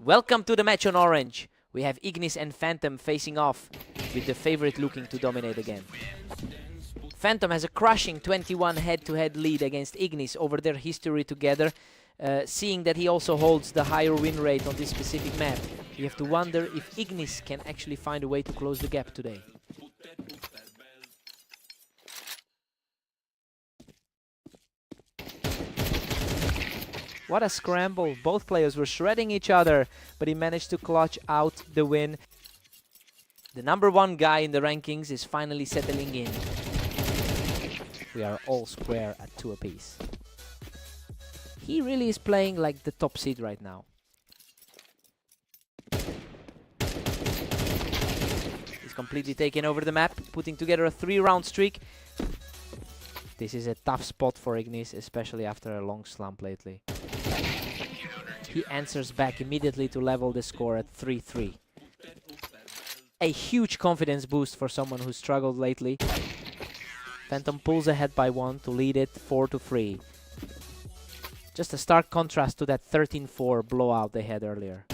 Welcome to the match on orange. We have Ignis and Phantom facing off, with the favorite looking to dominate again. Phantom has a crushing 21 head-to-head lead against Ignis over their history together. Seeing that he also holds the higher win rate on this specific map, you have to wonder if Ignis can actually find a way to close the gap today. What a scramble. Both players were shredding each other, but he managed to clutch out the win. The #1 guy in the rankings is finally settling in. We are all square at 2 apiece. He really is playing like the top seed right now. He's completely taken over the map, putting together a 3-round streak. This is a tough spot for Ignis, especially after a long slump lately. He answers back immediately to level the score at 3-3. A huge confidence boost for someone who struggled lately. Phantom pulls ahead by 1 to lead it 4-3. Just a stark contrast to that 13-4 blowout they had earlier.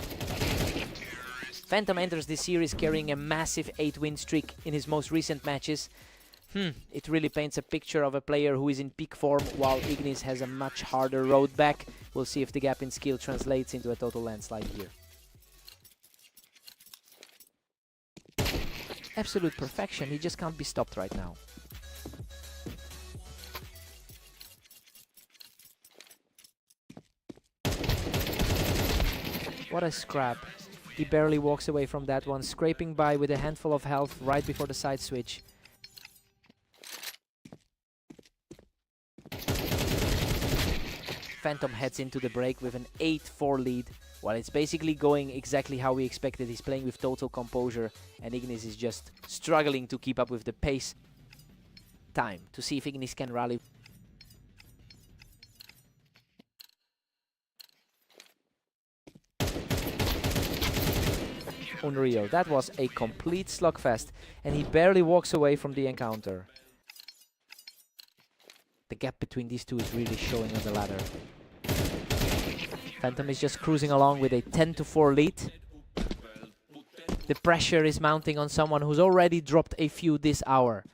Phantom enters this series carrying a massive 8-win streak in his most recent matches. It really paints a picture of a player who is in peak form, while Ignis has a much harder road back. We'll see if the gap in skill translates into a total landslide here. Absolute perfection, he just can't be stopped right now. What a scrap. He barely walks away from that one, scraping by with a handful of health right before the side switch. Phantom heads into the break with an 8-4 lead. Well, it's basically going exactly how we expected. He's playing with total composure, and Ignis is just struggling to keep up with the pace. Time to see if Ignis can rally. Unreal. That was a complete slugfest, and he barely walks away from the encounter. The gap between these two is really showing on the ladder. Phantom is just cruising along with a 10-4 lead. The pressure is mounting on someone who's already dropped a few this hour.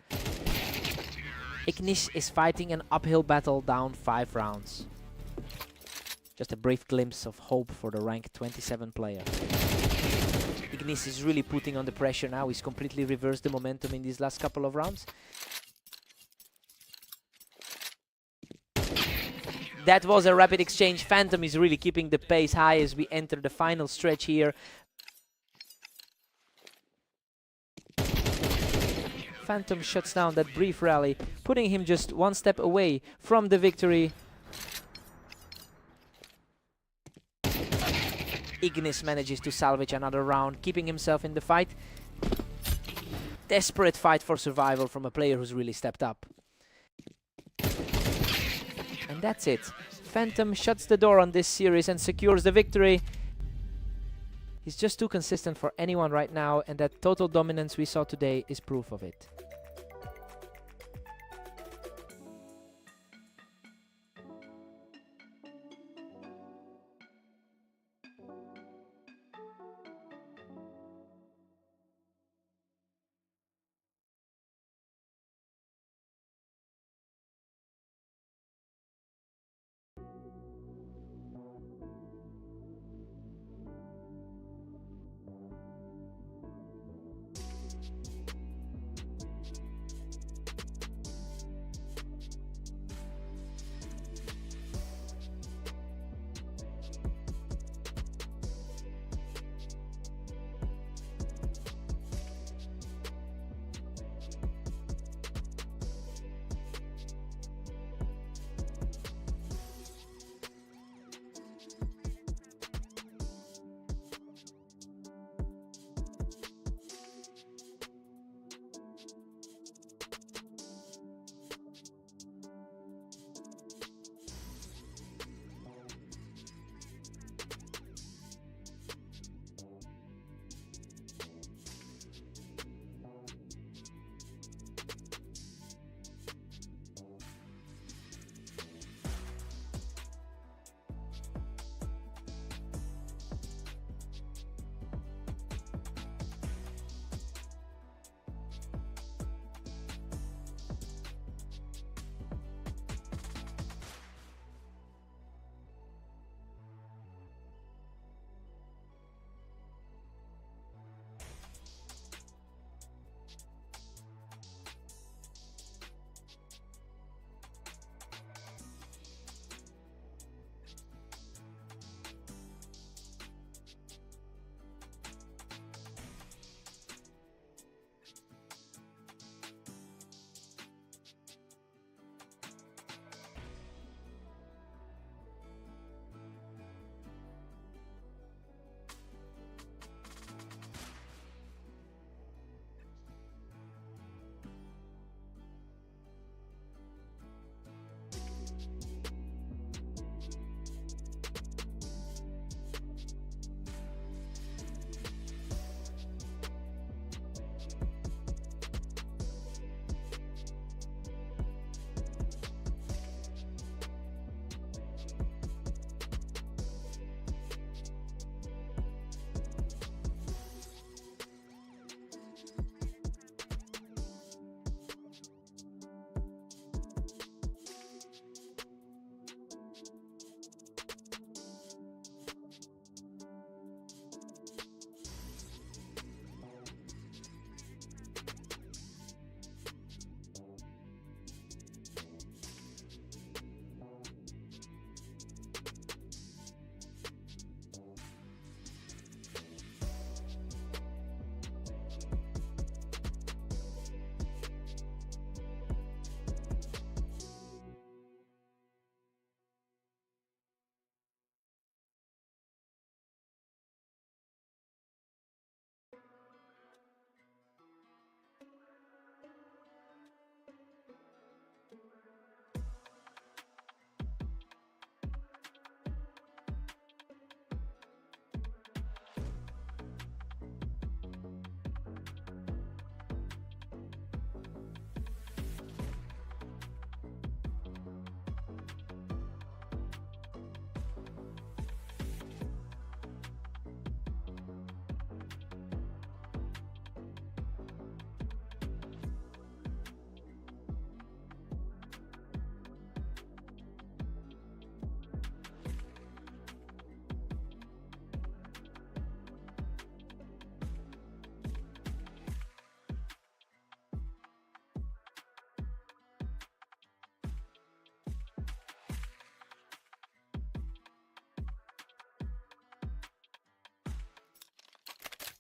Ignis is fighting an uphill battle down 5 rounds. Just a brief glimpse of hope for the rank 27 player. Ignis is really putting on the pressure now. He's completely reversed the momentum in these last couple of rounds. That was a rapid exchange. Phantom is really keeping the pace high as we enter the final stretch here. Phantom shuts down that brief rally, putting him just 1 step away from the victory. Ignis manages to salvage another round, keeping himself in the fight. Desperate fight for survival from a player who's really stepped up. And that's it. Phantom shuts the door on this series and secures the victory. He's just too consistent for anyone right now, and that total dominance we saw today is proof of it.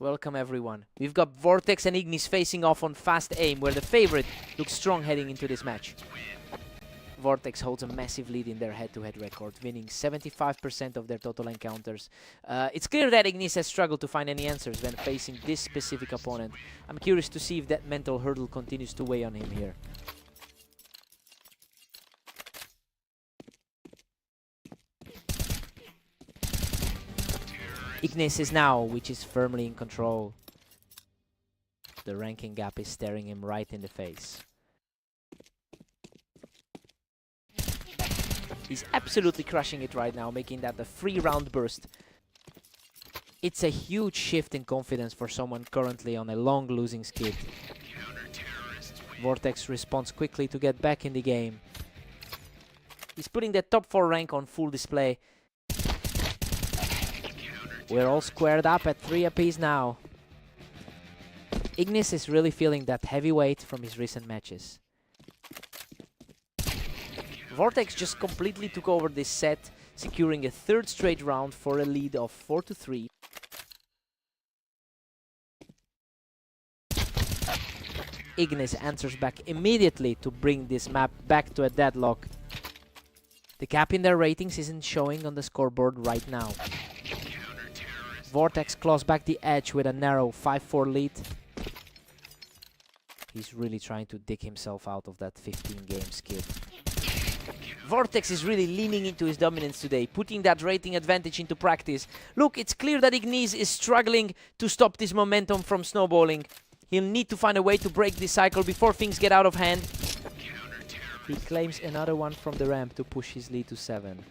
Welcome everyone. We've got Vortex and Ignis facing off on fast aim, where the favorite looks strong heading into this match. Vortex holds a massive lead in their head-to-head record, winning 75% of their total encounters. It's clear that Ignis has struggled to find any answers when facing this specific opponent. I'm curious to see if that mental hurdle continues to weigh on him here. Ignis is now, which is firmly in control. The ranking gap is staring him right in the face. He's absolutely crushing it right now, making that a 3-round burst. It's a huge shift in confidence for someone currently on a long losing skid. Vortex responds quickly to get back in the game. He's putting the top 4 rank on full display. We're all squared up at 3 apiece now. Ignis is really feeling that heavy weight from his recent matches. Vortex just completely took over this set, securing a 3rd straight round for a lead of 4-3. Ignis answers back immediately to bring this map back to a deadlock. The gap in their ratings isn't showing on the scoreboard right now. Vortex claws back the edge with a narrow 5-4 lead. He's really trying to dig himself out of that 15-game skid. Vortex is really leaning into his dominance today, putting that rating advantage into practice. Look, it's clear that Ignis is struggling to stop this momentum from snowballing. He'll need to find a way to break this cycle before things get out of hand. He claims another one from the ramp to push his lead to 7.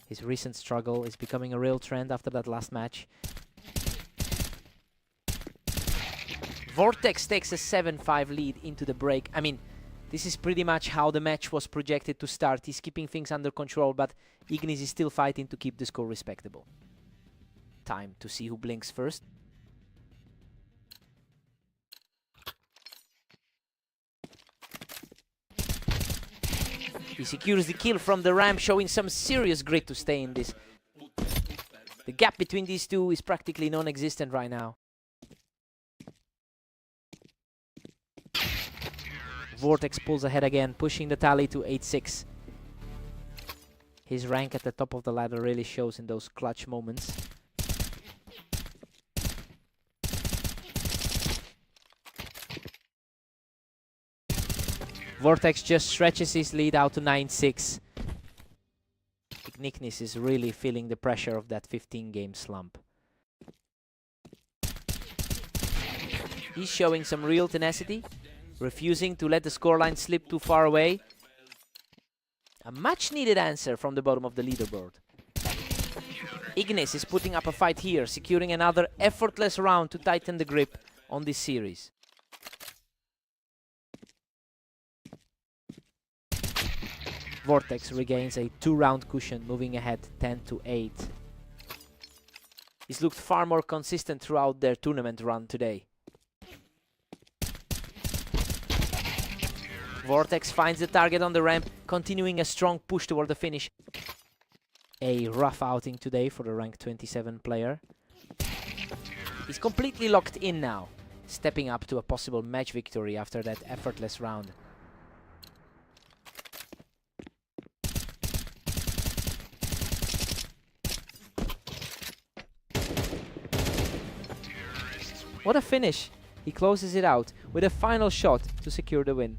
His recent struggle is becoming a real trend after that last match. Vortex takes a 7-5 lead into the break. I mean, this is pretty much how the match was projected to start. He's keeping things under control, but Ignis is still fighting to keep the score respectable. Time to see who blinks first. He secures the kill from the ramp, showing some serious grit to stay in this. The gap between these two is practically non-existent right now. Vortex pulls ahead again, pushing the tally to 8-6. His rank at the top of the ladder really shows in those clutch moments. Vortex just stretches his lead out to 9-6. Ignis is really feeling the pressure of that 15-game slump. He's showing some real tenacity, refusing to let the scoreline slip too far away. A much-needed answer from the bottom of the leaderboard. Ignis is putting up a fight here, securing another effortless round to tighten the grip on this series. Vortex regains a 2-round cushion, moving ahead 10-8. He's looked far more consistent throughout their tournament run today. Vortex finds the target on the ramp, continuing a strong push toward the finish. A rough outing today for the rank 27 player. He's completely locked in now, stepping up to a possible match victory after that effortless round. What a finish! He closes it out with a final shot to secure the win.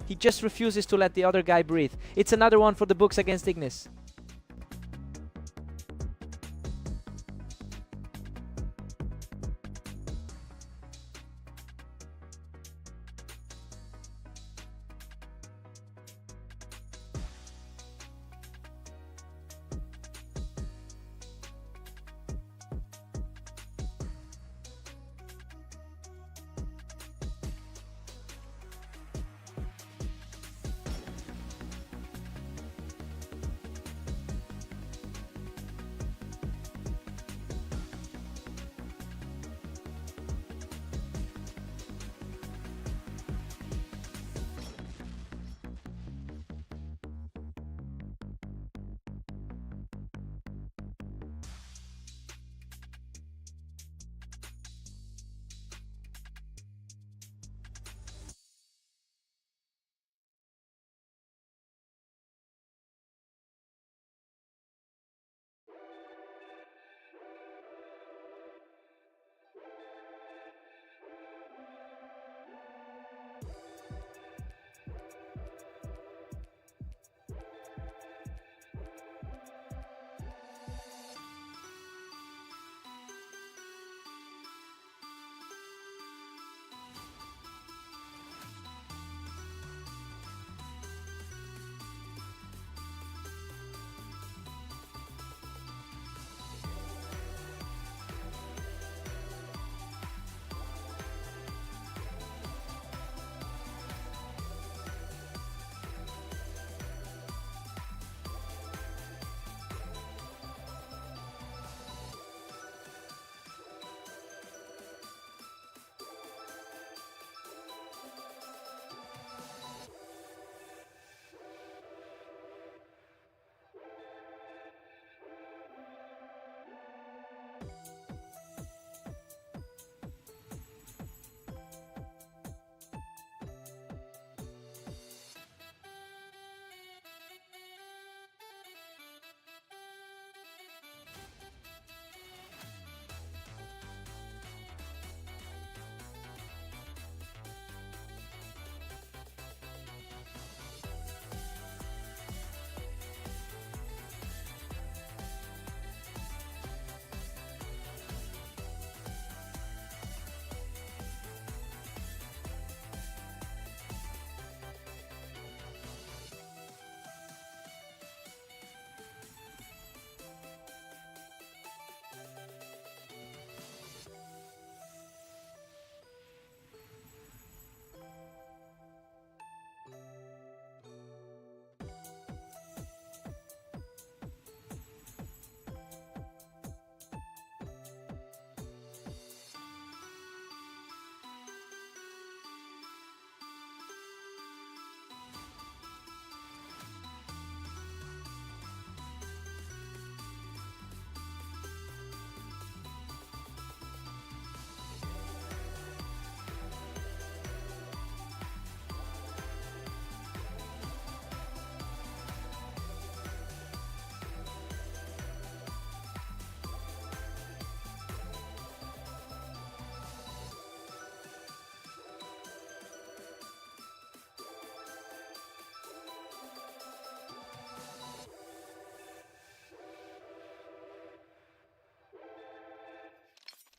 He just refuses to let the other guy breathe. It's another one for the books against Ignis.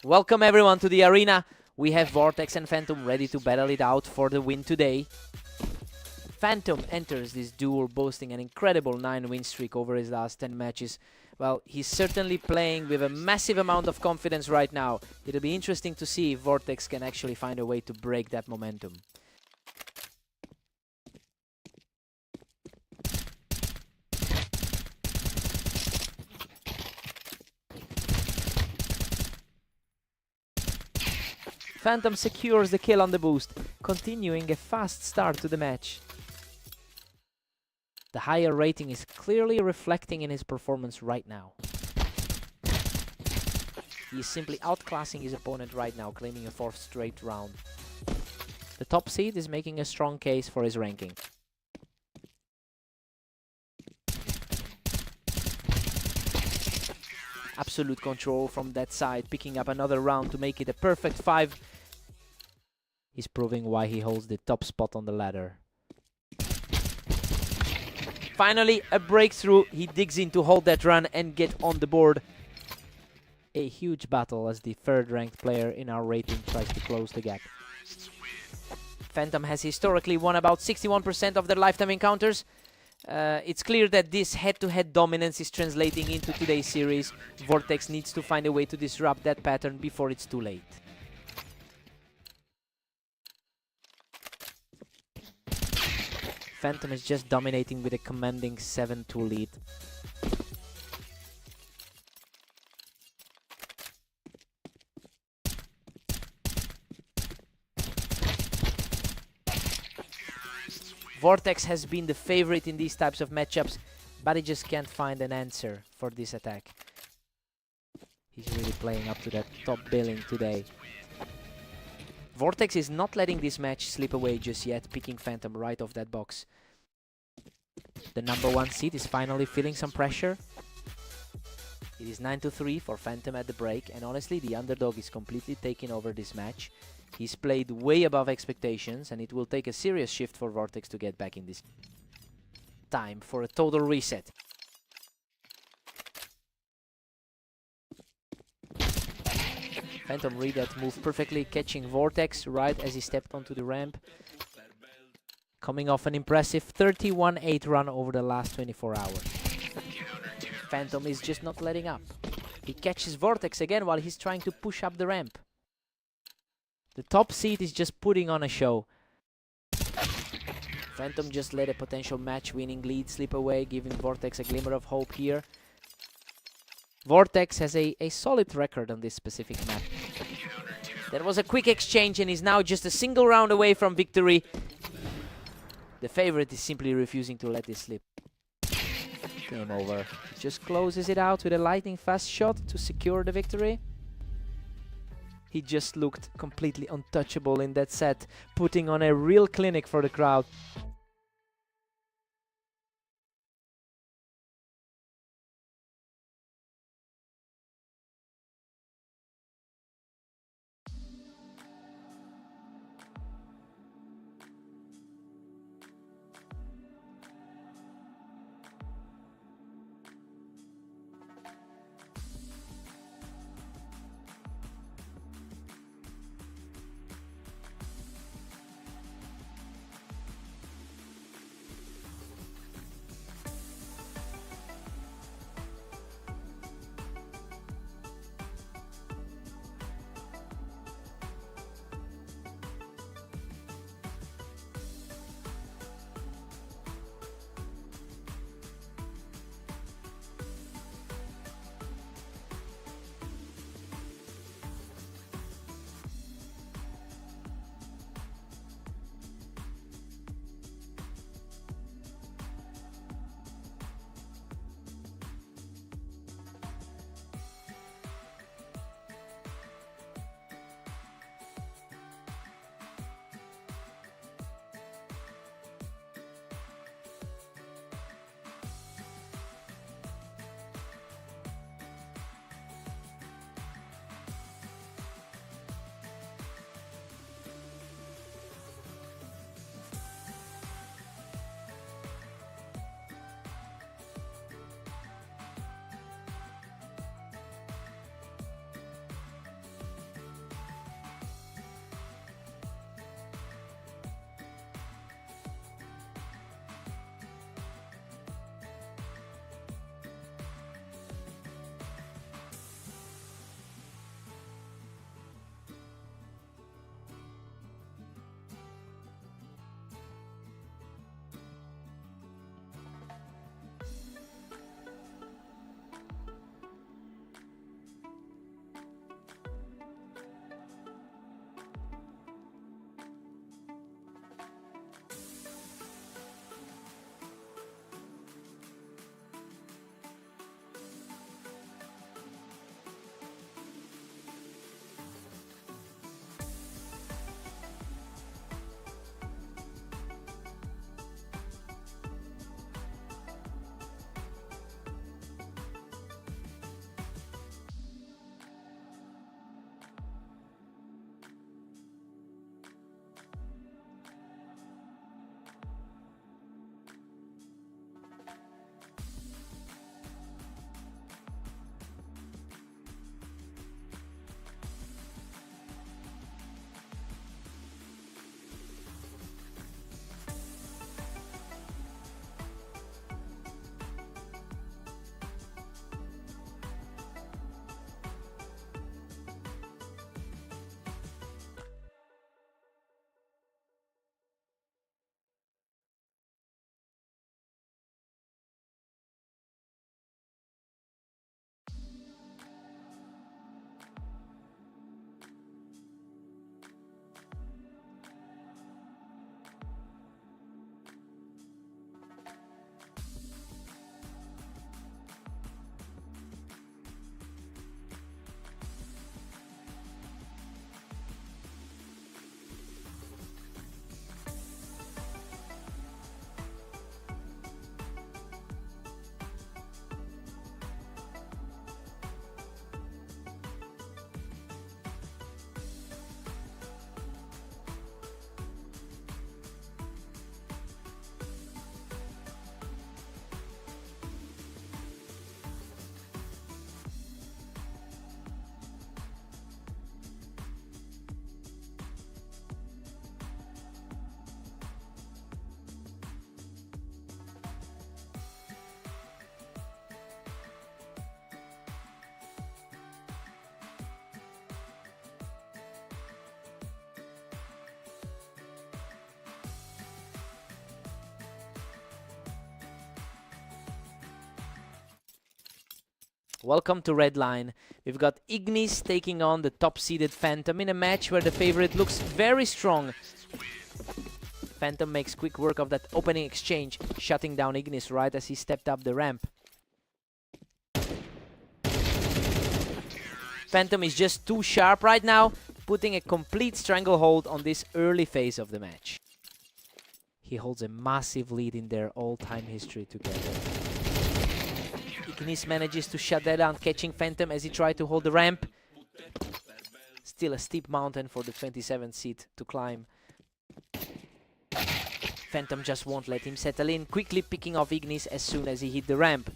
Welcome everyone to the arena. We have Vortex and Phantom ready to battle it out for the win today. Phantom enters this duel boasting an incredible 9-win streak over his last 10 matches. Well, he's certainly playing with a massive amount of confidence right now. It'll be interesting to see if Vortex can actually find a way to break that momentum. Phantom secures the kill on the boost, continuing a fast start to the match. The higher rating is clearly reflecting in his performance right now. He is simply outclassing his opponent right now, claiming a 4th straight round. The top seed is making a strong case for his ranking. Absolute control from that side, picking up another round to make it a perfect 5. He's proving why he holds the top spot on the ladder. Finally, a breakthrough. He digs in to hold that run and get on the board. A huge battle as the 3rd ranked player in our rating tries to close the gap. Phantom has historically won about 61% of their lifetime encounters. It's clear that this head-to-head dominance is translating into today's series. Vortex needs to find a way to disrupt that pattern before it's too late. Phantom is just dominating with a commanding 7-2 lead. Vortex has been the favorite in these types of matchups, but he just can't find an answer for this attack. He's really playing up to that top billing today. Vortex is not letting this match slip away just yet, picking Phantom right off that box. The number 1 seed is finally feeling some pressure. It is 9-3 for Phantom at the break, and honestly, the underdog is completely taking over this match. He's played way above expectations, and it will take a serious shift for Vortex to get back in this. Time for a total reset. Phantom read that move perfectly, catching Vortex right as he stepped onto the ramp. Coming off an impressive 31-8 run over the last 24 hours. Phantom is just not letting up. He catches Vortex again while he's trying to push up the ramp. The top seed is just putting on a show. Phantom just let a potential match-winning lead slip away, giving Vortex a glimmer of hope here. Vortex has a solid record on this specific map. There was a quick exchange and is now just a single round away from victory. The favorite is simply refusing to let this slip. Game over. He just closes it out with a lightning fast shot to secure the victory. He just looked completely untouchable in that set, putting on a real clinic for the crowd. Welcome to Red Line. We've got Ignis taking on the top-seeded Phantom in a match where the favorite looks very strong. Phantom makes quick work of that opening exchange, shutting down Ignis right as he stepped up the ramp. Phantom is just too sharp right now, putting a complete stranglehold on this early phase of the match. He holds a massive lead in their all-time history together. Ignis manages to shut that down, catching Phantom as he tried to hold the ramp. Still a steep mountain for the 27th seed to climb. Phantom just won't let him settle in, quickly picking off Ignis as soon as he hit the ramp.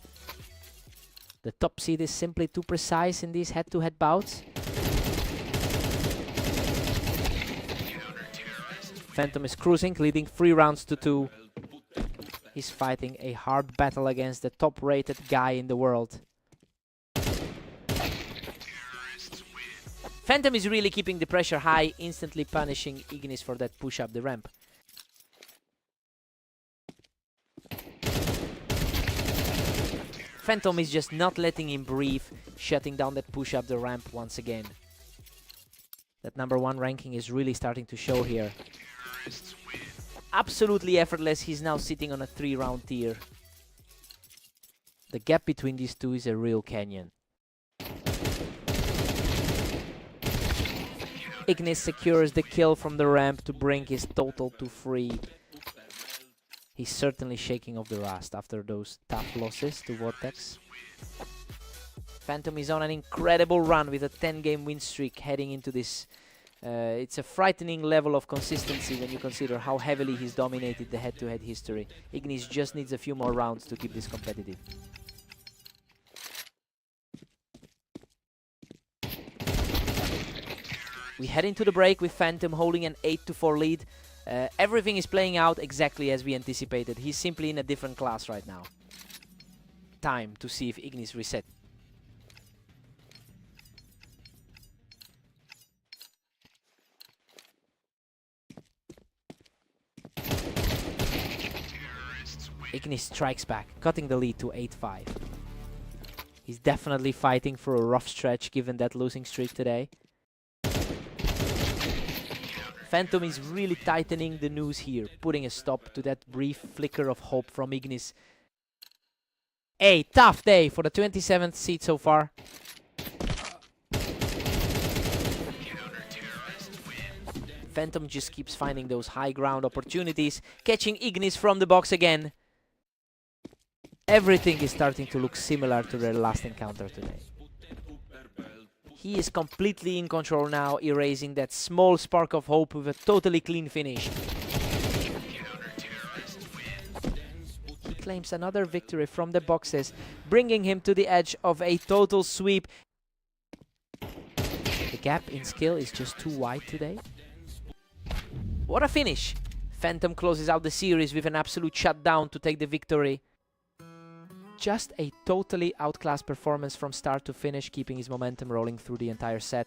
The top seed is simply too precise in these head-to-head bouts. Phantom is cruising, leading 3 rounds to 2. He's fighting a hard battle against the top-rated guy in the world. Phantom is really keeping the pressure high, instantly punishing Ignis for that push up the ramp. Phantom is just not letting him breathe, shutting down that push up the ramp once again. That #1 ranking is really starting to show here. Absolutely effortless, he's now sitting on a 3-round tier. The gap between these two is a real canyon. Ignis secures the kill from the ramp to bring his total to 3. He's certainly shaking off the rust after those tough losses to Vortex. Phantom is on an incredible run with a 10-game win streak heading into this. It's a frightening level of consistency when you consider how heavily he's dominated the head-to-head history. Ignis just needs a few more rounds to keep this competitive. We head into the break with Phantom holding an 8-4 lead. Everything is playing out exactly as we anticipated. He's simply in a different class right now. Time to see if Ignis reset. Ignis strikes back, cutting the lead to 8-5. He's definitely fighting for a rough stretch given that losing streak today. Phantom is really tightening the noose here, putting a stop to that brief flicker of hope from Ignis. A tough day for the 27th seed so far. Phantom just keeps finding those high ground opportunities, catching Ignis from the box again. Everything is starting to look similar to their last encounter today. He is completely in control now, erasing that small spark of hope with a totally clean finish. He claims another victory from the boxes, bringing him to the edge of a total sweep. The gap in skill is just too wide today. What a finish! Phantom closes out the series with an absolute shutdown to take the victory. Just a totally outclassed performance from start to finish, keeping his momentum rolling through the entire set.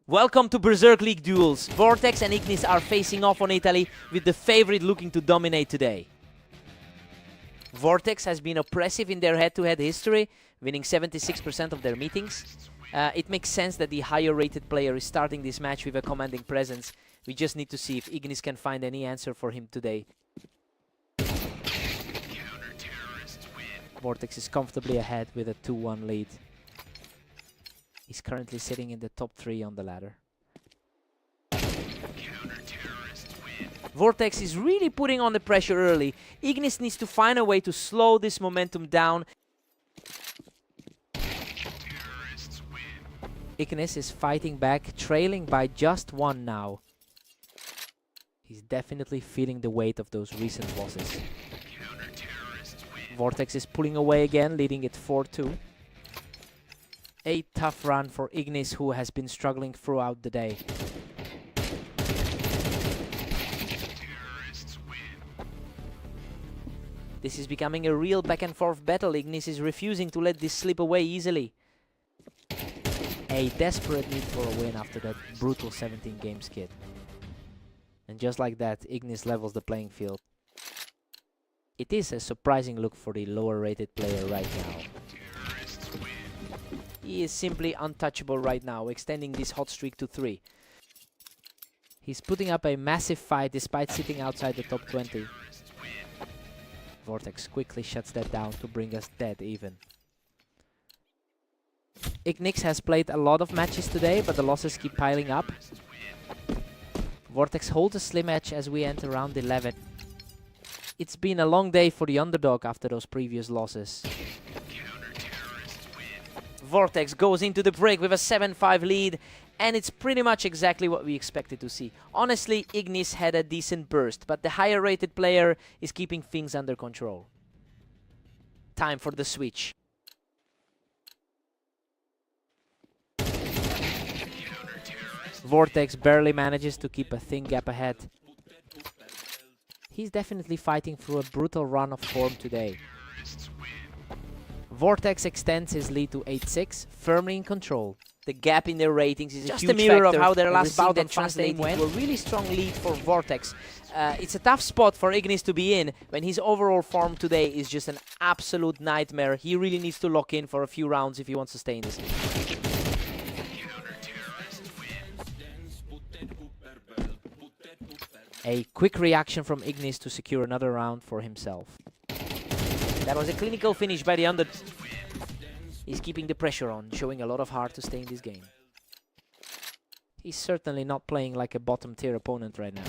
Welcome to Berserk League duels. Vortex and Ignis are facing off on Italy, with the favorite looking to dominate today. Vortex has been oppressive in their head-to-head history, winning 76% of their meetings. It makes sense that the higher rated player is starting this match with a commanding presence. We just need to see if Ignis can find any answer for him today. Vortex is comfortably ahead with a 2-1 lead. He's currently sitting in the top 3 on the ladder. Vortex is really putting on the pressure early. Ignis needs to find a way to slow this momentum down. Ignis is fighting back, trailing by just 1 now. He's definitely feeling the weight of those recent losses. Vortex is pulling away again, leading it 4-2. A tough run for Ignis, who has been struggling throughout the day. This is becoming a real back-and-forth battle. Ignis is refusing to let this slip away easily. A desperate need for a win after that brutal 17-game skid. And just like that, Ignis levels the playing field. It is a surprising look for the lower-rated player right now. He is simply untouchable right now, extending this hot streak to 3. He's putting up a massive fight despite sitting outside the top 20. Vortex quickly shuts that down to bring us dead even. Ignis has played a lot of matches today, but the losses keep piling up. Vortex holds a slim edge as we enter round 11. It's been a long day for the underdog after those previous losses. Vortex goes into the break with a 7-5 lead, and it's pretty much exactly what we expected to see. Honestly, Ignis had a decent burst, but the higher rated player is keeping things under control. Time for the switch. Vortex barely manages to keep a thin gap ahead. He's definitely fighting through a brutal run of form today. Vortex extends his lead to 8-6, firmly in control. The gap in their ratings is just a mirror of how their last bout on translated went. A really strong lead for Vortex. It's a tough spot for Ignis to be in when his overall form today is just an absolute nightmare. He really needs to lock in for a few rounds if he wants to stay in this game. A quick reaction from Ignis to secure another round for himself. That was a clinical finish by the under. He's keeping the pressure on, showing a lot of heart to stay in this game. He's certainly not playing like a bottom tier opponent right now.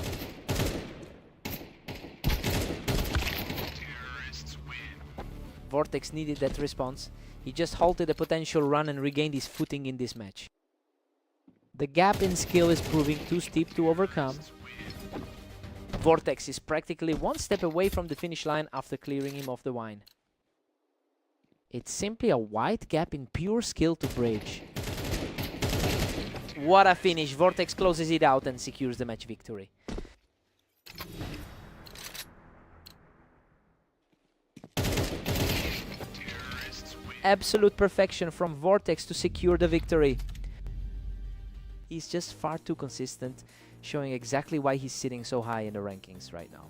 Vortex needed that response. He just halted a potential run and regained his footing in this match. The gap in skill is proving too steep to overcome. Vortex is practically 1 step away from the finish line after clearing him of the wine. It's simply a wide gap in pure skill to bridge. What a finish! Vortex closes it out and secures the match victory. Absolute perfection from Vortex to secure the victory. He's just far too consistent, showing exactly why he's sitting so high in the rankings right now.